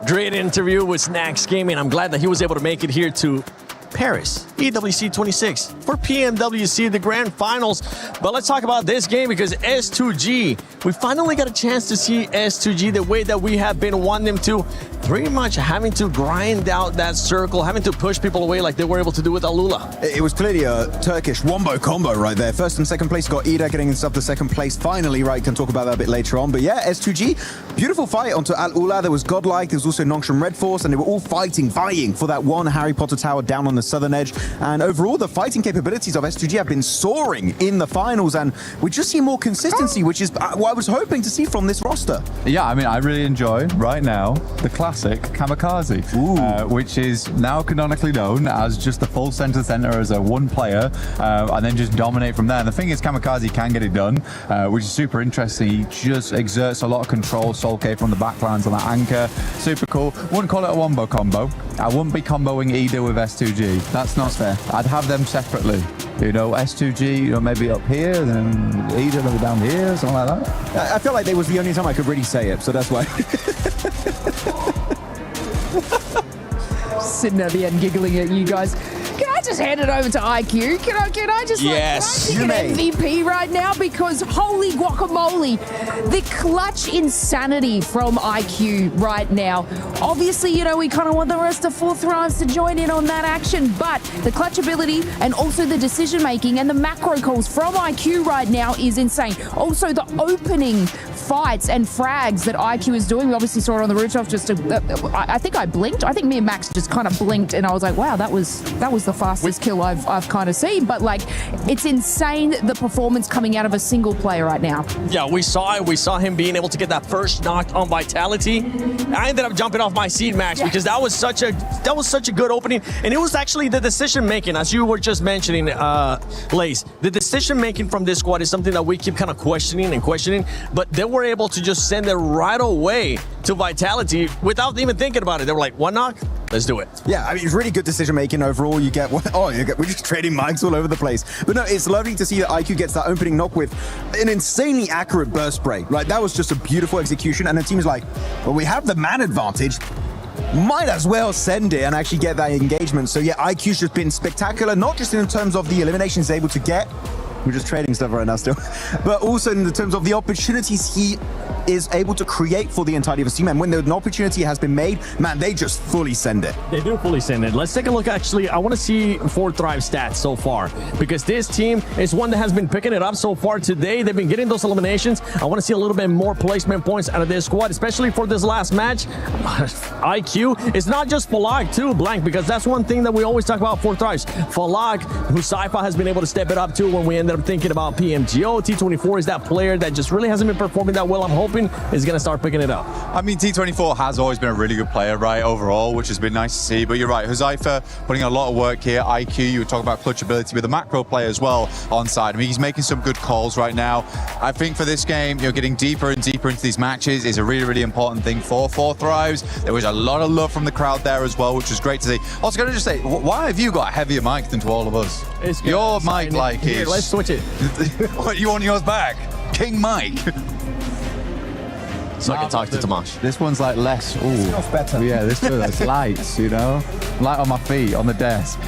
Great interview with Snacks Gaming. I'm glad that he was able to make it here to Paris, EWC 26 for PMWC, the grand finals. But let's talk about this game, because S2G, we finally got a chance to see S2G the way that we have been wanting them to, pretty much having to grind out that circle, having to push people away like they were able to do with Alula. It was clearly a Turkish wombo combo right there. First and second place got Ida getting himself to second place finally, right? Can talk about that a bit later on. But yeah, S2G, beautiful fight onto Al-Ula. There was Godlike, there was also Nongshim Red Force, and they were all vying for that one Harry Potter tower down on the southern edge. And overall, the fighting capabilities of S2G have been soaring in the finals, and we just see more consistency, which is what I was hoping to see from this roster. Yeah, I mean, I really enjoy right now the classic Kamikaze, which is now canonically known as just the full center as a one player, and then just dominate from there. And the thing is, Kamikaze can get it done, which is super interesting. He just exerts a lot of control. Soul K from the backlines on that anchor, super cool. Wouldn't call it a wombo combo. I wouldn't be comboing Ida with S2G. That's not fair. I'd have them separately. You know, S2G, you know, maybe up here, then Ida maybe down here, something like that. I felt like that was the only time I could really say it, so that's why. Sitting at the end giggling at you guys. Can I just hand it over to IQ? Can I just yes, like an MVP right now? Because holy guacamole, the clutch insanity from IQ right now. Obviously, you know, we kind of want the rest of Fourth Thrives to join in on that action, but the clutch ability and also the decision making and the macro calls from IQ right now is insane. Also, the opening fights and frags that IQ is doing. We obviously saw it on the rooftop. I think I blinked. I think me and Max just kind of blinked, and I was like, wow, that was the fastest kill I've kind of seen. But like, it's insane the performance coming out of a single player right now. Yeah, we saw it. We saw him being able to get that first knock on Vitality. I ended up jumping off my seat, Max, because that was such a good opening, and it was actually the decision making, as you were just mentioning, Lace. The decision making from this squad is something that we keep kind of questioning, but there were were able to just send it right away to Vitality without even thinking about it. They were like, one knock? Let's do it. Yeah, I mean, it's really good decision making overall. You get, we're just trading mics all over the place. But no, it's lovely to see that IQ gets that opening knock with an insanely accurate burst spray. Right, that was just a beautiful execution. And the team is like, well, we have the man advantage. Might as well send it and actually get that engagement. So yeah, IQ's just been spectacular, not just in terms of the eliminations he's able to get. We're just trading stuff right now still. But also in the terms of the opportunities he is able to create for the entirety of his team. And when an opportunity has been made, man, they just fully send it. They do fully send it. Let's take a look. Actually, I want to see 4Thrive stats so far, because this team is one that has been picking it up so far today. They've been getting those eliminations. I want to see a little bit more placement points out of this squad, especially for this last match. IQ, it's not just Falag too, Blank, because that's one thing that we always talk about 4Thrives. Falag, who Sypha has been able to step it up to when we ended up thinking about PMGO. T24 is that player that just really hasn't been performing that well. I'm hoping is going to start picking it up. I mean, T24 has always been a really good player, right, overall, which has been nice to see. But you're right, Huzaifa putting a lot of work here. IQ, you were talking about clutch ability with the macro play as well on side. I mean, he's making some good calls right now. I think for this game, getting deeper and deeper into these matches is a really, really important thing for 4Thrives. There was a lot of love from the crowd there as well, which was great to see. Also, going to just say, why have you got a heavier mic than to all of us? Your mic, like, here, is... let's switch it. What, you want yours back? King Mike. So I can talk to Tomasz. This one's like less. Ooh, smells better. Yeah, this one's lights, light on my feet, on the desk.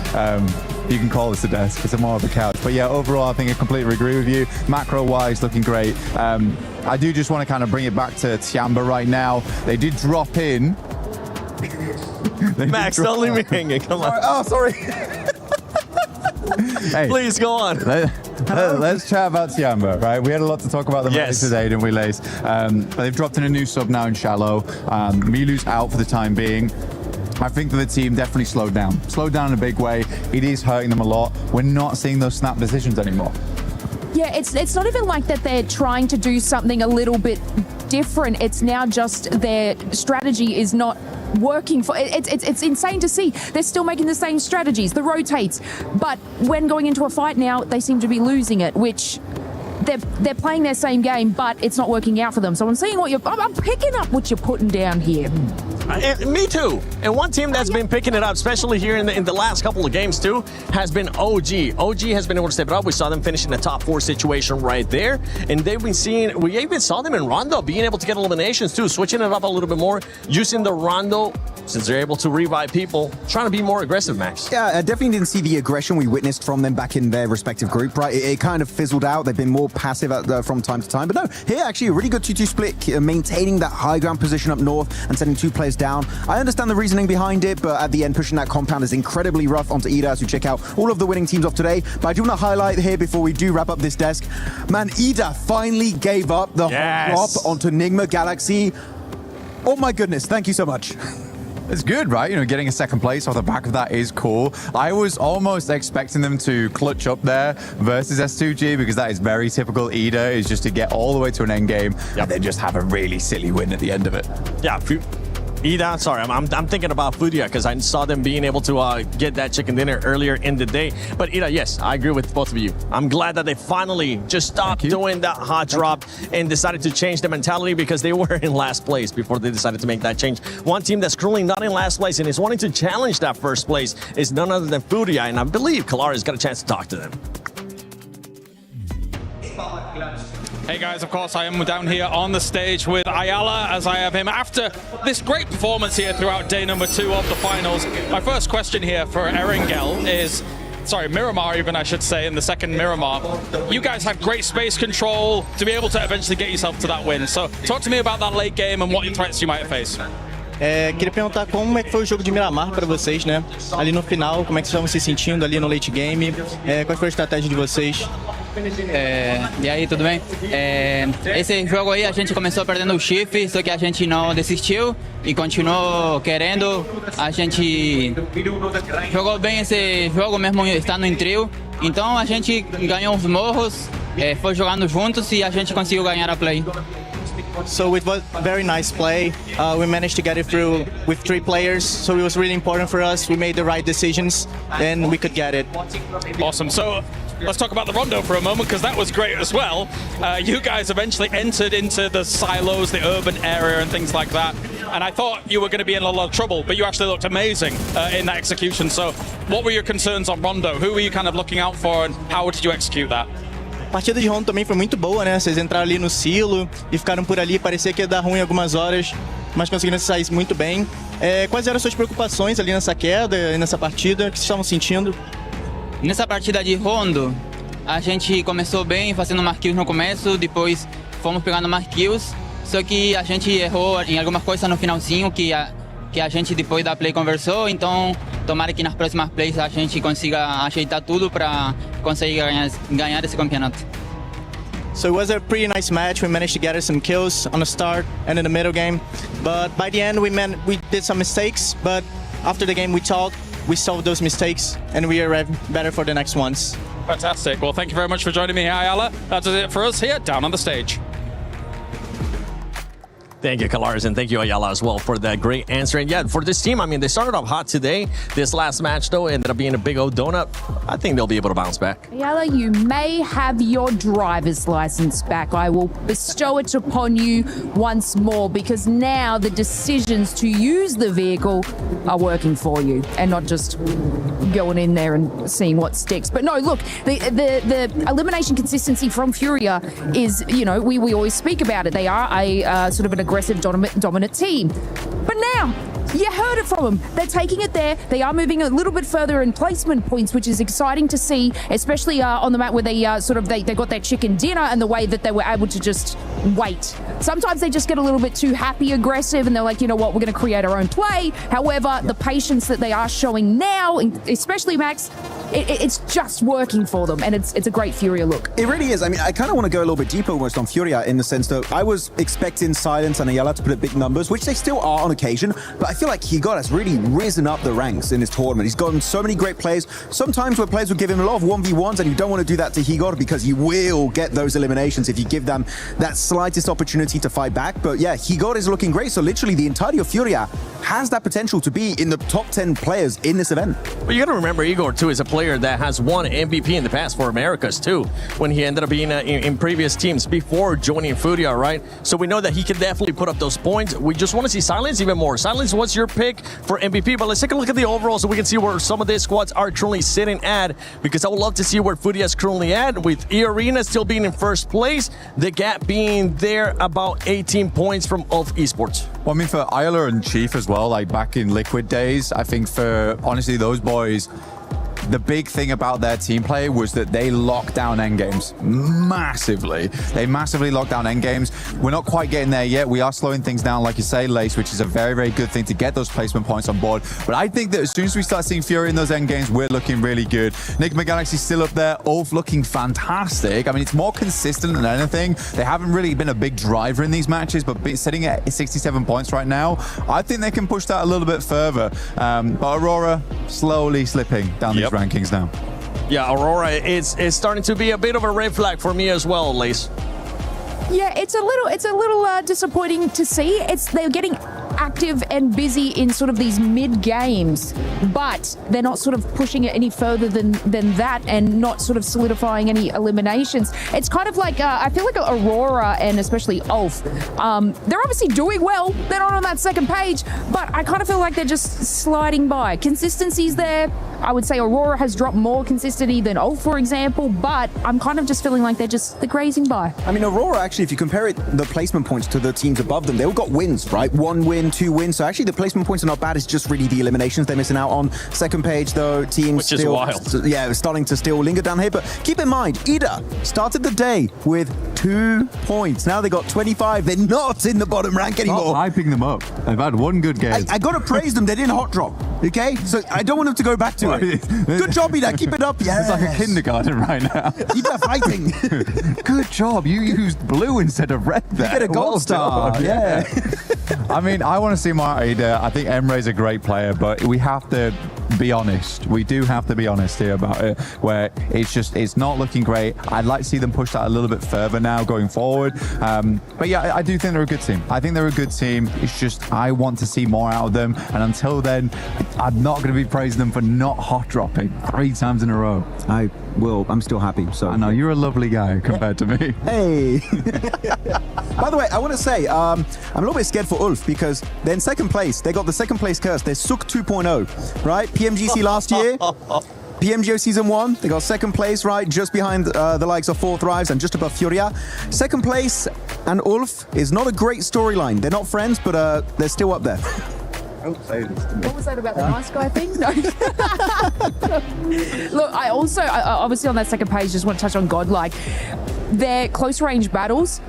You can call this a desk, it's more of a couch. But yeah, overall, I think I completely agree with you. Macro-wise, looking great. I do just want to kind of bring it back to Tiamba right now. They did drop in. Max, don't leave me hanging. Come on. Oh, sorry. Hey, please go on. Let's chat about Tiamba, right? We had a lot to talk about them today, didn't we, Lace? But they've dropped in a new sub now in Shallow. Milu's out for the time being. I think that the team definitely slowed down. Slowed down in a big way. It is hurting them a lot. We're not seeing those snap decisions anymore. Yeah, it's not even like that they're trying to do something a little bit different. It's now just their strategy is not working for it's insane to see. They're still making the same strategies, the rotates, but when going into a fight now, they seem to be losing it, which they're playing their same game, but it's not working out for them. So I'm seeing I'm picking up what you're putting down here. Me too. And one team that's been picking it up, especially here in the last couple of games too, has been OG. OG has been able to step it up. We saw them finish in the top 4 situation right there. And they've been seeing, we even saw them in Rondo being able to get eliminations too, switching it up a little bit more, using the Rondo, since they're able to revive people, trying to be more aggressive, Max. Yeah, I definitely didn't see the aggression we witnessed from them back in their respective group, right? It kind of fizzled out. They've been more passive from time to time. But no, here actually a really good 2-2 split, maintaining that high ground position up north and sending 2 players down. I understand the reasoning behind it, but at the end, pushing that compound is incredibly rough onto Ida as we check out all of the winning teams of today. But I do want to highlight here before we do wrap up this desk, man, Ida finally gave up the drop onto Nigma Galaxy. Oh my goodness, thank you so much. It's good, right? Getting a second place off the back of that is cool. I was almost expecting them to clutch up there versus S2G, because that is very typical Ida, is just to get all the way to an end game and then just have a really silly win at the end of it. Yeah. Ida, sorry, I'm thinking about Fudia because I saw them being able to get that chicken dinner earlier in the day. But Ida, yes, I agree with both of you. I'm glad that they finally just stopped doing that hot drop and decided to change the mentality, because they were in last place before they decided to make that change. One team that's currently not in last place and is wanting to challenge that first place is none other than Fudia, and I believe Kalara's got a chance to talk to them. Hey guys, of course I am down here on the stage with Ayala, as I have him after this great performance here throughout day number 2 of the finals. My first question here for Erangel is, sorry, Miramar even I should say, in the second Miramar. You guys had great space control to be able to eventually get yourself to that win. So talk to me about that late game and what threats you might face. Queria perguntar como é que foi o jogo de Miramar para vocês, né? Ali no final, como é que vocês estavam se sentindo ali no late game? Qual foi a estratégia de vocês? E aí, tudo bem? Esse jogo aí a gente começou perdendo o shift, só que a gente não desistiu e continuou querendo. A gente jogou bem esse jogo mesmo estando em trio. Então a gente ganhou os morros, foi jogando juntos e a gente conseguiu ganhar a play. So it was very nice play. We managed to get it through with 3 players, so it was really important for us. We made the right decisions, and we could get it. Awesome. So let's talk about the Rondo for a moment, because that was great as well. You guys eventually entered into the silos, the urban area and things like that. And I thought you were going to be in a lot of trouble, but you actually looked amazing in that execution. So what were your concerns on Rondo? Who were you kind of looking out for, and how did you execute that? A partida de Rondo também foi muito boa, né? Vocês entraram ali no silo e ficaram por ali, parecia que ia dar ruim algumas horas, mas conseguiram sair muito bem. Quais eram as suas preocupações ali nessa queda, nessa partida? O que vocês estavam sentindo? Nessa partida de Rondo, a gente começou bem, fazendo marquills no começo, depois fomos pegando marquills, só que a gente errou em algumas coisas no finalzinho que a gente depois da play conversou, então tomara que nas próximas plays a gente consiga ajeitar tudo para conseguir ganhar esse campeonato. So it was a pretty nice match. We managed to gather some kills on the start and in the middle game, but by the end we did some mistakes, but after the game we talked, we solved those mistakes, and we are better for the next ones. Fantastic. Well, thank you very much for joining me here, Ayala. That is it for us here down on the stage. Thank you, Kalaris, and thank you, Ayala, as well, for that great answer. And yeah, for this team, I mean, they started off hot today. This last match, though, ended up being a big old donut. I think they'll be able to bounce back. Ayala, you may have your driver's license back. I will bestow it upon you once more, because now the decisions to use the vehicle are working for you and not just going in there and seeing what sticks. But no, look, the elimination consistency from Furia is, you know, we always speak about it. They are a sort of an aggressive, dominant team. But now, you heard it from them. They're taking it there. They are moving a little bit further in placement points, which is exciting to see, especially on the map where they they got their chicken dinner, and the way that they were able to just wait. Sometimes they just get a little bit too happy, aggressive, and they're like, you know what, we're going to create our own play. However, the patience that they are showing now, especially Max, it's just working for them, and it's a great Furia look. It really is. I mean, I kind of want to go a little bit deeper almost on Furia, in the sense that I was expecting Silence and Ayala to put up big numbers, which they still are on occasion, but I feel like Higot has really risen up the ranks in this tournament. He's gotten so many great plays. Sometimes where players will give him a lot of 1v1s, and you don't want to do that to Higot, because you will get those eliminations if you give them that slightest opportunity to fight back. But yeah, Higot is looking great. So literally the entirety of Furia has that potential to be in the top 10 players in this event. But you got to remember, Igor, too, is a player that has won MVP in the past for Americas, too, when he ended up being in previous teams before joining Furia, right? So we know that he can definitely put up those points. We just want to see Silence even more. Silence, what's your pick for MVP? But let's take a look at the overall so we can see where some of these squads are currently sitting at, because I would love to see where Furia is currently at, with E-Arena still being in first place, the gap being there about 18 points from Ulf Esports. Well, I mean, for Ayala and Chief as well, like back in Liquid days, I think for, honestly, those boys, the big thing about their team play was that they locked down endgames massively. They massively locked down endgames. We're not quite getting there yet. We are slowing things down, like you say, Lace, which is a very, very good thing to get those placement points on board. But I think that as soon as we start seeing Fury in those endgames, we're looking really good. Enigma Galaxy's still up there. Ulf looking fantastic. I mean, it's more consistent than anything. They haven't really been a big driver in these matches, but sitting at 67 points right now, I think they can push that a little bit further. But Aurora slowly slipping down these rankings now. Yeah, Aurora is starting to be a bit of a red flag for me as well, Lace. Yeah, it's a little disappointing to see. They're getting active and busy in sort of these mid games, but they're not sort of pushing it any further than that, and not sort of solidifying any eliminations. It's kind of like I feel like Aurora and especially Ulf, they're obviously doing well. They're not on that second page, but I kind of feel like they're just sliding by. Consistency's there. I would say Aurora has dropped more consistency than Ulf, for example, but I'm kind of just feeling like they're grazing by. I mean, Aurora, actually, if you compare the placement points to the teams above them, they all got wins, right? 1 win, 2 wins. So actually, the placement points are not bad. It's just really the eliminations they're missing out on. Second page, though, teams which still, is wild. Yeah, starting to still linger down here. But keep in mind, Ida started the day with 2 points. Now they got 25. They're not in the bottom rank anymore. Stop hyping them up. They've had one good game. I got to praise them. They didn't hot drop. Okay, so I don't want them to go back to it. Good job, Ida. Keep it up. Yeah, it's like a kindergarten right now. Ida fighting. Good job. You used blue instead of red there. You get a gold star. Yeah. I mean, I want to see more Ida. I think Emre's a great player, but we have to be honest. We do have to be honest here about it, where it's not looking great. I'd like to see them push that a little bit further now going forward. But yeah, I do think they're a good team. I think they're a good team. It's just I want to see more out of them. And until then, I'm not going to be praising them for not hot dropping 3 times in a row. I'm still happy. So I know you're a lovely guy compared to me. Hey. By the way, I want to say I'm a little bit scared for Ulf because they're in second place. They got the second place curse. They're Suk 2.0, right? PMGC last year. PMGO Season 1, they got second place, right? Just behind the likes of Four Thrives and just above Furia. Second place and Ulf is not a great storyline. They're not friends, but they're still up there. What was that about the nice guy thing? No. Look, I obviously on that second page just want to touch on Godlike. Their close range battles,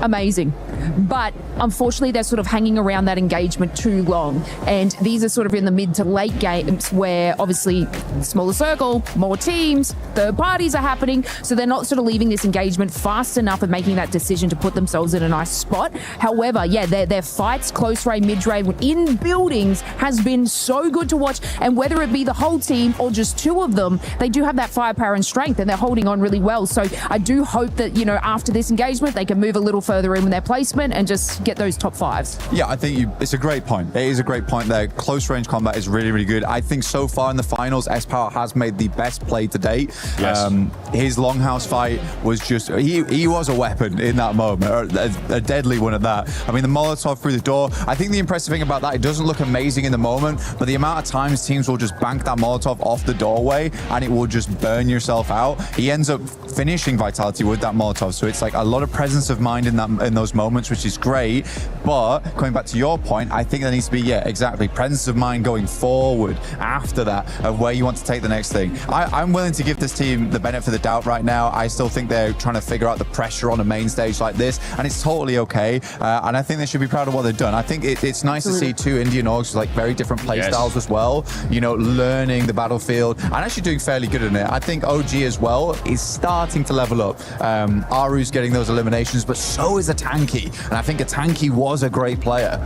amazing. But unfortunately, they're sort of hanging around that engagement too long. And these are sort of in the mid to late games where obviously smaller circle, more teams, third parties are happening. So they're not sort of leaving this engagement fast enough and making that decision to put themselves in a nice spot. However, yeah, their fights, close range, mid range, in buildings has been so good to watch. And whether it be the whole team or just 2 of them, they do have that firepower and strength and they're holding on really well. So I do hope that, you know, after this engagement, they can move a little further in with their placement and just get those top 5s. Yeah, I think it's a great point. It is a great point there. Close range combat is really, really good. I think so far in the finals, S-Power has made the best play to date. Yes. His Longhouse fight was just, he was a weapon in that moment, a deadly one at that. I mean, the Molotov through the door, I think the impressive thing about that, it doesn't look amazing in the moment, but the amount of times teams will just bank that Molotov off the doorway and it will just burn yourself out. He ends up finishing Vitality with that Molotov, so it's like a lot of presence of mind in those moments, which is great. But coming back to your point, I think there needs to be, yeah, exactly, presence of mind going forward after that of where you want to take the next thing. I'm willing to give this team the benefit of the doubt right now. I still think they're trying to figure out the pressure on a main stage like this, and it's totally okay. And I think they should be proud of what they've done. I think it's nice to see 2 Indian orgs with like very different play styles as well, you know, learning the battlefield and actually doing fairly good in it. I think OG as well is starting to level up. Aru's getting those eliminations, but so is a Tanky. And I think a Tanky was a great player.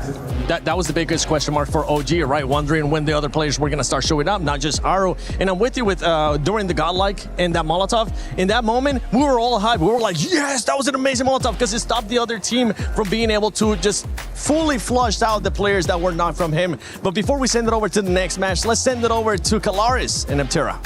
That was the biggest question mark for OG, right? Wondering when the other players were going to start showing up, not just Aru. And I'm with you with during the Godlike and that Molotov. In that moment, we were all hyped. We were like, yes, that was an amazing Molotov because it stopped the other team from being able to just fully flush out the players that were not from him. But before we send it over to the next match, let's send it over to Kalaris and Neptera.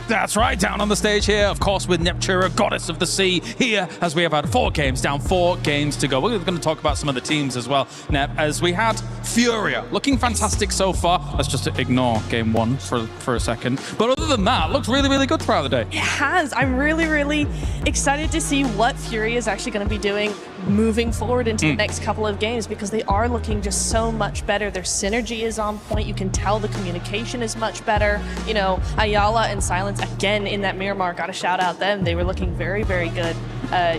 That's right, down on the stage here, of course, with Neptera, Goddess of the Sea, here as we have had 4 games down, 4 games to go. We're going to talk about some of the teams as well, Nep, as we had Furia, looking fantastic so far. Let's just ignore game 1 for a second. But other than that, looks really, really good throughout the day. It has. I'm really, really excited to see what Furia is actually going to be doing moving forward into the next couple of games, because they are looking just so much better. Their synergy is on point. You can tell the communication is much better. You know, Ayala and Silence, again, in that Miramar, got to shout out them. They were looking very, very good.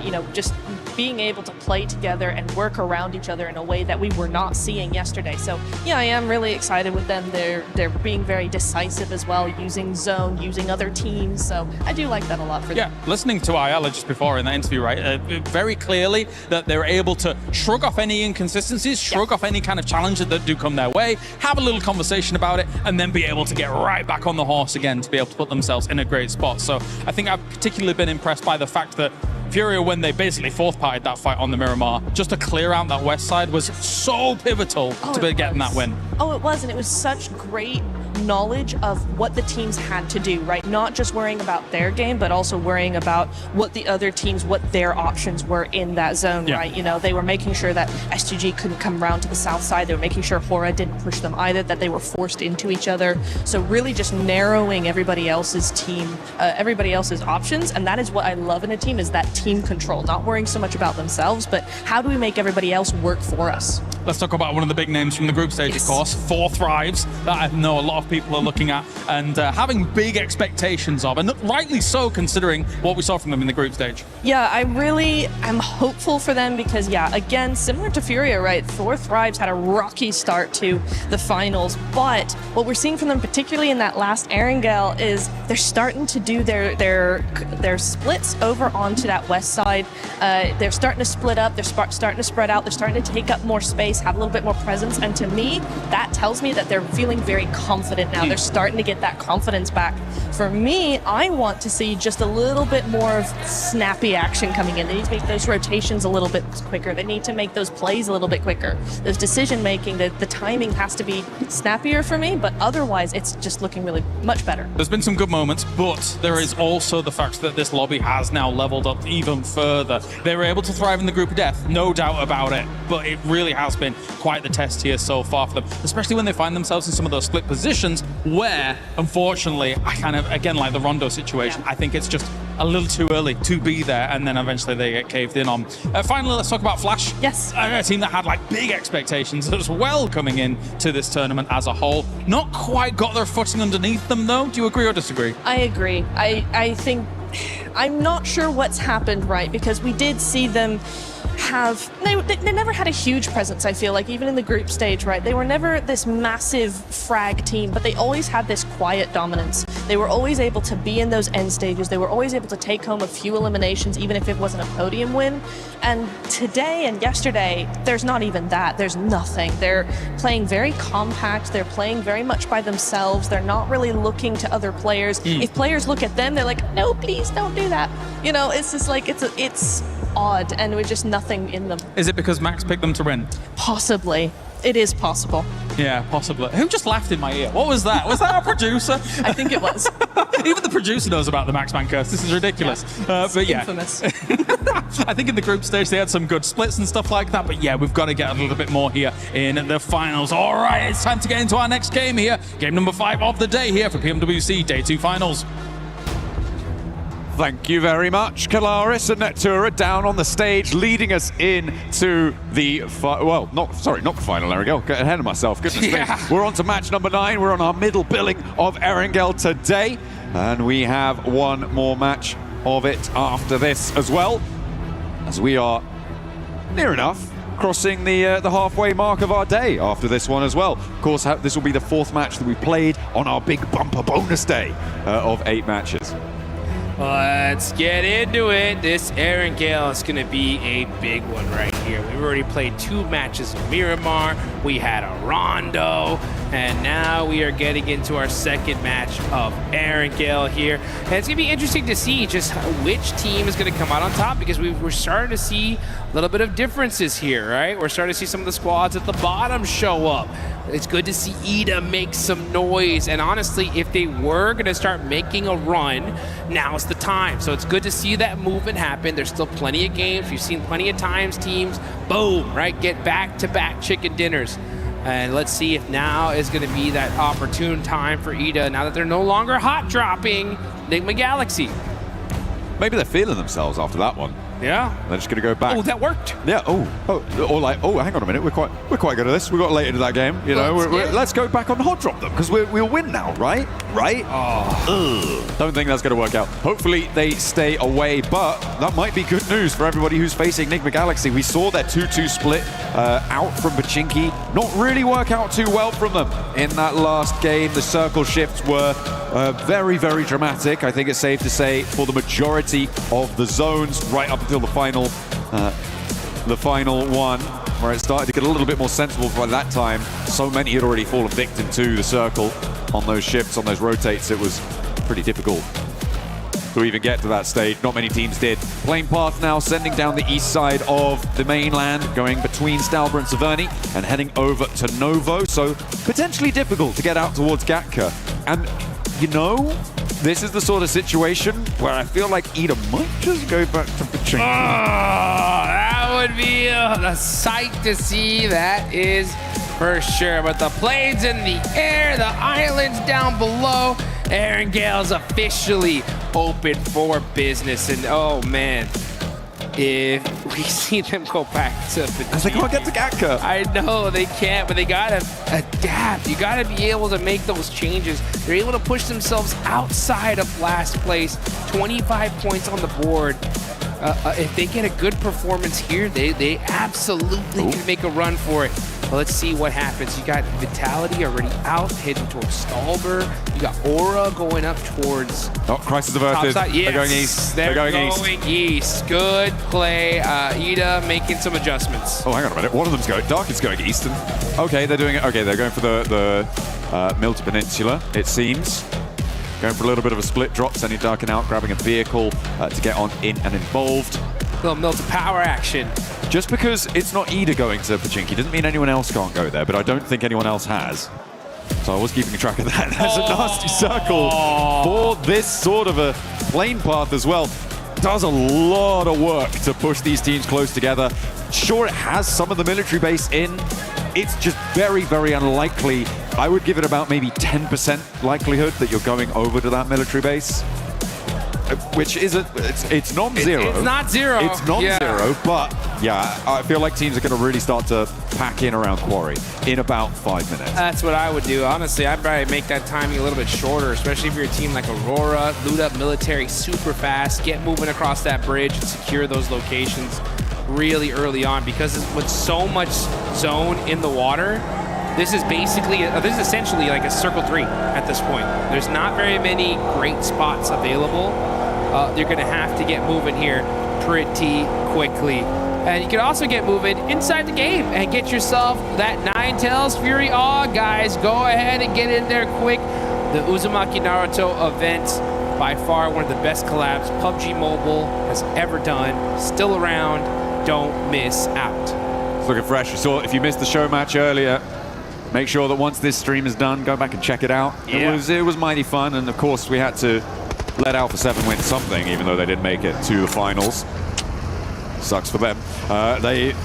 You know, just being able to play together and work around each other in a way that we were not seeing yesterday. So yeah, I am really excited with them. They're being very decisive as well, using zone, using other teams. So I do like that a lot for them. Yeah, listening to Ayala just before in that interview, right, very clearly that they're able to shrug off any inconsistencies, shrug off any kind of challenges that do come their way, have a little conversation about it, and then be able to get right back on the horse again to be able to put themselves in a great spot. So I think I've particularly been impressed by the fact that Furia, when they basically fourth-partied that fight on the Miramar, just to clear out that west side was so pivotal to be getting that win. Oh, it was, and it was such great knowledge of what the teams had to do, right? Not just worrying about their game, but also worrying about what the other teams, what their options were in that zone, right? You know, they were making sure that SGG couldn't come around to the south side. They were making sure Hora didn't push them either, that they were forced into each other. So really just narrowing everybody else's team, everybody else's options. And that is what I love in a team, is that team control, not worrying so much about themselves, but how do we make everybody else work for us? Let's talk about one of the big names from the group stage, of course, Four Thrives, that I know a lot of people are looking at and having big expectations of, and rightly so considering what we saw from them in the group stage. Yeah, I really am hopeful for them because, yeah, again, similar to Furia, right? Four Thrives had a rocky start to the finals, but what we're seeing from them, particularly in that last Erangel, is they're starting to do their splits over onto that west side. They're starting to split up, they're starting to spread out, they're starting to take up more space. space, have a little bit more presence. And to me, that tells me that they're feeling very confident now. They're starting to get that confidence back. For me, I want to see just a little bit more of snappy action coming in. They need to make those rotations a little bit quicker. They need to make those plays a little bit quicker. Those decision making, the timing has to be snappier for me, but otherwise it's just looking really much better. There's been some good moments, but there is also the fact that this lobby has now leveled up even further. They were able to thrive in the group of death, no doubt about it, but it really has been quite the test here so far for them, especially when they find themselves in some of those split positions where, unfortunately, I kind of, again, like the Rondo situation, I think it's just a little too early to be there, and then eventually they get caved in on. Finally, let's talk about Flash. Yes. A team that had like big expectations as well coming in to this tournament as a whole. Not quite got their footing underneath them, though. Do you agree or disagree? I agree. I think, I'm not sure what's happened, right? Because we did see them have, they never had a huge presence, I feel like, even in the group stage, right? They were never this massive frag team, but they always had this quiet dominance. They were always able to be in those end stages. They were always able to take home a few eliminations, even if it wasn't a podium win. And today and yesterday, there's not even that. There's nothing. They're playing very compact. They're playing very much by themselves. They're not really looking to other players. If players look at them, they're like, no, please don't do that. You know, it's just like, it's odd, and with just nothing in them. Is it because Max picked them to win? Possibly. It is possible. Yeah, possibly. Who just laughed in my ear? What was that? Was that our producer? I think it was. Even the producer knows about the Max Man curse. This is ridiculous. Yeah. But yeah. Infamous. I think in the group stage they had some good splits and stuff like that. But yeah, we've got to get a little bit more here in the finals. All right, it's time to get into our next game here. Game number 5 of the day here for PMWC Day 2 Finals. Thank you very much, Kalaris and Netura down on the stage, leading us into the not the final, Erangel. Get ahead of myself. Goodness me. We're on to match number 9. We're on our middle billing of Erangel today, and we have one more match of it after this as well, as we are near enough crossing the halfway mark of our day after this one as well. Of course, this will be the 4th match that we played on our big bumper bonus day of 8 matches. Let's get into it. This Erangel is going to be a big one right here. We've already played 2 matches of Miramar. We had a Rondo, and now we are getting into our 2nd match of Erangel here. And it's going to be interesting to see just which team is going to come out on top, because we're starting to see a little bit of differences here, right? We're starting to see some of the squads at the bottom show up. It's good to see Ida make some noise, and honestly, if they were going to start making a run, now's the time. So it's good to see that movement happen. There's still plenty of games. We've seen plenty of times teams, boom, right, get back-to-back chicken dinners. And let's see if now is going to be that opportune time for Ida, now that they're no longer hot dropping Enigma Galaxy. Maybe they're feeling themselves after that one. Yeah. They're just going to go back. Oh, that worked. Yeah. Or like, hang on a minute. We're quite good at this. We got late into that game. You know, let's go back on hot drop them, because we'll win now, right? Right? Don't think that's going to work out. Hopefully they stay away, but that might be good news for everybody who's facing Enigma Galaxy. We saw their 2-2 split out from Pachinki not really work out too well from them in that last game. The circle shifts were very, very dramatic. I think it's safe to say for the majority of the zones right up until the final one, where it started to get a little bit more sensible by that time. So many had already fallen victim to the circle on those shifts, on those rotates. It was pretty difficult to even get to that stage. Not many teams did. Plane path now sending down the east side of the mainland, going between Stalber and Severny and heading over to Novo. So potentially difficult to get out towards Gatka. And you know, this is the sort of situation where I feel like Ida might just go back to Pachinko. Oh, that would be a sight to see, that is for sure. But the planes in the air, the islands down below, Erangel's officially open for business. And oh man, if we see them go back to they can't get to Gatka. I know they can't, but they gotta adapt. You gotta be able to make those changes. They're able to push themselves outside of last place. 25 points on the board. If they get a good performance here, they absolutely can make a run for it. But let's see what happens. You got Vitality already out, heading towards Stalber. You got Aura going up towards... Oh, Crisis averted. Yes, They're going east. They're going east. Good play. Ida making some adjustments. Oh, hang on a minute. One of them's going... Dark is going east. And, okay, they're doing it. Okay, they're going for the Milton Peninsula, it seems. Going for a little bit of a split drop, sending Darkin out, grabbing a vehicle to get on in and involved. Little Milton power action. Just because it's not Ida going to Pachinki doesn't mean anyone else can't go there, but I don't think anyone else has. So I was keeping track of that. There's a nasty circle for this sort of a plane path as well. Does a lot of work to push these teams close together. Sure, it has some of the military base in. It's just very, very unlikely. I would give it about maybe 10% likelihood that you're going over to that military base. Which is it's non-zero. It's not zero. It's non-zero, but yeah, I feel like teams are going to really start to pack in around Quarry in about 5 minutes. That's what I would do. Honestly, I'd probably make that timing a little bit shorter, especially if you're a team like Aurora, loot up military super fast, get moving across that bridge and secure those locations really early on, because with so much zone in the water, this is basically, this is essentially like a circle 3 at this point. There's not very many great spots available. You're going to have to get moving here pretty quickly. And you can also get moving inside the game and get yourself that Ninetales Fury Awe, guys. Go ahead and get in there quick. The Uzumaki Naruto event, by far one of the best collabs PUBG Mobile has ever done. Still around. Don't miss out. It's looking fresh. You saw, if you missed the show match earlier, make sure that once this stream is done, go back and check it out. Yeah. It was mighty fun, and of course we had to let Alpha 7 win something, even though they didn't make it to the finals. Sucks for them. They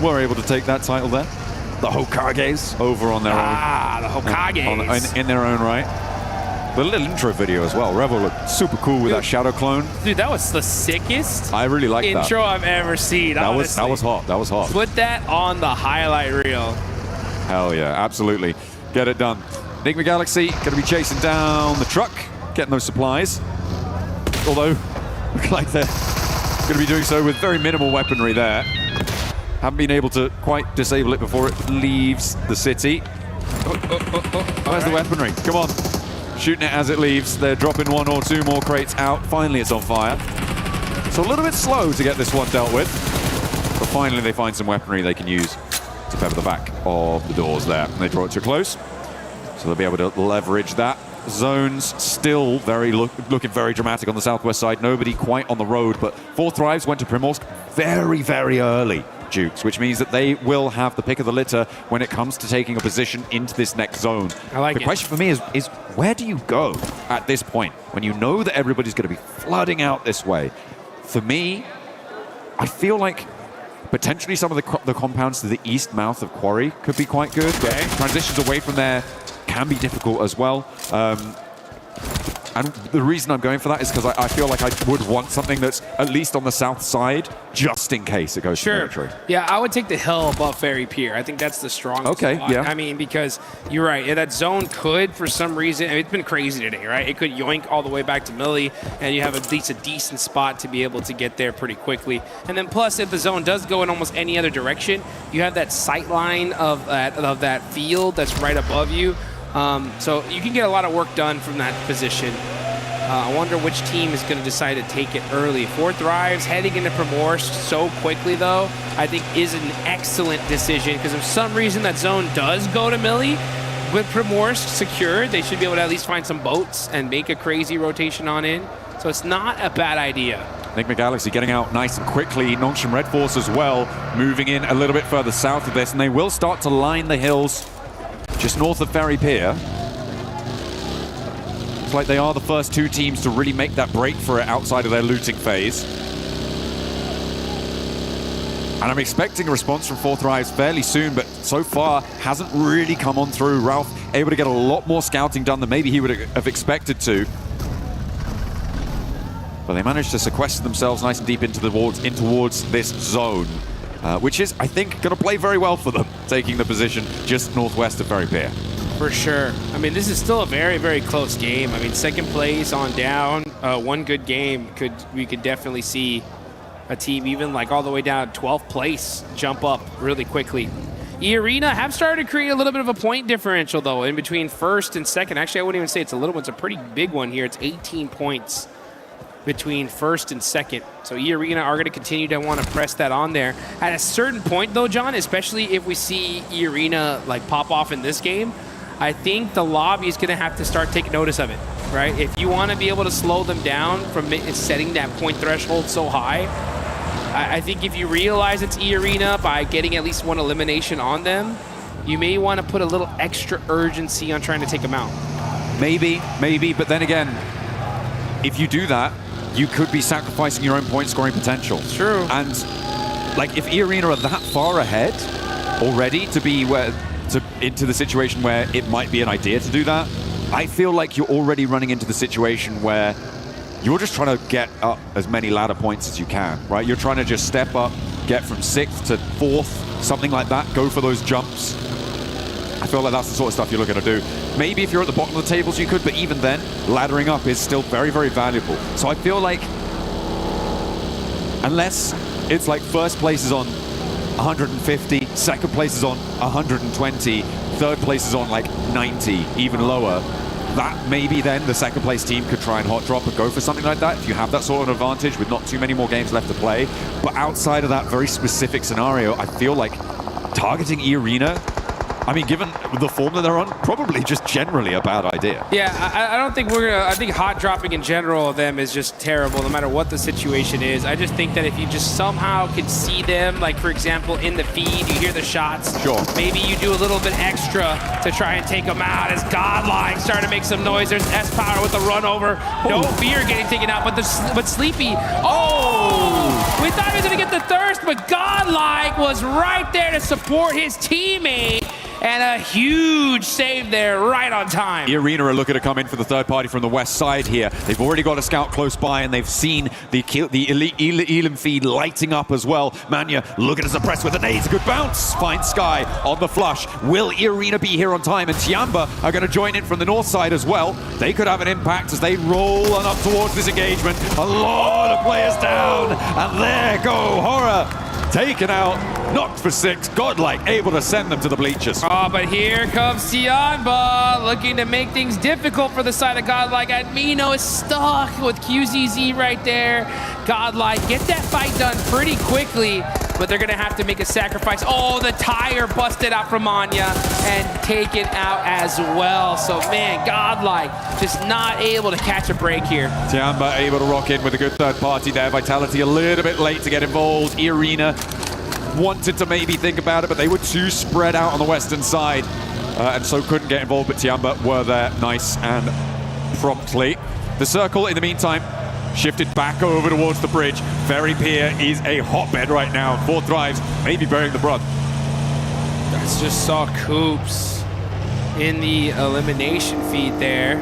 were able to take that title there. The Hokages over on their own. The Hokages. In their own right. The little intro video as well. Revel looked super cool with that shadow clone. Dude, that was the sickest I really like that intro I've ever seen. That was hot. That was hot. Put that on the highlight reel. Hell yeah, absolutely. Get it done. Enigma Galaxy going to be chasing down the truck, getting those supplies. Although, look like they're going to be doing so with very minimal weaponry there. Haven't been able to quite disable it before it leaves the city. Where's the weaponry? Come on. Shooting it as it leaves. They're dropping 1 or 2 more crates out. Finally, it's on fire. So a little bit slow to get this one dealt with. But finally, they find some weaponry they can use to pepper the back of the doors there. And they draw it to a close. So they'll be able to leverage that. Zones still looking very dramatic on the southwest side. Nobody quite on the road, but 4 Thrives went to Primorsk very, very early, Jukes, which means that they will have the pick of the litter when it comes to taking a position into this next zone. I like it. The question for me is where do you go at this point when you know that everybody's going to be flooding out this way? For me, I feel like potentially some of the compounds to the east mouth of Quarry could be quite good. Okay. Transitions away from there can be difficult as well. And the reason I'm going for that is because I feel like I would want something that's at least on the south side, just in case it goes to military. Yeah, I would take the hill above Ferry Pier. I think that's the strongest spot. Yeah. I mean, because you're right. That zone could, for some reason, I mean, it's been crazy today, right? It could yoink all the way back to Millie, and you have at least a decent spot to be able to get there pretty quickly. And then plus, if the zone does go in almost any other direction, you have that sight line of that field that's right above you. So you can get a lot of work done from that position. I wonder which team is going to decide to take it early. 4 Thrives heading into Primorsk so quickly, though, I think is an excellent decision, because if for some reason that zone does go to Millie, with Primorsk secured, they should be able to at least find some boats and make a crazy rotation on in. So it's not a bad idea. Enigma Galaxy getting out nice and quickly. Nongshim Red Force as well, moving in a little bit further south of this, and they will start to line the hills just north of Ferry Pier. It's like they are the first 2 teams to really make that break for it outside of their looting phase. And I'm expecting a response from 4 Thrives fairly soon, but so far hasn't really come on through. Ralph able to get a lot more scouting done than maybe he would have expected to. But they managed to sequester themselves nice and deep in towards this zone, which is, I think, going to play very well for them, taking the position just northwest of Ferry Pier. For sure. I mean, this is still a very, very close game. I mean, second place on down, one good game, we could definitely see a team even like all the way down 12th place jump up really quickly. E-Arena have started to create a little bit of a point differential, though, in between first and second. Actually, I wouldn't even say it's a little one. It's a pretty big one here. It's 18 points between first and second. So E-Arena are going to continue to want to press that on there. At a certain point, though, John, especially if we see E-Arena like pop off in this game, I think the lobby is going to have to start taking notice of it, right? If you want to be able to slow them down from setting that point threshold so high, I think if you realize it's E-Arena by getting at least one elimination on them, you may want to put a little extra urgency on trying to take them out. Maybe, but then again, if you do that, you could be sacrificing your own point scoring potential. True. And like if E-Arena are that far ahead already to be into the situation where it might be an idea to do that, I feel like you're already running into the situation where you're just trying to get up as many ladder points as you can, right? You're trying to just step up, get from 6th to 4th, something like that, go for those jumps. I feel like that's the sort of stuff you're looking to do. Maybe if you're at the bottom of the tables you could, but even then, laddering up is still very, very valuable. So I feel like, unless it's like first place is on 150, second place is on 120, third place is on like 90, even lower, that maybe then the second place team could try and hot drop and go for something like that if you have that sort of advantage with not too many more games left to play. But outside of that very specific scenario, I feel like targeting E-Arena, I mean, given the form that they're on, probably just generally a bad idea. Yeah, I don't think we're gonna. I think hot dropping in general of them is just terrible, no matter what the situation is. I just think that if you just somehow can see them, like for example in the feed, you hear the shots. Sure. Maybe you do a little bit extra to try and take them out. As Godlike starting to make some noise. There's S-Power with the run over. No fear getting taken out, but Sleepy. Oh! We thought he was gonna get the thirst, but Godlike was right there to support his teammate. And a huge save there, right on time. E-Arena are looking to come in for the third party from the west side here. They've already got a scout close by, and they've seen the Elam feed lighting up as well. Manya looking to suppress with the nades. Good bounce. Finds Sky on the flush. Will E-Arena be here on time? And Tiamba are going to join in from the north side as well. They could have an impact as they roll on up towards this engagement. A lot of players down. And there go Horror. Taken out, knocked for 6, Godlike able to send them to the bleachers. Oh, but here comes Tiamba looking to make things difficult for the side of Godlike. Admino is stuck with QZZ right there. Godlike get that fight done pretty quickly, but they're gonna have to make a sacrifice. Oh, the tire busted out from Anya and taken out as well. So man, Godlike just not able to catch a break here. Tiamba able to rock in with a good third party there. Vitality a little bit late to get involved. E-Arena wanted to maybe think about it, but they were too spread out on the western side, and so couldn't get involved, but Tiamba were there nice and promptly. The circle, in the meantime, shifted back over towards the bridge. Very Pier is a hotbed right now. 4 thrives, maybe burying the brunt. That's just saw Coops in the elimination feed there.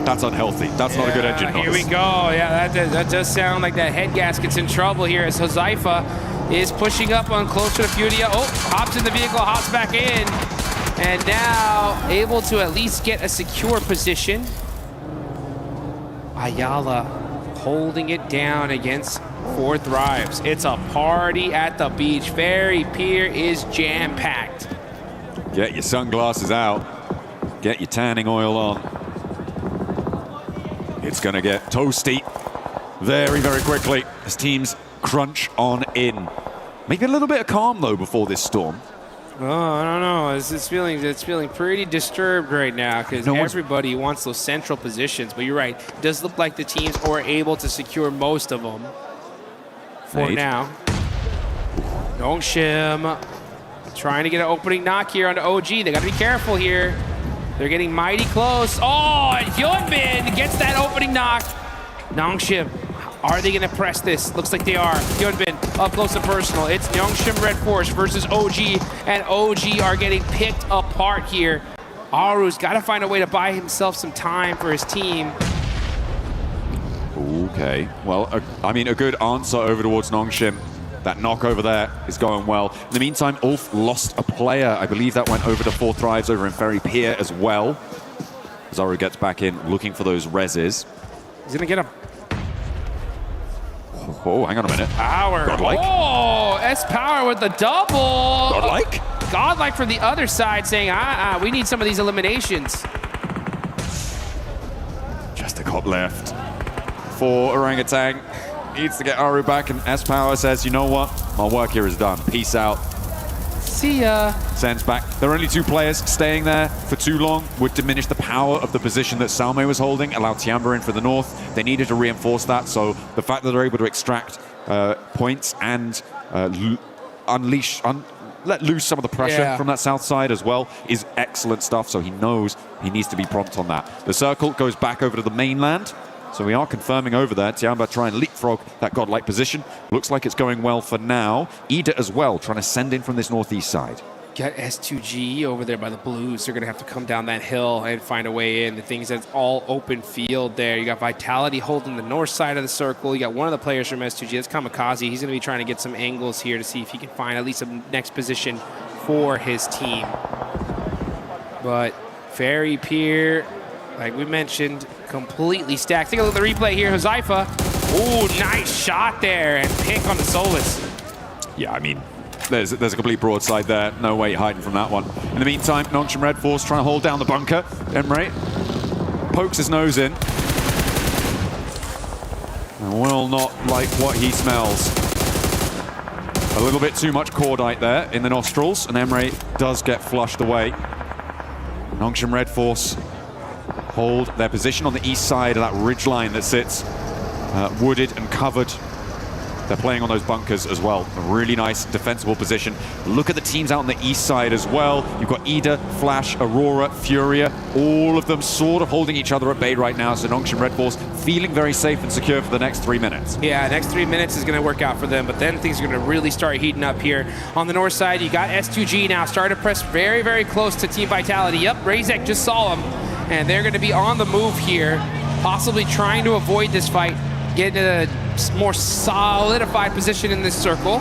That's unhealthy. That's not a good engine noise. Here we go. Yeah, that does sound like that head gasket's in trouble here as Hozaifa is pushing up on closer to Furia. Oh, hops in the vehicle, hops back in. And now able to at least get a secure position. Ayala holding it down against 4 thrives. It's a party at the beach. Very Pier is jam-packed. Get your sunglasses out. Get your tanning oil on. It's going to get toasty very, very quickly as teams crunch on in. Maybe a little bit of calm, though, before this storm. Oh, I don't know. It's feeling pretty disturbed right now because everybody wants those central positions. But you're right. It does look like the teams are able to secure most of them for now. Nongshim trying to get an opening knock here on the OG. They got to be careful here. They're getting mighty close. Oh, and Hyunbin gets that opening knock. Nongshim, are they going to press this? Looks like they are. Hyunbin up close and personal. It's Nongshim Red Force versus OG, and OG are getting picked apart here. Aru's got to find a way to buy himself some time for his team. Okay, well, I mean, a good answer over towards Nongshim. That knock over there is going well. In the meantime, Ulf lost a player. I believe that went over to 4 thrives over in Ferry Pier as well. Zaru gets back in, looking for those reses. He's gonna get him. Oh, hang on a minute. Power. Godlike. Oh, S-Power with the double. Godlike? Godlike from the other side saying, we need some of these eliminations. Just a cop left for Orangutan. Needs to get Aru back, and S-Power says, you know what? My work here is done. Peace out. See ya. Sends back. There are only 2 players. Staying there for too long would diminish the power of the position that Salme was holding, allow Tiamba in for the north. They needed to reinforce that, so the fact that they're able to extract points and let loose some of the pressure from that south side as well is excellent stuff, so he knows he needs to be prompt on that. The circle goes back over to the mainland, so we are confirming over there. Tiamba trying to leapfrog that godlike position. Looks like it's going well for now. Ida as well, trying to send in from this northeast side. Got S2G over there by the Blues. They're going to have to come down that hill and find a way in. The thing is, that's all open field there. You got Vitality holding the north side of the circle. You got one of the players from S2G. That's Kamikaze. He's going to be trying to get some angles here to see if he can find at least a next position for his team. But Fairy Pier, like we mentioned, completely stacked. Take a look at the replay here. Huzaifa. Ooh, nice shot there. And pick on the Solus. Yeah, I mean, there's a complete broadside there. No way hiding from that one. In the meantime, Nongshim Red Force trying to hold down the bunker. Emre pokes his nose in. And will not like what he smells. A little bit too much cordite there in the nostrils, and Emre does get flushed away. Nongshim Red Force hold their position on the east side of that ridgeline that sits wooded and covered. They're playing on those bunkers as well. A really nice defensible position. Look at the teams out on the east side as well. You've got Ida, Flash, Aurora, Furia, all of them sort of holding each other at bay right now. So Nongshim Red Force feeling very safe and secure for the next 3 minutes. Yeah, next 3 minutes is going to work out for them, but then things are going to really start heating up here. On the north side, you got S2G now starting to press very, very close to Team Vitality. Yep, Razek just saw him, and they're going to be on the move here, possibly trying to avoid this fight, get in a more solidified position in this circle.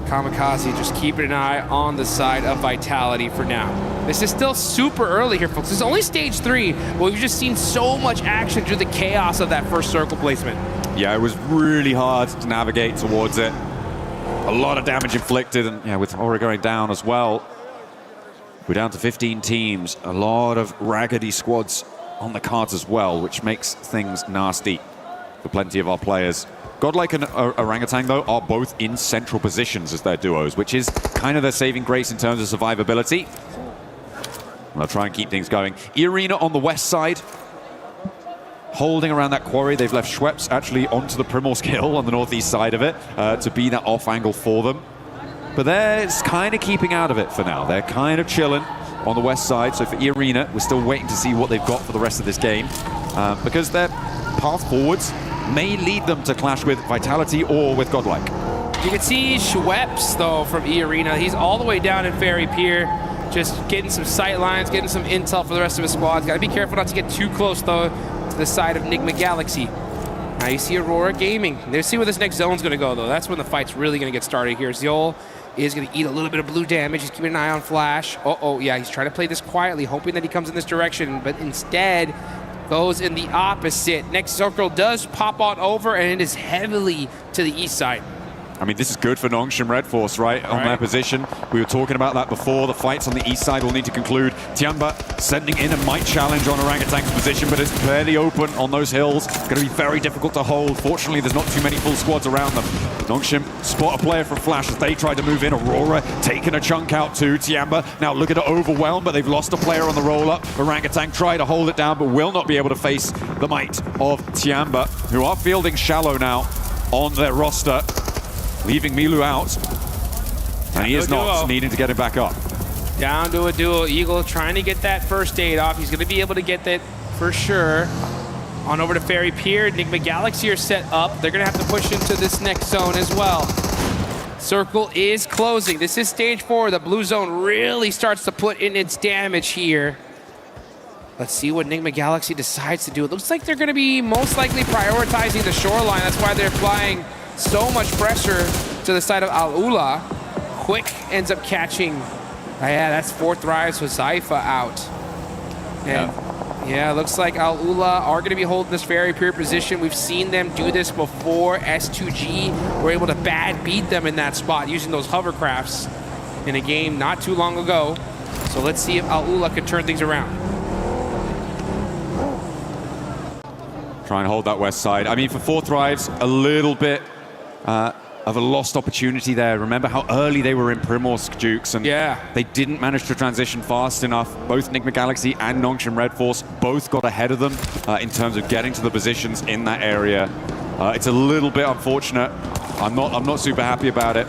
Kamikaze just keeping an eye on the side of Vitality for now. This is still super early here, folks. This is only stage 3, but we've just seen so much action through the chaos of that first circle placement. Yeah, it was really hard to navigate towards it. A lot of damage inflicted, and yeah, with Aura going down as well. We're down to 15 teams. A lot of raggedy squads on the cards as well, which makes things nasty for plenty of our players. Godlike and Orangutan, though, are both in central positions as their duos, which is kind of their saving grace in terms of survivability. They'll try and keep things going. E-Arena on the west side, holding around that quarry. They've left Schweppes actually onto the Primorsk Hill on the northeast side of it to be that off angle for them. But they're kind of keeping out of it for now. They're kind of chilling on the west side. So for E-Arena, we're still waiting to see what they've got for the rest of this game because their path forwards may lead them to clash with Vitality or with Godlike. You can see Schweppes, though, from E-Arena. He's all the way down in Fairy Pier, just getting some sight lines, getting some intel for the rest of his squad. Got to be careful not to get too close, though, to the side of Nigma Galaxy. Now you see Aurora Gaming. Let's see where this next zone's going to go, though. That's when the fight's really going to get started here. Zeol is going to eat a little bit of blue damage. He's keeping an eye on Flash. Uh-oh, yeah, he's trying to play this quietly, hoping that he comes in this direction, but instead goes in the opposite. Next circle does pop on over, and it is heavily to the east side. I mean, this is good for Nongshim Red Force, right? On their position. We were talking about that before. The fights on the east side will need to conclude. Tiamba sending in a might challenge on Orangutan's position, but it's fairly open on those hills. Going to be very difficult to hold. Fortunately, there's not too many full squads around them. Nongshim spot a player from Flash as they try to move in. Aurora taking a chunk out too. Tiamba now looking to overwhelm, but they've lost a player on the roll-up. Orangutan try to hold it down, but will not be able to face the might of Tiamba, who are fielding Shallow now on their roster, leaving Milu out, and he is not, needing to get him back up. Down to a duo. Eagle trying to get that first aid off. He's going to be able to get that for sure. On over to Fairy Pier. Enigma Galaxy are set up. They're going to have to push into this next zone as well. Circle is closing. This is stage 4. The blue zone really starts to put in its damage here. Let's see what Enigma Galaxy decides to do. It looks like they're going to be most likely prioritizing the shoreline. That's why they're applying so much pressure to the side of Al-Ula. Quick ends up catching. Yeah, that's 4 thrives with Zaifa out. And Yeah, looks like Al Ula are going to be holding this very pure position. We've seen them do this before. S2G were able to bad beat them in that spot using those hovercrafts in a game not too long ago. So let's see if Al Ula can turn things around. Try and hold that west side. I mean, for 4 Thrives, a little bit of a lost opportunity there. Remember how early they were in Primorsk, Dukes, and they didn't manage to transition fast enough. Both Nigma Galaxy and Nongshim Red Force both got ahead of them in terms of getting to the positions in that area. It's a little bit unfortunate. I'm not super happy about it.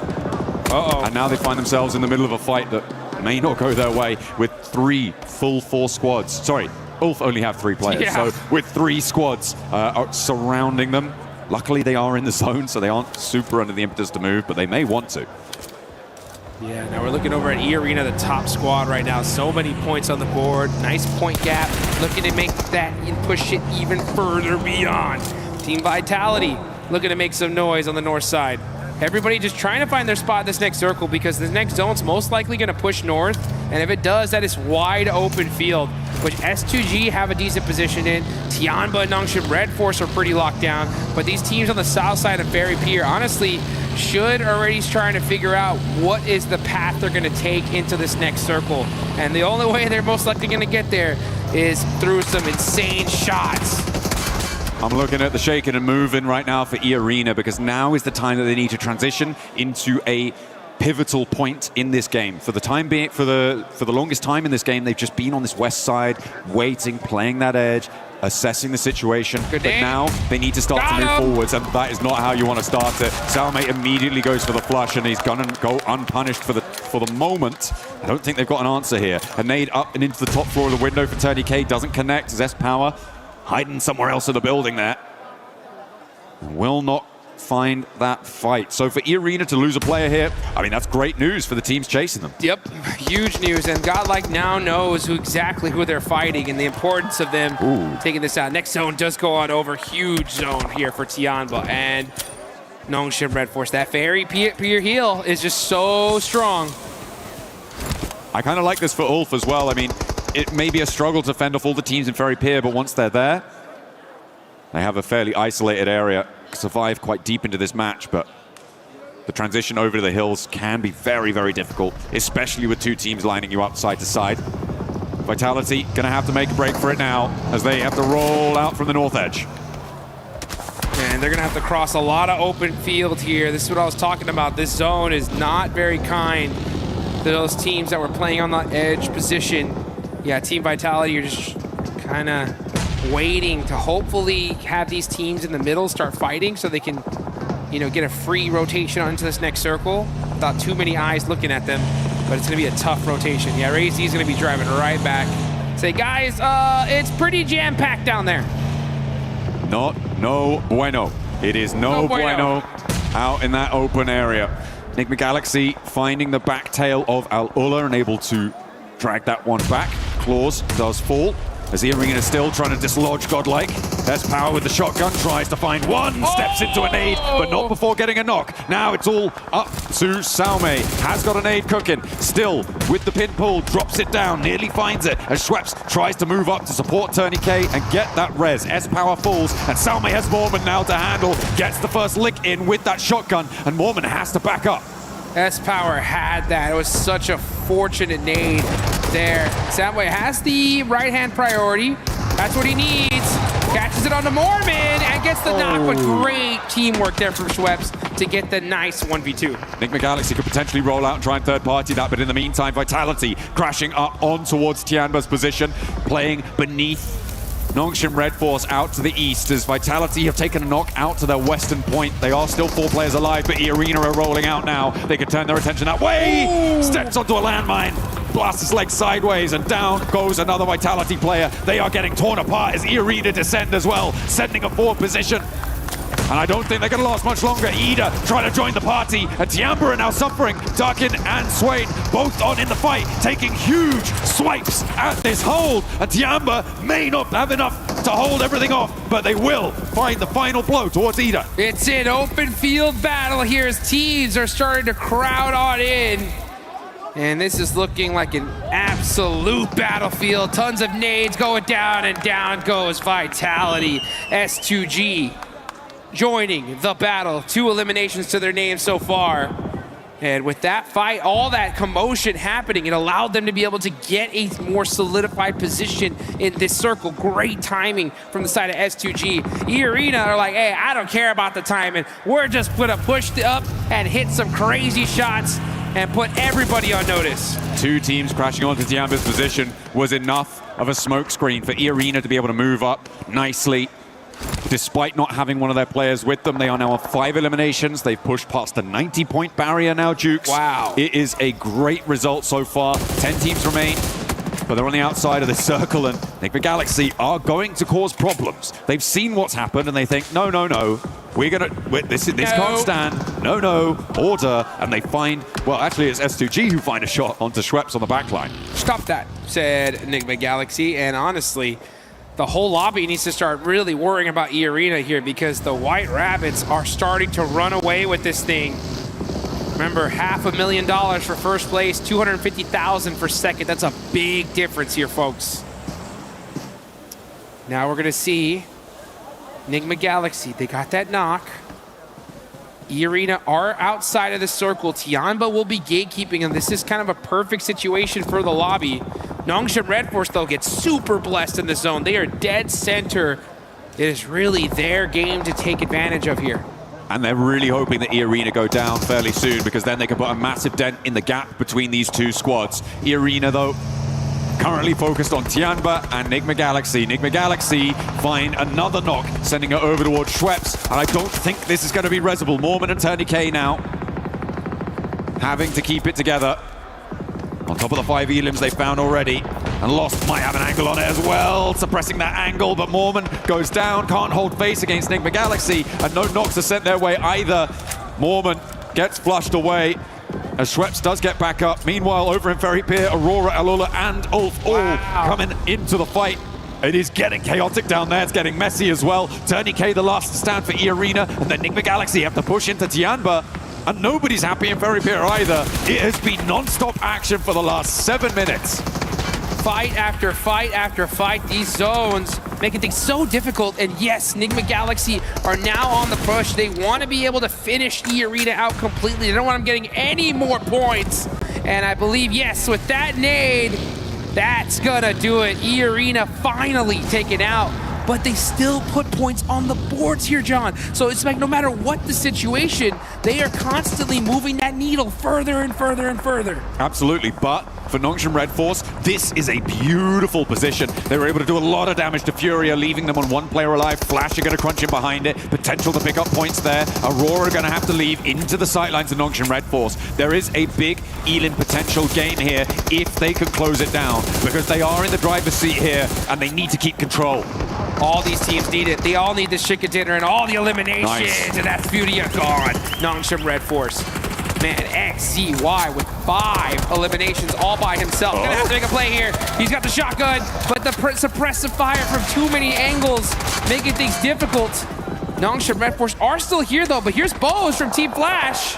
And now they find themselves in the middle of a fight that may not go their way with 3 full 4 squads. Sorry, Ulf only have 3 players, so with 3 squads surrounding them. Luckily, they are in the zone, so they aren't super under the impetus to move, but they may want to. Yeah, now we're looking over at E-Arena, the top squad right now. So many points on the board. Nice point gap. Looking to make that and push it even further beyond. Team Vitality looking to make some noise on the north side. Everybody just trying to find their spot in this next circle because this next zone's most likely going to push north. And if it does, that is wide open field, which S2G have a decent position in. Tianba and Nongshim Red Force are pretty locked down. But these teams on the south side of Ferry Pier, honestly, should already trying to figure out what is the path they're going to take into this next circle. And the only way they're most likely going to get there is through some insane shots. I'm looking at the shaking and moving right now for E-Arena because now is the time that they need to transition into a pivotal point in this game. For the time being, for the longest time in this game, they've just been on this west side, waiting, playing that edge, assessing the situation. But now they need to start to move forwards, and that is not how you want to start it. Salme immediately goes for the flush, and he's gonna go unpunished for the moment. I don't think they've got an answer here. A nade up and into the top floor of the window for Tony K doesn't connect. Zest Power hiding somewhere else in the building there. Will not find that fight. So for E-Arena to lose a player here, I mean, that's great news for the teams chasing them. Yep, huge news. And Godlike now knows exactly who they're fighting and the importance of them taking this out. Next zone does go on over. Huge zone here for Tianba and Nongshim Red Force. That Ferry Pier heel is just so strong. I kind of like this for Ulf as well. I mean, it may be a struggle to fend off all the teams in Ferry Pier, but once they're there, they have a fairly isolated area. Survive quite deep into this match, but the transition over to the hills can be very, very difficult, especially with 2 teams lining you up side to side. Vitality gonna have to make a break for it now as they have to roll out from the north edge. And they're gonna have to cross a lot of open field here. This is what I was talking about. This zone is not very kind to those teams that were playing on the edge position. Yeah, Team Vitality, you're just kind of waiting to hopefully have these teams in the middle start fighting so they can, you know, get a free rotation onto this next circle without too many eyes looking at them. But it's going to be a tough rotation. Yeah, Ray Z is going to be driving right back. Say, guys, it's pretty jam-packed down there. No bueno. It is no bueno out in that open area. Nigma Galaxy finding the back tail of Al Ula and able to drag that one back. Claws does fall. As E-Arena is still trying to dislodge Godlike. S-Power with the shotgun tries to find one, steps into a nade, but not before getting a knock. Now it's all up to Salme. Has got a nade cooking. Still with the pin pull, drops it down, nearly finds it as Schweppes tries to move up to support Turney K and get that res. S-Power falls, and Salme has Mormon now to handle. Gets the first lick in with that shotgun, and Mormon has to back up. S-Power had that. It was such a fortunate nade there. Samway has the right-hand priority. That's what he needs. Catches it onto Mormon and gets the knock, but great teamwork there from Schweppes to get the nice 1v2. Nigma Galaxy could potentially roll out and try and third-party that, but in the meantime, Vitality crashing up on towards Tianba's position, playing beneath Nongshim Red Force out to the east as Vitality have taken a knock out to their western point. They are still 4 players alive, but E-Arena are rolling out now. They can turn their attention that way. Steps onto a landmine, blasts his leg sideways, and down goes another Vitality player. They are getting torn apart as E-Arena descend as well, sending a forward position. And I don't think they're going to last much longer. Ida trying to join the party, and Tianba are now suffering. Darkin and Swain both on in the fight, taking huge swipes at this hold. And Tianba may not have enough to hold everything off, but they will find the final blow towards Ida. It's an open field battle here as teams are starting to crowd on in. And this is looking like an absolute battlefield. Tons of nades going down, and down goes Vitality. S2G joining the battle. 2 eliminations to their name so far. And with that fight, all that commotion happening, it allowed them to be able to get a more solidified position in this circle. Great timing from the side of S2G. E-Arena are like, hey, I don't care about the timing. We're just gonna push up and hit some crazy shots and put everybody on notice. 2 teams crashing onto Tiamba's position was enough of a smoke screen for E-Arena to be able to move up nicely. Despite not having one of their players with them, they are now on 5 eliminations. They've pushed past the 90-point barrier now, Jukes. Wow. It is a great result so far. 10 teams remain, but they're on the outside of the circle, and Enigma Galaxy are going to cause problems. They've seen what's happened, and they think, no, no, no. This can't stand. No, no, order. And they find, well, actually, it's S2G who find a shot onto Schweppes on the backline. Stop that, said Enigma Galaxy, and honestly, the whole lobby needs to start really worrying about E-Arena here, because the White Rabbits are starting to run away with this thing. Remember, $500,000 for first place, $250,000 for second. That's a big difference here, folks. Now we're gonna see Enigma Galaxy. They got that knock. E-Arena are outside of the circle. Tianba will be gatekeeping, and this is kind of a perfect situation for the lobby. Nongshim Red Force, though, gets super blessed in the zone. They are dead center. It is really their game to take advantage of here. And they're really hoping that E-Arena go down fairly soon, because then they can put a massive dent in the gap between these 2 squads. E-Arena, though, currently focused on Tianba and Enigma Galaxy. Enigma Galaxy find another knock, sending it over towards Schweppes. And I don't think this is going to be Resible. Mormon and Turney K now having to keep it together. On top of the 5 elims they found already. And Lost might have an angle on it as well, suppressing that angle, but Mormon goes down, can't hold face against Enigma Galaxy, and no knocks are sent their way either. Mormon gets flushed away, as Schweppes does get back up. Meanwhile, over in Ferry Pier, Aurora, Alola, and Ulf all coming into the fight. It is getting chaotic down there. It's getting messy as well. Turney K, the last stand for E-Arena, and then Enigma Galaxy have to push into Tianba. And nobody's happy in Ferry Pier either. It has been non-stop action for the last 7 minutes. Fight after fight after fight. These zones making things so difficult. And yes, Enigma Galaxy are now on the push. They want to be able to finish E-Arena out completely. They don't want them getting any more points. And I believe, yes, with that nade, that's gonna do it. E-Arena finally taken out. But they still put points on the boards here, John. So it's like no matter what the situation, they are constantly moving that needle further and further and further. Absolutely, but for Nongshim Red Force, this is a beautiful position. They were able to do a lot of damage to Furia, leaving them on 1 player alive. Flash are going to crunch in behind it. Potential to pick up points there. Aurora are going to have to leave into the sightlines of Nongshim Red Force. There is a big Elin potential gain here if they can close it down, because they are in the driver's seat here, and they need to keep control. All these teams need it. They all need this chicken dinner and all the eliminations. Nice. And that's Furia gone. Nongshim Red Force. Man, XZY with 5 eliminations all by himself. Gonna have to make a play here. He's got the shotgun, but the suppressive fire from too many angles, making things difficult. Nongshim Red Force are still here though, but here's Bose from Team Flash.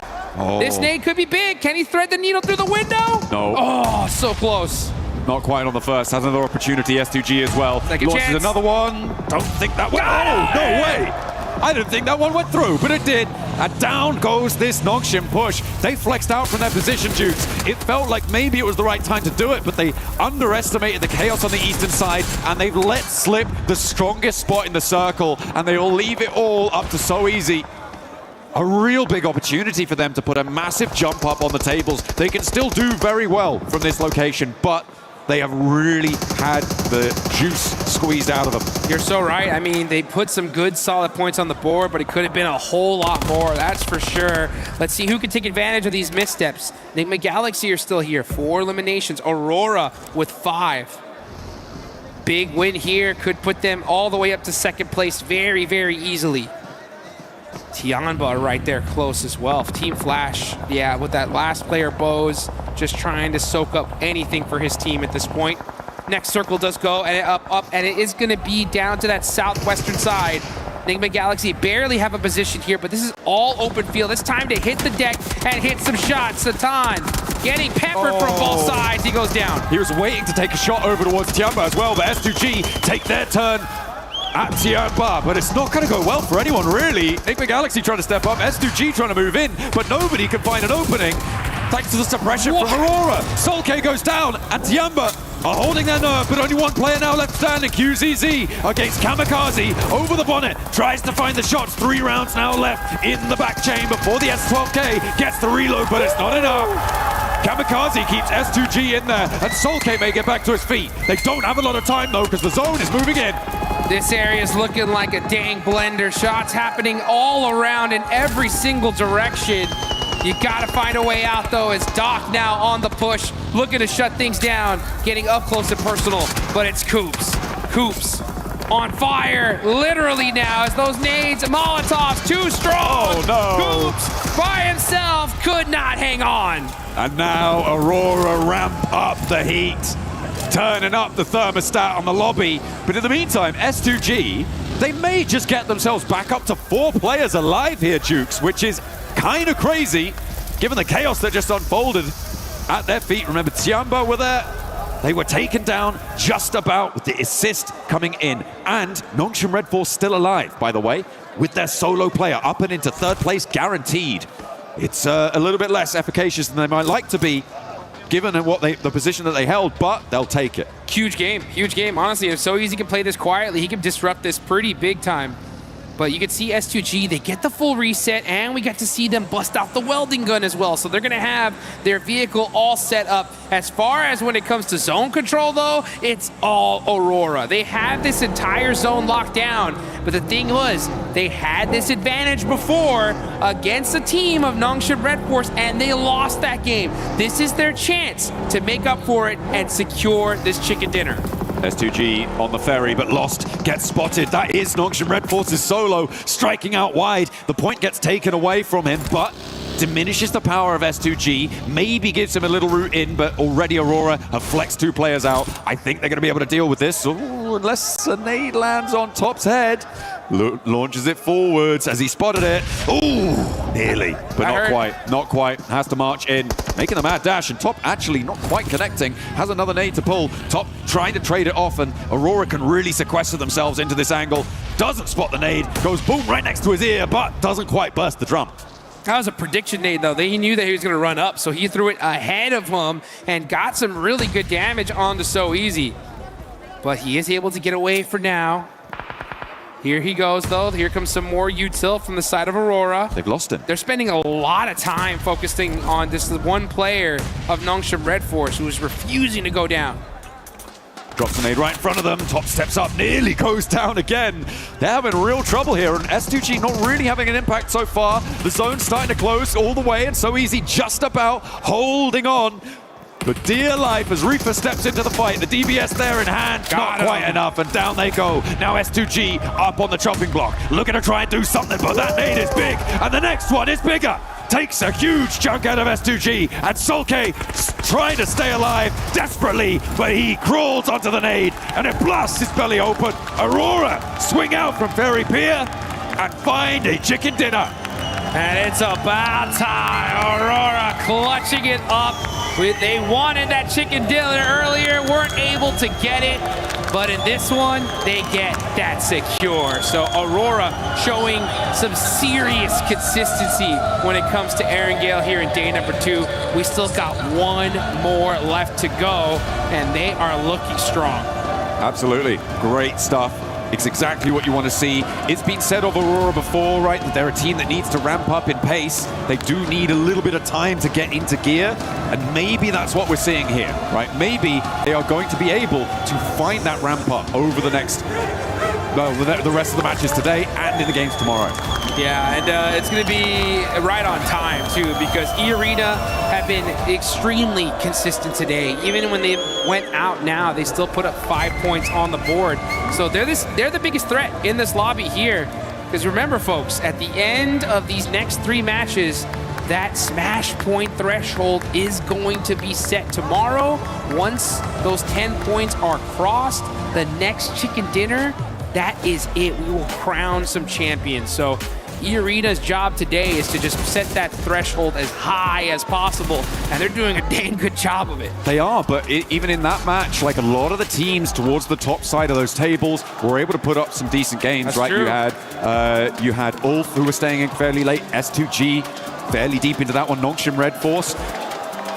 This nade could be big. Can he thread the needle through the window? No. Oh, so close. Not quite on the first. Has another opportunity, S2G as well. Second Launches chance. another one. Don't think that went. Oh, no way. I didn't think that one went through, but it did. And down goes this Nongshim push. They flexed out from their position, Jukes. It felt like maybe it was the right time to do it, but they underestimated the chaos on the eastern side, and they've let slip the strongest spot in the circle, and they will leave it all up to So Easy. A real big opportunity for them to put a massive jump up on the tables. They can still do very well from this location, but they have really had the juice squeezed out of them. You're so right. I mean, they put some good, solid points on the board, but it could have been a whole lot more, that's for sure. Let's see who can take advantage of these missteps. Enigma Galaxy are still here, 4 eliminations. Aurora with 5. Big win here could put them all the way up to second place very, very easily. Tianba right there close as well. Team Flash, yeah, with that last player, Bose, just trying to soak up anything for his team at this point. Next circle does go, and up, and it is going to be down to that southwestern side. Nigma Galaxy barely have a position here, but this is all open field. It's time to hit the deck and hit some shots. Satan getting peppered from both sides. He goes down. He was waiting to take a shot over towards Tiamba as well, but S2G take their turn at Tiamba, but it's not going to go well for anyone, really. Nigma Galaxy trying to step up, S2G trying to move in, but nobody can find an opening thanks to the suppression from Aurora. Solke goes down, and Tiamba are holding their nerve, but only one player now left standing. QZZ against Kamikaze over the bonnet, tries to find the shots. 3 rounds now left in the back chain before the S12K gets the reload, but it's not enough. Kamikaze keeps S2G in there, and Solke may get back to his feet. They don't have a lot of time, though, because the zone is moving in. This area is looking like a dang blender. Shots happening all around in every single direction. You gotta find a way out, though, as Doc now on the push, looking to shut things down, getting up close and personal, but it's Coops. Coops on fire, literally now, as those nades, Molotovs, too strong. Oh, no. Coops by himself could not hang on. And now Aurora ramp up the heat, turning up the thermostat on the lobby. But in the meantime, S2G, they may just get themselves back up to 4 players alive here, Jukes, which is kind of crazy, given the chaos that just unfolded at their feet. Remember, Tiamba were there. They were taken down just about with the assist coming in. And Nongshim Red Force still alive, by the way, with their solo player up and into 3rd place guaranteed. It's a little bit less efficacious than they might like to be, given the position that they held, but they'll take it. Huge game, huge game. Honestly, if So Easy can play this quietly, he can disrupt this pretty big time. But you can see S2G, they get the full reset, and we get to see them bust out the welding gun as well. So they're going to have their vehicle all set up. As far as when it comes to zone control, though, it's all Aurora. They have this entire zone locked down. But the thing was, they had this advantage before against a team of Nongshim Red Force, and they lost that game. This is their chance to make up for it and secure this chicken dinner. S2G on the ferry, but lost, gets spotted. That is Nongshim Red Force's solo, striking out wide. The point gets taken away from him, but diminishes the power of S2G, maybe gives him a little route in, but already Aurora have flexed 2 players out. I think they're going to be able to deal with this. Ooh, unless a nade lands on Top's head. Launches it forwards as he spotted it. Ooh, nearly, but not quite. Has to march in, making a mad dash, and Top actually not quite connecting. Has another nade to pull. Top trying to trade it off, and Aurora can really sequester themselves into this angle. Doesn't spot the nade, goes boom right next to his ear, but doesn't quite burst the drum. That was a prediction nade, though. He knew that he was going to run up, so he threw it ahead of him and got some really good damage on the So Easy. But he is able to get away for now. Here he goes, though. Here comes some more util from the side of Aurora. They've lost him. They're spending a lot of time focusing on this one player of Nongshim Red Force who is refusing to go down. Drops a nade right in front of them. Top steps up, nearly goes down again. They're having real trouble here, and S2G not really having an impact so far. The zone's starting to close all the way, and So Easy just about holding on. But dear life, as Reaper steps into the fight, the DBS there in hand, not quite enough, and down they go. Now S2G up on the chopping block, looking to try and do something, but that nade is big, and the next one is bigger. Takes a huge chunk out of S2G, and Solke trying to stay alive desperately, but he crawls onto the nade, and it blasts his belly open. Aurora swing out from Ferry Pier and find a chicken dinner. And it's about time. Aurora clutching it up. They wanted that chicken dinner earlier, weren't able to get it. But in this one, they get that secure. So Aurora showing some serious consistency when it comes to Erangel here in day number 2. We still got 1 more left to go, and they are looking strong. Absolutely. Great stuff. It's exactly what you want to see. It's been said of Aurora before, right, that they're a team that needs to ramp up in pace. They do need a little bit of time to get into gear, and maybe that's what we're seeing here, right? Maybe they are going to be able to find that ramp up over the next, well, the rest of the matches today and in the games tomorrow. Yeah, and it's going to be right on time, too, because E-Arena have been extremely consistent today. Even when they went out now, they still put up 5 points on the board. So they're the biggest threat in this lobby here. Because remember, folks, at the end of these next 3 matches, that smash point threshold is going to be set tomorrow. Once those 10 points are crossed, the next chicken dinner that is it. We will crown some champions. So E-Arena's job today is to just set that threshold as high as possible, and they're doing a dang good job of it. They are, but even in that match, like a lot of the teams towards the top side of those tables were able to put up some decent games, That's right? true. You had Ulf, who was staying in fairly late, S2G, fairly deep into that one, Nongshim Red Force.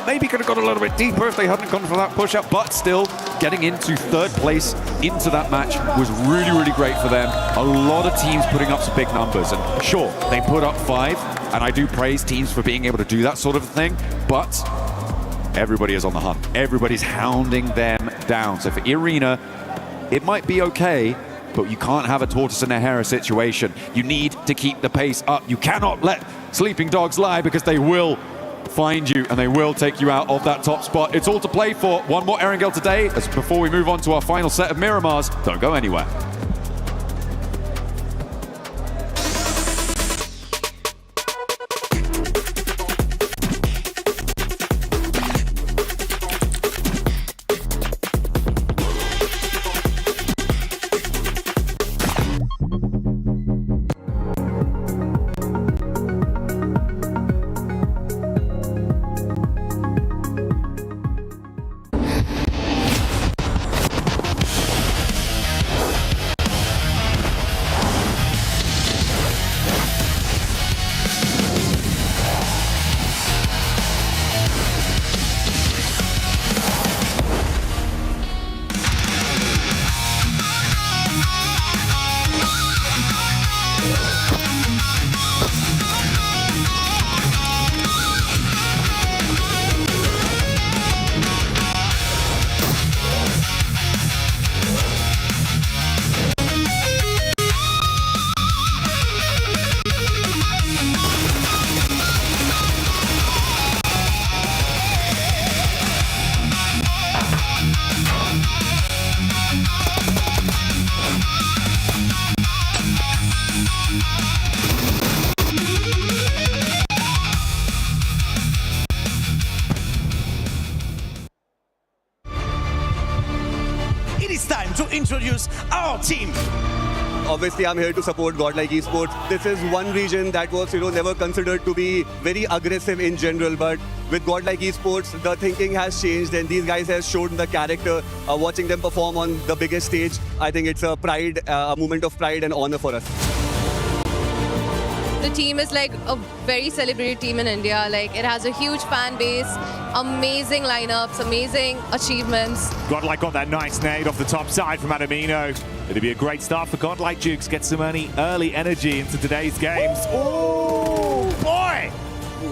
Maybe could have got a little bit deeper if they hadn't gone for that push-up, but still getting into third place into that match was really, really great for them. A lot of teams putting up some big numbers, and sure, they put up 5, and I do praise teams for being able to do that sort of thing, but everybody is on the hunt. Everybody's hounding them down. So for E-Arena, it might be okay, but you can't have a tortoise and a hare situation. You need to keep the pace up. You cannot let sleeping dogs lie, because they will find you and they will take you out of that top spot. It's all to play for. One more Erangel today. Before we move on to our final set of Miramars, don't go anywhere. Introduce our team. Obviously, I'm here to support Godlike Esports. This is one region that was, never considered to be very aggressive in general, but with Godlike Esports, the thinking has changed, and these guys have shown the character. Watching them perform on the biggest stage, I think it's a moment of pride and honor for us. The team is like a very celebrated team in India. Like, it has a huge fan base, amazing lineups, amazing achievements. Godlike got that nice nade off the top side from Adamino. It'll be a great start for Godlike Dukes. Get some early energy into today's games. Oh boy!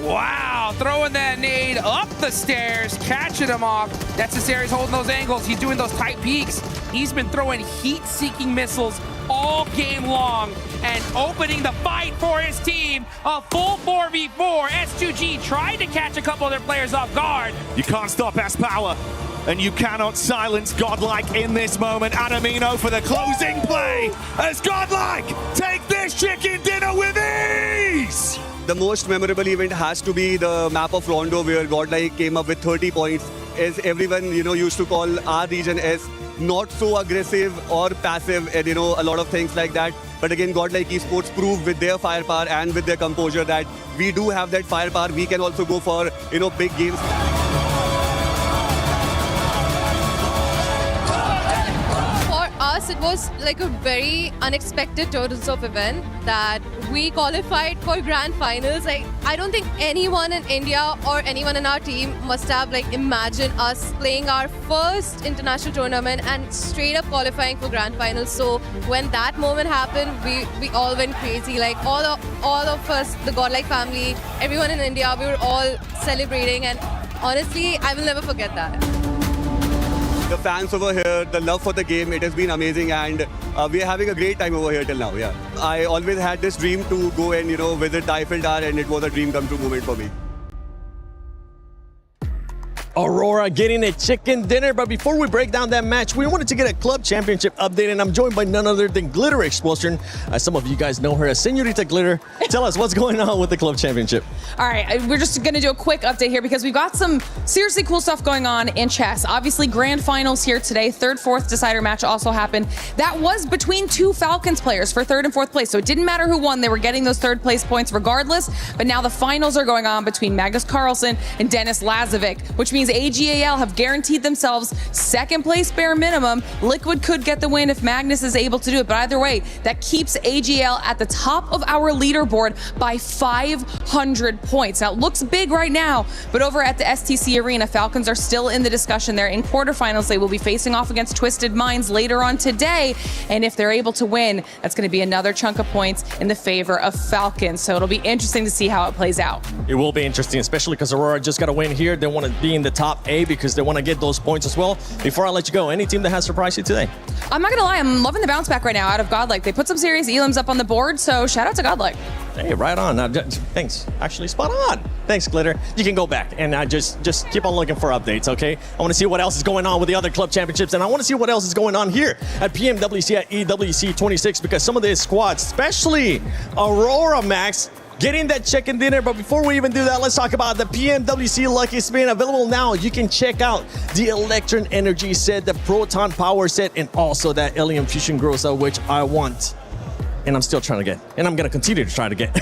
Wow, throwing that nade up the stairs, catching him off. That's the series holding those angles. He's doing those tight peaks. He's been throwing heat-seeking missiles all game long and opening the fight for his team. A full 4v4. S2G tried to catch a couple of their players off guard. You can't stop S-Power, and you cannot silence Godlike in this moment. Adamino for the closing play as Godlike take this chicken dinner with ease! The most memorable event has to be the map of Rondo, where Godlike came up with 30 points. As everyone, used to call our region as not so aggressive or passive, and a lot of things like that. But again, Godlike Esports proved with their firepower and with their composure that we do have that firepower. We can also go for, big games. Us, it was like a very unexpected turns of event that we qualified for grand finals. Like, I don't think anyone in India or anyone in our team must have imagined us playing our first international tournament and straight up qualifying for grand finals. So when that moment happened, we all went crazy. Like, all of us, the Godlike family, everyone in India, we were all celebrating, and honestly, I will never forget that. The fans over here, the love for the game, it has been amazing, and we are having a great time over here till now, yeah. I always had this dream to go and, visit the Eiffel Tower, and it was a dream come true moment for me. All Aurora getting a chicken dinner. But before we break down that match, we wanted to get a club championship update, and I'm joined by none other than Glitter Explosion. Some of you guys know her as Senorita Glitter. Tell us what's going on with the club championship. All right, we're just going to do a quick update here because we've got some seriously cool stuff going on in chess. Obviously, grand finals here today. Third, fourth decider match also happened. That was between two Falcons players for third and fourth place. So it didn't matter who won. They were getting those third place points regardless. But now the finals are going on between Magnus Carlsen and Dennis Lazovic, which means AGAL have guaranteed themselves second place bare minimum. Liquid could get the win if Magnus is able to do it. But either way, that keeps AGAL at the top of our leaderboard by 500 points. Now, it looks big right now, but over at the STC Arena, Falcons are still in the discussion there. In quarterfinals, they will be facing off against Twisted Minds later on today. And if they're able to win, that's going to be another chunk of points in the favor of Falcons. So it'll be interesting to see how it plays out. It will be interesting, especially because Aurora just got a win here. They want to be in the top A because they want to get those points as well. Before I let you go, any team that has surprised you today? I'm not going to lie, I'm loving the bounce back right now out of Godlike. They put some serious elims up on the board, so shout out to Godlike. Hey, right on. Thanks. Actually, spot on. Thanks, Glitter. You can go back and just keep on looking for updates, okay? I want to see what else is going on with the other club championships, and I want to see what else is going on here at PMWC at EWC 26 because some of these squads, especially Aurora Max, getting that chicken dinner. But before we even do that, let's talk about the PMWC Lucky Spin. Available now. You can check out the Electron Energy set, the Proton Power set, and also that Alien Fusion Grossa, which I want. And I'm still trying to get, and I'm going to continue to try to get.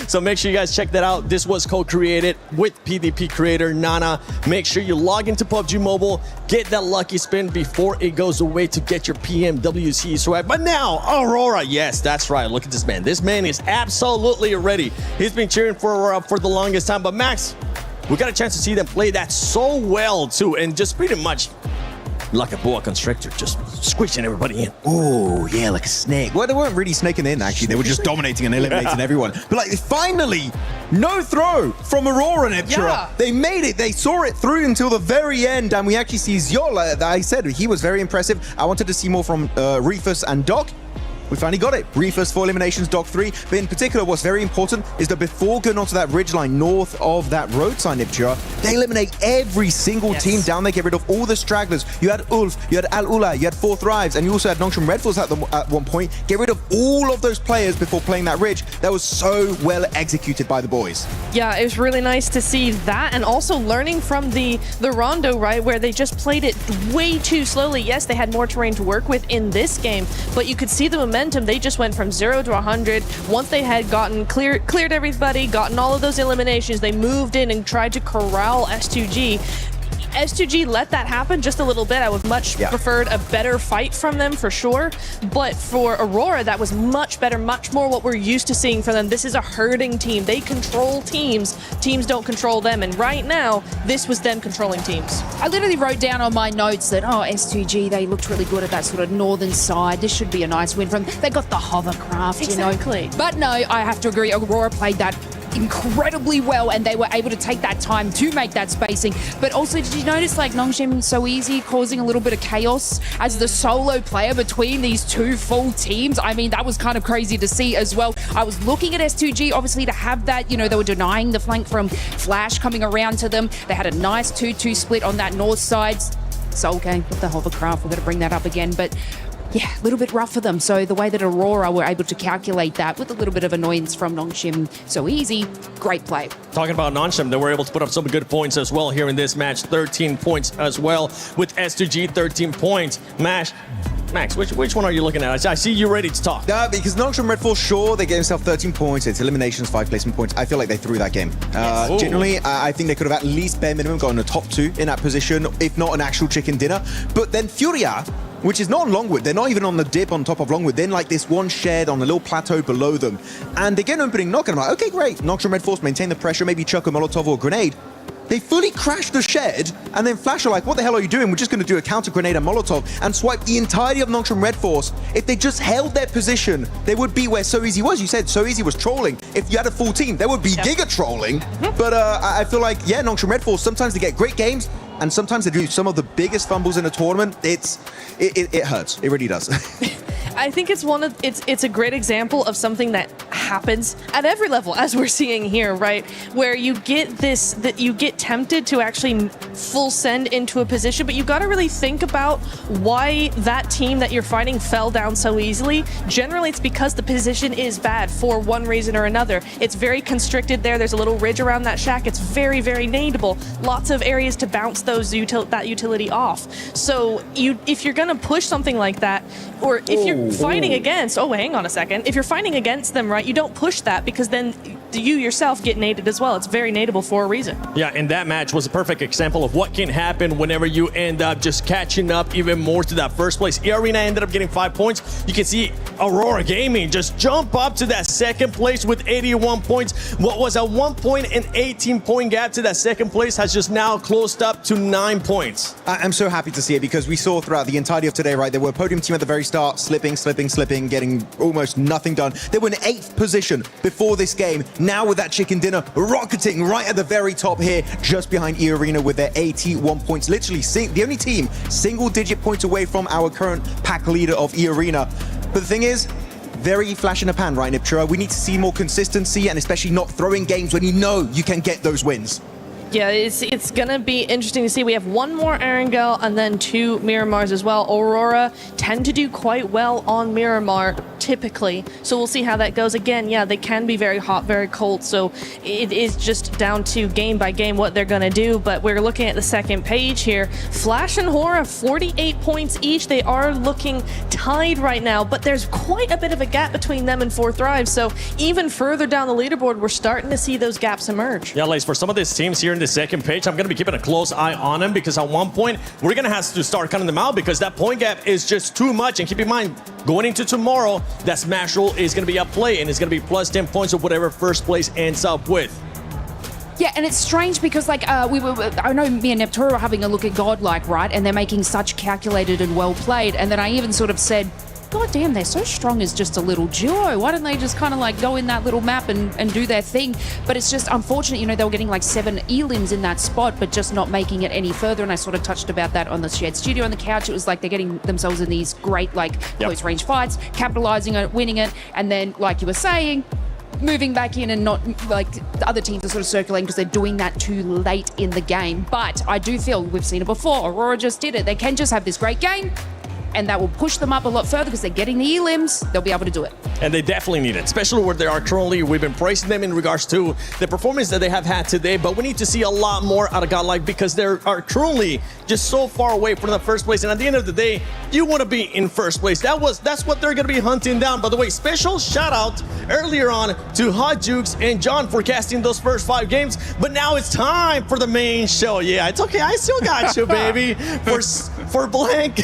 So make sure you guys check that out. This was co-created with PvP creator Nana. Make sure you log into PUBG Mobile, get that lucky spin before it goes away to get your PMWC swag. But now, Aurora, yes, that's right. Look at this man. This man is absolutely ready. He's been cheering for Aurora for the longest time. But Max, we got a chance to see them play that so well too, and just pretty much like a boa constrictor, just squishing everybody in. Oh, yeah, like a snake. Well, they weren't really snaking in, actually. They were just dominating and eliminating everyone. But, like, finally, no throw from Aurora Neptura. Yeah. They made it. They saw it through until the very end. And we actually see Ziola. I said he was very impressive. I wanted to see more from Reefus and Doc. We finally got it. Reefus 4 eliminations, Doc 3. But in particular, what's very important is that before going onto that ridgeline north of that road sign, Neptura, they eliminate every single team down there, get rid of all the stragglers. You had Ulf, you had Al Ula, you had Four Thrives, and you also had Nongshim Red Force at one point. Get rid of all of those players before playing that ridge. That was so well executed by the boys. Yeah, it was really nice to see that, and also learning from the Rondo, right, where they just played it way too slowly. Yes, they had more terrain to work with in this game, but you could see the momentum. They just went from 0 to 100. Once they had gotten cleared everybody, gotten all of those eliminations, they moved in and tried to corral S2G. S2G let that happen just a little bit. I would much preferred a better fight from them for sure. But for Aurora, that was much better, much more what we're used to seeing from them. This is a herding team. They control teams. Teams don't control them. And right now, this was them controlling teams. I literally wrote down on my notes that, oh, S2G, they looked really good at that sort of northern side. This should be a nice win from them. They got the hovercraft, exactly. You know. But no, I have to agree. Aurora played that incredibly well, and they were able to take that time to make that spacing. But also, did you notice like Nongshim So Easy causing a little bit of chaos as the solo player between these two full teams? I mean, that was kind of crazy to see as well. I was looking at S2G, obviously, to have that, you know, they were denying the flank from Flash coming around to them. They had a nice 2-2 split on that north side. Soul Gang with the hovercraft, we're going to bring that up again, but yeah, a little bit rough for them. So the way that Aurora were able to calculate that with a little bit of annoyance from Nongshim So Easy, great play. Talking about Nongshim, they were able to put up some good points as well here in this match. 13 points as well with S2G, 13 points. Max, which one are you looking at? I see you ready to talk. Because Nongshim Red Force, sure, they gave themselves 13 points. It's eliminations, 5 placement points. I feel like they threw that game. Generally, I think they could have at least bare minimum gotten a top 2 in that position, if not an actual chicken dinner. But then Furia, which is not on Longwood. They're not even on the dip on top of Longwood. Then like this one shed on a little plateau below them. And they get an opening knock, and I'm like, okay, great. Nongshim Red Force, maintain the pressure, maybe chuck a Molotov or a grenade. They fully crash the shed, and then Flash are like, what the hell are you doing? We're just going to do a counter grenade and Molotov and swipe the entirety of Nongshim Red Force. If they just held their position, they would be where So Easy was. You said So Easy was trolling. If you had a full team, they would be giga trolling. But I feel like, yeah, Nongshim Red Force, sometimes they get great games, and sometimes they do some of the biggest fumbles in a tournament. It hurts. It really does. I think it's it's a great example of something that happens at every level, as we're seeing here, right? Where you get you get tempted to actually full send into a position, but you got to really think about why that team that you're fighting fell down so easily. Generally, it's because the position is bad for one reason or another. It's very constricted there. There's a little ridge around that shack. It's very, very nadeable. Lots of areas to bounce that utility off. So if you're gonna push something like that, or if you're fighting against, hang on a second. If you're fighting against them, right, you don't push that, because then you yourself get naded as well. It's very nadeable for a reason. Yeah, and that match was a perfect example of what can happen whenever you end up just catching up even more to that first place. E-Arena ended up getting 5 points. You can see Aurora Gaming just jump up to that second place with 81 points. What was a 1 point and 18-point gap to that second place has just now closed up to 9 points. I'm so happy to see it, because we saw throughout the entirety of today, right, they were a podium team at the very start, slipping, getting almost nothing done. They were in 8th position before this game. Now with that chicken dinner, rocketing right at the very top here, just behind E-Arena with their 81 points. Literally the only team single-digit points away from our current pack leader of E-Arena. But the thing is, very flash in the pan, right, Nipchura? We need to see more consistency, and especially not throwing games when you know you can get those wins. Yeah, it's gonna be interesting to see. We have one more Erangel and then 2 Miramars as well. Aurora tend to do quite well on Miramar typically, so we'll see how that goes. Again, yeah, they can be very hot, very cold, so it is just down to game by game what they're gonna do. But we're looking at the second page here. Flash and Hora, 48 points each. They are looking tied right now, but there's quite a bit of a gap between them and 4th Thrive, so even further down the leaderboard, we're starting to see those gaps emerge. Yeah, Lace, for some of these teams here in the second page, I'm going to be keeping a close eye on them, because at one point, we're going to have to start cutting them out, because that point gap is just too much. And keep in mind, going into tomorrow, that Smash roll is going to be up play, and it's going to be plus 10 points of whatever first place ends up with. Yeah, and it's strange because, like, I know me and Neptura were having a look at Godlike, right? And they're making such calculated and well played. And then I even sort of said, God damn, they're so strong as just a little duo. Why don't they just kind of like go in that little map and do their thing? But it's just unfortunate, you know, they were getting like 7 elims in that spot, but just not making it any further. And I sort of touched about that on the shared studio on the couch. It was like they're getting themselves in these great, like, close range fights, capitalizing on it, winning it. And then, like you were saying, moving back in and not, like, the other teams are sort of circulating because they're doing that too late in the game. But I do feel, we've seen it before, Aurora just did it. They can just have this great game, and that will push them up a lot further because they're getting the elims. They'll be able to do it. And they definitely need it, especially where they are currently. We've been praising them in regards to the performance that they have had today, but we need to see a lot more out of Godlike, because they are currently just so far away from the first place. And at the end of the day, you want to be in first place. That's what they're going to be hunting down. By the way, special shout out earlier on to Hot Jukes and John for casting those first 5 games. But now it's time for the main show. Yeah, it's okay. I still got you, baby. For Blank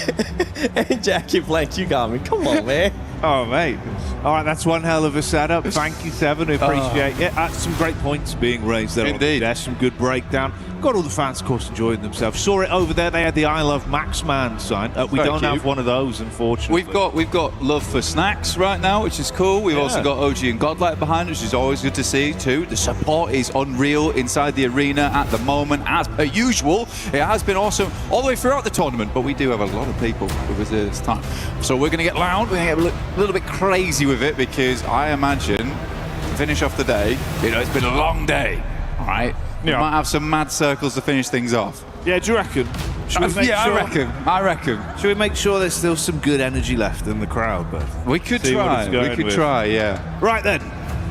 and Jackie Blank, you got me. Come on, man. Oh, mate. All right, that's one hell of a setup. Thank you, Seven. We appreciate it. Some great points being raised there. Indeed. There's some good breakdown. Got all the fans, of course, enjoying themselves. Saw it over there. They had the I Love Max Man sign. We don't have one of those, unfortunately. We've got love for snacks right now, which is cool. We've also got OG and Godlike behind, which is always good to see too. The support is unreal inside the arena at the moment, as per usual. It has been awesome all the way throughout the tournament, but we do have a lot of people with us this time. So we're going to get loud. We're going to get a little bit crazy with it, because I imagine to finish off the day, you know, it's been a long day. All right. We might have some mad circles to finish things off. Yeah, do you reckon? I reckon. Should we make sure there's still some good energy left in the crowd? But we could try. Yeah. Right then,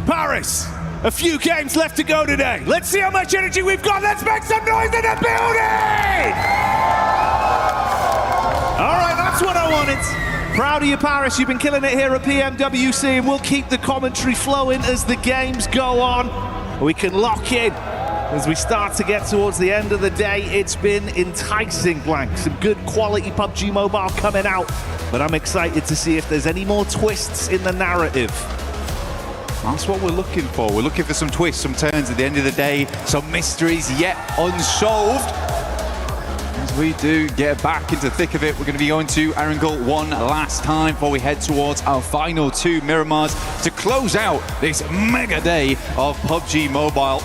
Paris. A few games left to go today. Let's see how much energy we've got. Let's make some noise in the building. All right, that's what I wanted. Proud of you, Paris. You've been killing it here at PMWC, and we'll keep the commentary flowing as the games go on. We can lock in as we start to get towards the end of the day. It's been enticing, Blank. Some good quality PUBG Mobile coming out, but I'm excited to see if there's any more twists in the narrative. That's what we're looking for. We're looking for some twists, some turns at the end of the day, some mysteries yet unsolved. As we do get back into the thick of it, we're going to be going to Erangel one last time before we head towards our final 2 Miramars to close out this mega day of PUBG Mobile.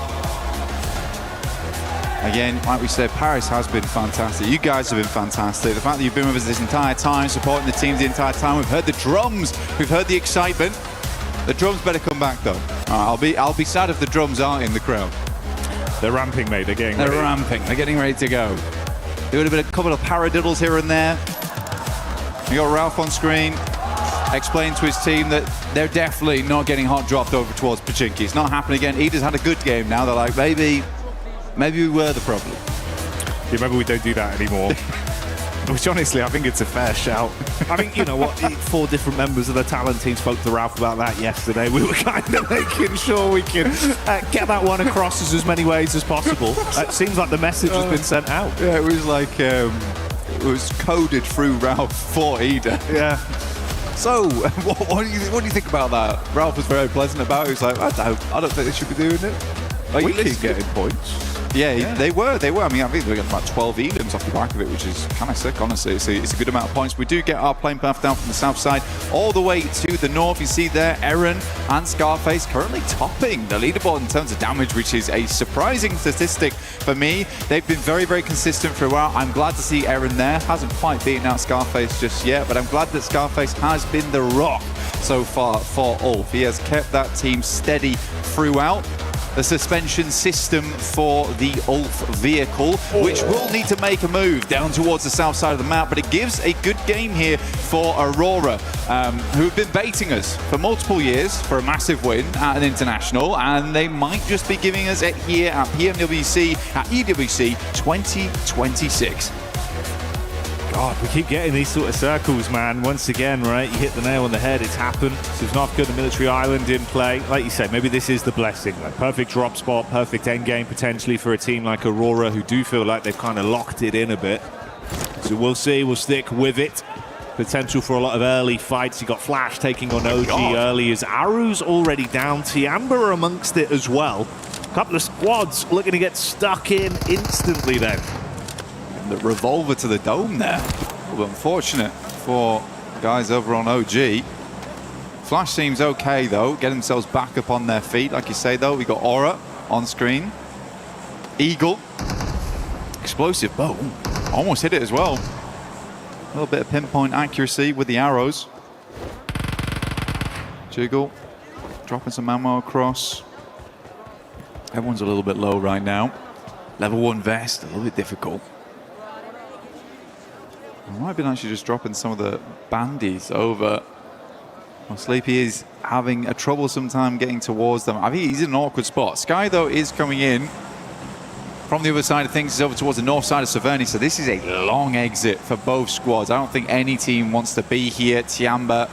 Again, like we said, Paris has been fantastic. You guys have been fantastic. The fact that you've been with us this entire time, supporting the teams the entire time. We've heard the drums. We've heard the excitement. The drums better come back, though. I'll be sad if the drums aren't in the crowd. They're ramping, mate. They're ramping. They're getting ready to go. There would have been a couple of paradiddles here and there. We got Ralph on screen explaining to his team that they're definitely not getting hot dropped over towards Pachinki. It's not happening again. Ida's had a good game now. They're like, maybe we were the problem. Yeah, maybe we don't do that anymore. Which honestly, I think it's a fair shout. I think, you know what, 4 different members of the talent team spoke to Ralph about that yesterday. We were kind of making sure we can get that one across as many ways as possible. It seems like the message has been sent out. Yeah, it was like, it was coded through Ralph for Ida. Yeah. So, what do you think about that? Ralph was very pleasant about it. He was like, I don't think they should be doing it. Like, we keep getting points. Yeah, they were. I mean, I think they got about 12 elims off the back of it, which is kind of sick, honestly. It's a good amount of points. We do get our plane path down from the south side all the way to the north. You see there, Eren and Scarface currently topping the leaderboard in terms of damage, which is a surprising statistic for me. They've been very, very consistent throughout. I'm glad to see Eren there. Hasn't quite beaten out Scarface just yet, but I'm glad that Scarface has been the rock so far for Ulf. He has kept that team steady throughout. The suspension system for the Ulf vehicle, which will need to make a move down towards the south side of the map, but it gives a good game here for Aurora, who have been baiting us for multiple years for a massive win at an international, and they might just be giving us it here at PMWC, at EWC 2026. God, we keep getting these sort of circles, man. Once again, right, you hit the nail on the head. It's happened. Sosnovka, the military island in play. Like you say, maybe this is the blessing. Like perfect drop spot, perfect end game potentially for a team like Aurora, who do feel like they've kind of locked it in a bit. So we'll see. We'll stick with it. Potential for a lot of early fights. You got Flash taking on OG early as Aru's already down. Tiamba amongst it as well. A couple of squads looking to get stuck in instantly then. The revolver to the dome there. Well, unfortunate for guys over on OG. Flash seems okay though, get themselves back up on their feet. Like you say though, we got Aura on screen. Eagle. Explosive bow. Almost hit it as well. A little bit of pinpoint accuracy with the arrows. Jiggle. Dropping some ammo across. Everyone's a little bit low right now. Level 1 vest, a little bit difficult. It might have been actually just dropping some of the bandies over. Well, Sleepy is having a troublesome time getting towards them. I think he's in an awkward spot. Sky, though, is coming in from the other side of things. He's over towards the north side of Severny, so this is a long exit for both squads. I don't think any team wants to be here. Tiamba,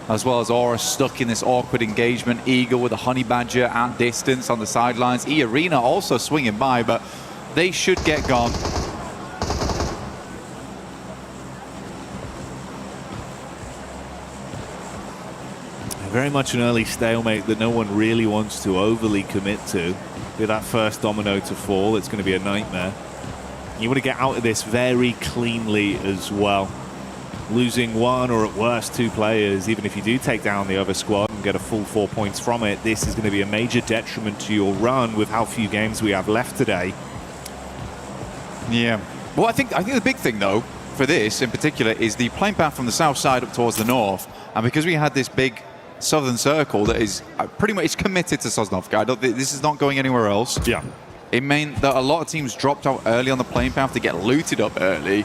as well as Aura, stuck in this awkward engagement. Eagle with a Honey Badger at distance on the sidelines. E-Arena also swinging by, but they should get gone. Very much an early stalemate that no one really wants to overly commit to. With that first domino to fall, it's going to be a nightmare. You want to get out of this very cleanly as well. Losing one or at worst 2 players, even if you do take down the other squad and get a full 4 points from it, this is going to be a major detriment to your run with how few games we have left today. Yeah. Well, I think the big thing though for this in particular is the plane path from the south side up towards the north, and because we had this big southern circle that is pretty much committed to Sosnovka. I don't think this is not going anywhere else. Yeah. It meant that a lot of teams dropped out early on the plane path to get looted up early.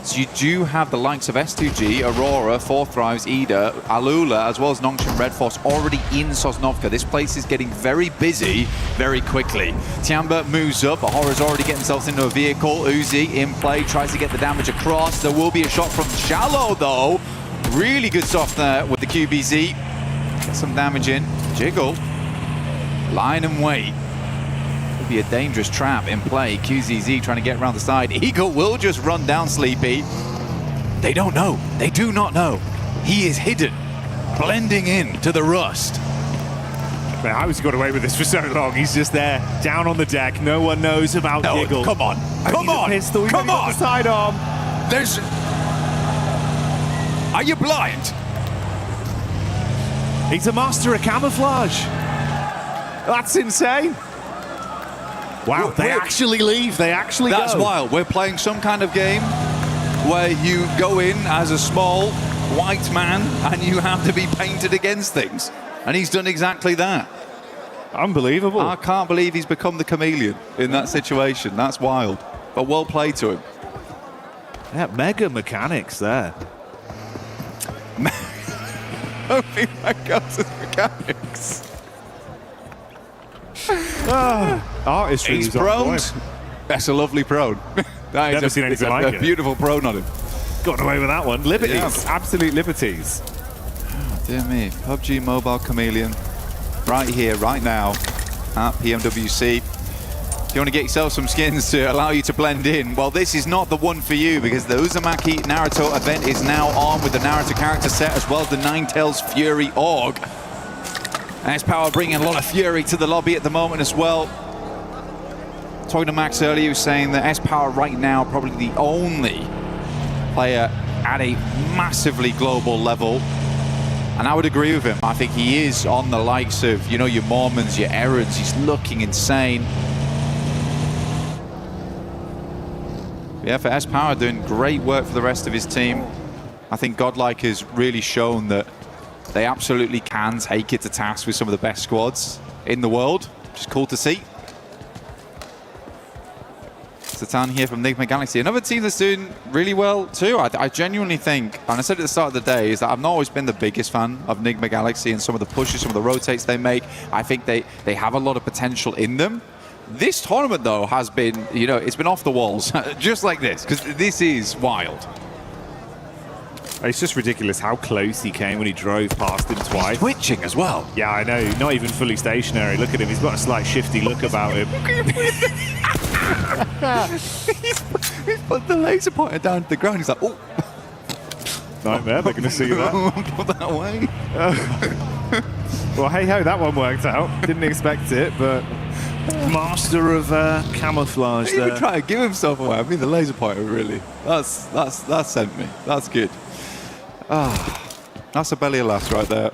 So you do have the likes of S2G, Aurora, Four Thrives, Ida, Alula, as well as Nongshim Red Force already in Sosnovka. This place is getting very busy very quickly. Tiamba moves up, but Horror's already getting themselves into a vehicle. Uzi in play, tries to get the damage across. There will be a shot from Shallow though. Really good stuff there with the QBZ. Get some damage in. Jiggle. Line and wait. Could be a dangerous trap in play. QZZ trying to get around the side. Eagle will just run down Sleepy. They don't know. They do not know. He is hidden, blending in to the rust. Man, how has he got away with this for so long? He's just there, down on the deck. No one knows about Jiggle. Come on. Come on. Pistol. Come on. The sidearm. There's... Are you blind? He's a master of camouflage. That's insane. Wow, they actually leave. They actually go. That's wild. We're playing some kind of game where you go in as a small white man and you have to be painted against things. And he's done exactly that. Unbelievable. I can't believe he's become the chameleon in that situation. That's wild. But well played to him. Yeah, mega mechanics there. Mechanics. Artistry. He's prone. That's a lovely prone. Never seen anything like a it. beautiful prone on him. Got away with that one. Liberties. Yeah. Absolute liberties. Dear me. PUBG Mobile Chameleon. Right here, right now, at PMWC. If you want to get yourself some skins to allow you to blend in, well, this is not the one for you, because the Uzumaki Naruto event is now on with the Naruto character set, as well as the Ninetales Fury Org. S-Power bringing a lot of fury to the lobby at the moment as well. Talking to Max earlier, he was saying that S-Power right now probably the only player at a massively global level. And I would agree with him. I think he is on the likes of, you know, your Mormons, your Errands. He's looking insane. Yeah, for S-Power, doing great work for the rest of his team. I think Godlike has really shown that they absolutely can take it to task with some of the best squads in the world, which is cool to see. Satan here from Nigma Galaxy. Another team that's doing really well too. I genuinely think, and I said at the start of the day, is that I've not always been the biggest fan of Nigma Galaxy and some of the pushes, some of the rotates they make. I think they have a lot of potential in them. This tournament, though, has been, you know, it's been off the walls, just like this, because this is wild. It's just ridiculous how close he came when he drove past him twice. He's twitching as well. Yeah, I know. Not even fully stationary. Look at him. He's got a slight shifty look about him. He's put the laser pointer down to the ground. He's like, oh. Nightmare. They're going to see that. Put that away. Well, hey-ho, that one worked out. Didn't expect it, but master of camouflage He there. even try to give himself away. I mean, the laser pointer, really. That sent me. That's good. Ah, that's a belly of laughs right there.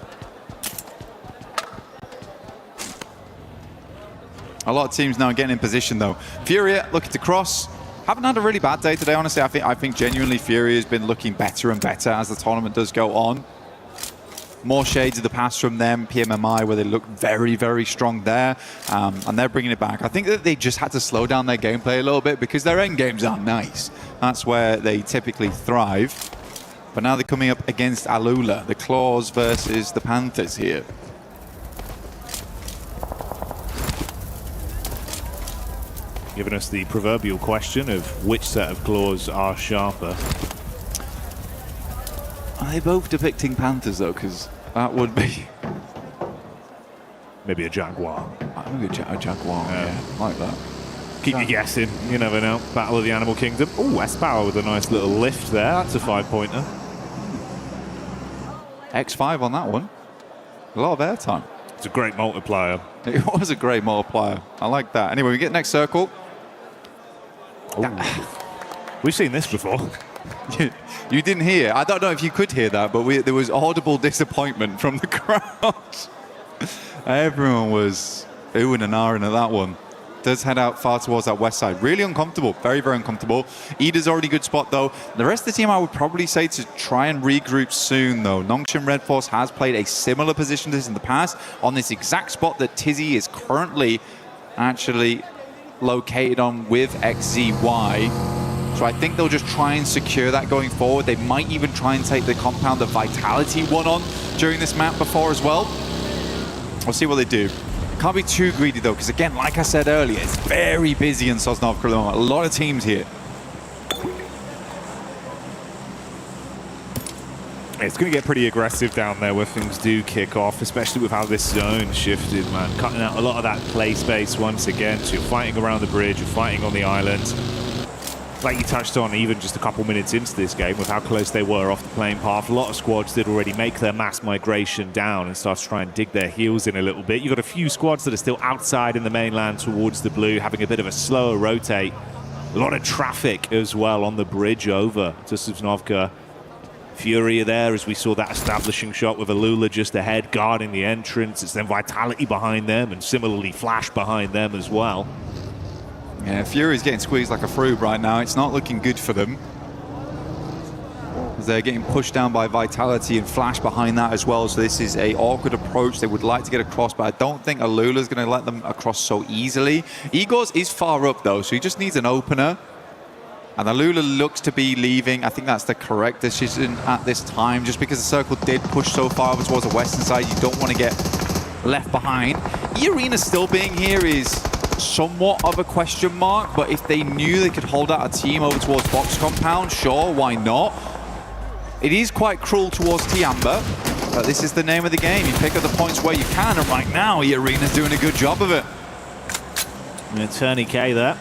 A lot of teams now getting in position, though. Furia looking to cross. Haven't had a really bad day today, honestly. I think genuinely Furia has been looking better and better as the tournament does go on. More shades of the past from them. PMMI, where they look very, very strong there. And they're bringing it back. I think that they just had to slow down their gameplay a little bit because their end games aren't nice. That's where they typically thrive. But now they're coming up against Alula, the Claws versus the Panthers here. Giving us the proverbial question of which set of claws are sharper. Are they both depicting Panthers, though? Because that would be... Maybe a Jaguar. Maybe a Jaguar, yeah. Like that. Keep you guessing. You never know. Battle of the Animal Kingdom. Oh, S-Power with a nice little lift there. That's a 5-pointer. X5 on that one. A lot of airtime. It's a great multiplier. It was a great multiplier. I like that. Anyway, we get next circle. We've seen this before. You didn't hear. I don't know if you could hear that, but there was audible disappointment from the crowd. Everyone was oohing and ahhing at that one. Does head out far towards that west side. Really uncomfortable. Very, very uncomfortable. Ida's already good spot, though. The rest of the team, I would probably say to try and regroup soon, though. Nongshim Red Force has played a similar position to this in the past on this exact spot that Tizzy is currently actually located on with XZY. So I think they'll just try and secure that going forward. They might even try and take the compound of Vitality one on during this map before as well. We'll see what they do. Can't be too greedy, though, because, again, like I said earlier, it's very busy in Sosnovka at the moment. A lot of teams here. It's going to get pretty aggressive down there where things do kick off, especially with how this zone shifted, man. Cutting out a lot of that play space once again. So you're fighting around the bridge, you're fighting on the island. Like you touched on, even just a couple minutes into this game, with how close they were off the playing path, a lot of squads did already make their mass migration down and start to try and dig their heels in a little bit. You've got a few squads that are still outside in the mainland towards the blue, having a bit of a slower rotate. A lot of traffic as well on the bridge over to Sosnovka. Fury there, as we saw that establishing shot with Alula just ahead, guarding the entrance. It's then Vitality behind them, and similarly Flash behind them as well. Yeah, Fury's getting squeezed like a fruit right now. It's not looking good for them. As they're getting pushed down by Vitality and Flash behind that as well. So this is a awkward approach. They would like to get across, but I don't think Alula's going to let them across so easily. Igor's is far up though, so he just needs an opener. And Alula looks to be leaving. I think that's the correct decision at this time, just because the circle did push so far over towards the western side. You don't want to get left behind. E-Arena still being here is somewhat of a question mark, but if they knew they could hold out a team over towards Box Compound, sure, why not? It is quite cruel towards Tiamba, but this is the name of the game. You pick up the points where you can, and right now E-Arena's doing a good job of it. And Tourniquet there.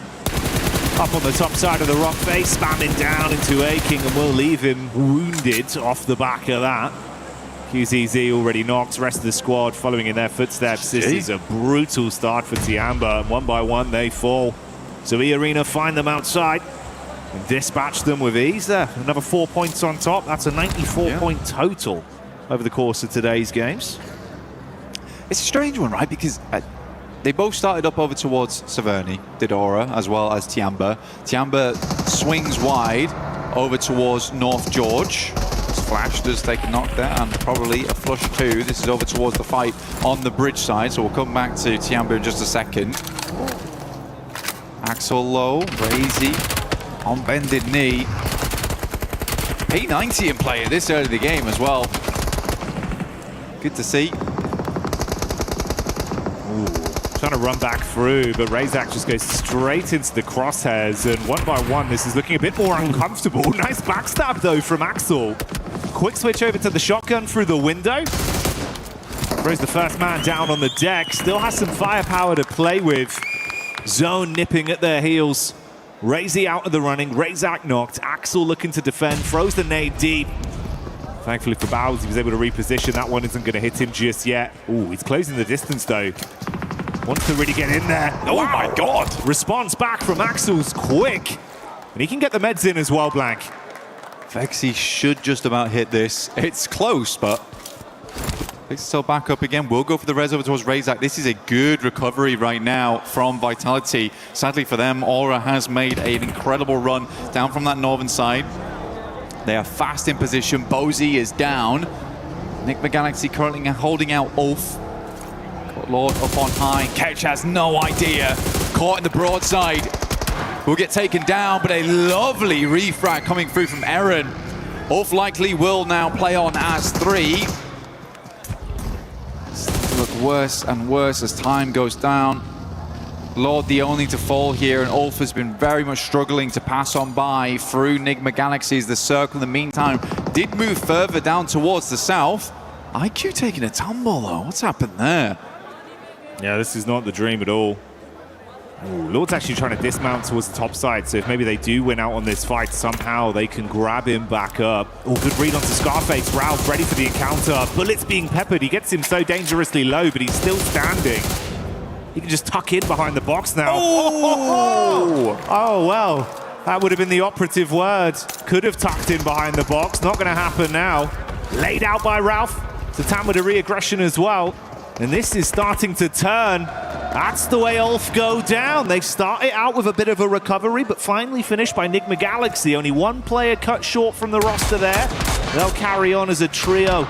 Up on the top side of the rock face, spamming down into Aking, and will leave him wounded off the back of that. QZZ already knocked, rest of the squad following in their footsteps. This is a brutal start for Tiamba, and one by one they fall. So E-Arena find them outside and dispatch them with ease there. Another 4 points on top. That's a 94-point total over the course of today's games. It's a strange one, right? Because they both started up over towards Severny, Didora, as well as Tiamba. Tiamba swings wide over towards North George. Flash does take a knock there, and probably a flush too. This is over towards the fight on the bridge side, so we'll come back to Tiamba in just a second. Axel low, Razy on bended knee. P90 in play at this early in the game as well. Good to see. Trying to run back through, but Razak just goes straight into the crosshairs, and one by one this is looking a bit more uncomfortable. Nice backstab though from Axel. Quick switch over to the shotgun through the window. Throws the first man down on the deck. Still has some firepower to play with. Zone nipping at their heels. Razy out of the running. Razak knocked. Axel looking to defend. Throws the nade deep. Thankfully for Bowles, he was able to reposition. That one isn't going to hit him just yet. Ooh, he's closing the distance though. Wants to really get in there. Oh my God. Response back from Axel's quick. And he can get the meds in as well, Blank. Vexy should just about hit this. It's close, but it's still back up again. We'll go for the res over towards Razak. This is a good recovery right now from Vitality. Sadly for them, Aura has made an incredible run down from that northern side. They are fast in position. Bozy is down. Nigma Galaxy currently holding out Ulf. Got Lord up on high. Ketch has no idea. Caught in the broadside. Will get taken down, but a lovely refrag coming through from Eren. Ulf likely will now play on as 3. Look worse and worse as time goes down. Lord the only to fall here, and Ulf has been very much struggling to pass on by through Nigma Galaxies. The circle in the meantime did move further down towards the south. IQ taking a tumble though. What's happened there? Yeah, this is not the dream at all. Ooh, Lord's actually trying to dismount towards the top side, so if maybe they do win out on this fight, somehow they can grab him back up. Oh, good read onto Scarface. Ralph ready for the encounter. Bullets being peppered. He gets him so dangerously low, but he's still standing. He can just tuck in behind the box now. Oh, well, that would have been the operative word. Could have tucked in behind the box. Not going to happen now. Laid out by Ralph. Satan with a re-aggression as well. And this is starting to turn. That's the way Ulf go down. They started out with a bit of a recovery, but finally finished by Nigma Galaxy. Only one player cut short from the roster there. They'll carry on as a trio.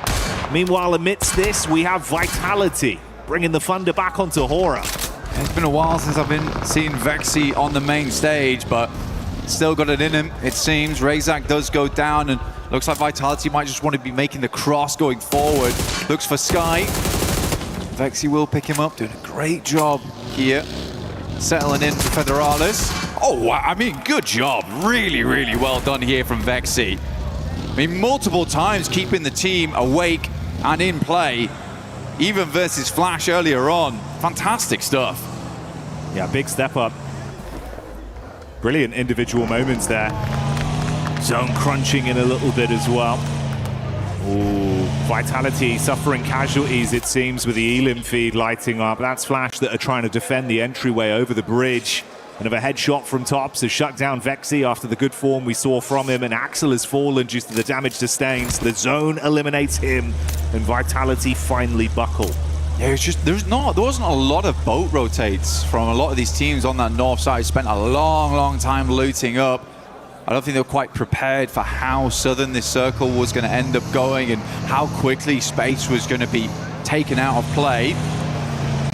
Meanwhile, amidst this, we have Vitality bringing the thunder back onto Hora. It's been a while since I've been seeing Vexy on the main stage, but still got it in him, it seems. Razak does go down, and looks like Vitality might just want to be making the cross going forward. Looks for Sky. Vexy will pick him up, doing a great job here. Settling in for Federalis. Oh, wow. I mean, good job. Really, really well done here from Vexy. I mean, multiple times keeping the team awake and in play, even versus Flash earlier on. Fantastic stuff. Yeah, big step up. Brilliant individual moments there. Zone crunching in a little bit as well. Ooh, Vitality suffering casualties, it seems, with the Elim feed lighting up. That's Flash that are trying to defend the entryway over the bridge. Another headshot from Tops has shut down Vexy after the good form we saw from him, and Axel has fallen due to the damage sustained. The zone eliminates him, and Vitality finally buckle. Yeah, it's just there wasn't a lot of boat rotates from a lot of these teams on that north side. Spent a long time looting up. I don't think they were quite prepared for how southern this circle was going to end up going and how quickly space was going to be taken out of play.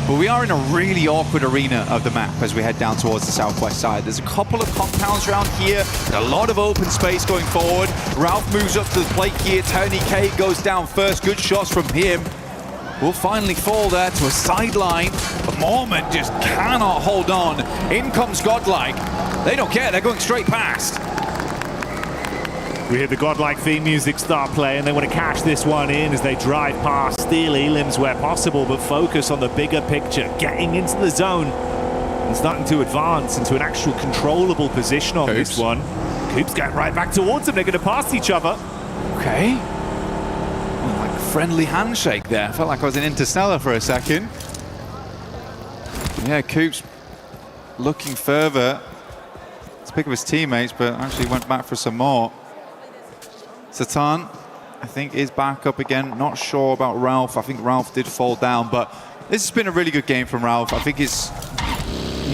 But we are in a really awkward arena of the map as we head down towards the southwest side. There's a couple of compounds around here, a lot of open space going forward. Ralph moves up to the plate here. Tony K goes down first. Good shots from him. Will finally fall there to a sideline. But Mormon just cannot hold on. In comes Godlike. They don't care, they're going straight past. We hear the Godlike theme music start playing. They want to cash this one in as they drive past, steal elims where possible, but focus on the bigger picture, getting into the zone and starting to advance into an actual controllable position on this one. Coop's getting right back towards them. They're going to pass each other. Okay. Like a friendly handshake there. I felt like I was in Interstellar for a second. Yeah, Coop's looking further to pick up his teammates, but actually went back for some more. Satan, I think, is back up again. Not sure about Ralph. I think Ralph did fall down, but this has been a really good game from Ralph. I think it's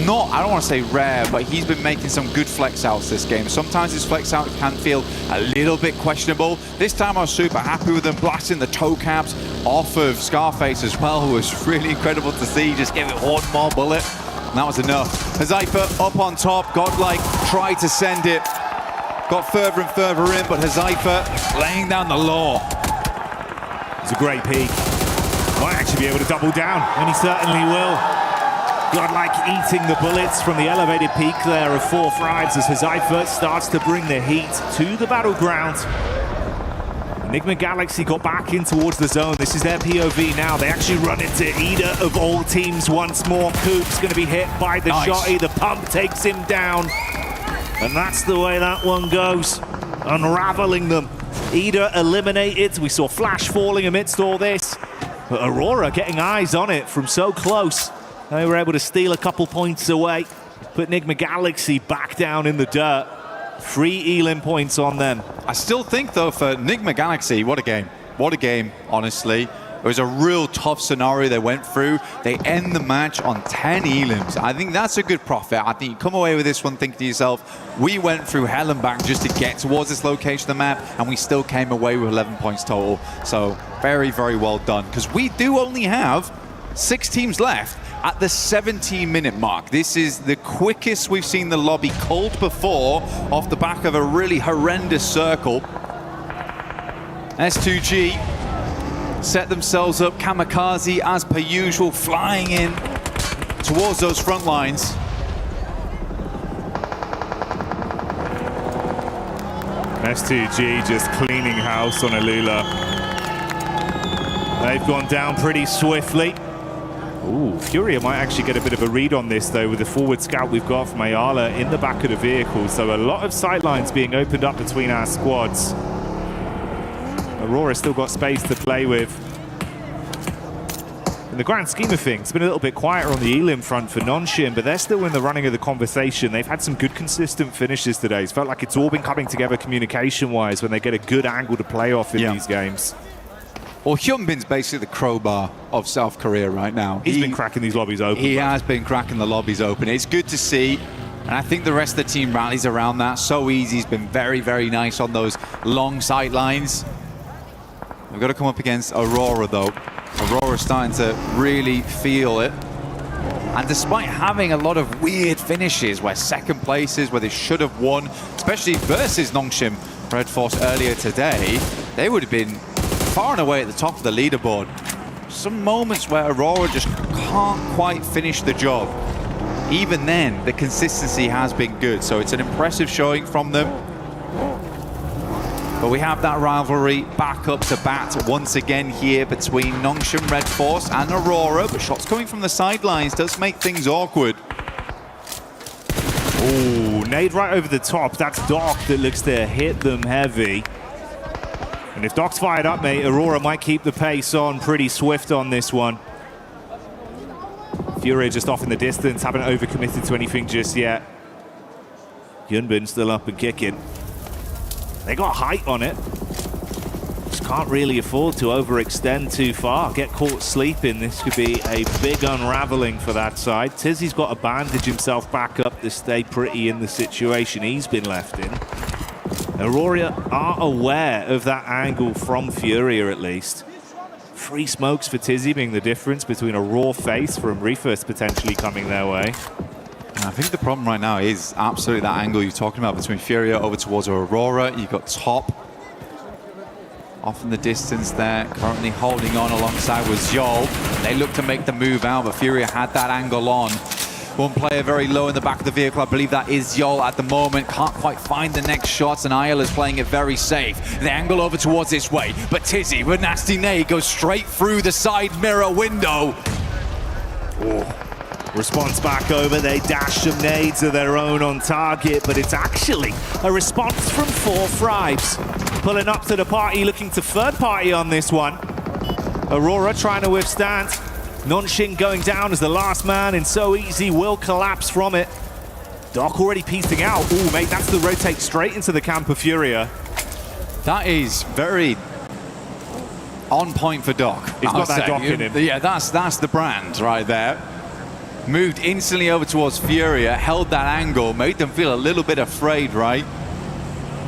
not, I don't want to say rare, but he's been making some good flex outs this game. Sometimes his flex out can feel a little bit questionable. This time I was super happy with him, blasting the toe caps off of Scarface as well, who was really incredible to see. Just give it one more bullet, and that was enough. Hazaifa up on top. Godlike tried to send it. Got further and further in, but Hazaifa laying down the law. It's a great peak. Might actually be able to double down, and he certainly will. Godlike eating the bullets from the elevated peak there of 4 frags as Hazaifa starts to bring the heat to the battleground. Enigma Galaxy got back in towards the zone. This is their POV now. They actually run into Ida of all teams once more. Coop's going to be hit by the shotty. The pump takes him down. And that's the way that one goes, unraveling them. Ida eliminated. We saw Flash falling amidst all this. But Aurora getting eyes on it from so close. They were able to steal a couple points away. Put Enigma Galaxy back down in the dirt. 3 Elim points on them. I still think, though, for Enigma Galaxy, what a game. What a game, honestly. It was a real tough scenario they went through. They end the match on 10 elims. I think that's a good profit. I think you come away with this one thinking to yourself, we went through hell and back just to get towards this location of the map, and we still came away with 11 points total. So very, very well done. Because we do only have 6 teams left at the 17-minute mark. This is the quickest we've seen the lobby cold before off the back of a really horrendous circle. S2G set themselves up, Kamikaze as per usual, flying in towards those front lines. S2G just cleaning house on Alula. They've gone down pretty swiftly. Ooh, Furia might actually get a bit of a read on this, though, with the forward scout we've got from Ayala in the back of the vehicle. So a lot of sightlines being opened up between our squads. Aurora still got space to play with. In the grand scheme of things, it's been a little bit quieter on the Elim front for Nonshim, but they're still in the running of the conversation. They've had some good consistent finishes today. It's felt like it's all been coming together communication-wise when they get a good angle to play off in these games. Well, Hyunbin's basically the crowbar of South Korea right now. He's been cracking these lobbies open. He has been cracking the lobbies open. It's good to see. And I think the rest of the team rallies around that so easy. He's been very, very nice on those long sight lines. We've got to come up against Aurora, though. Aurora's starting to really feel it. And despite having a lot of weird finishes where second places, where they should have won, especially versus Nongshim Red Force earlier today, they would have been far and away at the top of the leaderboard. Some moments where Aurora just can't quite finish the job. Even then, the consistency has been good. So it's an impressive showing from them. But we have that rivalry back up to bat once again here between Nongshim Red Force and Aurora. But shots coming from the sidelines does make things awkward. Oh, nade right over the top. That's Doc that looks to hit them heavy. And if Doc's fired up, mate, Aurora might keep the pace on pretty swift on this one. Fury just off in the distance, haven't overcommitted to anything just yet. Hyunbin still up and kicking. They got height on it. Just can't really afford to overextend too far, get caught sleeping. This could be a big unraveling for that side. Tizzy's got to bandage himself back up to stay pretty in the situation he's been left in. Aurora are aware of that angle from Furia, at least. 3 smokes for Tizzy being the difference between a raw face from Refus potentially coming their way. I think the problem right now is absolutely that angle you're talking about between Furia over towards Aurora. You've got Top off in the distance there, currently holding on alongside with Zhol. They look to make the move out, but Furia had that angle on. One player very low in the back of the vehicle. I believe that is Zhol at the moment. Can't quite find the next shots, and Isle is playing it very safe. The angle over towards this way, but Tizzy with nasty nade goes straight through the side mirror window. Oh. Response back over, they dash some nades of their own on target, but it's actually a response from 4 Thrives. Pulling up to the party, looking to third party on this one. Aurora trying to withstand. Nonshin going down as the last man, and So Easy will collapse from it. Doc already piecing out. Ooh, mate, that's the rotate straight into the camp of Furia. That is very on point for Doc. He's got that Doc in him. Yeah, that's the brand right there. Moved instantly over towards Furia, held that angle, made them feel a little bit afraid, right?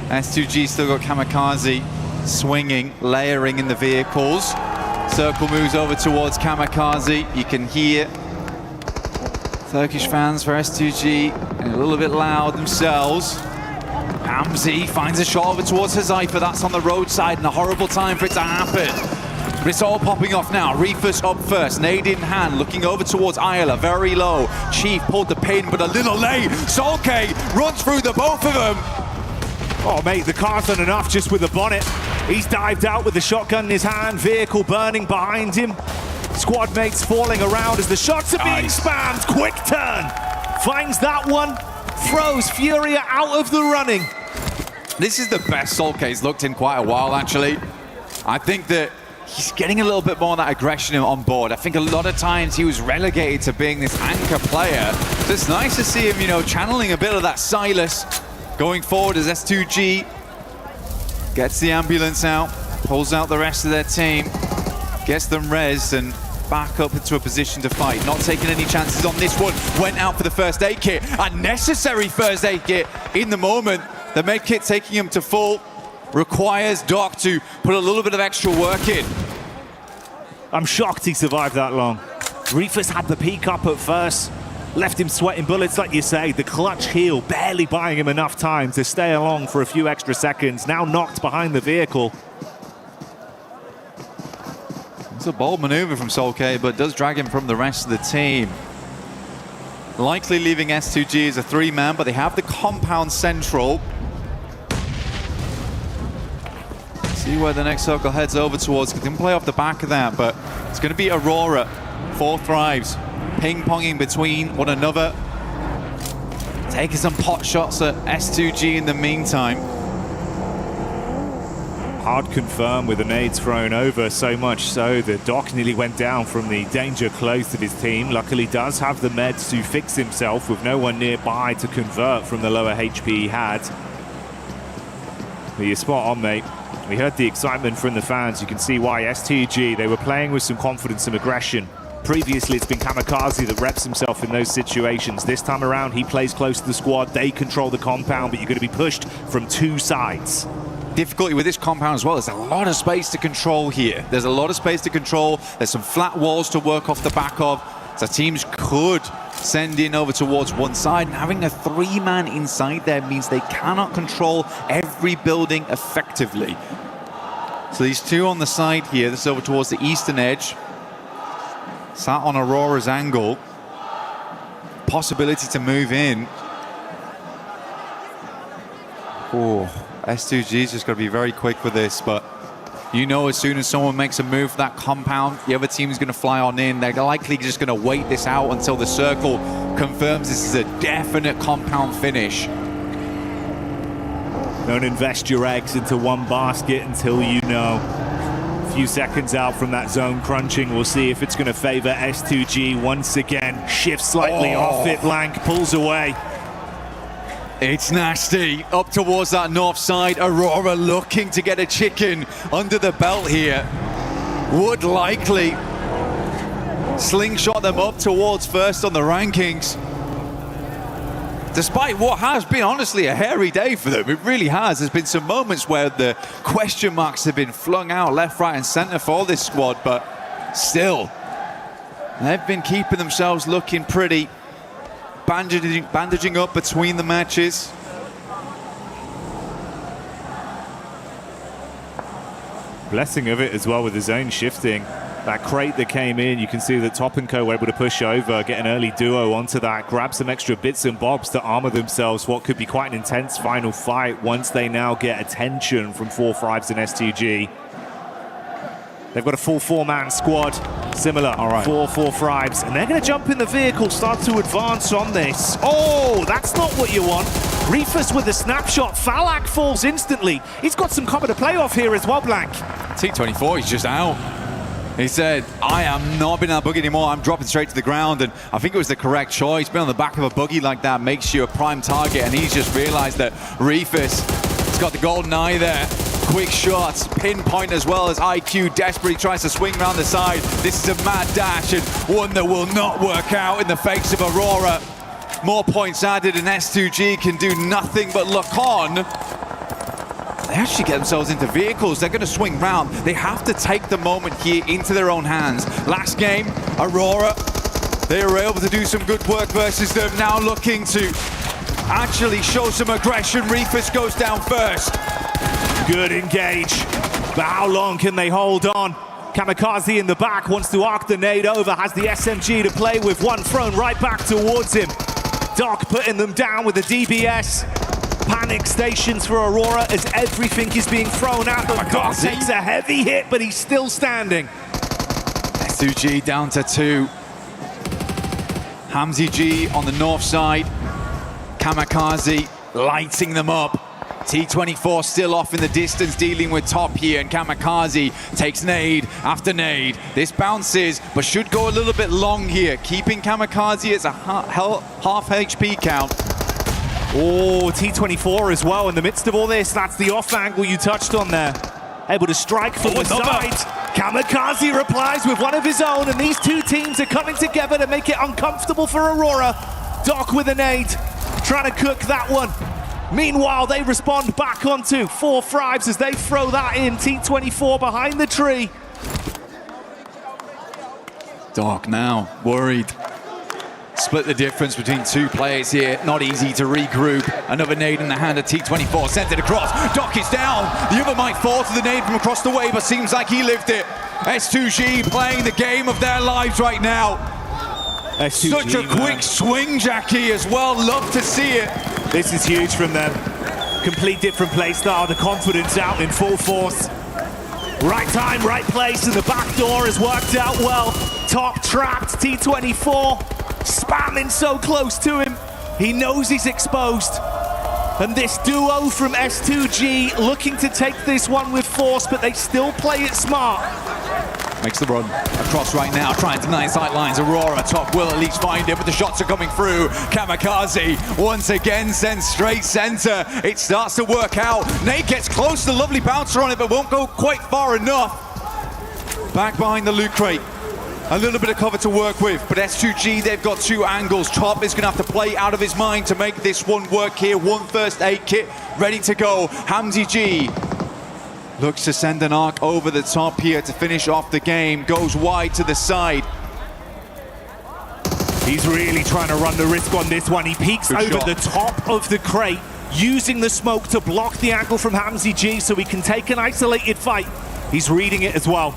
S2G still got Kamikaze swinging, layering in the vehicles. Circle moves over towards Kamikaze. You can hear Turkish fans for S2G a little bit loud themselves. Hamzi finds a shot over towards Hazaifa. That's on the roadside, and a horrible time for it to happen. But it's all popping off now. Refus up first, nade in hand, looking over towards Isla, very low. Chief pulled the pin, but a little late. Solke runs through the both of them. Oh, mate, the car's done enough just with the bonnet. He's dived out with the shotgun in his hand, vehicle burning behind him. Squad mates falling around as the shots are being spammed. Quick turn, finds that one, throws Furia out of the running. This is the best Solke's looked in quite a while, actually. I think that he's getting a little bit more of that aggression on board. I think a lot of times he was relegated to being this anchor player. So it's nice to see him, you know, channeling a bit of that Silas going forward as S2G gets the ambulance out, pulls out the rest of their team, gets them res and back up into a position to fight. Not taking any chances on this one. Went out for the first aid kit. A necessary first aid kit in the moment. The med kit taking him to full. Requires Doc to put a little bit of extra work in. I'm shocked he survived that long. Refus had the peak up at first, left him sweating bullets, like you say. The clutch heal barely buying him enough time to stay along for a few extra seconds. Now knocked behind the vehicle. It's a bold maneuver from Solke, but does drag him from the rest of the team. Likely leaving S2G as a 3-man, but they have the compound central. See where the next circle heads over towards. They can play off the back of that, but it's going to be Aurora. 4 Thrives, ping-ponging between one another. Taking some pot shots at S2G in the meantime. Hard confirm with the nades thrown over, so much so that Doc nearly went down from the danger close of his team. Luckily does have the meds to fix himself with no one nearby to convert from the lower HP he had. But you're spot on, mate. We heard the excitement from the fans. You can see why. S2G, they were playing with some confidence and aggression. Previously, it's been Kamikaze that reps himself in those situations. This time around, he plays close to the squad. They control the compound, but you're going to be pushed from 2 sides. Difficulty with this compound as well. There's a lot of space to control here. There's a lot of space to control. There's some flat walls to work off the back of. So teams could send in over towards one side, and having a 3-man inside there means they cannot control every building effectively. So these 2 on the side here, this is over towards the eastern edge. Sat on Aurora's angle. Possibility to move in. Oh, S2G's just got to be very quick with this, but you know as soon as someone makes a move for that compound, the other team is going to fly on in. They're likely just going to wait this out until the circle confirms this is a definite compound finish. Don't invest your eggs into one basket until you know. A few seconds out from that zone crunching, we'll see if it's going to favor S2G once again. Shifts slightly off it, Blank pulls away. It's nasty. Up towards that north side. Aurora looking to get a chicken under the belt here. Would likely slingshot them up towards first on the rankings. Despite what has been honestly a hairy day for them, it really has. There's been some moments where the question marks have been flung out left, right and center for this squad, but still, they've been keeping themselves looking pretty, bandaging up between the matches. Blessing of it as well with his own shifting. That crate that came in, you can see that Top & Co were able to push over, get an early duo onto that, grab some extra bits and bobs to armor themselves for what could be quite an intense final fight once they now get attention from 4 Fives and S2G. They've got a full 4-man squad, similar, all right. 4 Fives, and they're going to jump in the vehicle, start to advance on this. Oh, that's not what you want. Reefus with a snapshot, Falak falls instantly. He's got some cover to play off here as well, Blank. T24, he's just out. He said, I am not being on that buggy anymore. I'm dropping straight to the ground. And I think it was the correct choice. Being on the back of a buggy like that makes you a prime target. And he's just realized that Reefus has got the golden eye there. Quick shots, pinpoint as well as IQ desperately tries to swing around the side. This is a mad dash and one that will not work out in the face of Aurora. More points added and S2G can do nothing but look on. They actually get themselves into vehicles. They're going to swing round. They have to take the moment here into their own hands. Last game, Aurora, they were able to do some good work versus them. Now looking to actually show some aggression. Reefus goes down first. Good engage, but how long can they hold on? Kamikaze in the back wants to arc the nade over, has the SMG to play with, one thrown right back towards him. Doc putting them down with the DBS. Panic stations for Aurora as everything is being thrown at them. Doc takes a heavy hit, but he's still standing. S2G down to 2. Hamzy G on the north side. Kamikaze lighting them up. T24 still off in the distance, dealing with Top here, and Kamikaze takes nade after nade. This bounces, but should go a little bit long here, keeping Kamikaze at a half HP count. Oh, T24 as well in the midst of all this. That's the off angle you touched on there. Able to strike from the side. Kamikaze replies with one of his own, and these two teams are coming together to make it uncomfortable for Aurora. Doc with a nade, trying to cook that one. Meanwhile, they respond back onto 4 Fives as they throw that in. T24 behind the tree. Doc now worried. Split the difference between 2 players here. Not easy to regroup. Another nade in the hand of T24. Sent it across. Doc is down. The other might fall to the nade from across the way, but seems like he lived it. S2G playing the game of their lives right now. S2G, such a quick swing, Jackie, as well. Love to see it. This is huge from them. Complete different play style. The confidence out in full force. Right time, right place, and the back door has worked out well. Top trapped, T24 spamming so close to him. He knows he's exposed. And this duo from S2G looking to take this one with force, but they still play it smart. Makes the run across right now, trying to deny sight lines. Aurora, Top will at least find it, but the shots are coming through. Kamikaze once again sends straight center. It starts to work out. Nate gets close to the lovely bouncer on it, but won't go quite far enough. Back behind the loot crate. A little bit of cover to work with, but S2G, they've got 2 angles. Top is going to have to play out of his mind to make this one work here. 1 first aid kit ready to go. Hamzy G looks to send an arc over the top here to finish off the game. Goes wide to the side. He's really trying to run the risk on this one. He peeks over the top of the crate, using the smoke to block the angle from Hamzy G so he can take an isolated fight. He's reading it as well.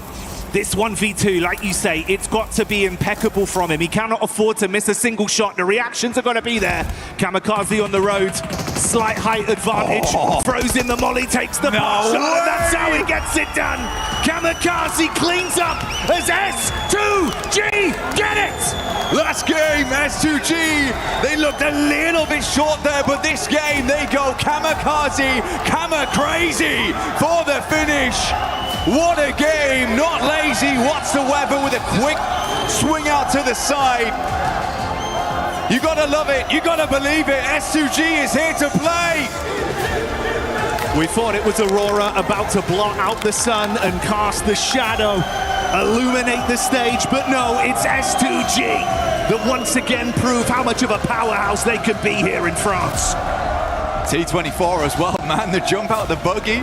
This 1v2, like you say, it's got to be impeccable from him. He cannot afford to miss a single shot. The reactions are going to be there. Kamikaze on the road. Slight height advantage. Throws in the molly, takes the shot, and that's how he gets it done. Kamikaze cleans up as S2G get it! Last game, S2G, they looked a little bit short there, but this game, they go Kamikaze, Kama-crazy for the finish. What a game, not lazy whatsoever with a quick swing out to the side. You gotta love it. You gotta believe it. S2G is here to play. We thought it was Aurora about to blot out the sun and cast the shadow, illuminate the stage, but no, it's S2G that once again prove how much of a powerhouse they could be here in France. T24 as well, man. The jump out the buggy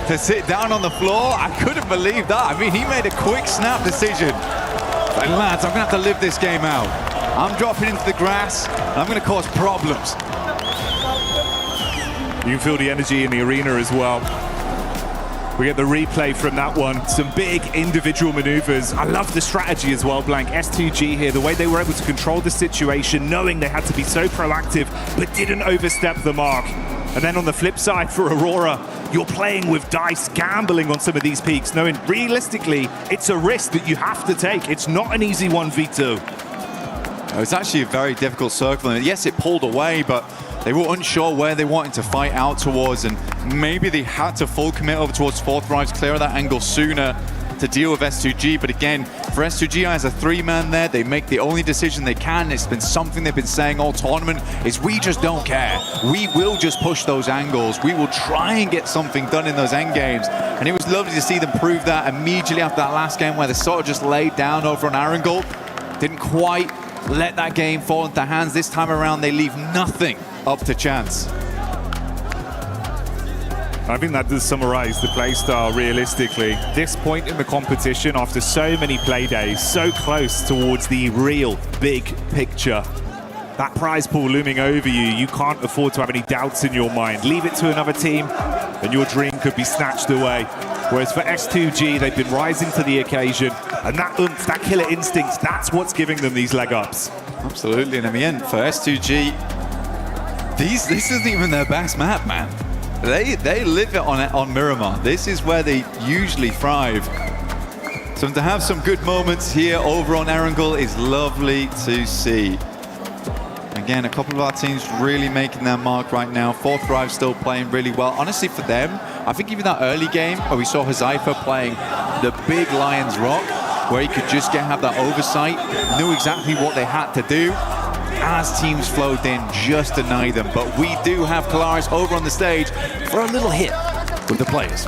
to sit down on the floor. I couldn't believe that. I mean, he made a quick snap decision. Like, lads, I'm gonna have to live this game out. I'm dropping into the grass, and I'm gonna cause problems. You can feel the energy in the arena as well. We get the replay from that one. Some big individual maneuvers. I love the strategy as well, Blank. S2G here, the way they were able to control the situation, knowing they had to be so proactive, but didn't overstep the mark. And then on the flip side for Aurora, you're playing with dice, gambling on some of these peaks, knowing realistically, it's a risk that you have to take. It's not an easy 1v2. It was actually a very difficult circle. And yes, it pulled away, but they were unsure where they wanted to fight out towards, and maybe they had to full commit over towards 4th Thrives, clear that angle sooner to deal with S2G. But again, for S2G as a 3-man there, they make the only decision they can. It's been something they've been saying all tournament, is we just don't care. We will just push those angles. We will try and get something done in those end games. And it was lovely to see them prove that immediately after that last game where they sort of just laid down over on Arundel. Didn't quite let that game fall into their hands. This time around, they leave nothing up to chance. I think that does summarize the play style realistically. This point in the competition, after so many play days, so close towards the real big picture. That prize pool looming over you, you can't afford to have any doubts in your mind. Leave it to another team and your dream could be snatched away. Whereas for S2G, they've been rising to the occasion, and that oomph, that killer instinct, that's what's giving them these leg ups. Absolutely, and in the end, for S2G, this isn't even their best map, man. They live it on Miramar. This is where they usually thrive. So to have some good moments here over on Erangel is lovely to see. Again, a couple of our teams really making their mark right now. 4th Thrive still playing really well. Honestly, for them, I think even that early game where we saw Hazaifa playing the big Lions Rock, where he could just have that oversight, knew exactly what they had to do. As teams flowed in, just deny them. But we do have Kalaris over on the stage for a little hit with the players.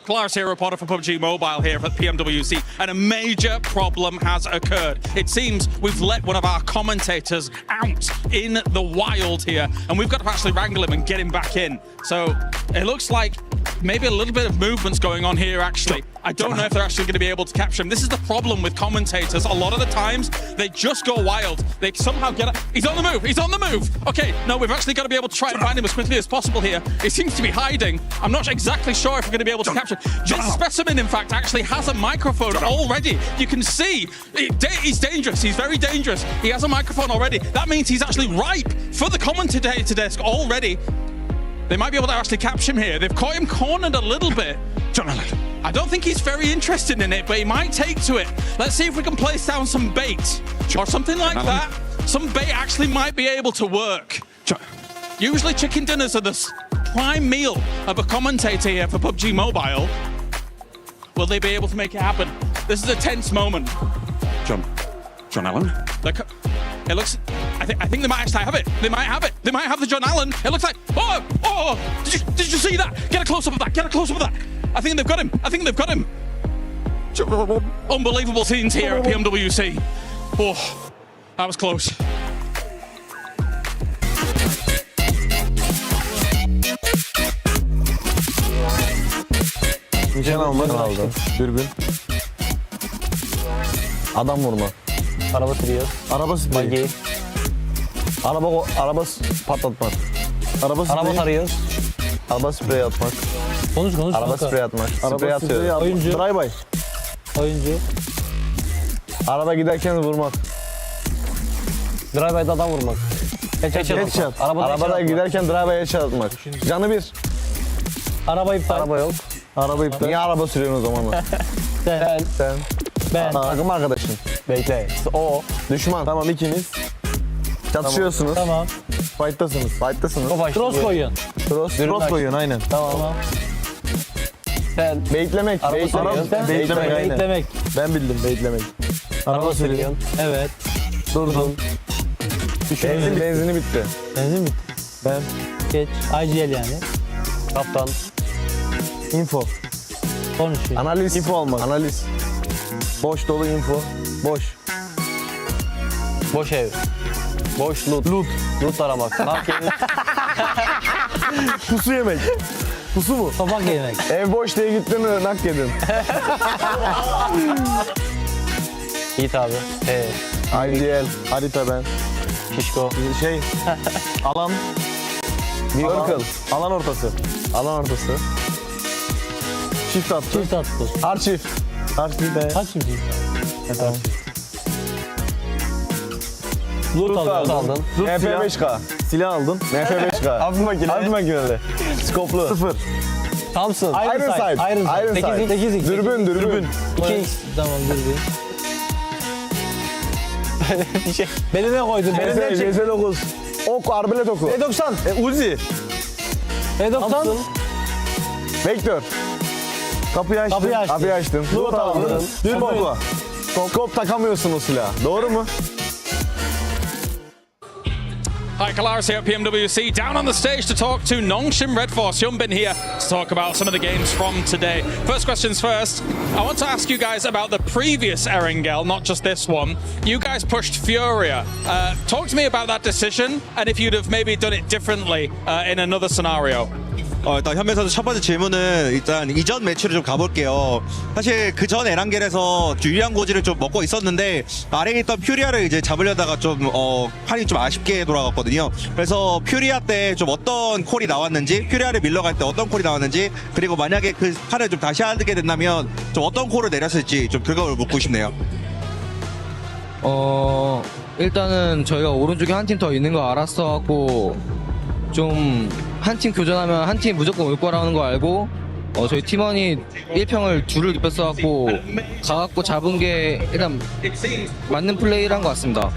Kalaris here, reporter for PUBG Mobile here at PMWC, and a major problem has occurred. It seems we've let one of our commentators out in the wild here, and we've got to actually wrangle him and get him back in. So it looks like maybe a little bit of movement's going on here, actually. I don't know if they're actually going to be able to capture him. This is the problem with commentators. A lot of the times, they just go wild. They somehow get He's on the move. He's on the move. Okay, no, we've actually got to be able to try and find him as quickly as possible here. He seems to be hiding. I'm not exactly sure if we're going to be able to capture him. This specimen, in fact, actually has a microphone already. You can see he's dangerous. He's very dangerous. He has a microphone already. That means he's actually ripe for the commentator desk already. They might be able to actually capture him here. They've caught him cornered a little bit. I don't think he's very interested in it, but he might take to it. Let's see if we can place down some bait or something like that. Some bait actually might be able to work. Usually chicken dinners are the prime meal of a commentator here for PUBG Mobile. Will they be able to make it happen? This is a tense moment. John Allen. It looks. I think they might actually have it. They might have it. They might have the John Allen. It looks like. Oh! Did you see that? Get a close up of that. Get a close up of that. I think they've got him. Unbelievable scenes here at PMWC. Oh, that was close. Nişan almak. Dürbün. Adam vurma. Araba sürüyor. Araba sürüyor. Araba patlatmak. Araba tarıyoruz. Araba sprey atmak. Konuş. Araba sprey atmak. Sprey atıyor. Oyuncu. Drive-by. Oyuncu. Araba giderken vurmak. Drive-by'da adam vurmak. Headshot. Arabada giderken drive-by headshot atmak. Canı bir. Araba iptal. Araba yok. Araba iptal. Niye araba sürüyorsun o zaman? Sen. Ben. Takım arkadaşın. Bekle. O. Düşman. Tamam ikiniz. Çatışıyorsunuz. Tamam. Fight'tasınız. Cross koyuyorsun. Cross koyuyorsun aynen. Tamam. Sen. Baitlemek. Baitlemek. Ben bildim baitlemek. Araba sürüyorsun. Evet. Durdun. Benzini bitti. Benzin bitti. Ben. Geç. IGL yani. Kaptan. Info. Konuşuyor. Analiz. Info almak. Analiz. Boş dolu info. Boş. Boş ev. Boş loot. Loot aramak. Ne yapayım? Pusu yemek. Pusu mu? Tabak yemek. Ev boş diye gittin mi nak yedin. Yiğit abi. IDL. Harita ben. Şişko. Alan. Circle. Alan ortası. Çift attı. Arşiv. Arşiv de. Kaç şimdi? Tamam. Loot aldın. MP5K. Silah aldın. MP5K. Hafif makineli. Skoplu. 0. Thompson. Iron sight. 8x. Dürbün. 2x. Tamam dürbün. Bir şey. Beline koydun. CS9. Ok, arbelet oku. E90. Uzi. E90. Vektör. Kapıyı açtın. Loot aldın. Dürbün. Skop takamıyorsun o silahı. Doğru mu? Hi, Kalaris here at PMWC, down on the stage to talk to Nongshim Red Force. Hyunbin here to talk about some of the games from today. First questions first. I want to ask you guys about the previous Erangel, not just this one. You guys pushed Furia. Talk to me about that decision and if you'd have maybe done it differently in another scenario. 일단 현민 선수 첫 번째 질문은 일단 이전 매치로 좀 가볼게요. 사실 그 전 에란겔에서 유리한 고지를 좀 먹고 있었는데 아래에 있던 퓨리아를 이제 잡으려다가 좀 판이 좀 아쉽게 돌아갔거든요. 그래서 퓨리아 때 좀 어떤 콜이 나왔는지, 퓨리아를 밀러갈 때 어떤 콜이 나왔는지, 그리고 만약에 그 판을 좀 다시 하게 된다면 좀 어떤 콜을 내렸을지 좀 그걸 묻고 싶네요. 일단은 저희가 오른쪽에 한 팀 더 있는 거 알았어갖고 좀 한 팀 교전하면 한 팀 무조건 올 거라는 거 알고 저희 팀원이 1평을 둘을 입혔어갖고 가갖고 잡은 게 일단 맞는 플레이를 한 것 같습니다.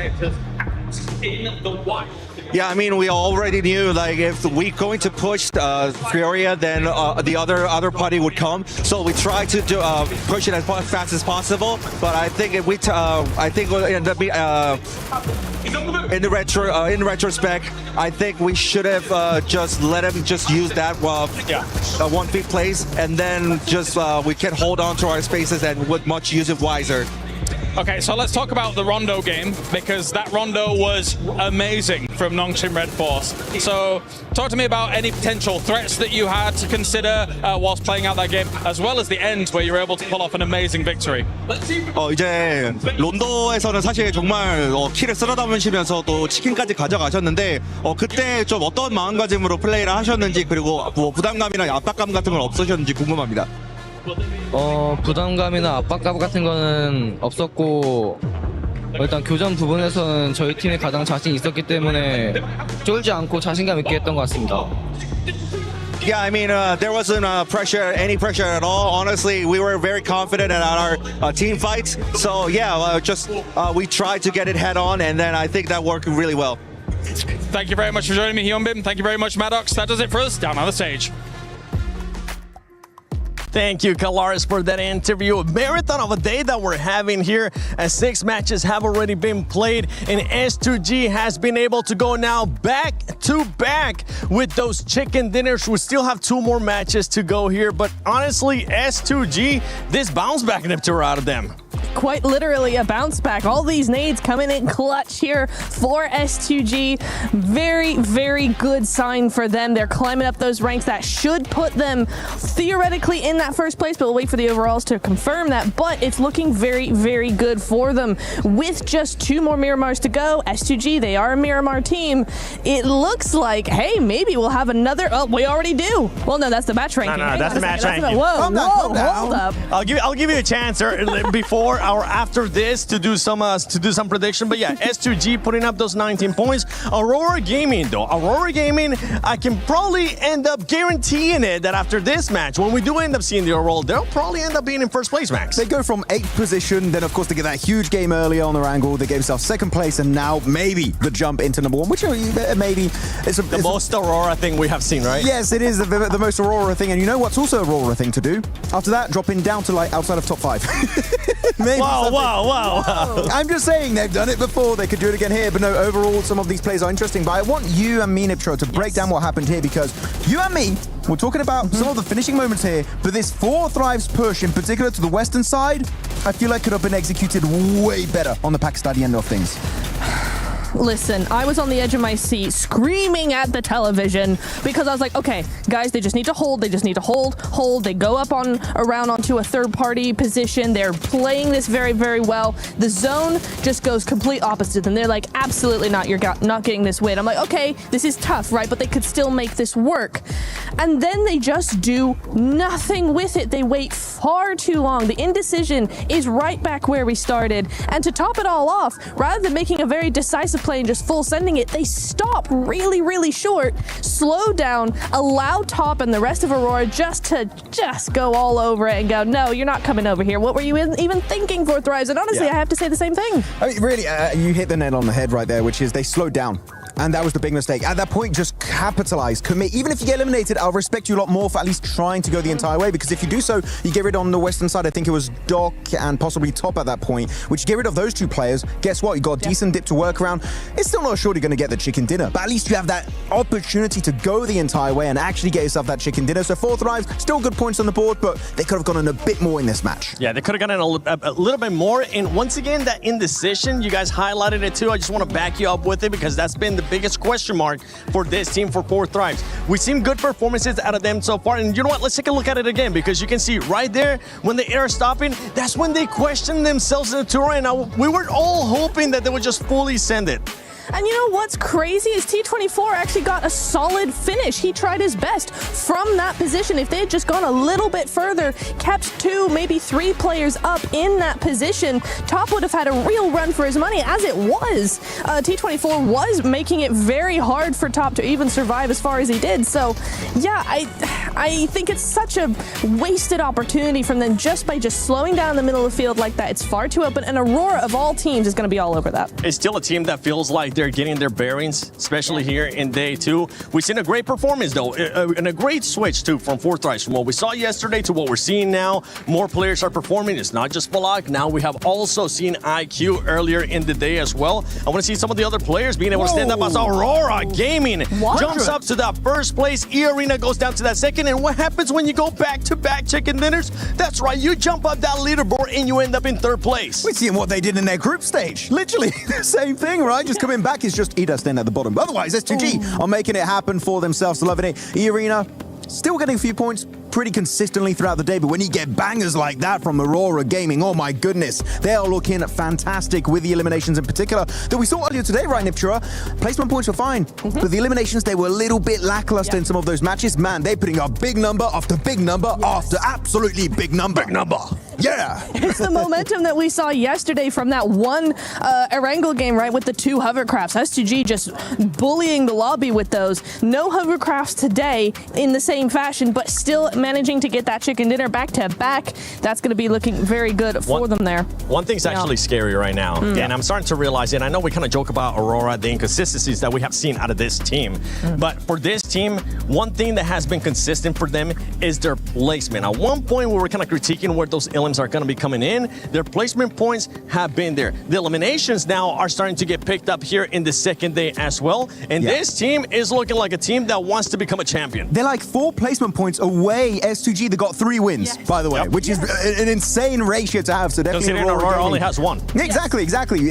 Yeah, I mean, we already knew like if we're going to push Furia, then the other party would come. So we tried to push it as fast as possible. But I think if I think we'll end up in retrospect, I think we should have just let him just use that 1-feet place, and then just we can hold on to our spaces and would much use it wiser. Okay, so let's talk about the Rondo game, because that Rondo was amazing from Nongshim Red Force. So talk to me about any potential threats that you had to consider whilst playing out that game, as well as the end where you were able to pull off an amazing victory. 이제 론도에서는 사실 정말 키를 쓸어 담으시면서 또 치킨까지 가져가셨는데 그때 좀 어떤 마음가짐으로 플레이를 하셨는지, 그리고 뭐 부담감이나 압박감 같은 건 없으셨는지 궁금합니다. 부담감이나 압박감 같은 거는 없었고 일단 교전 부분에서는 저희 팀이 가장 자신 있었기 때문에 쫄지 않고 자신감 있게 했던 것 같습니다. Yeah, I mean, there wasn't any pressure at all. Honestly, we were very confident in our team fights. So yeah, we tried to get it head on, and then I think that worked really well. Thank you very much for joining me, Hyunbin. Thank you very much, Maddox. That does it for us down on the stage. Thank you, Kalaris, for that interview. A marathon of a day that we're having here, as 6 matches have already been played, and S2G has been able to go now back to back with those chicken dinners. We still have 2 more matches to go here, but honestly, S2G, this bounce back Niptura out of them. Quite literally a bounce back. All these nades coming in clutch here for S2G. Very, very good sign for them. They're climbing up those ranks. That should put them theoretically in that first place, but we'll wait for the overalls to confirm that. But it's looking very, very good for them. With just 2 more Miramars to go, S2G, they are a Miramar team. It looks like, hey, maybe we'll have another. Oh, we already do. Well, no, that's the match ranking. No, that's the match ranking. Whoa, hold up. I'll give you a chance before or after this to do some prediction. But yeah, S2G putting up those 19 points. Aurora Gaming, though. Aurora Gaming, I can probably end up guaranteeing it that after this match, when we do end up seeing the overall, they'll probably end up being in first place, Max. They go from 8th position, then of course they get that huge game earlier on their angle. They gave themselves 2nd place, and now maybe the jump into number 1, which maybe it's the most Aurora thing we have seen, right? Yes, it is the most Aurora thing. And you know what's also Aurora thing to do? After that, dropping down to like outside of top 5. Maybe wow. I'm just saying they've done it before. They could do it again here. But no, overall, some of these plays are interesting. But I want you and me, Niptro, to break down what happened here, because you and me, we're talking about some of the finishing moments here. But this 4 Thrives push, in particular to the western side, I feel like could have been executed way better on the Pakistani end of things. Listen, I was on the edge of my seat screaming at the television because I was like, okay, guys, they just need to hold. They just need to hold. They go up around onto a third-party position. They're playing this very, very well. The zone just goes complete opposite. And they're like, absolutely not. You're not getting this win. I'm like, okay, this is tough, right? But they could still make this work. And then they just do nothing with it. They wait far too long. The indecision is right back where we started. And to top it all off, rather than making a very decisive play and just full sending it, they stop really, really short, slow down, allow Top and the rest of Aurora just to go all over it and go, no, you're not coming over here. What were you even thinking for Thrives? And honestly, I have to say the same thing. I mean, really, you hit the nail on the head right there, which is they slowed down. And that was the big mistake. At that point, just capitalize, commit. Even if you get eliminated, I'll respect you a lot more for at least trying to go the entire way, because if you do so, you get rid on the western side. I think it was Doc and possibly Top at that point, which you get rid of those 2 players. Guess what? You got a decent dip to work around. It's still not sure you're going to get the chicken dinner, but at least you have that opportunity to go the entire way and actually get yourself that chicken dinner. So 4 Thrives, still good points on the board, but they could have gone in a bit more in this match. Yeah, they could have gotten a little bit more. And once again, that indecision, you guys highlighted it too. I just want to back you up with it, because that's been the biggest question mark for this team for 4 Thrives. We've seen good performances out of them so far, and you know what? Let's take a look at it again, because you can see right there when they are stopping, that's when they question themselves in the tour, and we were all hoping that they would just fully send it. And you know what's crazy is T24 actually got a solid finish. He tried his best from that position. If they had just gone a little bit further, kept 2, maybe 3 players up in that position, Top would have had a real run for his money, as it was. T24 was making it very hard for Top to even survive as far as he did. So, yeah, I think it's such a wasted opportunity from them just by slowing down the middle of the field like that. It's far too open, and Aurora, of all teams, is going to be all over that. It's still a team that feels like they're getting their bearings, especially here in day 2. We've seen a great performance, though, and a great switch, too, from 4 Thrives. From what we saw yesterday to what we're seeing now, more players are performing. It's not just Falak. Now we have also seen IQ earlier in the day as well. I want to see some of the other players being able to stand up as Aurora Gaming jumps up to that first place. E-Arena goes down to that 2nd. And what happens when you go back-to-back chicken dinners? That's right. You jump up that leaderboard and you end up in 3rd place. We're seeing what they did in their group stage. Literally the same thing, right? Just coming back is just Ida staying at the bottom. But otherwise, S2G are making it happen for themselves. Loving it. E-Arena still getting a few points pretty consistently throughout the day, but when you get bangers like that from Aurora Gaming, oh my goodness, they are looking fantastic with the eliminations in particular that we saw earlier today, right, Niptura? Placement points were fine, but the eliminations, they were a little bit lackluster in some of those matches. Man, they're putting up big number after big number after absolutely big number. Yeah. It's the momentum that we saw yesterday from that one Erangel game, right, with the 2 hovercrafts. S2G just bullying the lobby with those. No hovercrafts today in the same fashion, but still managing to get that chicken dinner back to back. That's going to be looking very good for them there. One thing's actually scary right now, and I'm starting to realize it. I know we kind of joke about Aurora, the inconsistencies that we have seen out of this team, but for this team, one thing that has been consistent for them is their placement. At one point, we were kind of critiquing where those elims are going to be coming in. Their placement points have been there. The eliminations now are starting to get picked up here in the second day as well, and this team is looking like a team that wants to become a champion. They're like 4 placement points away. S2G, they got 3 wins, by the way, which is an insane ratio to have. So definitely Aurora only has 1. Exactly.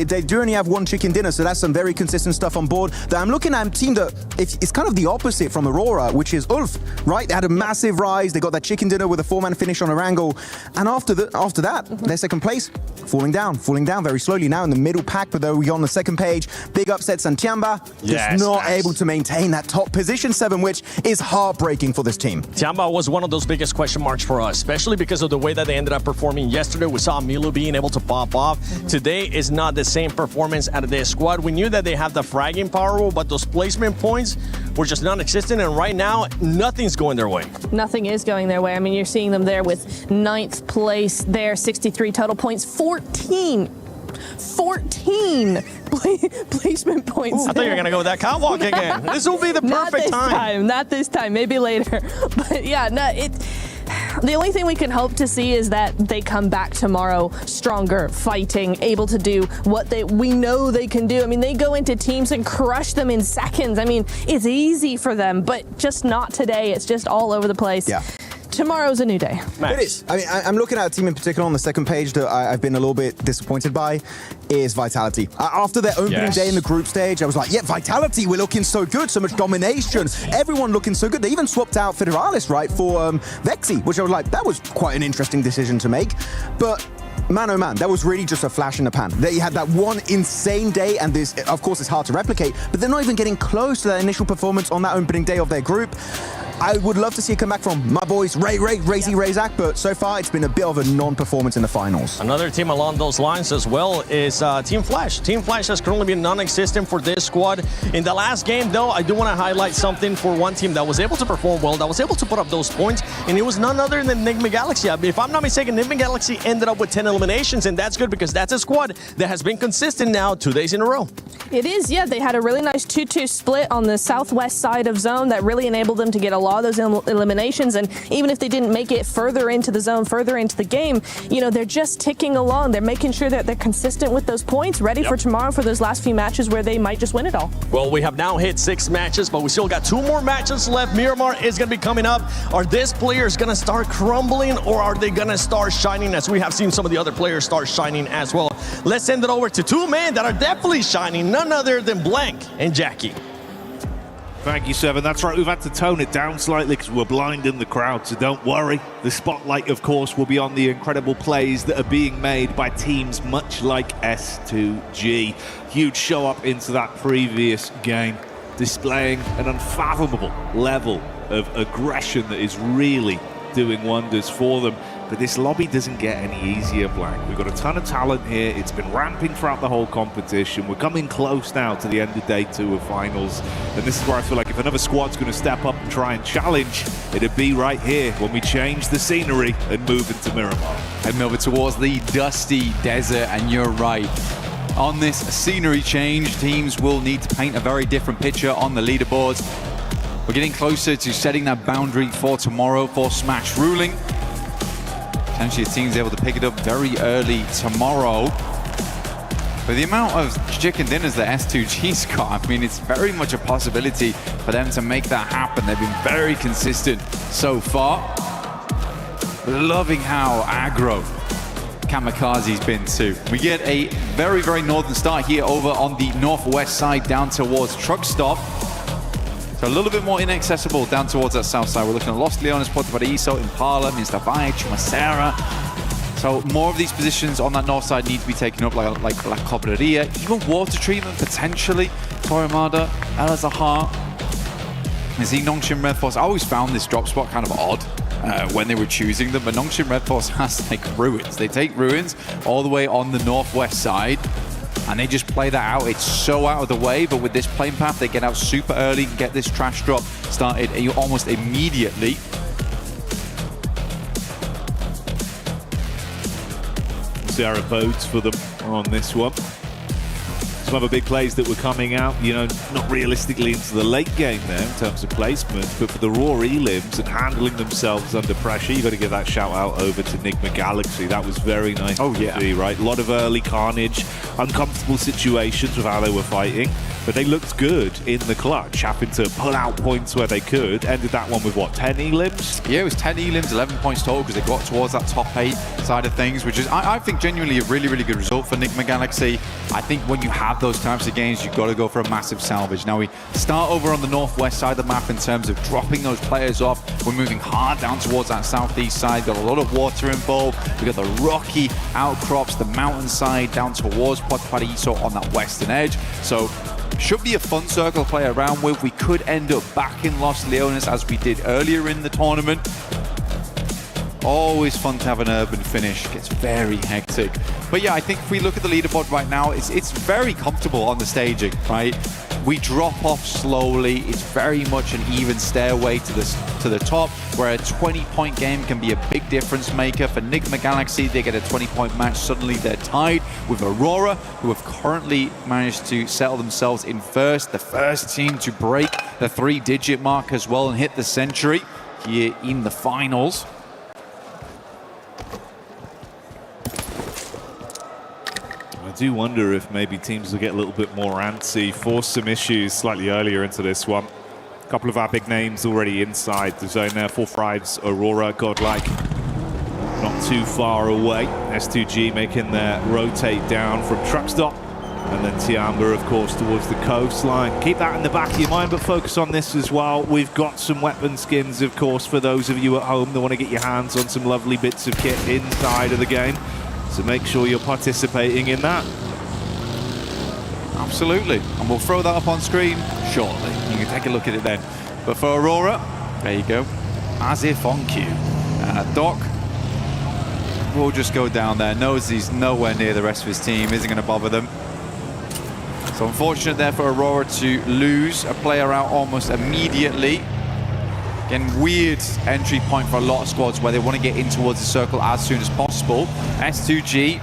They do only have 1 chicken dinner, so that's some very consistent stuff on board. That I'm looking at a team that it's kind of the opposite from Aurora, which is Ulf, right? They had a massive rise. They got that chicken dinner with a 4-man finish on Erangel, and after that, their second place, falling down very slowly. Now in the middle pack, but though we on the second page, big upset Santiamba, just not able to maintain that top position 7, which is heartbreaking for this team. Tiamba was one of those biggest question marks for us, especially because of the way that they ended up performing yesterday. We saw Milu being able to pop off. Today is not the same performance out of their squad. We knew that they have the fragging power, but those placement points were just non-existent, and right now, nothing's going their way. Nothing is going their way. I mean, you're seeing them there with 9th place there, 63 total points, 14 placement points. I thought you were going to go with that catwalk again. This will be the perfect time. Not this time, maybe later. But yeah, the only thing we can hope to see is that they come back tomorrow stronger, fighting, able to do what we know they can do. I mean, they go into teams and crush them in seconds. I mean, it's easy for them, but just not today. It's just all over the place. Yeah. Tomorrow's a new day. It is. I mean, I'm looking at a team in particular on the second page that I've been a little bit disappointed by is Vitality. After their opening day in the group stage, I was like, yeah, Vitality, we're looking so good, so much domination, everyone looking so good. They even swapped out Federalis, right, for Vexy, which I was like, that was quite an interesting decision to make. But man, oh man, that was really just a flash in the pan. They had that one insane day, and this, of course, it's hard to replicate, but they're not even getting close to that initial performance on that opening day of their group. I would love to see a comeback from my boys, Razak, but so far it's been a bit of a non-performance in the finals. Another team along those lines as well is Team Flash. Team Flash has currently been non-existent for this squad. In the last game, though, I do want to highlight something for one team that was able to perform well, that was able to put up those points, and it was none other than Enigma Galaxy. If I'm not mistaken, Enigma Galaxy ended up with 10 eliminations, and that's good because that's a squad that has been consistent now 2 days in a row. It is, yeah. They had a really nice 2-2 split on the southwest side of zone that really enabled them to get a lot of those eliminations, and even if they didn't make it further into the zone, further into the game, you know, they're just ticking along. They're making sure that they're consistent with those points, ready for tomorrow for those last few matches where they might just win it all. Well, we have now hit 6 matches, but we still got 2 more matches left. Miramar is going to be coming up. Are these players going to start crumbling, or are they going to start shining, as we have seen some of the other players start shining as well? Let's send it over to 2 men that are definitely shining, none other than Blank and Jackie. Thank you, Seven. That's right, we've had to tone it down slightly because we're blinding the crowd, so don't worry. The spotlight, of course, will be on the incredible plays that are being made by teams much like S2G. Huge show up into that previous game, displaying an unfathomable level of aggression that is really doing wonders for them. But this lobby doesn't get any easier, Blank. We've got a ton of talent here. It's been ramping throughout the whole competition. We're coming close now to the end of day 2 of finals. And this is where I feel like if another squad's going to step up and try and challenge, it'd be right here when we change the scenery and move into Miramar. And move it towards the dusty desert, and you're right. On this scenery change, teams will need to paint a very different picture on the leaderboards. We're getting closer to setting that boundary for tomorrow for Smash ruling. Potentially a team's able to pick it up very early tomorrow. But the amount of chicken dinners that S2G's got, I mean, it's very much a possibility for them to make that happen. They've been very consistent so far. Loving how aggro Kamikaze's been too. We get a very, very northern start here over on the northwest side down towards Truck Stop. So a little bit more inaccessible down towards that south side. We're looking at Los Leones, Puerto Paraíso, Impala, Mr. Valle, Chumacera. So more of these positions on that north side need to be taken up, like La Cobreria, even water treatment potentially. Torremada, El Azahar. You see Nongshim Red Force, I always found this drop spot kind of odd when they were choosing them, but Nongshim Red Force has like ruins. They take ruins all the way on the northwest side, and they just play that out. It's so out of the way, but with this plane path, they get out super early and get this trash drop started almost immediately. Sarah bodes for them on this one. Some other big plays that were coming out, you know, not realistically into the late game there in terms of placement, but for the raw elims and handling themselves under pressure, you got to give that shout out over to Enigma Galaxy. That was very nice to see, right? A lot of early carnage, uncomfortable situations with how they were fighting, but they looked good in the clutch, having to pull out points where they could. Ended that one with what, 10 elims? Yeah, it was 10 elims, 11 points total, because they got towards that top 8 side of things, which is, I think, genuinely a really, really good result for Enigma Galaxy. I think when you have those types of games, you've got to go for a massive salvage. Now we start over on the northwest side of the map in terms of dropping those players off. We're moving hard down towards that southeast side. Got a lot of water involved. We got the rocky outcrops, the mountainside down towards Puerto Paraíso on that western edge. So should be a fun circle to play around with. We could end up back in Los Leones as we did earlier in the tournament. Always fun to have an urban finish. Gets very hectic. But yeah, I think if we look at the leaderboard right now, it's very comfortable on the staging, right? We drop off slowly. It's very much an even stairway to the top, where a 20-point game can be a big difference maker. For Enigma Galaxy, they get a 20-point match. Suddenly they're tied with Aurora, who have currently managed to settle themselves in first. The first team to break the 3-digit mark as well and hit the century here in the finals. I do wonder if maybe teams will get a little bit more antsy, force some issues slightly earlier into this one. A couple of our big names already inside the zone there. 4-5's Aurora, Godlike, not too far away. S2G making their rotate down from truck stop. And then Tiamba, of course, towards the coastline. Keep that in the back of your mind, but focus on this as well. We've got some weapon skins, of course, for those of you at home that want to get your hands on some lovely bits of kit inside of the game. So make sure you're participating in that. Absolutely. And we'll throw that up on screen shortly. You can take a look at it then. But for Aurora, there you go. As if on cue. Doc will just go down there. Knows he's nowhere near the rest of his team. Isn't going to bother them. So unfortunate there for Aurora to lose a player out almost immediately. Again, weird entry point for a lot of squads where they want to get in towards the circle as soon as possible. S2G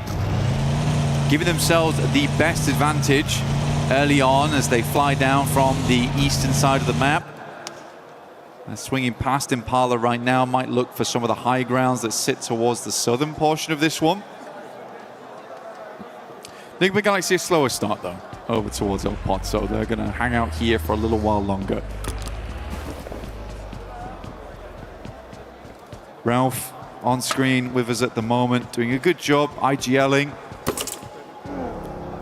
giving themselves the best advantage early on as they fly down from the eastern side of the map. And swinging past Impala right now, might look for some of the high grounds that sit towards the southern portion of this one. Enigma Galaxy a slower start though, over towards El Pot, so they're going to hang out here for a little while longer. Ralph on screen with us at the moment, doing a good job IGLing,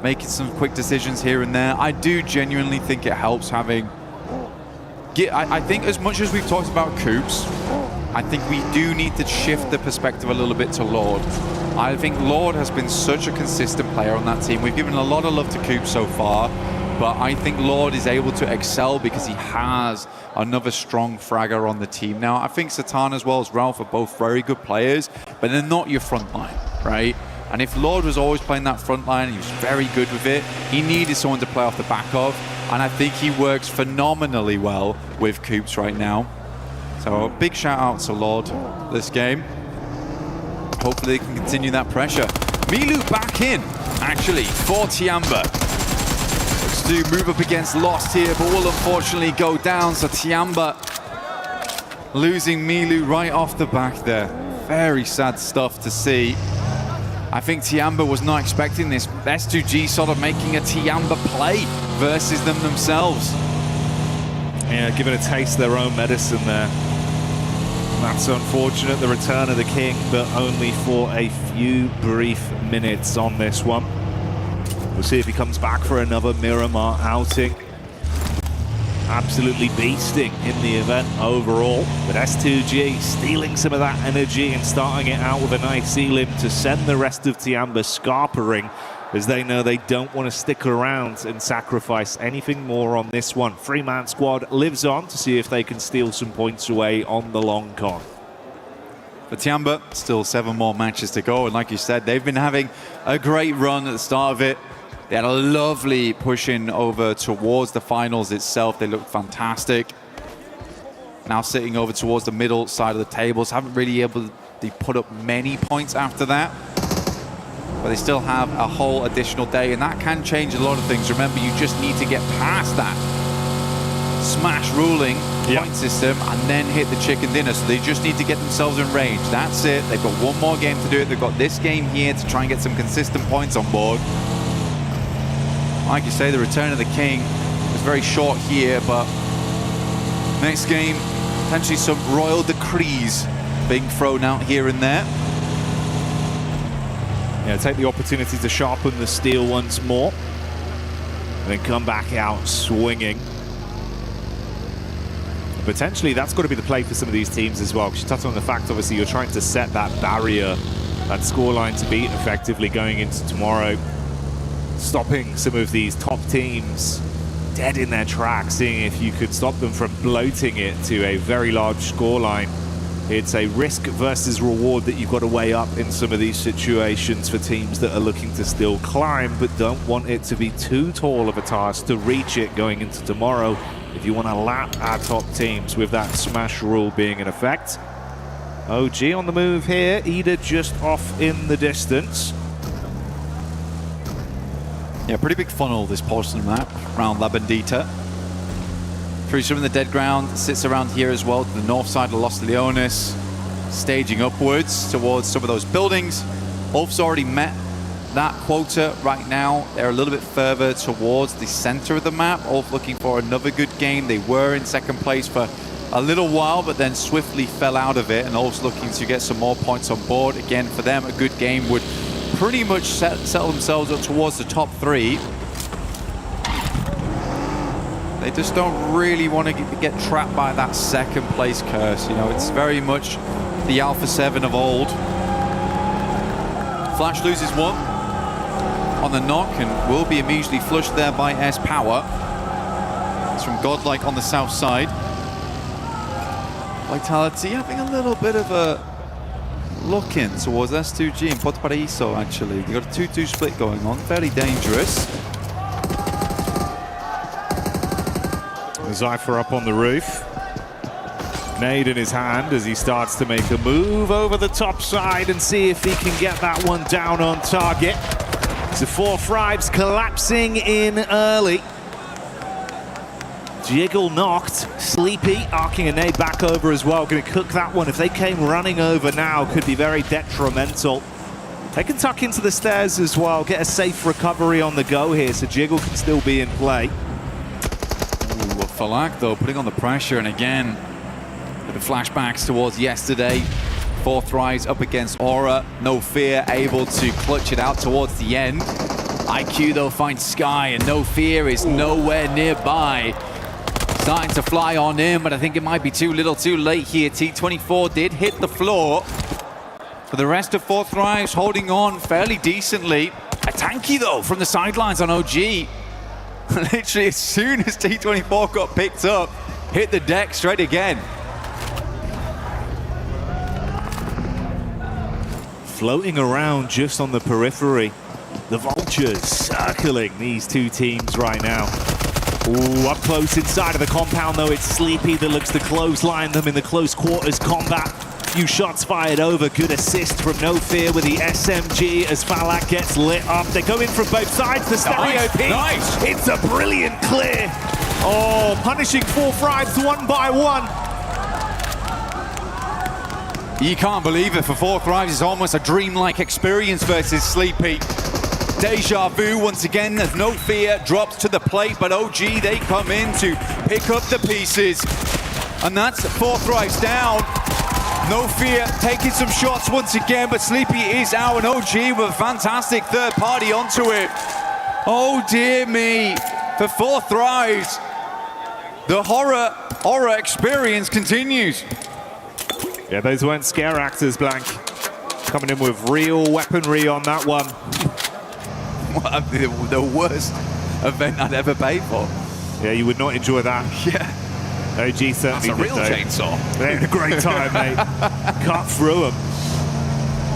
making some quick decisions here and there. I do genuinely think it helps having... I think as much as we've talked about Coops, I think we do need to shift the perspective a little bit to Lord. I think Lord has been such a consistent player on that team. We've given a lot of love to Coops so far, but I think Lord is able to excel because he has another strong fragger on the team. Now, I think Satan as well as Ralph are both very good players, but they're not your front line, right? And if Lord was always playing that front line, he was very good with it, he needed someone to play off the back of, and I think he works phenomenally well with Coops right now. So a big shout out to Lord this game. Hopefully they can continue that pressure. Milu back in, actually, for Tiamba. Looks to move up against Lost here, but will unfortunately go down. So Tiamba losing Milu right off the back there. Very sad stuff to see. I think Tiamba was not expecting this. S2G sort of making a Tiamba play versus them themselves. Yeah, giving a taste of their own medicine there. That's unfortunate, the return of the king, but only for a few brief minutes on this one. We'll see if he comes back for another Miramar outing. Absolutely beasting in the event overall, but S2G stealing some of that energy and starting it out with a nice elim to send the rest of Tiamba scarpering as they know they don't want to stick around and sacrifice anything more on this one. Three-man squad lives on to see if they can steal some points away on the long con. For Tiamba, still 7 more matches to go, and like you said, they've been having a great run at the start of it. They had a lovely pushing over towards the finals itself. They looked fantastic. Now sitting over towards the middle side of the tables, haven't really able to put up many points after that. But they still have a whole additional day, and that can change a lot of things. Remember, you just need to get past that smash ruling point system and then hit the chicken dinner. So they just need to get themselves in range. That's it. They've got one more game to do it. They've got this game here to try and get some consistent points on board. Like you say, the return of the king was very short here, but next game, potentially some royal decrees being thrown out here and there. Yeah, take the opportunity to sharpen the steel once more and then come back out swinging. Potentially, that's got to be the play for some of these teams as well, because you touched on the fact, obviously, you're trying to set that barrier, that scoreline to beat effectively going into tomorrow, stopping some of these top teams dead in their tracks, seeing if you could stop them from bloating it to a very large scoreline. It's a risk versus reward that you've got to weigh up in some of these situations for teams that are looking to still climb, but don't want it to be too tall of a task to reach it going into tomorrow if you want to lap our top teams with that smash rule being in effect. OG on the move here, Ida just off in the distance. Yeah, pretty big funnel this portion of the map around La Bendita. Through some of the dead ground, sits around here as well to the north side of Los Leones, staging upwards towards some of those buildings. Ulf's already met that quota right now. They're a little bit further towards the center of the map. Ulf looking for another good game. They were in second place for a little while, but then swiftly fell out of it, and Ulf's looking to get some more points on board. Again, for them, a good game would pretty much settle themselves up towards the top 3. They just don't really want to get trapped by that second place curse. You know, it's very much the Alpha 7 of old. Flash loses 1 on the knock and will be immediately flushed there by S Power. It's from Godlike on the south side. Vitality having a little bit of a look in towards S2G and Puerto Paraíso, actually. They've got a 2-2 split going on, fairly dangerous. Zypher up on the roof. Nade in his hand as he starts to make a move over the top side and see if he can get that one down on target. So 4 Fribes collapsing in early. Jiggle knocked. Sleepy arcing a nade back over as well. Going to cook that one. If they came running over now, could be very detrimental. They can tuck into the stairs as well. Get a safe recovery on the go here, so Jiggle can still be in play. Falak, though, putting on the pressure, and again, the flashbacks towards yesterday. 4th rise up against Aura. No Fear able to clutch it out towards the end. IQ, though, finds Sky, and No Fear is nowhere nearby. Starting to fly on in, but I think it might be too little too late here. T24 did hit the floor. For the rest of 4th rise, holding on fairly decently. A tanky, though, from the sidelines on OG. Literally, as soon as T24 got picked up, hit the deck straight again. Floating around just on the periphery. The Vultures circling these two teams right now. Ooh, up close inside of the compound, though. It's Sleepy that looks to clothesline them in the close quarters combat. Few shots fired over. Good assist from No Fear with the SMG as Falak gets lit up. They go in from both sides. The Stereo Nice. It's a brilliant clear. Oh, punishing 4 Fribes 1 by 1. You can't believe it. For 4th rise, it's almost a dreamlike experience versus Sleepy. Deja vu once again as No Fear drops to the plate, but OG, they come in to pick up the pieces. And that's 4th rise down. No Fear taking some shots once again, but Sleepy is out, and OG with a fantastic third party onto it. Oh dear me, for 4th rise, the horror experience continues. Yeah, those weren't scare actors, Blank. Coming in with real weaponry on that one. the worst event I'd ever paid for. Yeah, you would not enjoy that. Yeah. OG certainly. That's a real chainsaw. They had a great time, mate. Cut through them.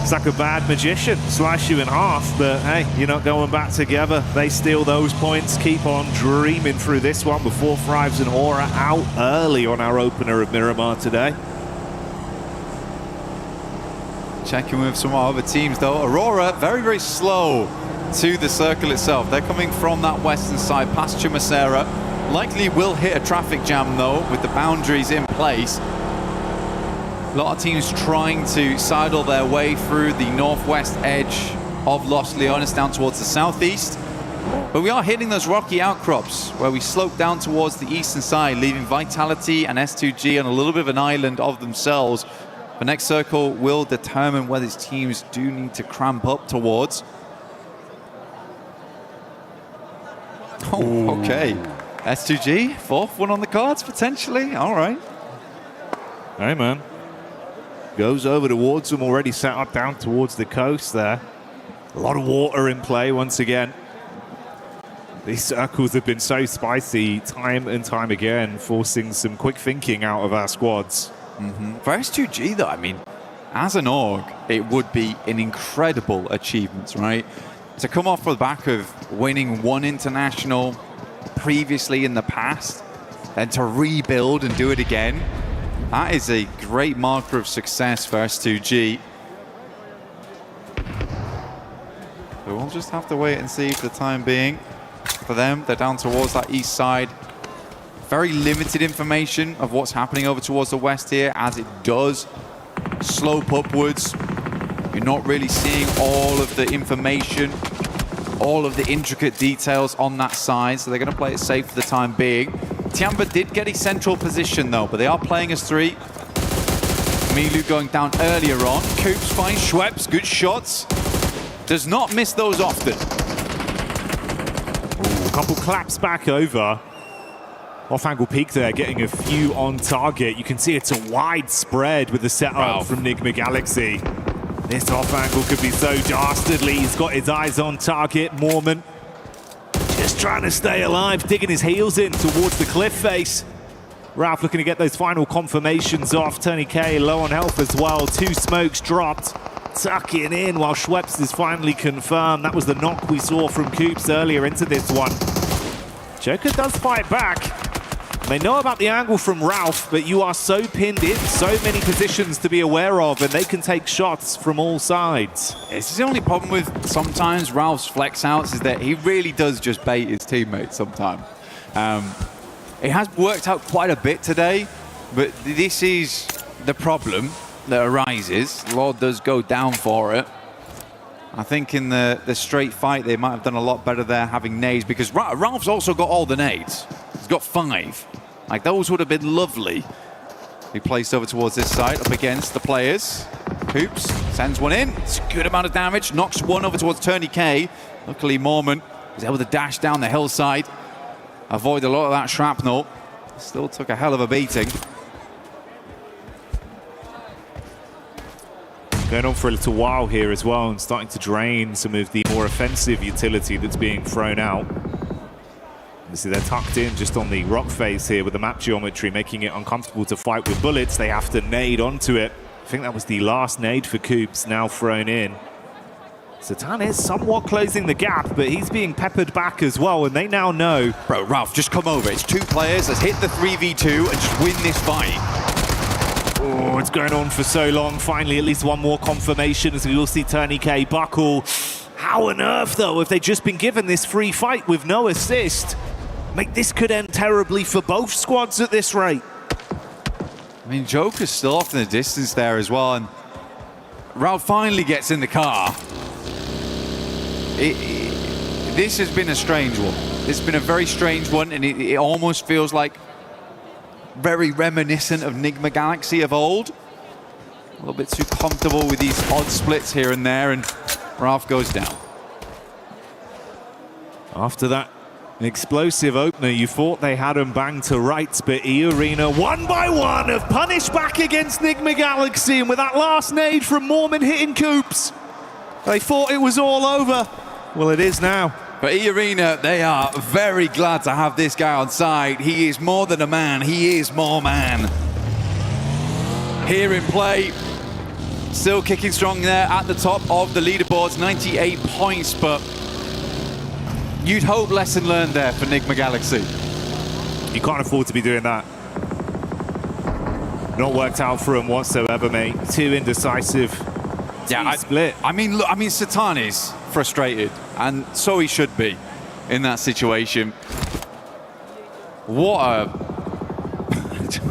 It's like a bad magician, slice you in half, but hey, you're not going back together. They steal those points, keep on dreaming through this one before Thrives and Aura out early on our opener of Miramar today. Checking with some other teams though. Aurora, very, very slow to the circle itself. They're coming from that western side past Chumacera. Likely will hit a traffic jam though with the boundaries in place. A lot of teams trying to sidle their way through the northwest edge of Los Leones down towards the southeast. But we are hitting those rocky outcrops where we slope down towards the eastern side, leaving Vitality and S2G on a little bit of an island of themselves. The next circle will determine where these teams do need to cramp up towards. Oh, okay. S2G, fourth one on the cards potentially. All right. Hey, man. Goes over towards them, already set up down towards the coast there. A lot of water in play once again. These circles have been so spicy time and time again, forcing some quick thinking out of our squads. For S2G though, I mean, as an org, it would be an incredible achievement, right? To come off the back of winning one international previously in the past, and to rebuild and do it again, that is a great marker of success for S2G. So we'll just have to wait and see for the time being. For them, they're down towards that east side. Very limited information of what's happening over towards the west here, as it does slope upwards. You're not really seeing all of the information, all of the intricate details on that side, so they're going to play it safe for the time being. Tiamba did get a central position though, but they are playing as three. Milu going down earlier on. Coops finds Schweppes, good shots. Does not miss those often. Ooh, a couple claps back over. Off-angle peek there, getting a few on target. You can see it's a wide spread with the setup from Nigma Galaxy. This off-angle could be so dastardly. He's got his eyes on target. Mormon just trying to stay alive, digging his heels in towards the cliff face. Ralph looking to get those final confirmations off. Tony K low on health as well. Two smokes dropped. Tucking in while Schweppes is finally confirmed. That was the knock we saw from Coops earlier into this one. Joker does fight back. They know about the angle from Ralph, but you are so pinned in, so many positions to be aware of, and they can take shots from all sides. This is the only problem with sometimes Ralph's flex outs, is that he really does just bait his teammates sometimes. It has worked out quite a bit today, but this is the problem that arises. Lord does go down for it. I think in the straight fight, they might have done a lot better there having nades, because Ralph's also got all the nades. He's got 5. Like, those would have been lovely. He placed over towards this side, up against the players. Coops sends one in. It's a good amount of damage. Knocks one over towards Turney K. Luckily, Mormon was able to dash down the hillside, avoid a lot of that shrapnel. Still took a hell of a beating. Going on for a little while here as well, and starting to drain some of the more offensive utility that's being thrown out. Obviously, they're tucked in just on the rock face here with the map geometry, making it uncomfortable to fight with bullets. They have to nade onto it. I think that was the last nade for Coops, now thrown in. Satan is somewhat closing the gap, but he's being peppered back as well, and they now know. Bro, Ralph, just come over. It's 2 players. Let's hit the 3v2 and just win this fight. Oh, it's going on for so long. Finally, at least one more confirmation as we will see Turney K buckle. How on earth, though, if they'd just been given this free fight with no assist? Mate, this could end terribly for both squads at this rate. I mean, Joker's still off in the distance there as well, and Ralph finally gets in the car. This has been a strange one. It's been a very strange one, and it almost feels like very reminiscent of Nigma Galaxy of old. A little bit too comfortable with these odd splits here and there, and Ralph goes down. After that explosive opener, you thought they had him banged to rights, but E-Arena, one by one, have punished back against Nigma Galaxy, and with that last nade from Mormon hitting Coops, they thought it was all over. Well, it is now. But E-Arena, they are very glad to have this guy on side. He is more than a man, he is more man. Here in play, still kicking strong there at the top of the leaderboards, 98 points, but you'd hope lesson learned there for Nigma Galaxy. You can't afford to be doing that. Not worked out for him whatsoever, mate. Too indecisive. Split. I mean, look, Satan is frustrated, and so he should be in that situation. What a...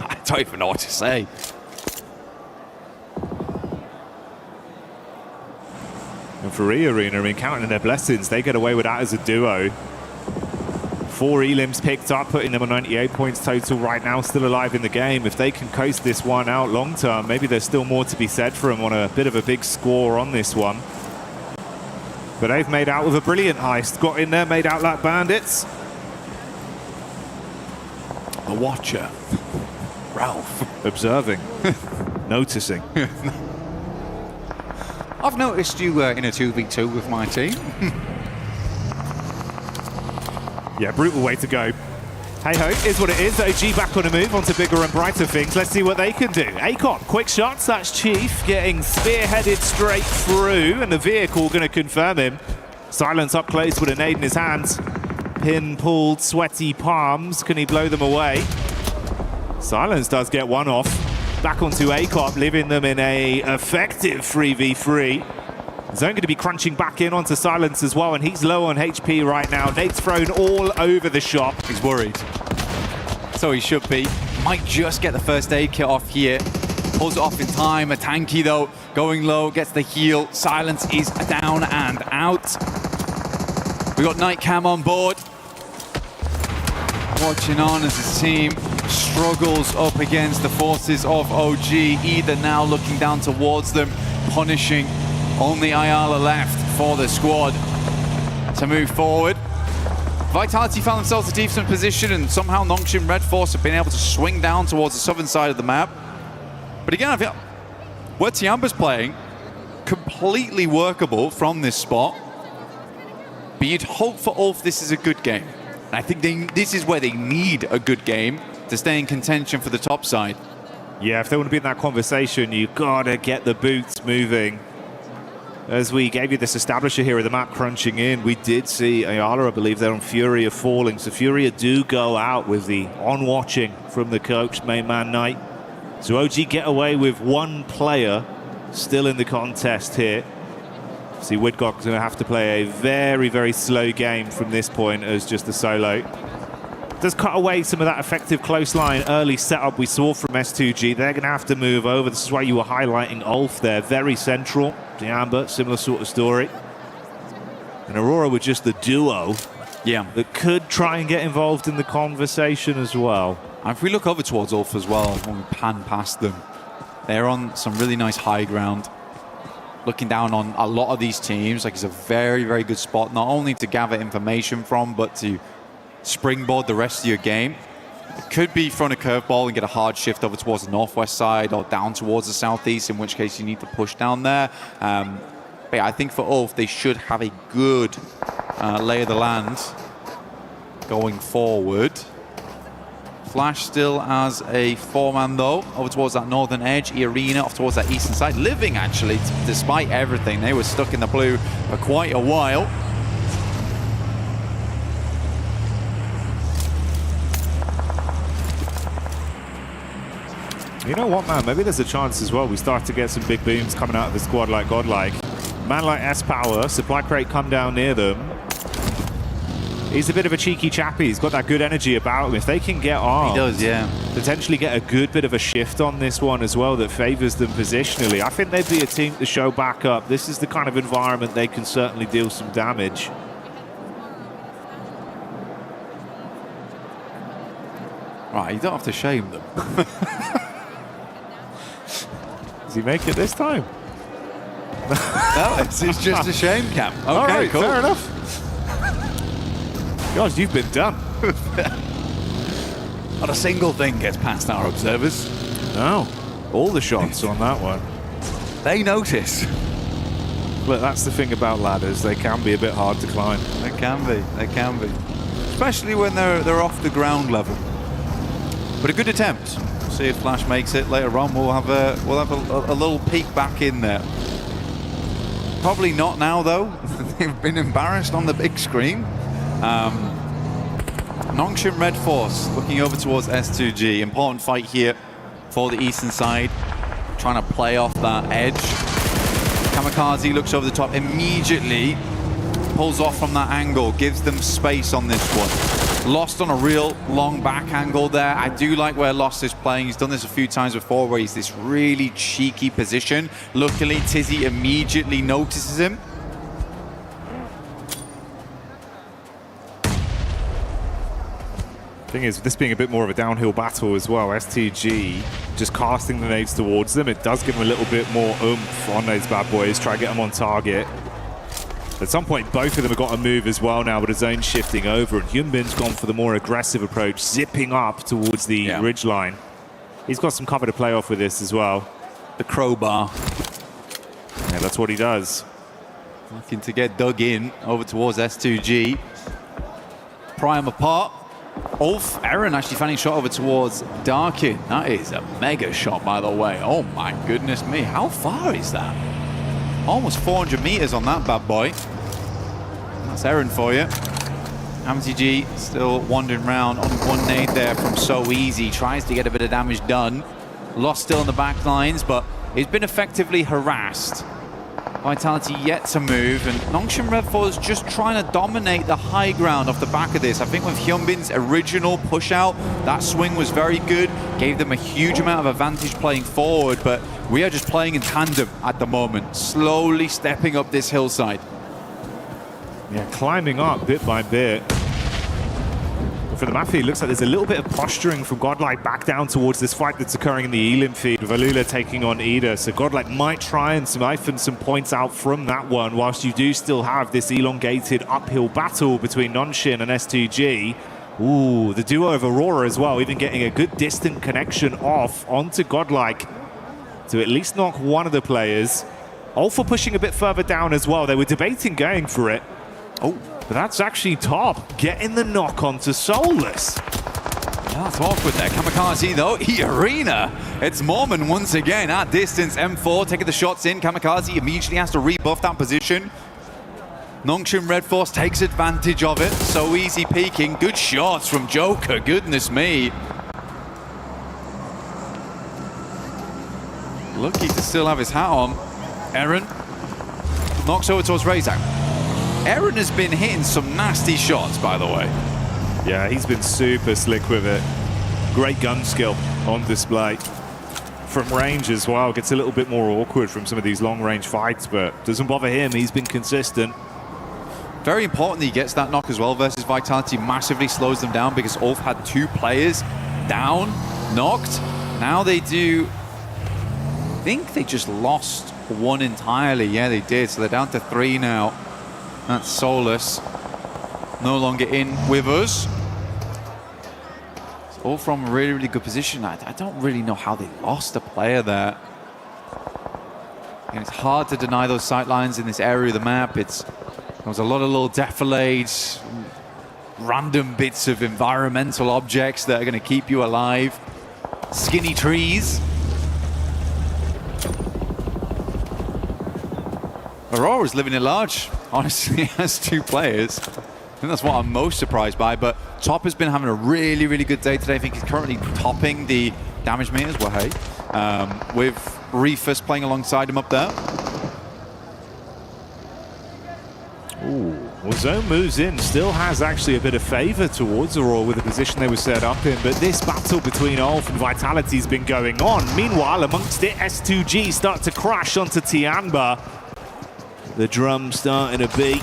I don't even know what to say. And for E-Arena, I mean, counting their blessings, they get away with that as a duo. 4 elims picked up, putting them on 98 points total right now, still alive in the game. If they can coast this one out long term, maybe there's still more to be said for them on a bit of a big score on this one. But they've made out with a brilliant heist. Got in there, made out like bandits. A watcher. Ralph. Observing. Noticing. I've noticed you in a 2v2 with my team. Yeah, brutal way to go. Hey-ho, is what it is. OG back on a move onto bigger and brighter things. Let's see what they can do. Akon, quick shots. That's Chief getting spearheaded straight through, and the vehicle going to confirm him. Silence up close with a nade in his hands. Pin pulled, sweaty palms. Can he blow them away? Silence does get one off. Back onto Akon, leaving them in a effective 3v3. Zone going to be crunching back in onto Silence as well, and he's low on HP right now. Nate's thrown all over the shop. He's worried. So he should be. Might just get the first aid kit off here. Pulls it off in time. A tanky though, going low, gets the heal. Silence is down and out. We got Night Cam on board. Watching on as his team struggles up against the forces of OG. Either now looking down towards them, punishing. Only Ayala left for the squad to move forward. Vitality found themselves in a decent position, and somehow Nongshim Red Force have been able to swing down towards the southern side of the map. But again, I feel where Tiamba's playing, completely workable from this spot. But you'd hope for Ulf this is a good game. And I think this is where they need a good game to stay in contention for the top side. Yeah, if they want to be in that conversation, you've got to get the boots moving. As we gave you this establisher here of the map crunching in, we did see Ayala, I believe, there on Furia falling. So Furia do go out with the on-watching from the coach, main man Knight. So OG get away with one player still in the contest here. See, Widgock's going to have to play a very, very slow game from this point as just a solo. Does cut away some of that effective close line early setup we saw from S2G. They're going to have to move over. This is why you were highlighting Ulf there. Very central. Tiamba, similar sort of story. And Aurora with just the duo. Yeah. That could try and get involved in the conversation as well. And if we look over towards Ulf as well, when we pan past them, they're on some really nice high ground. Looking down on a lot of these teams, like it's a very, very good spot, not only to gather information from, but to springboard the rest of your game. It could be thrown a curveball and get a hard shift over towards the northwest side or down towards the southeast, in which case you need to push down there. But yeah, I think for Ulf, they should have a good lay of the land going forward. Flash still as a 4-man though, over towards that northern edge. E-Arena off towards that eastern side. Living actually, despite everything. They were stuck in the blue for quite a while. You know what, man? Maybe there's a chance as well. We start to get some big booms coming out of the squad like Godlike. Man like S-Power, supply crate come down near them. He's a bit of a cheeky chappy. He's got that good energy about him. If they can get armed, he does, yeah. Potentially get a good bit of a shift on this one as well that favors them positionally. I think they'd be a team to show back up. This is the kind of environment they can certainly deal some damage. Right, you don't have to shame them. Does he make it this time? No, it's just a shame, Cam. Okay, all right, cool. Fair enough. God, you've been done. Not a single thing gets past our observers. No, all the shots on that one. They notice. Look, that's the thing about ladders. They can be a bit hard to climb. They can be. They can be. Especially when they're off the ground level. But a good attempt. See if Flash makes it later on. We'll have a little peek back in there. Probably not now though. They've been embarrassed on the big screen. Nongshim Red Force looking over towards S2G. Important fight here for the eastern side. Trying to play off that edge. Kamikaze looks over the top immediately. Pulls off from that angle. Gives them space on this one. Lost on a real long back angle there. I do like where Lost is playing. He's done this a few times before where he's this really cheeky position. Luckily, Tizzy immediately notices him. Thing is, this being a bit more of a downhill battle as well, STG just casting the nades towards them. It does give them a little bit more oomph on those bad boys, try to get them on target. At some point, both of them have got to move as well now, with the zone shifting over, and Hyunbin's gone for the more aggressive approach, zipping up towards the ridge line. He's got some cover to play off with this as well. The crowbar. Yeah, that's what he does. Looking to get dug in over towards S2G. Prime apart. Ulf, Aaron actually finding shot over towards Darkin. That is a mega shot, by the way. Oh my goodness me, how far is that? Almost 400 meters on that bad boy. That's Aaron for you. MTG still wandering around on one nade there from So Easy. Tries to get a bit of damage done. Lost still in the back lines, but he's been effectively harassed. Vitality yet to move, and Nongshim Red Force just trying to dominate the high ground off the back of this. I think with Hyunbin's original push out, that swing was very good, gave them a huge amount of advantage playing forward, but we are just playing in tandem at the moment, slowly stepping up this hillside. Yeah, climbing up bit by bit. For the Mafia, it looks like there's a little bit of posturing from Godlike back down towards this fight that's occurring in the Elim feed with Alula taking on Ida. So Godlike might try and siphon some points out from that one, whilst you do still have this elongated uphill battle between Nongshim and S2G. Ooh, the duo of Aurora as well, even getting a good distant connection off onto Godlike to at least knock one of the players. Alpha pushing a bit further down as well. They were debating going for it. Oh, but that's actually Top getting the knock onto Soulless. Yeah, that's awkward there. Kamikaze though, E-Arena. It's Mormon once again at distance. M4 taking the shots in. Kamikaze immediately has to rebuff that position. Nongshim Red Force takes advantage of it. So Easy peeking. Good shots from Joker, goodness me. Lucky to still have his hat on. Aaron knocks over towards Razak. Aaron has been hitting some nasty shots, by the way. Yeah, he's been super slick with it. Great gun skill on display. From range as well, gets a little bit more awkward from some of these long-range fights, but doesn't bother him. He's been consistent. Very important he gets that knock as well versus Vitality. Massively slows them down because Ulf had 2 players down, knocked. Now they do... I think they just lost 1 entirely. Yeah, they did. So they're down to 3 now. That's Soulless. No longer in with us. It's all from a really, really good position. I don't really know how they lost a player there. And it's hard to deny those sight lines in this area of the map. There was a lot of little defilades, random bits of environmental objects that are going to keep you alive. Skinny trees. Aurora's living it large, honestly, has 2 players. I think that's what I'm most surprised by, but Top has been having a really, really good day today. I think he's currently topping the damage meters, well, hey, with Reefus playing alongside him up there. Ooh, well, Zone moves in, still has actually a bit of favor towards Aurora with the position they were set up in, but this battle between Ulf and Vitality has been going on. Meanwhile, amongst it, S2G start to crash onto Tianba. The drum starting to beat.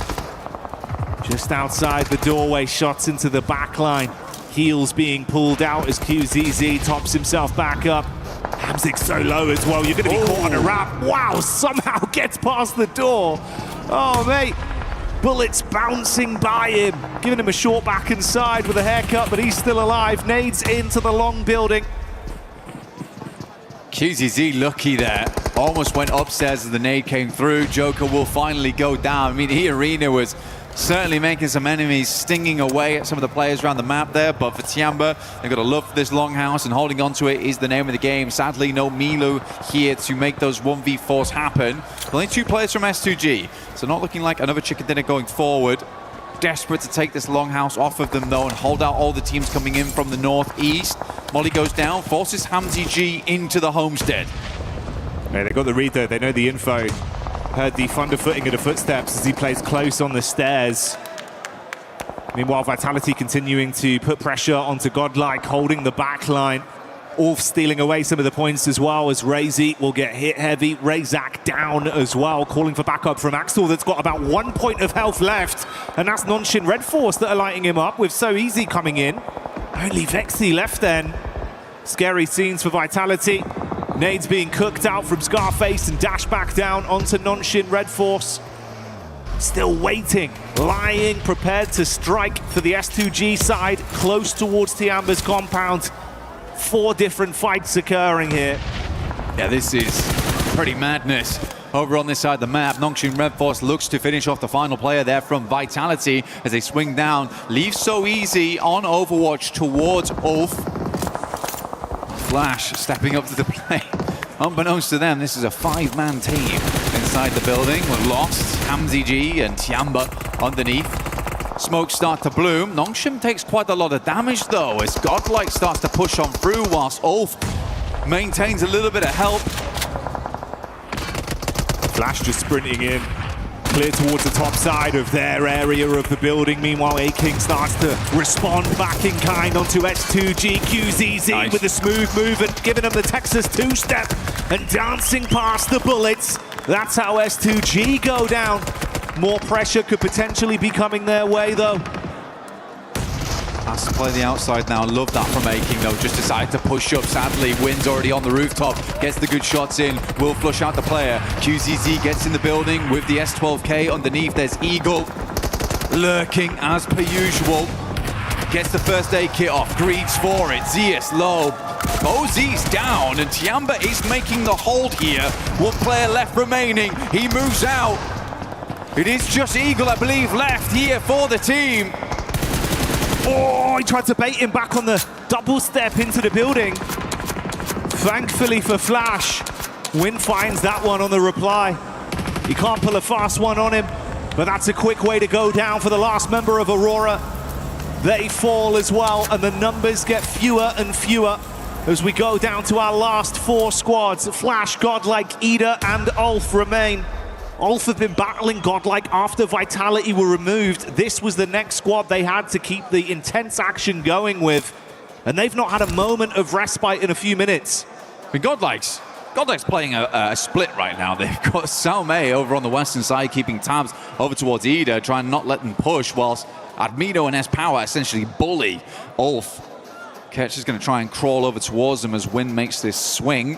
Just outside the doorway, shots into the back line. Heels being pulled out as QZZ tops himself back up. Hamzik's so low as well, you're going to be caught on a wrap. Wow, somehow gets past the door. Oh, mate. Bullets bouncing by him, giving him a short back and side with a haircut, but he's still alive. Nades into the long building. QZZ lucky there. Almost went upstairs as the nade came through. Joker will finally go down. I mean, Arena was certainly making some enemies, stinging away at some of the players around the map there. But for Tiamba, they've got a love for this longhouse, and holding on to it is the name of the game. Sadly, no Milo here to make those 1v4s happen. Only 2 players from S2G, so not looking like another chicken dinner going forward. Desperate to take this longhouse off of them though and hold out all the teams coming in from the northeast. Molly goes down, forces Hamzy G into the homestead. Yeah, they got the read though, they know the info. Heard the thunderfooting of the footsteps as he plays close on the stairs. Meanwhile, Vitality continuing to put pressure onto Godlike, holding the back line. Ulf stealing away some of the points as well as Razy will get hit heavy. Razak down as well, calling for backup from Axel that's got about 1 point of health left. And that's Nonshin Red Force that are lighting him up with So Easy coming in. Only Vexy left then. Scary scenes for Vitality. Nades being cooked out from Scarface and dash back down onto Nonshin Red Force. Still waiting, lying, prepared to strike for the S2G side, close towards Tiamba's compound. 4 different fights occurring here. Yeah, this is pretty madness. Over on this side of the map, Nongshim Red Force looks to finish off the final player there from Vitality as they swing down. Leave So Easy on Overwatch towards Ulf. Flash stepping up to the plate. Unbeknownst to them, this is a 5-man team inside the building. We're lost. Hamzy G and Tiamba underneath. Smoke start to bloom. Nongshim takes quite a lot of damage though as Godlike starts to push on through whilst Ulf maintains a little bit of help. Flash just sprinting in, clear towards the top side of their area of the building. Meanwhile, A-King starts to respond back in kind onto S2G. QZZ nice. With a smooth move and giving them the Texas 2-step and dancing past the bullets. That's how S2G go down. More pressure could potentially be coming their way though. Has to play the outside now. Love that from A-King though. Just decided to push up. Sadly, Wynn's already on the rooftop. Gets the good shots in. Will flush out the player. QZZ gets in the building with the S12K underneath. There's Eagle lurking as per usual. Gets the first aid kit off. Greeds for it. Zeus low. Bozy's down and Tiamba is making the hold here. 1 player left remaining. He moves out. It is just Eagle, I believe, left here for the team. Oh, he tried to bait him back on the double step into the building. Thankfully for Flash, Wynn finds that one on the reply. He can't pull a fast one on him, but that's a quick way to go down for the last member of Aurora. They fall as well, and the numbers get fewer and fewer as we go down to our last 4 squads. Flash, Godlike, Ida, and Ulf remain. Ulf have been battling Godlike after Vitality were removed. This was the next squad they had to keep the intense action going with. And they've not had a moment of respite in a few minutes. I mean, Godlike's playing a split right now. They've got Salme over on the western side, keeping tabs over towards Ida, trying not let them push, whilst Admino and S-Power essentially bully Ulf. Ketch is going to try and crawl over towards them as Wynn makes this swing.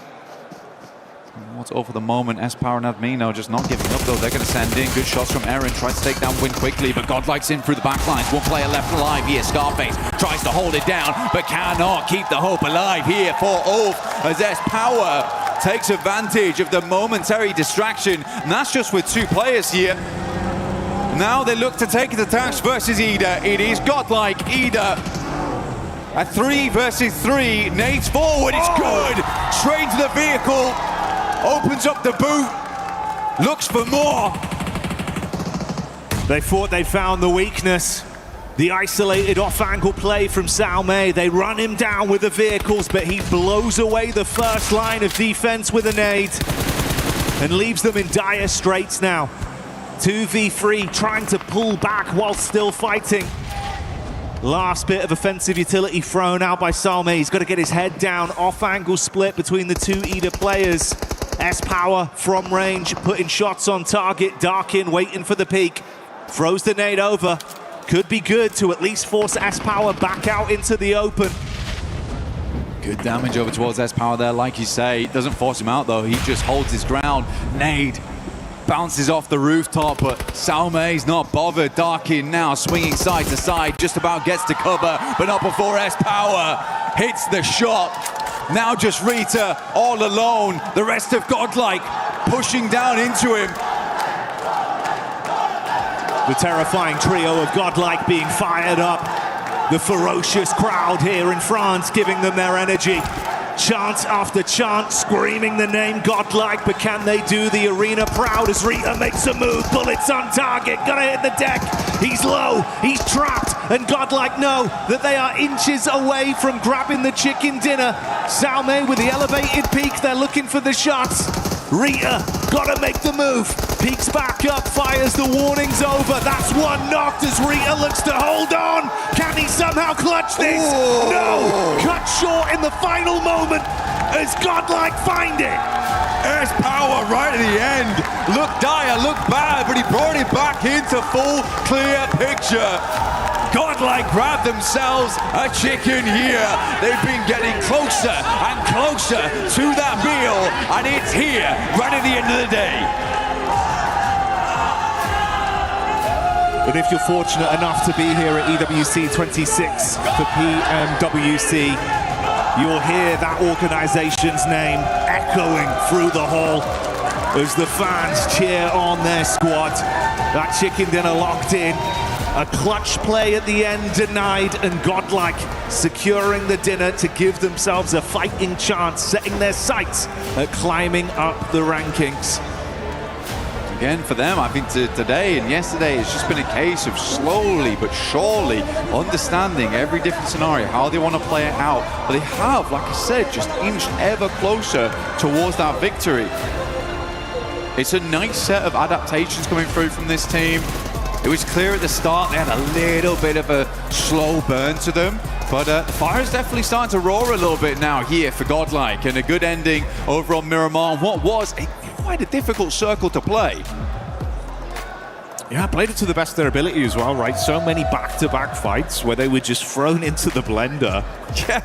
What's over the moment, S-Power and Admino just not giving up though. They're going to send in good shots from Eren, tries to take down Wynn quickly, but Godlike's in through the back lines. 1 player left alive here. Scarface tries to hold it down, but cannot keep the hope alive here for Ulf as S-Power takes advantage of the momentary distraction. And that's just with 2 players here. Now they look to take the task versus Ida. It is Godlike, Ida. A 3 versus 3. Nades forward, it's good. Straight to the vehicle. Opens up the boot, looks for more. They thought they found the weakness. The isolated off-angle play from Salme. They run him down with the vehicles, but he blows away the first line of defense with a nade and leaves them in dire straits now. 2v3, trying to pull back while still fighting. Last bit of offensive utility thrown out by Salme. He's got to get his head down. Off-angle split between the 2 Ida players. S-Power from range, putting shots on target. Darkin waiting for the peak. Throws the nade over. Could be good to at least force S-Power back out into the open. Good damage over towards S-Power there, like you say. Doesn't force him out though, he just holds his ground. Nade bounces off the rooftop, but Salme's not bothered. Darkin now swinging side to side, just about gets to cover, but not before S-Power hits the shot. Now just Rita all alone. The rest of Godlike pushing down into him. The terrifying trio of Godlike being fired up. The ferocious crowd here in France giving them their energy. Chant after chant, screaming the name Godlike, but can they do the arena proud as Rita makes a move? Bullets on target, gonna hit the deck. He's low, he's trapped, and Godlike know that they are inches away from grabbing the chicken dinner. Salme with the elevated peak, they're looking for the shots. Rita, gotta make the move. Peeks back up, fires the warnings over. That's one knocked as Rita looks to hold on. Can he somehow clutch this? Ooh. No! Cut short in the final moment as Godlike find it. There's power right at the end. Looked dire, looked bad, but he brought it back into full, clear picture. Godlike grabbed themselves a chicken here. They've been getting closer and closer to that meal, and it's here right at the end of the day. But if you're fortunate enough to be here at EWC 26 for PMWC, you'll hear that organization's name echoing through the hall as the fans cheer on their squad. That chicken dinner locked in. A clutch play at the end denied, and Godlike securing the dinner to give themselves a fighting chance, setting their sights at climbing up the rankings. Again, for them, I think today and yesterday, it's just been a case of slowly but surely understanding every different scenario, how they want to play it out. But they have, like I said, just inched ever closer towards that victory. It's a nice set of adaptations coming through from this team. It was clear at the start they had a little bit of a slow burn to them, but the fire's definitely starting to roar a little bit now here for Godlike, and a good ending over on Miramar on what was quite a difficult circle to play. Yeah, played it to the best of their ability as well, right? So many back-to-back fights where they were just thrown into the blender. Yeah.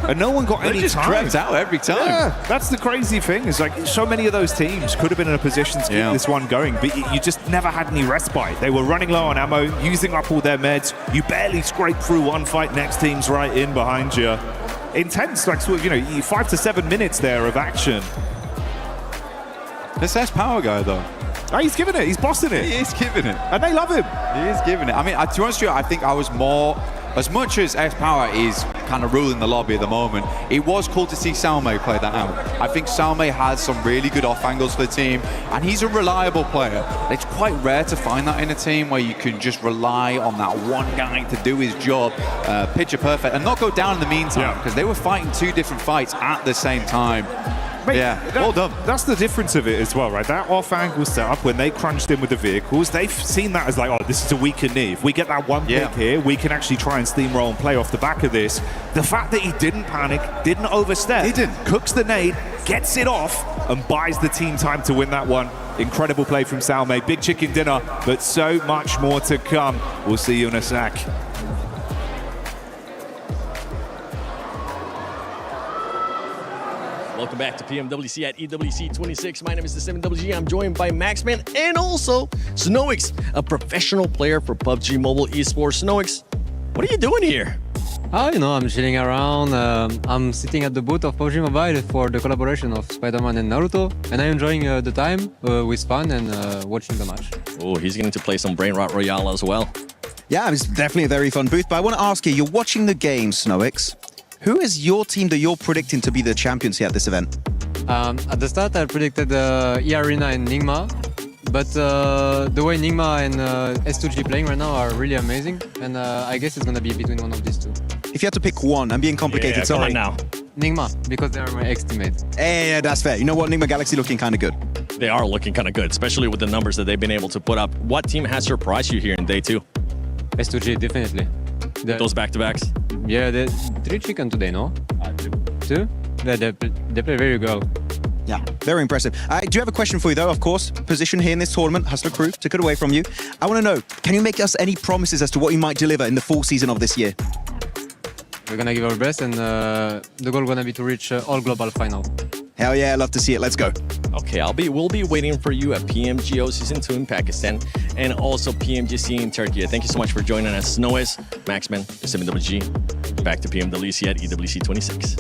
And no one got any just time. crept out every time. Yeah, that's the crazy thing. Is like so many of those teams could have been in a position to keep this one going, but you just never had any respite. They were running low on ammo, using up all their meds. You barely scraped through one fight. Next team's right in behind you. Intense, like sort of, 5 to 7 minutes there of action. This S-Power guy though. Oh, he's giving it. He's bossing it. He is giving it. And they love him. He is giving it. I mean, to be honest with you, I think I was more, as much as S-Power is kind of ruling the lobby at the moment, it was cool to see Salme play that out. I think Salme has some really good off angles for the team, and he's a reliable player. It's quite rare to find that in a team where you can just rely on that one guy to do his job, picture perfect, and not go down in the meantime, because they were fighting 2 different fights at the same time. Mate, well done. That's the difference of it as well, right? That off-angle setup, when they crunched in with the vehicles, they've seen that as like, oh, this is a weaker knee. If we get that one pick here, we can actually try and steamroll and play off the back of this. The fact that he didn't panic, didn't overstep, cooks the nade, gets it off, and buys the team time to win that one. Incredible play from Salme. Big chicken dinner, but so much more to come. We'll see you in a sec. Welcome back to PMWC at EWC 26. My name is the 7WG. I'm joined by Maxman and also Snowix, a professional player for PUBG Mobile Esports. Snowix, what are you doing here? I'm chilling around. I'm sitting at the booth of PUBG Mobile for the collaboration of Spider-Man and Naruto, and I'm enjoying the time with fun and watching the match. Oh, he's getting to play some Brain Rot Royale as well. Yeah, it's definitely a very fun booth, but I want to ask you, you're watching the game, Snowix. Who is your team that you're predicting to be the champions here at this event? At the start, I predicted E-Arena and Nigma, but the way Nigma and S2G playing right now are really amazing, and I guess it's going to be between one of these two. If you had to pick one, I'm being complicated, sorry. Come on now. Nigma, because they are my ex-teammates. Yeah, that's fair. You know what? Nigma Galaxy looking kind of good. They are looking kind of good, especially with the numbers that they've been able to put up. What team has surprised you here in day 2? S2G, definitely. Those back-to-backs? Yeah, 3 chicken today, no? 2? Yeah, they play very well. Yeah, very impressive. I do have a question for you, though, of course. Position here in this tournament, Hustler Crew, took it away from you. I want to know, can you make us any promises as to what you might deliver in the full season of this year? We're going to give our best, and the goal is going to be to reach all global final. Hell yeah, love to see it. Let's go. Okay, we'll be waiting for you at PMGO Season 2 in Pakistan and also PMGC in Turkey. Thank you so much for joining us. Snowis, Maxman, 7WG. Back to PMWC at EWC 26.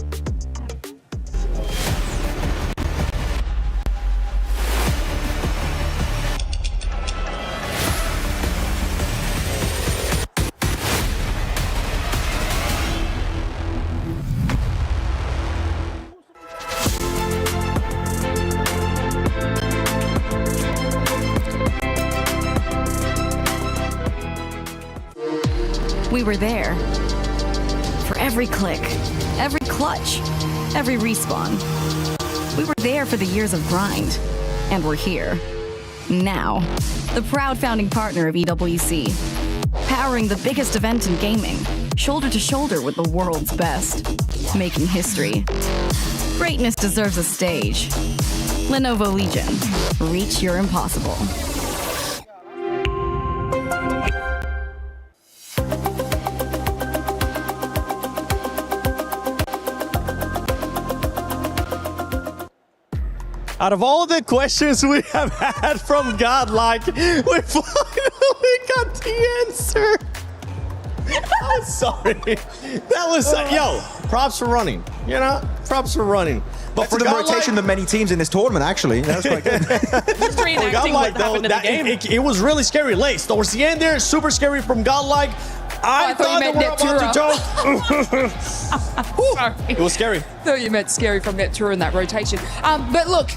We were there. For every click, every clutch, every respawn. We were there for the years of grind. And we're here. Now. The proud founding partner of EWC. Powering the biggest event in gaming. Shoulder to shoulder with the world's best. Making history. Greatness deserves a stage. Lenovo Legion. Reach your impossible. Out of all the questions we have had from Godlike, we finally got the answer. I'm sorry. That was, yo, props for running. You know, props for running. But for the rotation of many teams in this tournament, actually. That was quite good. Just reenacting what happened in the game. It was really scary late. Towards the end there, super scary from Godlike. I thought they were about to choke. Sorry. It was scary. Thought you meant scary from Neptura in that rotation. But look,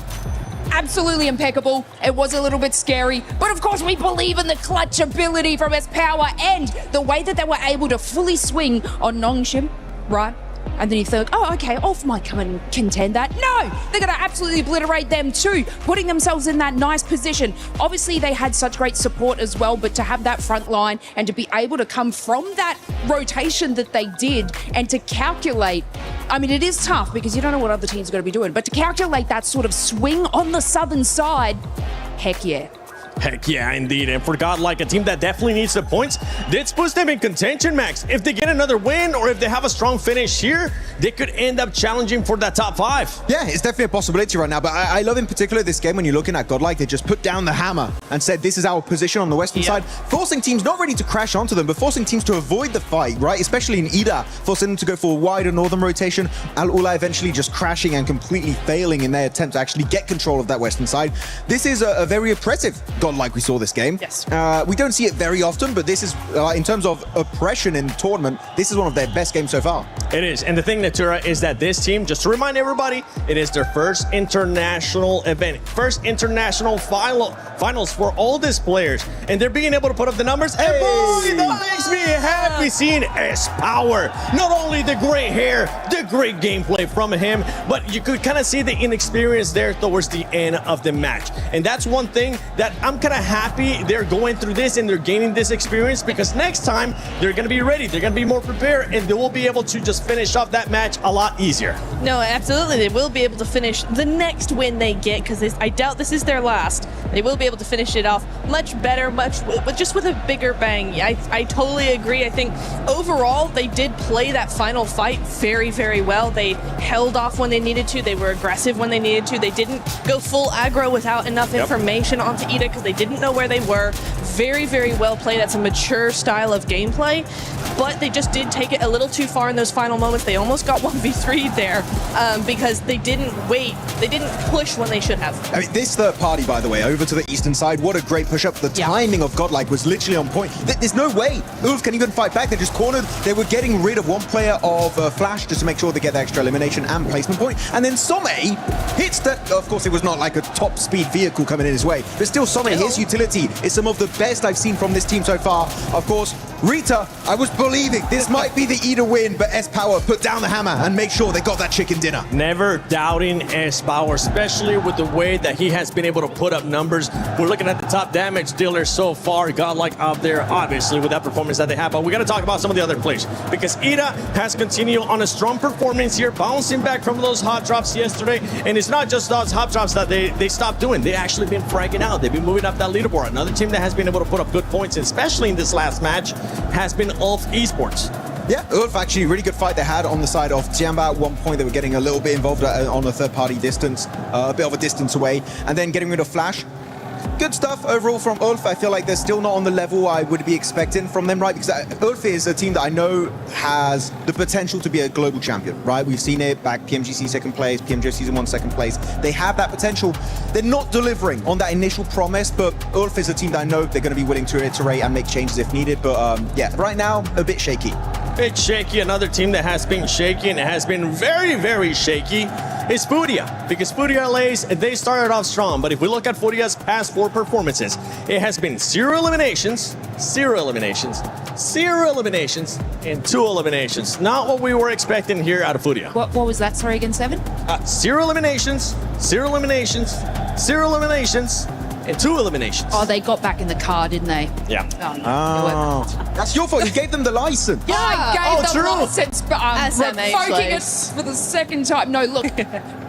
absolutely impeccable. It was a little bit scary, but of course we believe in the clutch ability from his power and the way that they were able to fully swing on Nongshim, right? And then you think, oh, okay, Ulf might come and contend that. No, they're going to absolutely obliterate them too, putting themselves in that nice position. Obviously, they had such great support as well, but to have that front line and to be able to come from that rotation that they did and to calculate, I mean, it is tough because you don't know what other teams are going to be doing, but to calculate that sort of swing on the southern side, heck yeah. Heck yeah, indeed. And for Godlike, a team that definitely needs the points, this puts them in contention, Max. If they get another win or if they have a strong finish here, they could end up challenging for that top 5. Yeah, it's definitely a possibility right now. But I love in particular this game when you're looking at Godlike, they just put down the hammer and said, this is our position on the western side, forcing teams not ready to crash onto them, but forcing teams to avoid the fight, right? Especially in Ida, forcing them to go for a wider northern rotation. Al-Ula eventually just crashing and completely failing in their attempt to actually get control of that western side. This is a very oppressive Godlike we saw this game. Yes. We don't see it very often, but this is, in terms of oppression in the tournament, this is one of their best games so far. It is. And the thing, Natura, is that this team, just to remind everybody, it is their first international event, first international finals for all these players. And they're being able to put up the numbers. Hey. And boy, that makes me happy seeing S-Power. Not only the great hair, the great gameplay from him, but you could kind of see the inexperience there towards the end of the match. And that's one thing that I'm kind of happy they're going through this and they're gaining this experience, because next time they're going to be ready, they're going to be more prepared, and they will be able to just finish off that match a lot easier. No, absolutely. They will be able to finish the next win they get, because I doubt this is their last. They will be able to finish it off much better, just with a bigger bang. I totally agree. I think overall they did play that final fight very, very well. They held off when they needed to. They were aggressive when they needed to. They didn't go full aggro without enough information onto Ida because they didn't know where they were. Very, very well played. That's a mature style of gameplay, but they just did take it a little too far in those final moments. They almost got 1v3'd there because they didn't wait. They didn't push when they should have. I mean, this third party, by the way, over to the eastern side, what a great push-up. The timing of Godlike was literally on point. There's no way Ulf can even fight back. They're just cornered. They were getting rid of one player of Flash just to make sure they get the extra elimination and placement point. And then Some hits that. Of course, it was not like a top speed vehicle coming in his way, but still Some, his utility is some of the best I've seen from this team so far. Of course, Rita, I was believing this might be the Ida win, but S-Power put down the hammer and make sure they got that chicken dinner. Never doubting S-Power, especially with the way that he has been able to put up numbers. We're looking at the top damage dealer so far. Godlike up there, obviously, with that performance that they have. But we got to talk about some of the other players, because Ida has continued on a strong performance here, bouncing back from those hot drops yesterday. And it's not just those hot drops that they stopped doing. They actually been fragging out. They've been moving up that leaderboard. Another team that has been able to put up good points, especially in this last match, has been Ulf Esports. Yeah, Ulf actually, really good fight they had on the side of Tiamba. At one point, they were getting a little bit involved on a third-party distance, a bit of a distance away, and then getting rid of Flash. Good stuff overall from Ulf. I feel like they're still not on the level I would be expecting from them, right? Because Ulf is a team that I know has the potential to be a global champion, right? We've seen it back, PMGC second place, PMJ Season 1 second place. They have that potential. They're not delivering on that initial promise, but Ulf is a team that I know they're going to be willing to iterate and make changes if needed. But yeah, right now, a bit shaky. Bit shaky. Another team that has been shaky and has been very, very shaky is Furia, because Furia LAs, they started off strong, but if we look at Furia's past 4 performances, it has been 0 eliminations, 0 eliminations and 2 eliminations. Not what we were expecting here out of Furia. What was that? Sorry again, 7? 0 eliminations, 0 eliminations, 0 eliminations, and 2 eliminations. Oh, they got back in the car, didn't they? Yeah. That's your fault. You gave them the license. Yeah, I gave them license, but I'm SMH revoking it license. for the second time. No, look,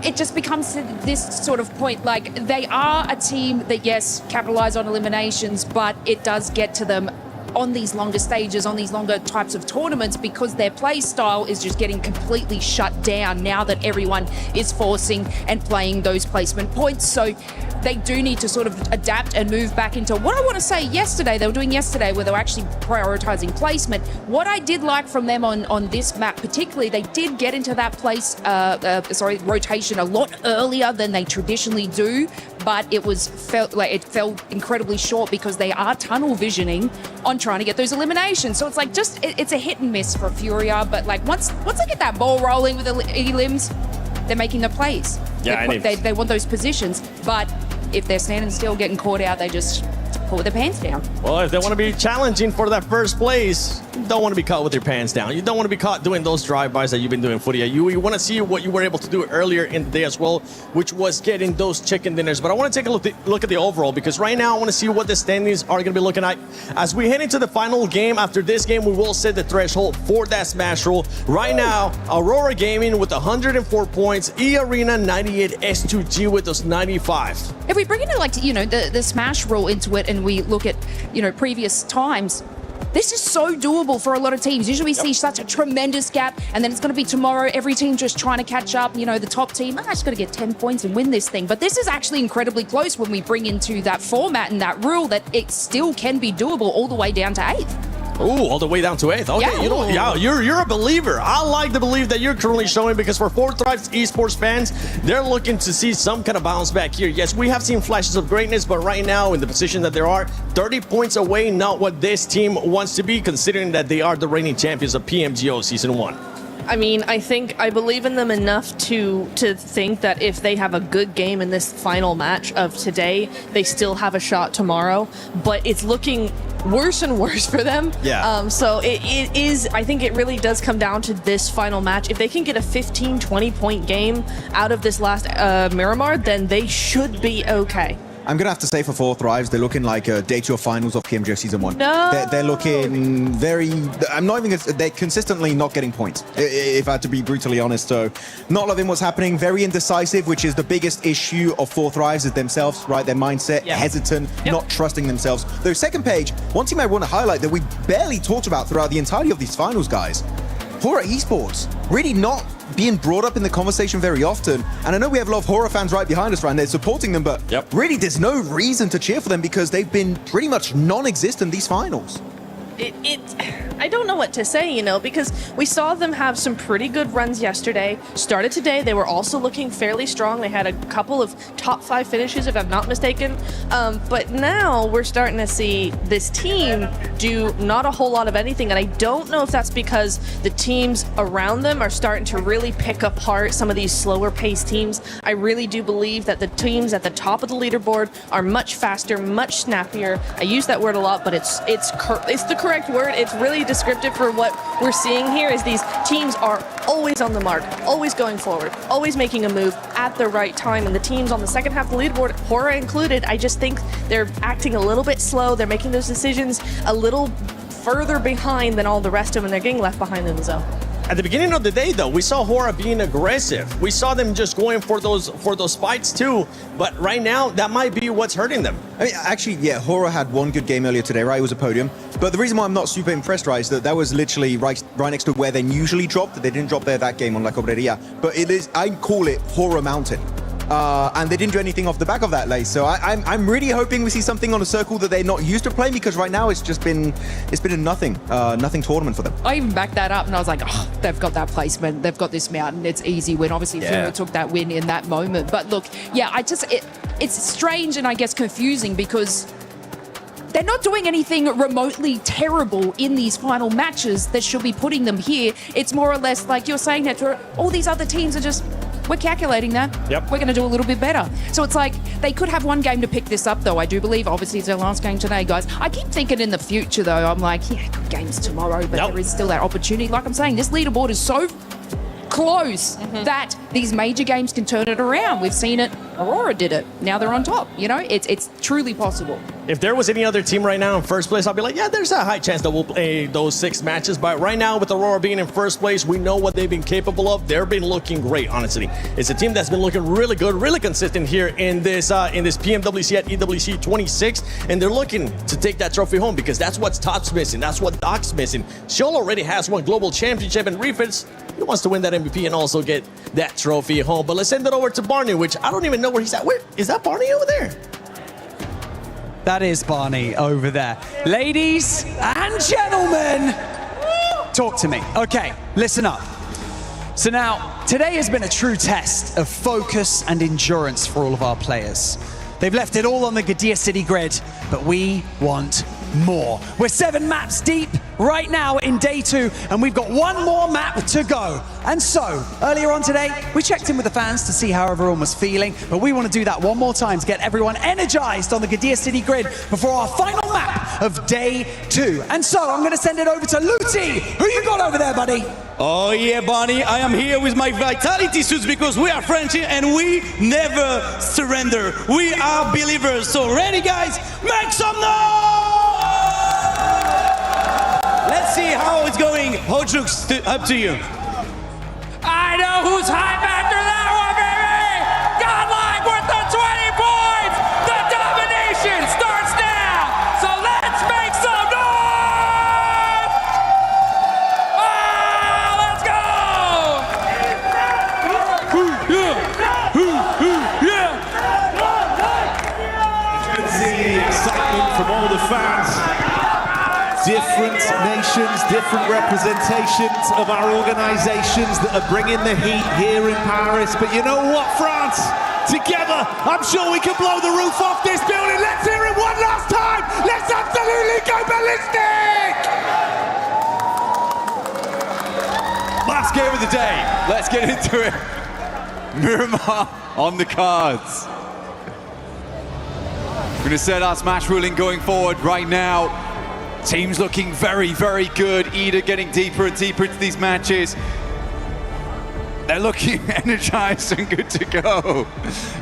it just becomes to this sort of point. Like, they are a team that, yes, capitalize on eliminations, but it does get to them on these longer stages, on these longer types of tournaments, because their play style is just getting completely shut down now that everyone is forcing and playing those placement points. So they do need to sort of adapt and move back into what I want to say yesterday, they were doing yesterday, where they were actually prioritizing placement. What I did like from them on this map particularly, they did get into that place, rotation a lot earlier than they traditionally do, but it fell incredibly short because they are tunnel visioning on trying to get those eliminations. So it's like it's a hit and miss for Furia, but like once they get that ball rolling with the elims, they're making the plays. Yeah, they want those positions, but if they're standing still, getting caught out, they just pull their pants down. Well, if they want to be challenging for that first place, you don't want to be caught with your pants down. You don't want to be caught doing those drive-bys that you've been doing, Furia. You want to see what you were able to do earlier in the day as well, which was getting those chicken dinners. But I want to take a look at the overall, because right now I want to see what the standings are going to be looking like. As we head into the final game, after this game, we will set the threshold for that smash roll. Right now, Aurora Gaming with 104 points, E-Arena 98, S2G with those 95. If we bring in the smash rule into it, and we look at previous times, this is so doable for a lot of teams. Usually we see such a tremendous gap, and then it's going to be tomorrow, every team just trying to catch up. The top team, I just got to get 10 points and win this thing. But this is actually incredibly close when we bring into that format and that rule that it still can be doable all the way down to 8th. Ooh, all the way down to 8th. Okay, Yeah. You're a believer. I like the belief that you're currently showing, because for 4 Thrives esports fans, they're looking to see some kind of bounce back here. Yes, we have seen flashes of greatness, but right now, in the position that there are, 30 points away, not what this team wants to be, considering that they are the reigning champions of PMGO Season 1. I mean, I believe in them enough to think that if they have a good game in this final match of today, they still have a shot tomorrow. But it's looking worse and worse for them. Yeah. So it is, I think it really does come down to this final match. If they can get a 15-20 point game out of this last Miramar, then they should be okay. I'm going to have to say for 4 Thrives, they're looking like day 2 of finals of PMGO Season 1. No! They're looking very... I'm not even... They're consistently not getting points, if I had to be brutally honest. So, not loving what's happening. Very indecisive, which is the biggest issue of 4 Thrives is themselves, right? Their mindset, hesitant, not trusting themselves. Though, second page, one team I want to highlight that we barely talked about throughout the entirety of these finals, guys. Horror Esports, really not being brought up in the conversation very often. And I know we have a lot of horror fans right behind us, right? And they're supporting them, but really there's no reason to cheer for them because they've been pretty much non-existent these finals. I don't know what to say, because we saw them have some pretty good runs yesterday. Started today, they were also looking fairly strong. They had a couple of top 5 finishes, if I'm not mistaken. But now we're starting to see this team do not a whole lot of anything. And I don't know if that's because the teams around them are starting to really pick apart some of these slower paced teams. I really do believe that the teams at the top of the leaderboard are much faster, much snappier. I use that word a lot, but it's the correct word. It's really descriptive for what we're seeing here is these teams are always on the mark, always going forward, always making a move at the right time. And the teams on the second half of the leaderboard, Horror included, I just think they're acting a little bit slow. They're making those decisions a little further behind than all the rest of them. They're getting left behind in the zone. At the beginning of the day, though, we saw Horror being aggressive. We saw them just going for those fights too. But right now, that might be what's hurting them. I mean, actually, yeah, Horror had one good game earlier today, right? It was a podium. But the reason why I'm not super impressed, right, is that was literally right next to where they usually dropped. They didn't drop there that game on La Cobreria. But it is, I call it Horror Mountain. And they didn't do anything off the back of that, Lace. So I'm really hoping we see something on a circle that they're not used to playing, because right now it's been a nothing tournament for them. I even backed that up and I was like, oh, they've got that placement, they've got this mountain, it's easy win. Obviously, Furia took that win in that moment. But look, yeah, it's strange and I guess confusing because they're not doing anything remotely terrible in these final matches that should be putting them here. It's more or less like you're saying that all these other teams are just we're calculating that. Yep. We're going to do a little bit better. So it's like they could have one game to pick this up, though. I do believe, obviously, it's their last game today, guys. I keep thinking in the future, though, I'm like, yeah, good games tomorrow, but there is still that opportunity. Like I'm saying, this leaderboard is so close that these major games can turn it around. We've seen it. Aurora did it. Now they're on top. You know, it's truly possible. If there was any other team right now in first place, I'd be like, yeah, there's a high chance that we'll play those 6 matches. But right now, with Aurora being in first place, we know what they've been capable of. They've been looking great, honestly. It's a team that's been looking really good, really consistent here in this PMWC at EWC 26, and they're looking to take that trophy home because that's what Top's missing. That's what Doc's missing. Sheol already has one global championship, and Refits, he wants to win that MVP and also get that trophy home. But let's send it over to Barney, which I don't even know where he's at. Where is that, Barney over there? That is Barney over there. Ladies and gentlemen, talk to me. Okay, listen up. So now, today has been a true test of focus and endurance for all of our players. They've left it all on the Gadir City grid, but we want more. We're 7 maps deep right now in day 2, and we've got 1 more map to go. And so, earlier on today, we checked in with the fans to see how everyone was feeling, but we want to do that one more time to get everyone energized on the Gadir City grid before our final map of day 2. And so, I'm going to send it over to Luti. Who you got over there, buddy? Oh yeah, Bonnie, I am here with my vitality suits because we are French and we never surrender. We are believers. So ready, guys? Make some noise! Let's see how it's going. Hojux, up to you. I know who's hype after that one, baby! Godlike with the 20 points! The domination starts now! So let's make some noise! Ah, let's go! Yeah! Good to see the excitement from all the fans. Different nations, different representations of our organizations that are bringing the heat here in Paris. But you know what, France? Together, I'm sure we can blow the roof off this building. Let's hear it one last time. Let's absolutely go ballistic. Last game of the day. Let's get into it. Miramar on the cards. We're going to set our smash ruling going forward right now. Teams looking very, very good. Ida getting deeper and deeper into these matches. They're looking energized and good to go.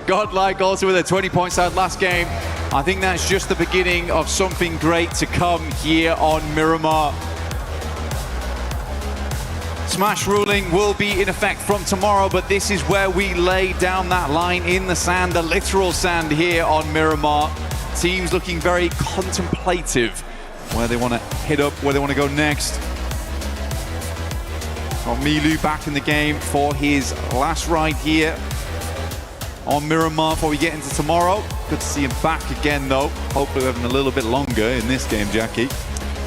Godlike also with a 20 points out last game. I think that's just the beginning of something great to come here on Miramar. Smash ruling will be in effect from tomorrow, but this is where we lay down that line in the sand, the literal sand here on Miramar. Teams looking very contemplative where they want to hit up, where they want to go next. Got Milu back in the game for his last ride here on Miramar before we get into tomorrow. Good to see him back again, though. Hopefully we're having a little bit longer in this game, Jackie.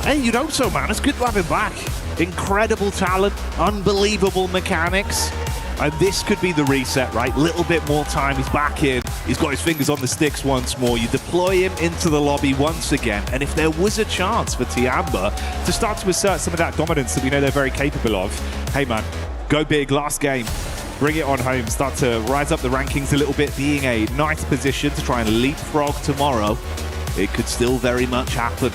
Hey, you'd hope so, man. It's good to have him back. Incredible talent, unbelievable mechanics. And this could be the reset, right? Little bit more time, he's back in. He's got his fingers on the sticks once more. You deploy him into the lobby once again. And if there was a chance for Tiamba to start to assert some of that dominance that we know they're very capable of, hey man, go big, last game. Bring it on home, start to rise up the rankings a little bit, being a nice position to try and leapfrog tomorrow. It could still very much happen.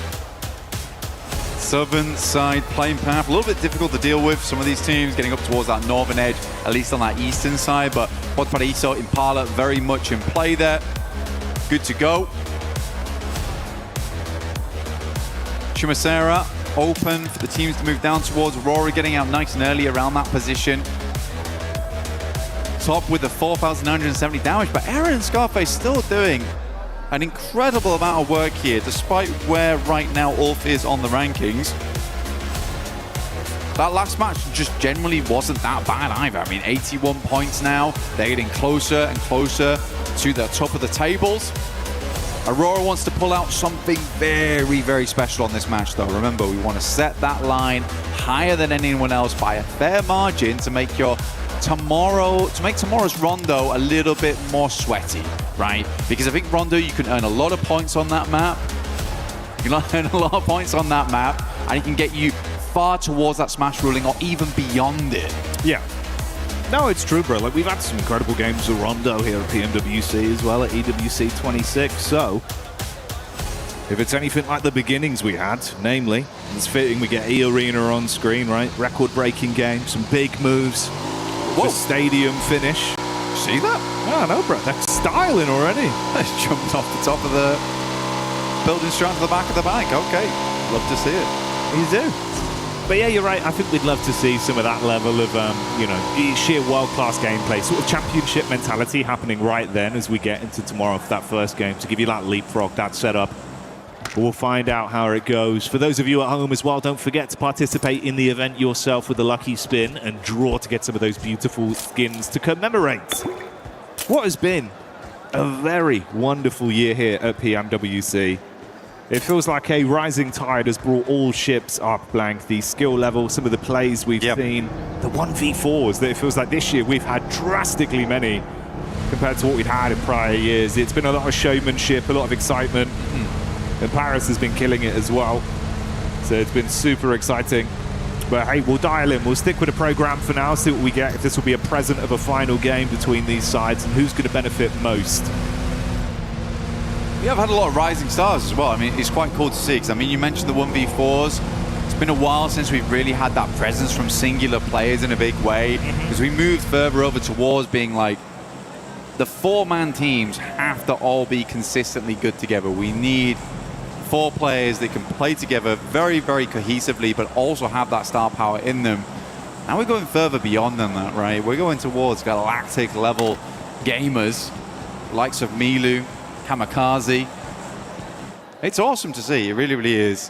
Southern side playing path, a little bit difficult to deal with. Some of these teams getting up towards that northern edge, at least on that eastern side, but Valparaiso, Impala very much in play there. Good to go. Chumacera open for the teams to move down towards Aurora, getting out nice and early around that position. Top with the 4,970 damage, but Aaron and Scarface still doing an incredible amount of work here, despite where right now Ulf is on the rankings. That last match just generally wasn't that bad either. I mean, 81 points now. They're getting closer and closer to the top of the tables. Aurora wants to pull out something very, very special on this match, though. Remember, we want to set that line higher than anyone else by a fair margin to make tomorrow's Rondo a little bit more sweaty, right? Because I think Rondo, you can earn a lot of points on that map. You can earn a lot of points on that map, and it can get you far towards that smash ruling or even beyond it. Yeah. No, it's true, bro. Like, we've had some incredible games with Rondo here at PMWC as well, at EWC 26. So, if it's anything like the beginnings we had, namely, it's fitting we get E-Arena on screen, right? Record-breaking game, some big moves. Whoa. The stadium finish. See that? I know, bro. They're styling already. It's jumped off the top of the building straight to the back of the bike. Okay, love to see it. You do. But yeah, you're right. I think we'd love to see some of that level of, you know, sheer world-class gameplay, sort of championship mentality happening right then as we get into tomorrow for that first game to give you that leapfrog, that setup. But we'll find out how it goes. For those of you at home as well, don't forget to participate in the event yourself with a lucky spin and draw to get some of those beautiful skins to commemorate what has been a very wonderful year here at PMWC. It feels like a rising tide has brought all ships up, Blank. The skill level, some of the plays we've seen, the 1v4s that it feels like this year we've had drastically many compared to what we'd had in prior years. It's been a lot of showmanship, a lot of excitement. And Paris has been killing it as well. So it's been super exciting. But hey, we'll dial in. We'll stick with the program for now, see what we get, if this will be a present of a final game between these sides and who's going to benefit most. We have had a lot of rising stars as well. I mean, it's quite cool to see, because I mean, you mentioned the 1v4s. It's been a while since we've really had that presence from singular players in a big way. As we moved further over towards being like, the 4-man teams have to all be consistently good together. We need 4 players that can play together very, very cohesively, but also have that star power in them. Now we're going further beyond than that, right? We're going towards galactic level gamers, likes of Milu, Kamikaze. It's awesome to see. It really, really is.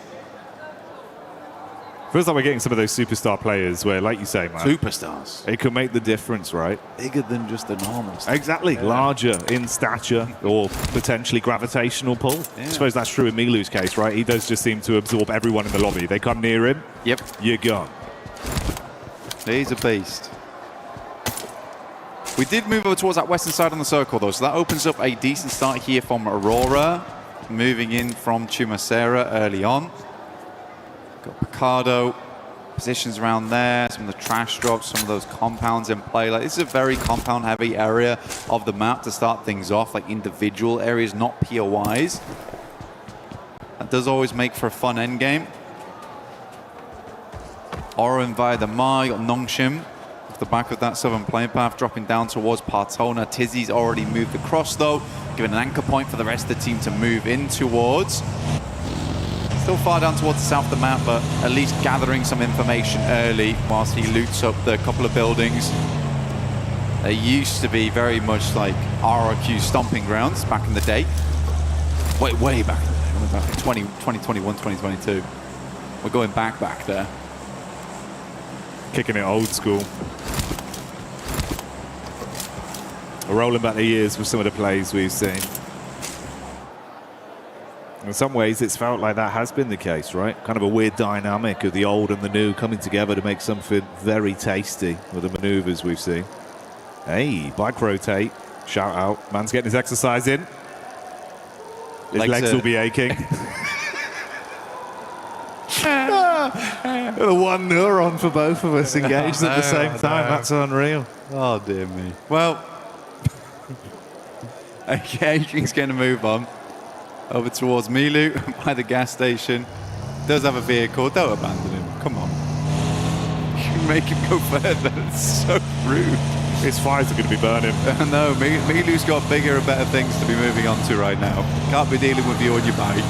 Feels like we're getting some of those superstar players where, like you say, man, superstars. It can make the difference, right? Bigger than just the normal stuff. Exactly. Yeah. Larger in stature or potentially gravitational pull. Yeah. I suppose that's true in Milu's case, right? He does just seem to absorb everyone in the lobby. They come near him. Yep. You're gone. He's a beast. We did move over towards that western side on the circle, though, so that opens up a decent start here from Aurora, moving in from Chumacera early on. Got Picardo, positions around there, some of the trash drops, some of those compounds in play. Like, this is a very compound-heavy area of the map to start things off, like individual areas, not POIs. That does always make for a fun endgame. Oren via the Ma, you got Nongshim off the back of that southern plane path, dropping down towards Partona. Tizzy's already moved across, though, giving an anchor point for the rest of the team to move in towards. Still far down towards the south of the map, but at least gathering some information early whilst he loots up the couple of buildings. They used to be very much like RRQ stomping grounds back in the day. Way back in the day. We're back in 2021, 2022. We're going back there. Kicking it old school. We're rolling back the years with some of the plays we've seen. In some ways, it's felt like that has been the case, right? Kind of a weird dynamic of the old and the new coming together to make something very tasty with the maneuvers we've seen. Hey, bike rotate. Shout out. Man's getting his exercise in. His legs will be aching. The one neuron for both of us engaged at the same time. That's unreal. Oh, dear me. Well, okay, he's going to move on. Over towards Milu by the gas station. Does have a vehicle. Don't abandon him. Come on. You make him go further. It's so rude. His fires are going to be burning. No, Milu's got bigger and better things to be moving on to right now. Can't be dealing with you on your bike.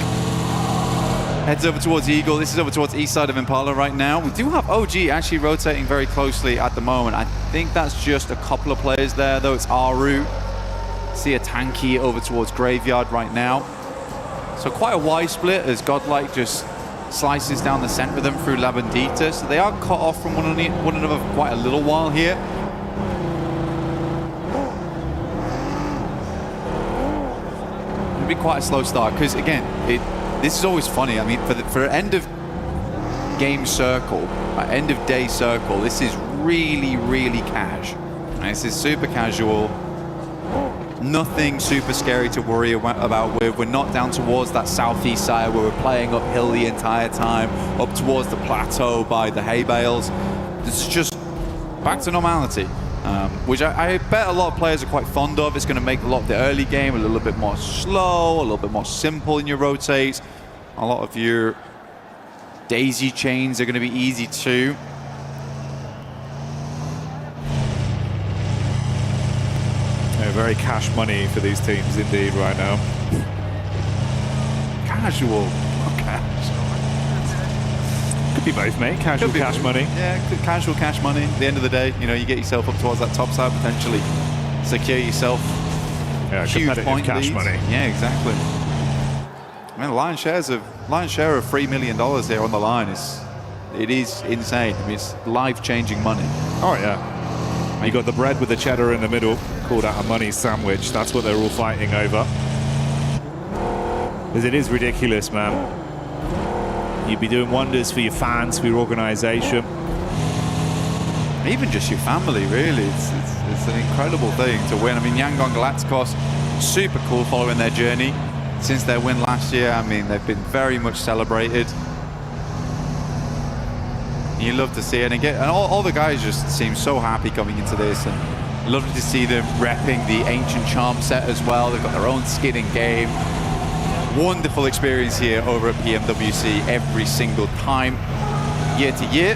Heads over towards Eagle. This is over towards east side of Impala right now. We do have OG actually rotating very closely at the moment. I think that's just a couple of players there, though. It's Aru. See a tanky over towards Graveyard right now. So quite a wide split as Godlike just slices down the center of them through La Bandita. So they are cut off from one another for quite a little while here. It'll be quite a slow start because, again, this is always funny. I mean, for an end of game circle, end of day circle, this is really, really cash. This is super casual. Nothing super scary to worry about. We're not down towards that southeast side where we're playing uphill the entire time, up towards the plateau by the hay bales. It's just back to normality. which I bet a lot of players are quite fond of. It's going to make a lot of the early game a little bit more slow, a little bit more simple in your rotates. A lot of your daisy chains are going to be easy too. Yeah, very cash money for these teams indeed right now. Casual, not cash. Could be both, mate. Casual cash money. Yeah, casual cash money. At the end of the day, you know, you get yourself up towards that top side, potentially secure yourself. Yeah, huge competitive point cash leads. money. Yeah, exactly. I mean, the lion's share of $3 million here on the line it is insane. I mean, it's life-changing money. Oh yeah. You got the bread with the cheddar in the middle, called out a money sandwich. That's what they're all fighting over. Because it is ridiculous, man. You'd be doing wonders for your fans, for your organization. Even just your family, really. It's an incredible thing to win. I mean, Yangon Galacticos, super cool following their journey. Since their win last year, I mean, they've been very much celebrated. You love to see it. And all the guys just seem so happy coming into this. And lovely to see them repping the Ancient Charm set as well. They've got their own skin in game. Wonderful experience here over at PMWC every single time, year to year.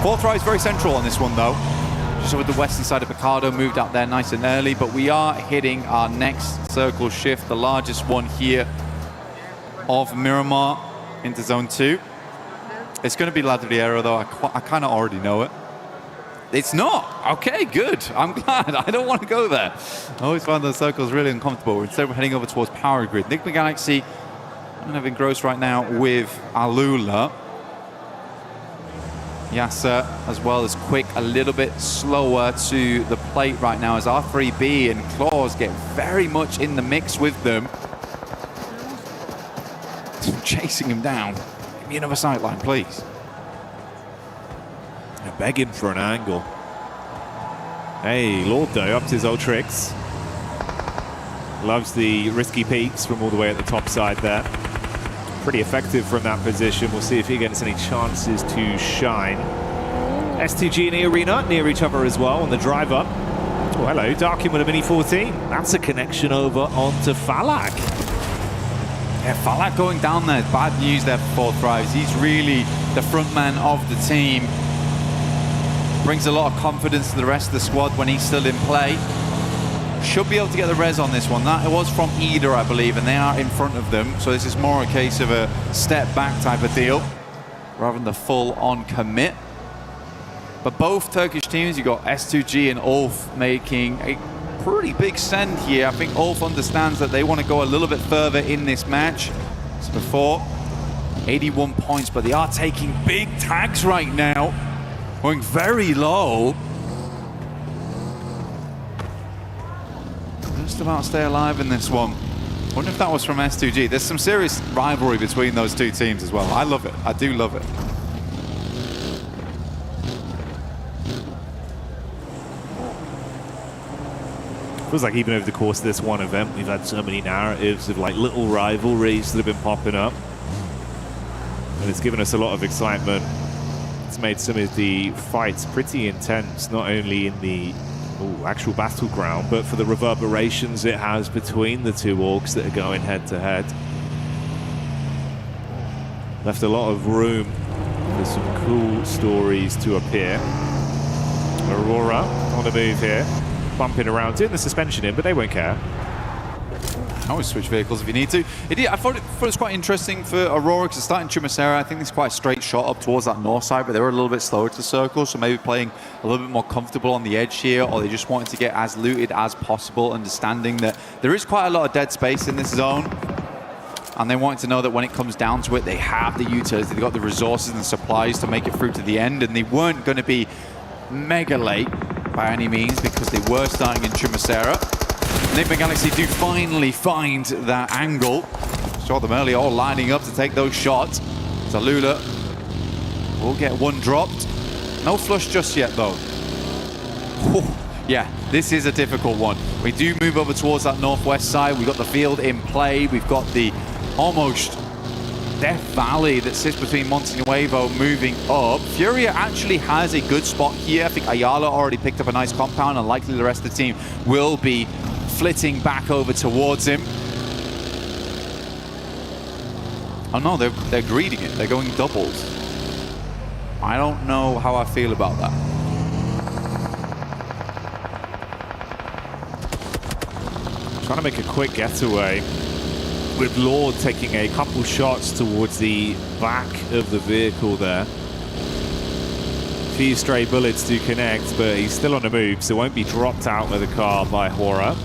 Fourth try is very central on this one though. Just with the western side of Picardo moved out there nice and early, but we are hitting our next circle shift, the largest one here of Miramar into zone 2. It's going to be Ladriero though, I kind of already know it. It's not. Okay, good. I'm glad. I don't want to go there. I always find those circles really uncomfortable. Instead, we're heading over towards Power Grid. Enigma Galaxy kind of engrossed right now with Alula. Yasser, as well as Quick, a little bit slower to the plate right now as R3B and Claws get very much in the mix with them. Chasing him down. Give me another sightline, please. They're begging for an angle. Hey, Lord though, up to his old tricks. Loves the risky peaks from all the way at the top side there. Pretty effective from that position. We'll see if he gets any chances to shine. S2G and E-Arena near each other as well on the drive up. Oh, hello, Darkin with a Mini 14. That's a connection over onto Falak. Yeah, Falak going down there. Bad news there for Fourth Thrives. He's really the front man of the team. Brings a lot of confidence to the rest of the squad when he's still in play. Should be able to get the res on this one. That it was from Ida, I believe, and they are in front of them. So this is more a case of a step back type of deal rather than the full-on commit. But both Turkish teams, you got S2G and Ulf making a pretty big send here. I think Ulf understands that they want to go a little bit further in this match. As before, 81 points, but they are taking big tags right now. Going very low. Just about to stay alive in this one. Wonder if that was from S2G. There's some serious rivalry between those two teams as well. I love it. I do love it. Feels like even over the course of this one event, we've had so many narratives of like little rivalries that have been popping up. And it's given us a lot of excitement. It's made some of the fights pretty intense, not only in the actual battleground, but for the reverberations it has between the two orgs that are going head to head. Left a lot of room for some cool stories to appear. Aurora on the move here, bumping around, doing the suspension in, but they won't care. Always switch vehicles if you need to. I thought it was quite interesting for Aurora because it's starting Chumacera. I think it's quite a straight shot up towards that north side, but they were a little bit slower to the circle, so maybe playing a little bit more comfortable on the edge here, or they just wanted to get as looted as possible, understanding that there is quite a lot of dead space in this zone. And they wanted to know that when it comes down to it, they have the utility, they've got the resources and the supplies to make it through to the end, and they weren't going to be mega late by any means because they were starting in Chumacera. Enigma Galaxy do finally find that angle. Saw them earlier all lining up to take those shots. Zalula will get one dropped. No flush just yet though. Whew. Yeah, this is a difficult one. We do move over towards that northwest side. We've got the field in play. We've got the almost Death Valley that sits between Montenuevo moving up. Furia actually has a good spot here. I think Ayala already picked up a nice compound, and likely the rest of the team will be flitting back over towards him. Oh no, they're greeting it. They're going doubles. I don't know how I feel about that. Trying to make a quick getaway, with Lord taking a couple shots towards the back of the vehicle there. A few stray bullets to connect, but he's still on the move, so won't be dropped out of the car by Hora.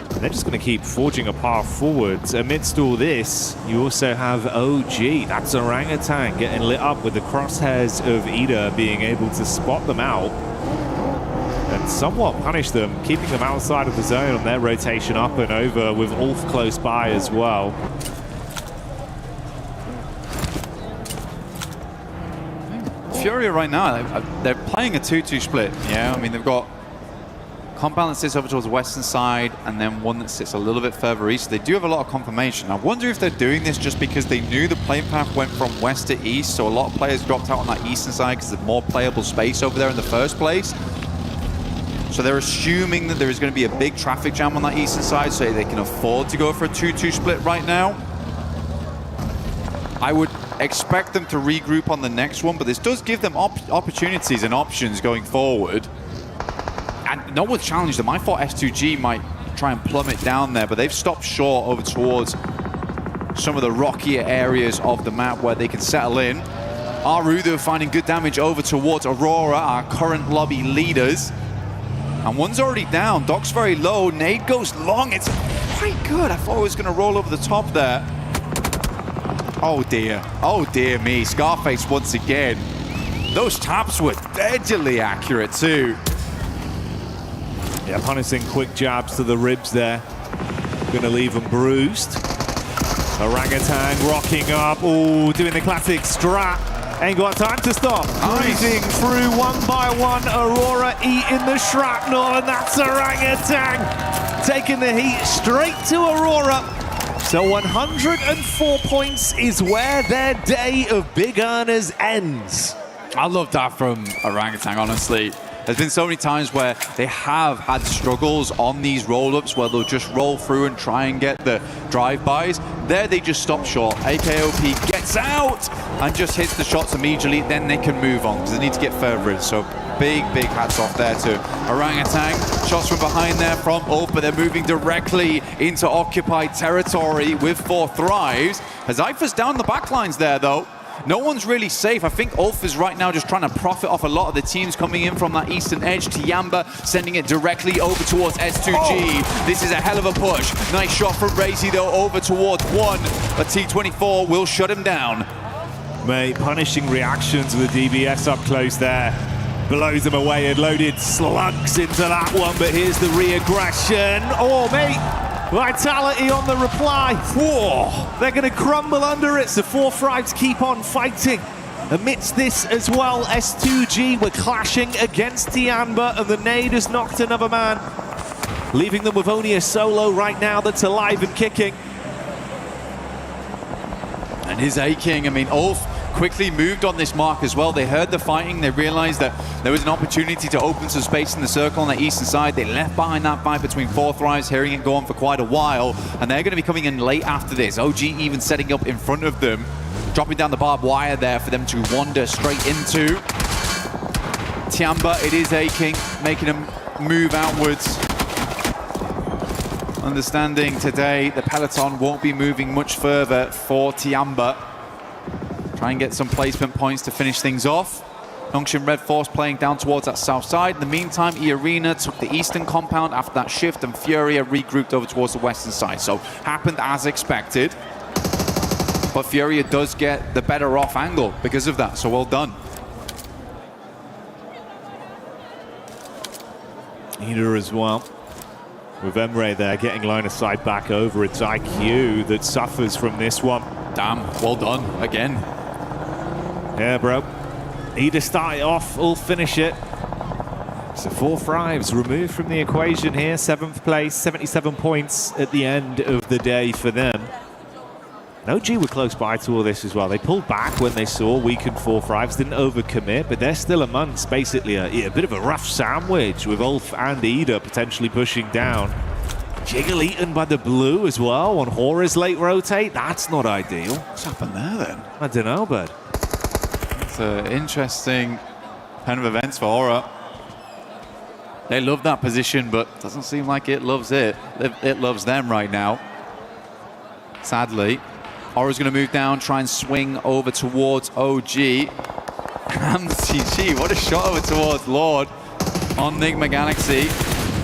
And they're just going to keep forging a path forwards. Amidst all this, you also have OG, that's Orangutan, getting lit up with the crosshairs of Ida being able to spot them out and somewhat punish them, keeping them outside of the zone on their rotation up and over, with Ulf close by as well. Furia right now, they're playing a 2-2 split. Yeah, I mean, they've got compound that sits over towards the western side and then one that sits a little bit further east. They do have a lot of confirmation. I wonder if they're doing this just because they knew the playing path went from west to east, so a lot of players dropped out on that eastern side because there's more playable space over there in the first place. So they're assuming that there is going to be a big traffic jam on that eastern side, so they can afford to go for a 2-2 split right now. I would expect them to regroup on the next one, but this does give them opportunities and options going forward. And no one's challenged them. I thought S2G might try and plummet down there, but they've stopped short over towards some of the rockier areas of the map where they can settle in. Aru, though, finding good damage over towards Aurora, our current lobby leaders. And one's already down. Doc's very low. Nade goes long. It's quite good. I thought it was going to roll over the top there. Oh dear. Oh dear me. Scarface once again. Those taps were deadly accurate too. Yeah, punishing quick jabs to the ribs there. Gonna leave them bruised. Orangutan rocking up. Oh, doing the classic strat. Ain't got time to stop. Cruising through one by one. Aurora eating the shrapnel, and that's Orangutan taking the heat straight to Aurora. So 104 points is where their day of big earners ends. I love that from Orangutan, honestly. There's been so many times where they have had struggles on these roll-ups where they'll just roll through and try and get the drive-bys. There they just stop short. AKOP gets out and just hits the shots immediately. Then they can move on because they need to get further in. So big hats off there to Orangutan. Shots from behind there from Ulf, but they're moving directly into occupied territory with 4 thrives. Hazaifa's down the backlines there, though. No one's really safe. I think Ulf is right now just trying to profit off a lot of the teams coming in from that eastern edge. Tiamba sending it directly over towards S2G. Oh. This is a hell of a push. Nice shot from Razy, though, over towards 1. But T24 will shut him down. Mate, punishing reactions with DBS up close there. Blows them away and loaded slugs into that one. But here's the re-aggression. Oh, mate. Vitality on the reply. Whoa, they're going to crumble under it, so 4 thrives keep on fighting. Amidst this as well, S2G were clashing against Tiamba, and the nade has knocked another man, leaving them with only a solo right now that's alive and kicking. And his aching. I mean, Ulf quickly moved on this mark as well. They heard the fighting. They realized that there was an opportunity to open some space in the circle on the eastern side. They left behind that fight between 4 thrives, hearing it go on for quite a while. And they're going to be coming in late after this. OG even setting up in front of them, dropping down the barbed wire there for them to wander straight into. Tiamba, it is aching, making them move outwards. Understanding today the peloton won't be moving much further for Tiamba. Try and get some placement points to finish things off. Junction Red Force playing down towards that south side. In the meantime, E-Arena took the eastern compound after that shift, and Furia regrouped over towards the western side. So, happened as expected. But Furia does get the better off angle because of that, so well done. Ida as well. With Emre there getting line of sight back over. It's IQ that suffers from this one. Damn, well done again. Yeah, bro. Ida start it off, all finish it. So 4 thrives removed from the equation here. 7th place, 77 points at the end of the day for them. OG were close by to all this as well. They pulled back when they saw weakened 4-5s, didn't overcommit, but they're still amongst basically a bit of a rough sandwich with Ulf and Ida potentially pushing down. Jiggle eaten by the blue as well on Hora's late rotate. That's not ideal. What's happened there then? I don't know, but it's an interesting kind of events for Hora. They love that position, but doesn't seem like it loves it. It loves them right now. Sadly, Hora's going to move down, try and swing over towards OG. And GG, what a shot over towards Lord on Nigma Galaxy.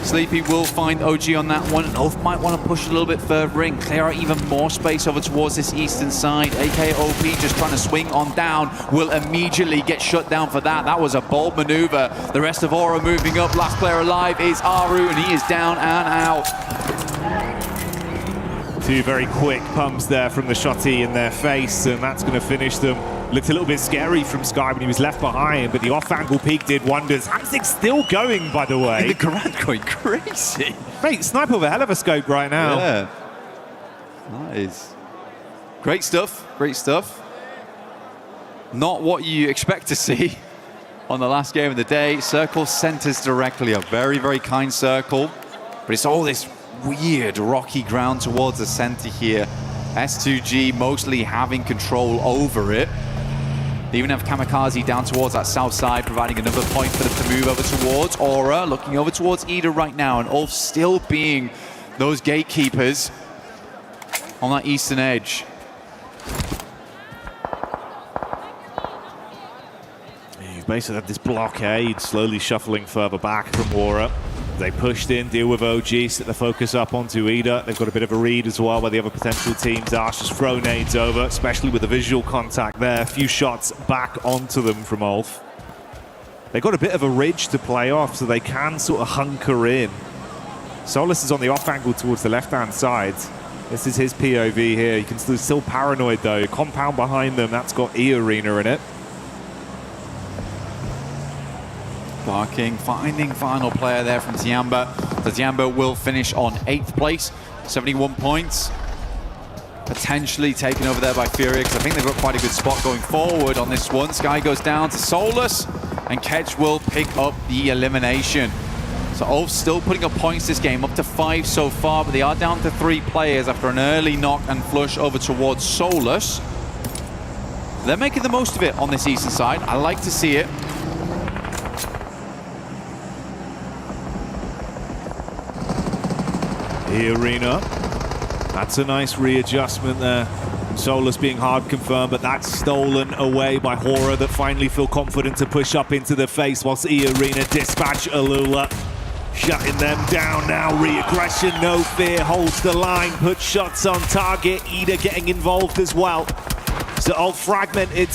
Sleepy will find OG on that one, and Ulf might want to push a little bit further in, clear out even more space over towards this eastern side. AKOP just trying to swing on down, will immediately get shut down for that. That was a bold maneuver. The rest of Hora moving up. Last player alive is Aru, and he is down and out. two very quick pumps there from the shotty in their face, and that's going to finish them. Looked a little bit scary from Sky when he was left behind, but the off-angle peak did wonders. Hamsik still going, by the way. The Garant going crazy. Mate, Sniper with a hell of a scope right now. Yeah. That is great stuff. Great stuff. Not what you expect to see on the last game of the day. Circle centers directly. A very, very kind circle. But it's all this weird rocky ground towards the center here. S2G mostly having control over it. They even have Kamikaze down towards that south side, providing another point for them to move over towards. Aura looking over towards Ida right now, and Ulf still being those gatekeepers on that eastern edge. You've basically had this blockade slowly shuffling further back from Aura. They pushed in, deal with OG, set the focus up onto Ida. They've got a bit of a read as well where the other potential teams are. Just throw nades over, especially with the visual contact there. A few shots back onto them from Ulf. They've got a bit of a ridge to play off, so they can sort of hunker in. Solus is on the off angle towards the left-hand side. This is his POV here. You can still paranoid though. Compound behind them, that's got E-Arena in it. Barking, finding final player there from Tiamba. The Tiamba will finish on 8th place, 71 points. Potentially taken over there by Furia, because I think they've got quite a good spot going forward on this one. Sky goes down to Solus, and Kedge will pick up the elimination. So Ulf still putting up points this game, up to 5 so far, but they are down to 3 players after an early knock and flush over towards Solus. They're making the most of it on this eastern side. I like to see it. E-Arena. That's a nice readjustment there. Solus being hard confirmed, but that's stolen away by Hora that finally feel confident to push up into the face whilst E-Arena dispatch Alula. Shutting them down now. Re-aggression, no fear, holds the line, puts shots on target. Ida getting involved as well. So all fragmented.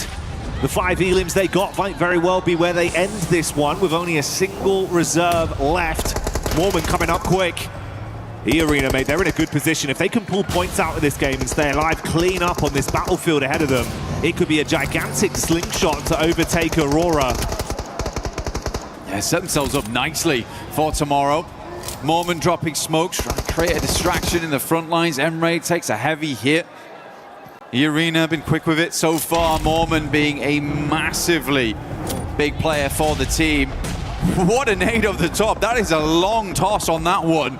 The 5 elims they got might very well be where they end this one with only a single reserve left. Mormon coming up quick. E-Arena, mate, they're in a good position. If they can pull points out of this game and stay alive, clean up on this battlefield ahead of them, it could be a gigantic slingshot to overtake Aurora. Yeah, set themselves up nicely for tomorrow. Mormon dropping smokes, trying to create a distraction in the front lines. Emre takes a heavy hit. E-Arena been quick with it so far. Mormon being a massively big player for the team. What a nade off the top. That is a long toss on that one.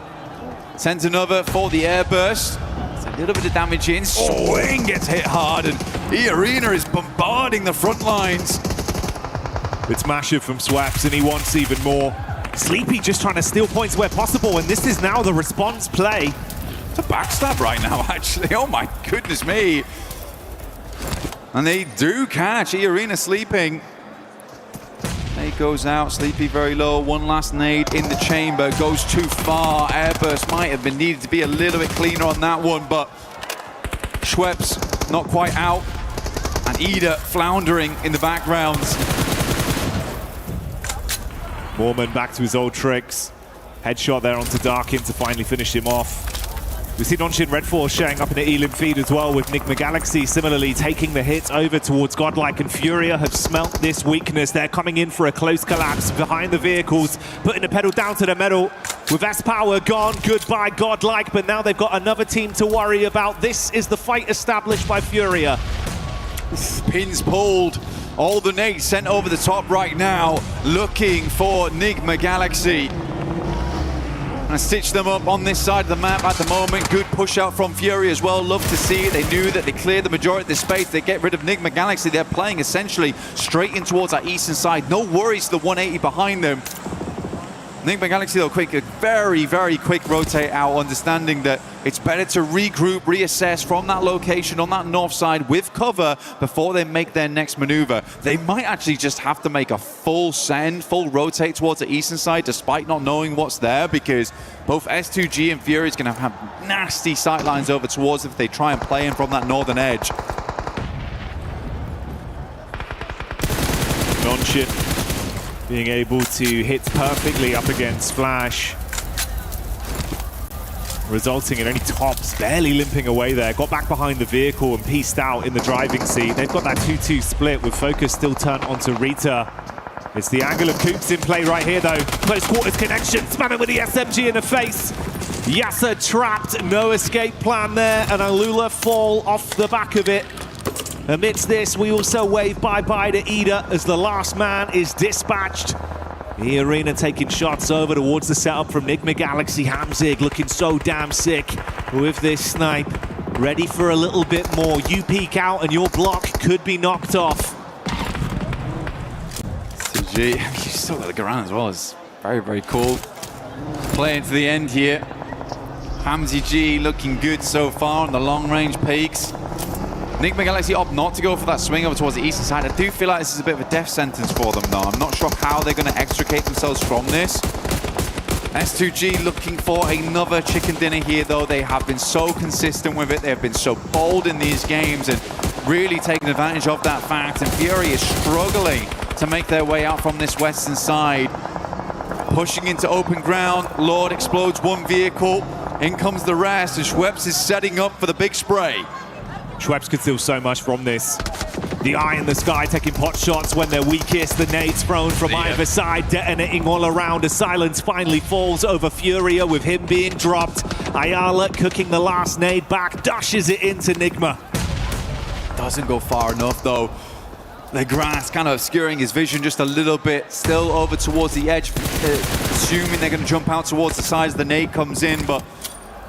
Sends another for the airburst. It's a little bit of damage in. Swing gets hit hard, and E-Arena is bombarding the front lines. It's Masher from Swaps, and he wants even more. Sleepy just trying to steal points where possible, and this is now the response play. It's a backstab right now, actually. Oh my goodness me. And they do catch E-Arena sleeping. Nade goes out, Sleepy very low. One last nade in the chamber, goes too far. Airburst might have been needed to be a little bit cleaner on that one, but Schweppes not quite out. And Ida floundering in the background. Mormon back to his old tricks. Headshot there onto Darkin to finally finish him off. We see Nonshin Red Force showing up in the Elim feed as well, with Nigma Galaxy similarly taking the hit over towards Godlike, and Furia have smelt this weakness. They're coming in for a close collapse behind the vehicles, putting the pedal down to the metal. With S-Power gone, goodbye Godlike, but now they've got another team to worry about. This is the fight established by Furia. Pins pulled. All the nades sent over the top right now, looking for Nigma Galaxy. And stitch them up on this side of the map at the moment. Good push out from Fury as well. Love to see it. They knew that they cleared the majority of the space. They get rid of Nigma Galaxy. They're playing essentially straight in towards that eastern side. No worries, the 180 behind them. Nigma Galaxy, though, quick, a very, very quick rotate out, understanding that it's better to regroup, reassess from that location on that north side with cover before they make their next maneuver. They might actually just have to make a full send, full rotate towards the eastern side, despite not knowing what's there, because both S2G and Fury is going to have nasty sightlines over towards if they try and play in from that northern edge. Nonchip being able to hit perfectly up against Flash, resulting in only Tops barely limping away there. Got back behind the vehicle and pieced out in the driving seat. They've got that 2-2 split with focus still turned onto Rita. It's the angle of Coops in play right here though. Close quarters connection, spam it with the SMG in the face. Yasser trapped, no escape plan there, and Alula fall off the back of it. Amidst this, we also wave bye-bye to Ida as the last man is dispatched. The arena taking shots over towards the setup from Nigma Galaxy. Hamzig looking so damn sick with this snipe. Ready for a little bit more. You peek out and your block could be knocked off. CG, you still got the Garan as well. It's very, very cool. Playing to the end here. Hamzy G looking good so far on the long-range peaks. Nigma Galaxy opt not to go for that swing over towards the eastern side. I do feel like this is a bit of a death sentence for them though. I'm not sure how they're going to extricate themselves from this. S2G looking for another chicken dinner here though. They have been so consistent with it. They have been so bold in these games and really taking advantage of that fact. And Fury is struggling to make their way out from this western side. Pushing into open ground. Lord explodes one vehicle. In comes the rest, and Schweppes is setting up for the big spray. Schweppes could steal so much from this. The eye in the sky taking pot shots when they're weakest. The nades thrown from either side, detonating all around as silence finally falls over Furia with him being dropped. Ayala cooking the last nade back, dashes it into Nigma. Doesn't go far enough though. The grass kind of obscuring his vision just a little bit. Still over towards the edge, assuming they're going to jump out towards the side as the nade comes in, but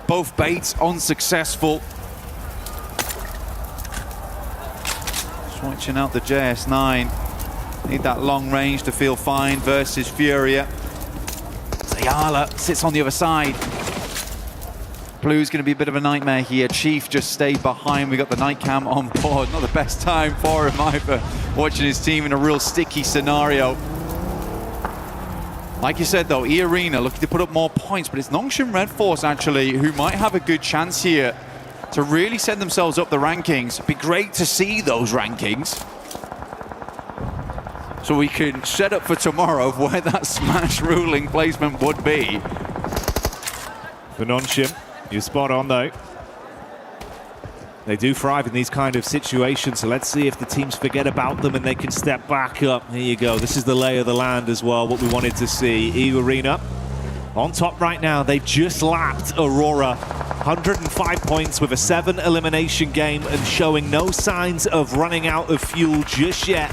both baits unsuccessful. Switching out the JS9. Need that long range to feel fine versus Furia. Ayala sits on the other side. Blue's going to be a bit of a nightmare here. Chief just stayed behind. We got the night cam on board. Not the best time for him either. Watching his team in a real sticky scenario. Like you said though, E-Arena looking to put up more points, but it's Nongshim Red Force actually who might have a good chance here to really set themselves up the rankings. It'd be great to see those rankings, so we can set up for tomorrow where that smash ruling placement would be. For Nongshim, you're spot on though. They do thrive in these kind of situations, so let's see if the teams forget about them and they can step back up. Here you go, this is the lay of the land as well, what we wanted to see. E-Arena on top right now. They just lapped Aurora. 105 points with a 7 elimination game and showing no signs of running out of fuel just yet.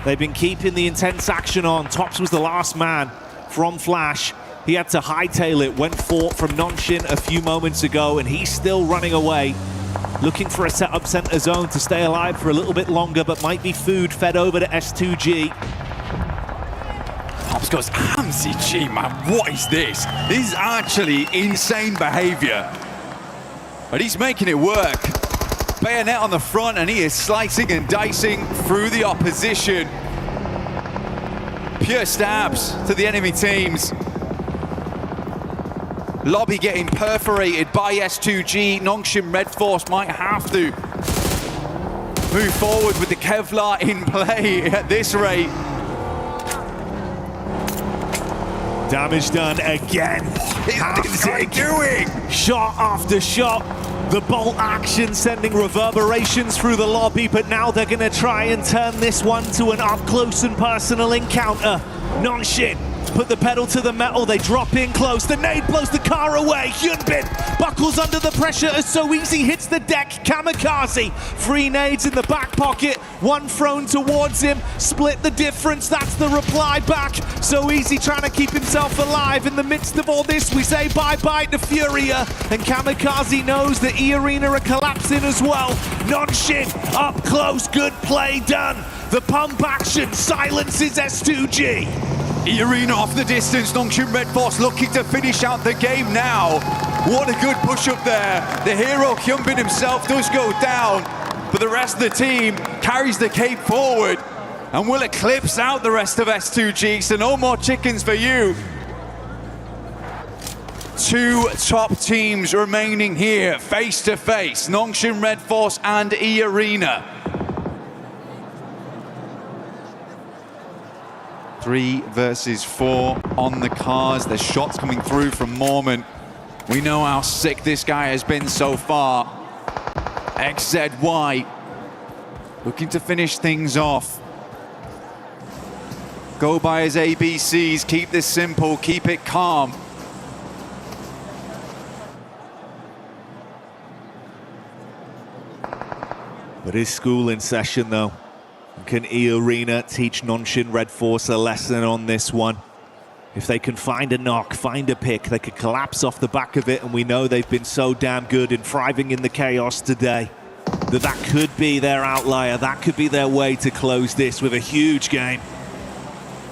They've been keeping the intense action on. Tops was the last man from Flash. He had to hightail it, went fought from Nongshim a few moments ago, and he's still running away. Looking for a setup center zone to stay alive for a little bit longer, but might be food fed over to S2G. Tops goes, MCG, man, what is this? This is actually insane behavior. But he's making it work. Bayonet on the front, and he is slicing and dicing through the opposition. Pure stabs to the enemy teams. Lobby getting perforated by S2G. Nongshim Red Force might have to move forward with the Kevlar in play at this rate. Damage done again. What is he doing? Shot after shot. The bolt action sending reverberations through the lobby, but now they're going to try and turn this one to an up-close and personal encounter. Nongshim to put the pedal to the metal. They drop in close. The nade blows the car away. Hyunbin buckles under the pressure as So Easy hits the deck. Kamikaze. 3 nades in the back pocket. 1 thrown towards him. Split the difference. That's the reply back. So Easy trying to keep himself alive. In the midst of all this, we say bye-bye to Furia. And Kamikaze knows that E-Arena are collapsing as well. Nonshin up close. Good play done. The pump action silences S2G. E-Arena off the distance. Nongshim Red Force looking to finish out the game now. What a good push up there. The hero Hyunbin himself does go down, but the rest of the team carries the cape forward and will eclipse out the rest of S2G, so no more chickens for you. 2 top teams remaining here, face to face, Nongshim Red Force and E-Arena. 3 versus 4 on the cards. There's shots coming through from Mormon. We know how sick this guy has been so far. XZY looking to finish things off. Go by his ABCs, keep this simple, keep it calm. But is school in session though? Can E-Arena teach Nonshin Red Force a lesson on this one? If they can find a knock, find a pick, they could collapse off the back of it, and we know they've been so damn good in thriving in the chaos today. That could be their outlier, that could be their way to close this with a huge game.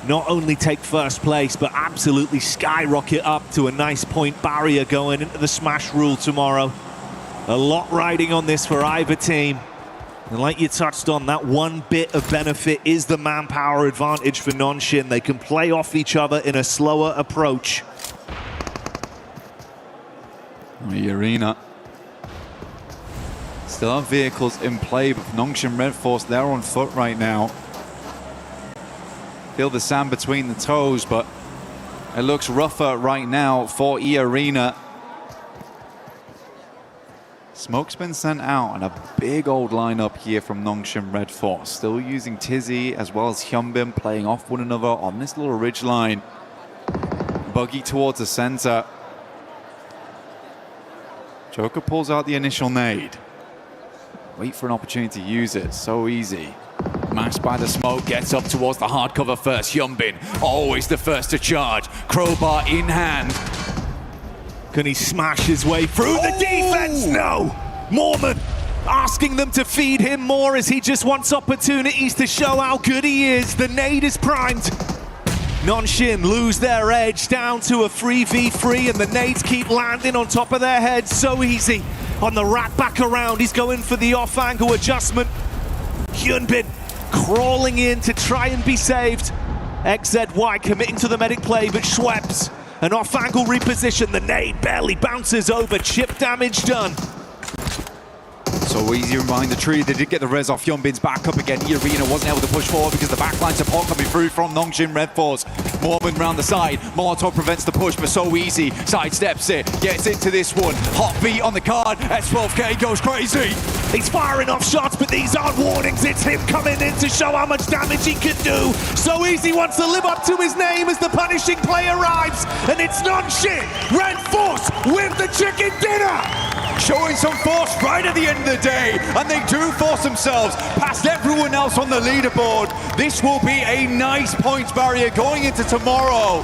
Not only take first place, but absolutely skyrocket up to a nice point barrier going into the Smash Rule tomorrow. A lot riding on this for either team. And like you touched on, that one bit of benefit is the manpower advantage for Nonshin. They can play off each other in a slower approach. E-Arena still have vehicles in play, but Nongshim Red Force, they're on foot right now. Feel the sand between the toes, but it looks rougher right now for E-Arena. Smoke's been sent out, and a big old lineup here from Nongshim Red Force. Still using Tizzy as well as Hyunbin, playing off one another on this little ridge line. Buggy towards the center. Joker pulls out the initial nade. Wait for an opportunity to use it. So easy. Masked by the smoke, gets up towards the hard cover first. Hyunbin, always the first to charge. Crowbar in hand. Can he smash his way through the defense? No! Mormon asking them to feed him more as he just wants opportunities to show how good he is. The nade is primed. Nonshin lose their edge down to a 3v3, and the nades keep landing on top of their heads. So easy on the wrap back around. He's going for the off-angle adjustment. Hyunbin crawling in to try and be saved. XZY committing to the medic play, but Schweppes, an off-angle reposition. The nade barely bounces over. Chip damage done. So easy behind the tree. They did get the res off Hyunbin's back up again. E-Arena wasn't able to push forward because the backline support coming through from Nongshim Red Force. Mormon round the side. Molotov prevents the push, but So Easy sidesteps it. Gets into this one. Hot beat on the card. S12K goes crazy. He's firing off shots, but these aren't warnings. It's him coming in to show how much damage he can do. So Easy wants to live up to his name as the punishing play arrives. And it's Nongshim Red Force with the chicken dinner. Showing some force right at the end of the day, and they do force themselves past everyone else on the leaderboard. This will be a nice points barrier going into tomorrow.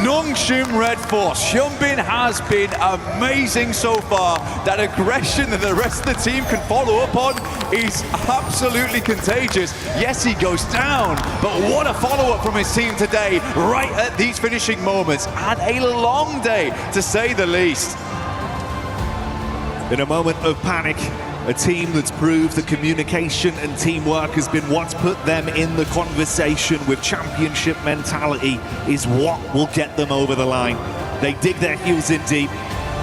Nongshim Red Force. Hyunbin has been amazing so far. That aggression that the rest of the team can follow up on is absolutely contagious. Yes, he goes down, but what a follow-up from his team today, right at these finishing moments, and a long day to say the least. In a moment of panic, a team that's proved that communication and teamwork has been what's put them in the conversation with championship mentality is what will get them over the line. They dig their heels in deep,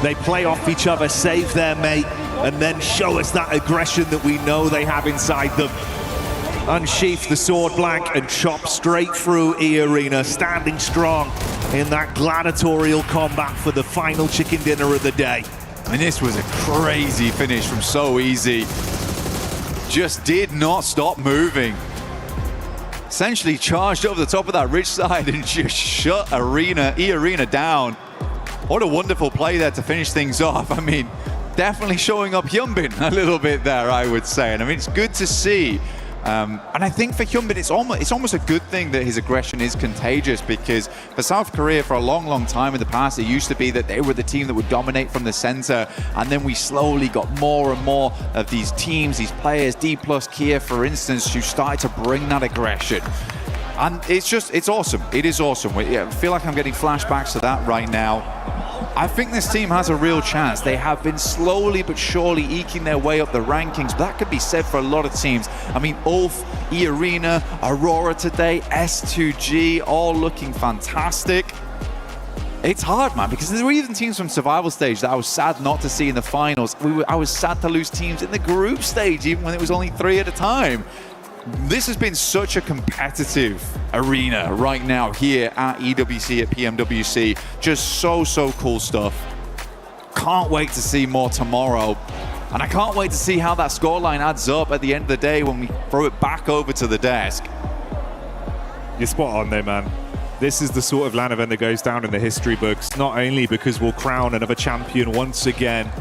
they play off each other, save their mate, and then show us that aggression that we know they have inside them. Unsheath the sword blank and chop straight through E-Arena, standing strong in that gladiatorial combat for the final chicken dinner of the day. And this was a crazy finish from So Easy. Just did not stop moving. essentially charged over the top of that ridge side and just shut E-Arena down. What a wonderful play there to finish things off. I mean, definitely showing up Hyunbin a little bit there, I would say. And I mean, it's good to see. And I think for Hyunbin, it's almost a good thing that his aggression is contagious, because for South Korea, for a long, long time in the past, it used to be that they were the team that would dominate from the center. And then we slowly got more and more of these teams, these players, D+ Kia, for instance, who started to bring that aggression. And it's awesome. It is awesome. I feel like I'm getting flashbacks to that right now. I think this team has a real chance. They have been slowly but surely eking their way up the rankings, but that could be said for a lot of teams. I mean, Ulf, E-Arena, Aurora today, S2G, all looking fantastic. It's hard, man, because there were even teams from survival stage that I was sad not to see in the finals. I was sad to lose teams in the group stage, even when it was only 3 at a time. This has been such a competitive arena right now here at EWC, at PMWC. Just so cool stuff. Can't wait to see more tomorrow. And I can't wait to see how that scoreline adds up at the end of the day when we throw it back over to the desk. You're spot on there, man. This is the sort of LAN event that goes down in the history books, not only because we'll crown another champion once again,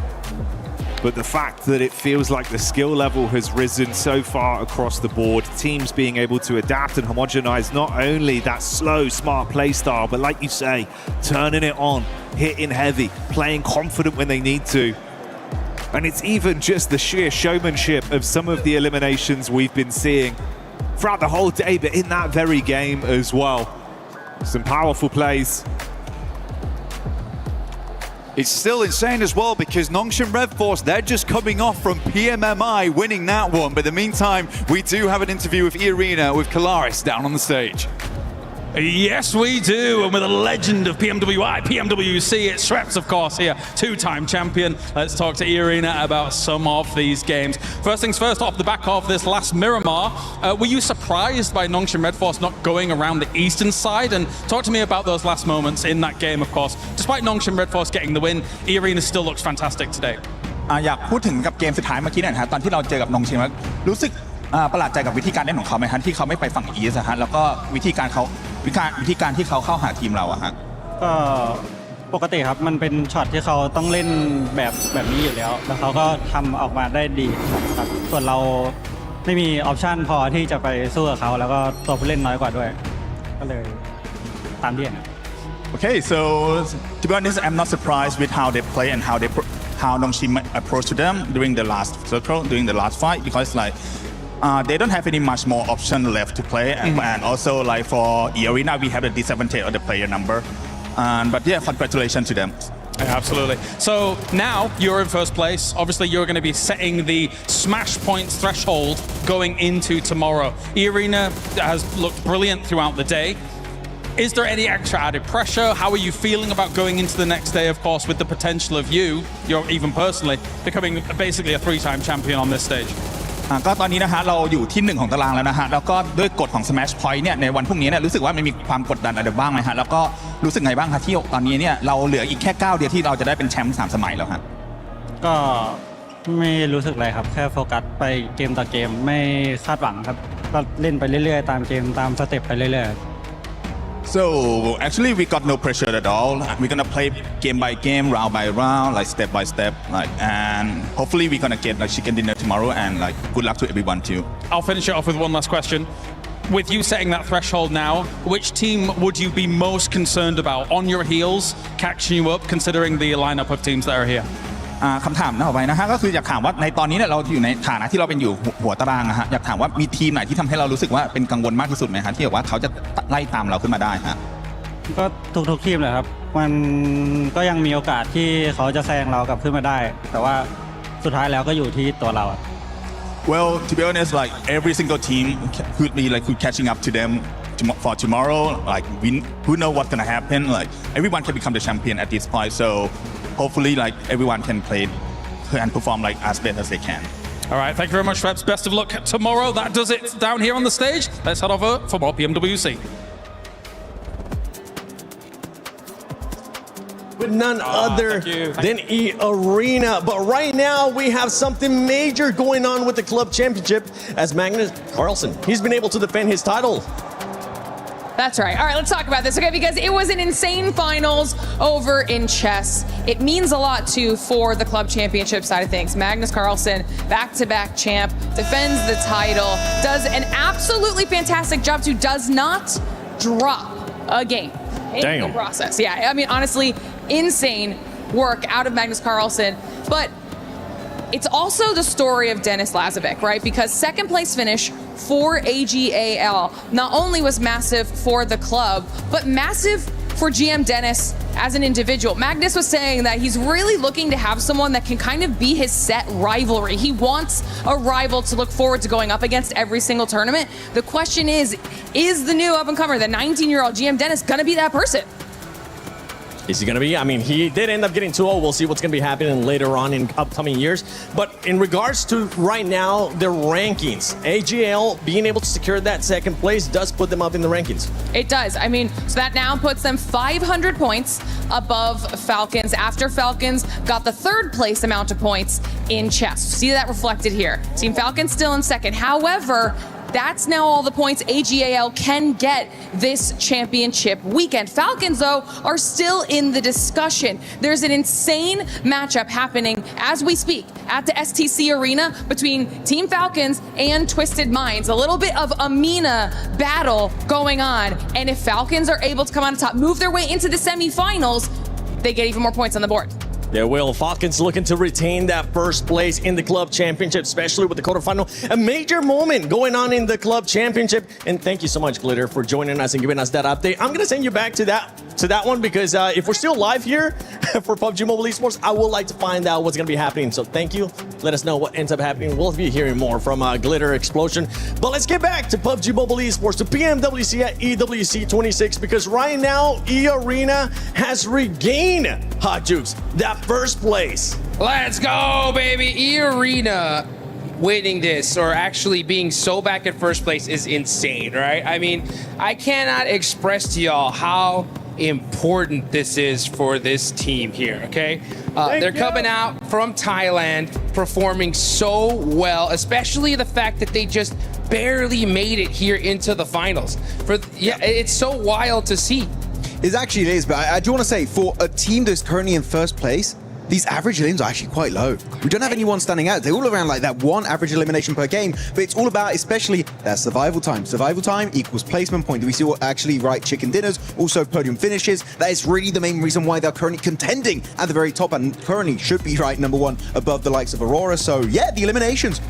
but the fact that it feels like the skill level has risen so far across the board, teams being able to adapt and homogenize not only that slow, smart play style, but like you say, turning it on, hitting heavy, playing confident when they need to. And it's even just the sheer showmanship of some of the eliminations we've been seeing throughout the whole day, but in that very game as well. Some powerful plays. It's still insane as well, because Nongshim Red Force, they're just coming off from PMMI winning that one. But in the meantime, we do have an interview with E-Arena with Kalaris down on the stage. Yes, we do, and with a legend of PMWI, PMWC, it's Shreps, of course, here, 2-time champion. Let's talk to E-Arena about some of these games. First things first, off the back of this last Miramar, were you surprised by Nongshim Red Force not going around the eastern side? And talk to me about those last moments in that game, of course. Despite Nongshim Red Force getting the win, E-Arena still looks fantastic today. อยากพูดถึงกับเกมสุดท้ายเมื่อกี้นะฮะตอนที่เราเจอกับนงชิมรู้สึกประหลาดใจกับวิธีการเล่นของเขาไหมฮะที่เขาไม่ไปฝั่งอีสฮะแล้วก็วิธีการที่เขาเข้าหาทีมเราอะฮะก็ปกติครับมันเป็นช็อตที่เขาต้องเล่นแบบนี้อยู่แล้วแล้วเขาก็ทำออกมาได้ดีครับส่วนเราไม่มีออปชั่นพอที่จะไปสู้กับเขาแล้วก็ตัวผู้เล่นน้อยกว่าด้วยก็เลยตามที่เห็น Okay, so to be honest, I'm not surprised with how they play and how Nongshim approached to them during the last circle, during the last fight, because like they don't have any much more option left to play, and also like for E-Arena we have the disadvantage of the player number. But yeah, congratulations to them. Absolutely. So now you're in first place. Obviously, you're going to be setting the smash points threshold going into tomorrow. E-Arena has looked brilliant throughout the day. Is there any extra added pressure? How are you feeling about going into the next day, of course, with the potential of you're even personally becoming basically a 3-time champion on this stage? ก็ตอนนี้นะฮะเราอยู่ที่1ของตารางแล้วนะฮะแล้วก็ด้วยกฎของ Smash Point เนี่ยในวันพรุ่งนี้เนี่ยรู้สึกว่ามันมีความกดดันอะไรบ้างไหมฮะแล้วก็รู้สึกไงบ้างครับที่ตอนนี้เนี่ยเราเหลืออีกแค่9เดียวที่เราจะได้เป็นแชมป์3 สมัยแล้วครับก็ไม่รู้สึกอะไรครับแค่โฟกัสไปเกมต่อเกมไม่คาดหวังครับก็เล่นไปเรื่อยๆตามเกมตามสเต็ปไปเรื่อยๆ So actually we got no pressure at all. We're gonna play game by game, round by round, like step by step, like, and hopefully we're gonna get like chicken dinner tomorrow, and like good luck to everyone too. I'll finish it off with one last question. With you setting that threshold now, which team would you be most concerned about on your heels, catching you up, considering the lineup of teams that are here? คำถามต่อไปนะฮะก็คืออยากถามว่าในตอนนี้เนี่ยเราอยู่ในฐานะที่เราเป็นอยู่หัวตารางนะฮะอยากถามว่ามีทีมไหนที่ทำให้เรารู้สึกว่าเป็นกังวลมากที่สุดไหมฮะที่ว่าเขาจะไล่ตามเราขึ้นมาได้ฮะก็ทุกทีมเลยครับมันก็ยังมีโอกาสที่เขาจะแซงเรากลับขึ้นมาได้แต่ว่าสุดท้ายแล้วก็อยู่ที่ตัวเรา Well, to be honest, like every single team could be like catching up to them for tomorrow. Like who know what's gonna happen? Like everyone can become the champion at this point. So hopefully, like everyone can play and perform like as best as they can. All right, thank you very much, Reps. Best of luck tomorrow. That does it down here on the stage. Let's head over for more PMWC. with none other than E-Arena. But right now, we have something major going on with the club championship as Magnus Carlsen, he's been able to defend his title. That's right. All right, let's talk about this, okay? Because it was an insane finals over in chess. It means a lot, too, for the club championship side of things. Magnus Carlsen, back-to-back champ, defends the title, does an absolutely fantastic job, too, does not drop a game in the process. Yeah, I mean, honestly, insane work out of Magnus Carlsen. But it's also the story of Denis Lazovic, right? Because second place finish for AGAL not only was massive for the club, but massive for GM Denis as an individual. Magnus was saying that he's really looking to have someone that can kind of be his set rivalry. He wants a rival to look forward to going up against every single tournament. The question is the new up-and-comer, the 19-year-old GM Denis, gonna be that person? Is he going to be? I mean, he did end up getting 2-0. We'll see what's going to be happening later on in upcoming years. But in regards to right now, their rankings, AGL being able to secure that second place does put them up in the rankings. It does. I mean, so that now puts them 500 points above Falcons after Falcons got the third place amount of points in chess. See that reflected here. Team Falcons still in second. However, that's now all the points AGAL can get this championship weekend. Falcons, though, are still in the discussion. There's an insane matchup happening as we speak at the STC Arena between Team Falcons and Twisted Minds. A little bit of a Mina battle going on. And if Falcons are able to come on top, move their way into the semifinals, they get even more points on the board. There will. Falcons looking to retain that first place in the club championship, especially with the quarterfinal. A major moment going on in the club championship. And thank you so much, Glitter, for joining us and giving us that update. I'm going to send you back to that one because if we're still live here for PUBG Mobile Esports, I would like to find out what's going to be happening. So thank you. Let us know what ends up happening. We'll be hearing more from Glitter Explosion. But let's get back to PUBG Mobile Esports, to PMWC at EWC 26, because right now, E-Arena has regained Hot Jukes that first place. Let's go, baby. E-Arena winning this, or actually being so back at first place, is insane, right? I mean, I cannot express to y'all how important this is for this team here, okay? They're coming out from Thailand, performing so well, especially the fact that they just barely made it here into the finals. It's so wild to see. It actually is, but I do want to say, for a team that's currently in first place, these average elims are actually quite low. We don't have anyone standing out. They're all around like that one average elimination per game, but it's all about especially that survival time. Survival time equals placement point. Do we see what actually right chicken dinners, also podium finishes? That is really the main reason why they're currently contending at the very top and currently should be right number one above the likes of Aurora. So yeah, the eliminations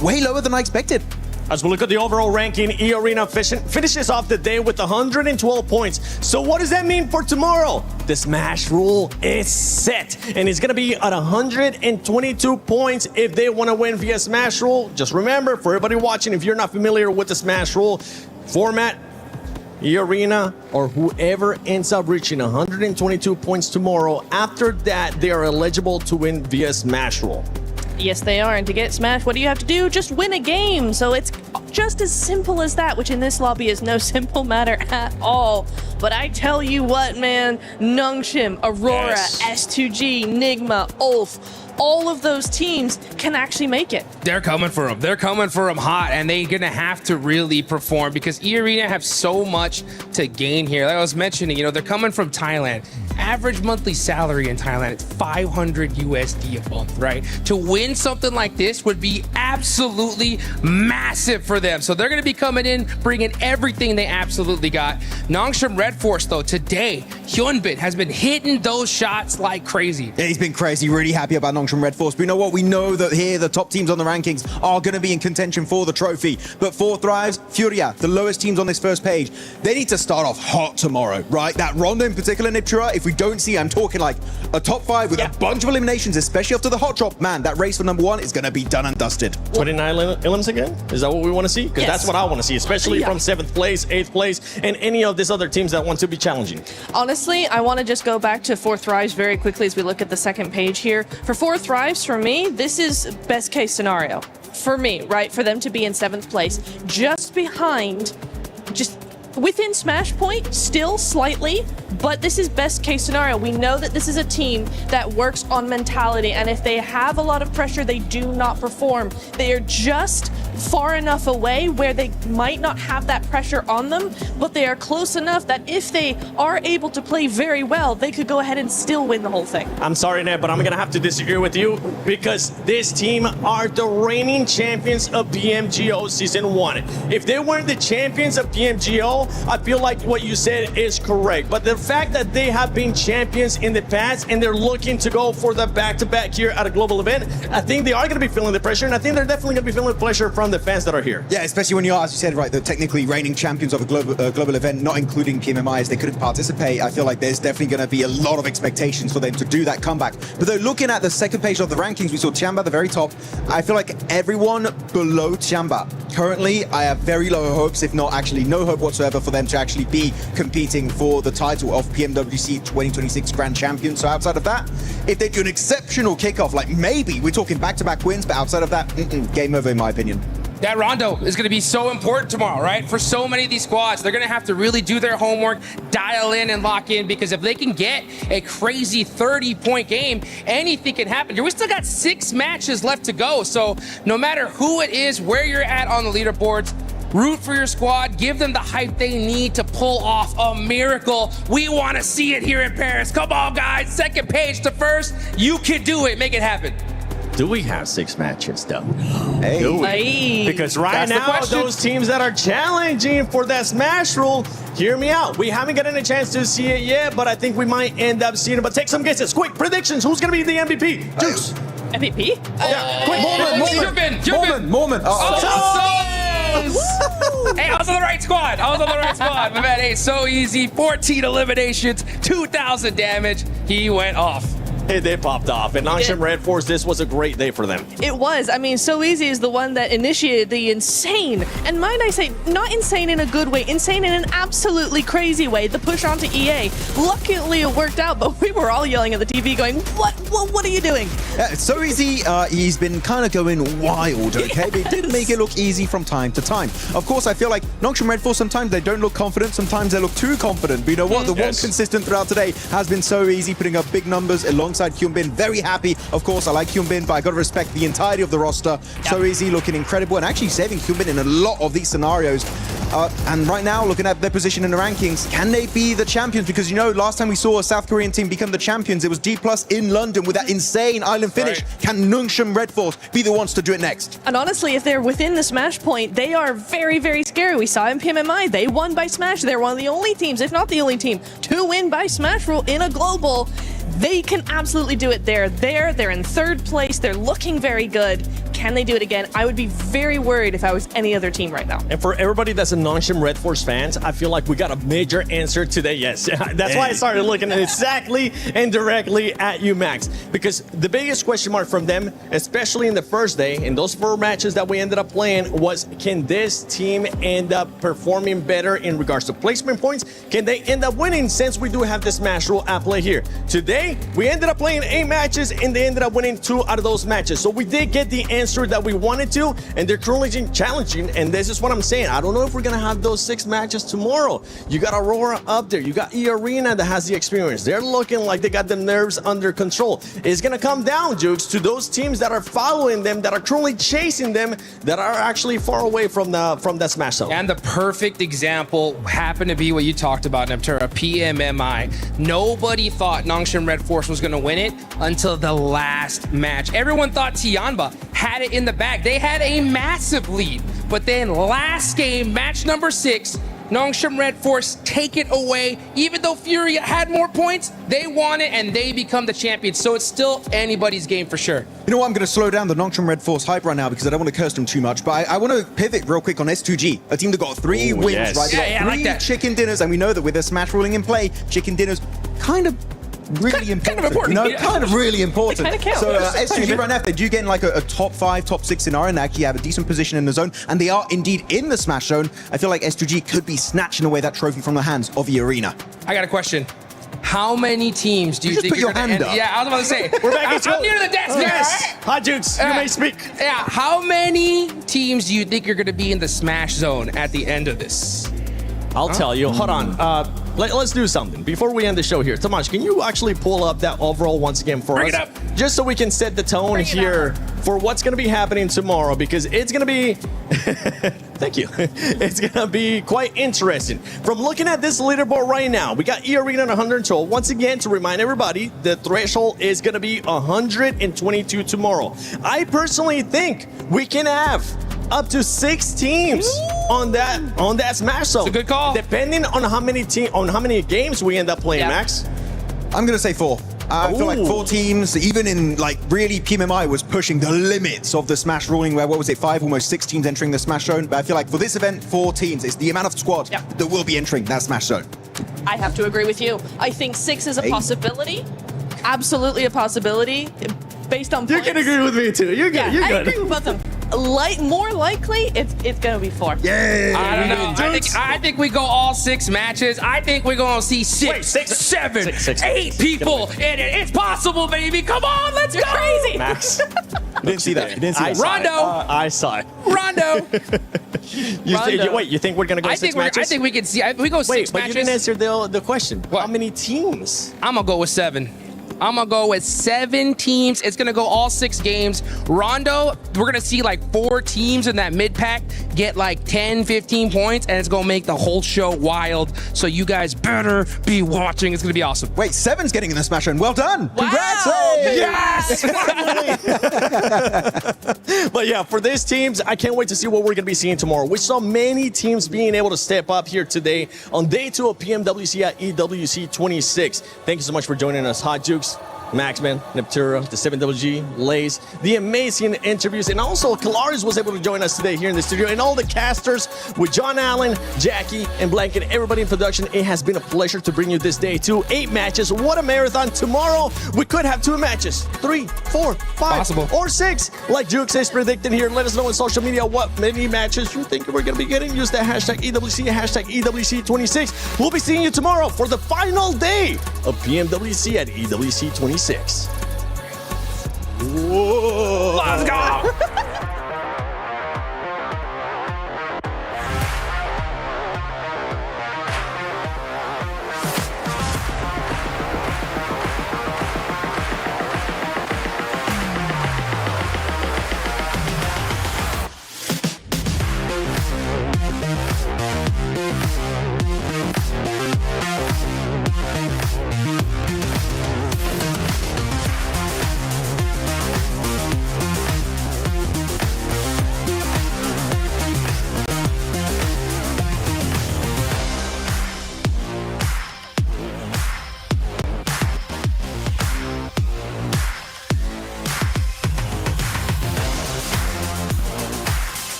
way lower than I expected. As we look at the overall ranking, E-Arena finishes off the day with 112 points. So what does that mean for tomorrow? The Smash rule is set, and it's going to be at 122 points if they want to win via Smash rule. Just remember, for everybody watching, if you're not familiar with the Smash rule format, E-Arena or whoever ends up reaching 122 points tomorrow, after that, they are eligible to win via Smash rule. Yes, they are. And to get Smash, what do you have to do? Just win a game. So it's just as simple as that, which in this lobby is no simple matter at all. But I tell you what, man, Nongshim, Aurora, S2G, Nigma, Ulf, all of those teams can actually make it. They're coming for them. They're coming for them hot, and they're going to have to really perform because E-Arena have so much to gain here. Like I was mentioning, they're coming from Thailand. Average monthly salary in Thailand is 500 USD a month, right? To win something like this would be absolutely massive for them. So they're going to be coming in, bringing everything they absolutely got. Nongshim Red Force, though, today, Hyunbin has been hitting those shots like crazy. Yeah, he's been crazy. Really happy about Nongshim Red Force. But you know what? We know that here the top teams on the rankings are going to be in contention for the trophy. But for Thrives, Furia, the lowest teams on this first page, they need to start off hot tomorrow, right? That Ronda in particular, Niptura, if we don't see, I'm talking like a top 5 with a bunch of eliminations, especially after the hot drop, man, that race for number 1 is going to be done and dusted. 29 elims again? Is that what we want to see? Because that's what I want to see, especially from 7th place, 8th place, and any of these other teams that want to be challenging. Honestly, I want to just go back to 4 Thrives very quickly as we look at the second page here. For 4 Thrives, for me, this is best case scenario. For me, right? For them to be in 7th place, just behind, just within Smash Point, still slightly, But this is best case scenario. We know that this is a team that works on mentality, and if they have a lot of pressure, they do not perform. They are just far enough away where they might not have that pressure on them, but they are close enough that if they are able to play very well, they could go ahead and still win the whole thing. I'm sorry, Ned, but I'm gonna have to disagree with you because this team are the reigning champions of PMGO Season 1. If they weren't the champions of PMGO, I feel like what you said is correct. But the fact that they have been champions in the past and they're looking to go for the back-to-back here at a global event, I think they are gonna be feeling the pressure, and I think they're definitely gonna be feeling the pressure from the fans that are here. Yeah, especially when you are, as you said, right, the technically reigning champions of a global event, not including PMMI, as they couldn't participate. I feel like there's definitely going to be a lot of expectations for them to do that comeback. But though, looking at the second page of the rankings, we saw Tiamba at the very top. I feel like everyone below Tiamba. Currently, I have very low hopes, if not actually no hope whatsoever, for them to actually be competing for the title of PMWC 2026 Grand Champion. So outside of that, if they do an exceptional kickoff, like maybe we're talking back-to-back wins, but outside of that, game over in my opinion. That rondo is going to be so important tomorrow, right? For so many of these squads, they're going to have to really do their homework, dial in and lock in, because if they can get a crazy 30-point game, anything can happen. We still got 6 matches left to go, so no matter who it is, where you're at on the leaderboards, root for your squad, give them the hype they need to pull off a miracle. We want to see it here in Paris. Come on, guys. Second page to first. You can do it. Make it happen. Do we have 6 matches, though? Hey. Do we? Hey. Because right now, those teams that are challenging for that Smash rule, hear me out. We haven't gotten a chance to see it yet, but I think we might end up seeing it. But take some guesses. Quick predictions. Who's going to be the MVP? Juice. MVP? Yeah, quick. Mormon. Hey, I was on the right squad. My man, hey, so easy. 14 eliminations, 2,000 damage. He went off. Hey, they popped off. And Nongshim Red Force, this was a great day for them. It was. I mean, So Easy is the one that initiated the insane, and might I say, not insane in a good way, insane in an absolutely crazy way, the push onto EA. Luckily, it worked out, but we were all yelling at the TV going, what are you doing? So Easy, he's been kind of going wild, okay? But it did make it look easy from time to time. Of course, I feel like Nongshim Red Force, sometimes they don't look confident, sometimes they look too confident. But you know what? The one consistent throughout today has been So Easy, putting up big numbers alongside Hyunbin. Very happy. Of course, I like Hyunbin, but I got to respect the entirety of the roster. So Easy looking incredible and actually saving Hyunbin in a lot of these scenarios. And right now, looking at their position in the rankings, can they be the champions? Because, you know, last time we saw a South Korean team become the champions, it was D+ in London with that insane island finish. Right. Can Nongshim Red Force be the ones to do it next? And honestly, if they're within the Smash point, they are very, very scary. We saw in PMMI, they won by Smash. They're one of the only teams, if not the only team, to win by Smash rule in a global. They can absolutely do it. They're there. They're in 3rd place. They're looking very good. Can they do it again? I would be very worried if I was any other team right now. And for everybody that's a Nongshim Red Force fans, I feel like we got a major answer today. Yes, that's why I started looking exactly and directly at you, Max. Because the biggest question mark from them, especially in the first day, in those 4 matches that we ended up playing, was can this team end up performing better in regards to placement points? Can they end up winning, since we do have this Smash rule at play here? Today, we ended up playing 8 matches and they ended up winning 2 out of those matches. So we did get the answer that we wanted to, and they're currently challenging, and this is what I'm saying. I don't know if we're gonna have those 6 matches tomorrow. You got Aurora up there, you got E-Arena that has the experience. They're looking like they got the nerves under control. It's gonna come down, Jukes, to those teams that are following them, that are currently chasing them, that are actually far away from that Smash zone. And the perfect example happened to be what you talked about, Neptura, PMMI. Nobody thought Nongshim Red Force was going to win it until the last match. Everyone thought Tianba had it in the bag. They had a massive lead, but then last game, match number 6, Nongshim Red Force take it away. Even though Fury had more points, they won it and they become the champions. So it's still anybody's game for sure. You know what? I'm going to slow down the Nongshim Red Force hype right now because I don't want to curse them too much. But I want to pivot real quick on S2G, a team that got 3 wins, right? They got 3 I like that. chicken dinners, and we know that with their Smash ruling in play, chicken dinners kind of really important. You know, kind of really important. So S2G right now, if they do get in like a top 5, top 6 scenario and actually have a decent position in the zone, and they are indeed in the Smash zone, I feel like S2G could be snatching away that trophy from the hands of E-Arena. I got a question. How many teams do you think you're going to end? Yeah, I was about to say. We're back I'm near the desk now, right? Hi, Jukes. You may speak. Yeah, how many teams do you think you're going to be in the Smash zone at the end of this? I'll tell you. Hold on. let's do something. Before we end the show here, Tomasz, can you actually pull up that overall once again for Bring us? it up. Just so we can set the tone here for what's going to be happening tomorrow, because it's going to be... Thank you. It's going to be quite interesting. From looking at this leaderboard right now, we got E-Arena at 112. Once again, to remind everybody, the threshold is going to be 122 tomorrow. I personally think we can have up to 6 teams on that Smash Zone. It's a good call. Depending on how many games we end up playing, Max. I'm going to say 4. I feel like 4 teams, even in like really PMMI was pushing the limits of the Smash ruling where, what was it, 5, almost 6 teams entering the Smash Zone. But I feel like for this event, 4 teams. It's the amount of squads that will be entering that Smash Zone. I have to agree with you. I think 6 is a possibility. Absolutely a possibility. Based on You can agree with me too. You're good. You're I good. agree with both of them. More likely, it's gonna be 4. Yeah. I don't know. I think we go all 6 matches. I think we're gonna see 6, 7, 8 people in it. It's possible, baby. Come on, let's go. Crazy. Max. You didn't see that. You didn't see that. Rondo. I saw it. Rondo. Wait, you think we're gonna go 6 matches? I think we can see. We go 6 but matches. you didn't answer the question. How many teams? I'm gonna go with 7. I'm gonna go with 7 teams. It's gonna go all 6 games. Rondo, we're gonna see like 4 teams in that mid pack get like 10, 15 points, and it's gonna make the whole show wild. So you guys better be watching. It's gonna be awesome. Wait, 7's getting in the Smash Zone. Well done. Congrats. Hey. Yes! But yeah, for these teams, I can't wait to see what we're going to be seeing tomorrow. We saw many teams being able to step up here today on day 2 of PMWC at EWC 26. Thank you so much for joining us, Hot Jukes, Maxman, Neptura, the 7WG, Lays, the amazing interviews, and also Kalaris was able to join us today here in the studio, and all the casters with John Allen, Jackie, and Blanket, everybody in production. It has been a pleasure to bring you this day to 8 matches. What a marathon. Tomorrow, we could have 2 matches, 3, 4, 5, Possible. or 6, like Jukes is predicting here. Let us know on social media what many matches you think we're going to be getting. Use the hashtag EWC, hashtag EWC26. We'll be seeing you tomorrow for the final day of PMWC at EWC 26. Whoa. Let's go.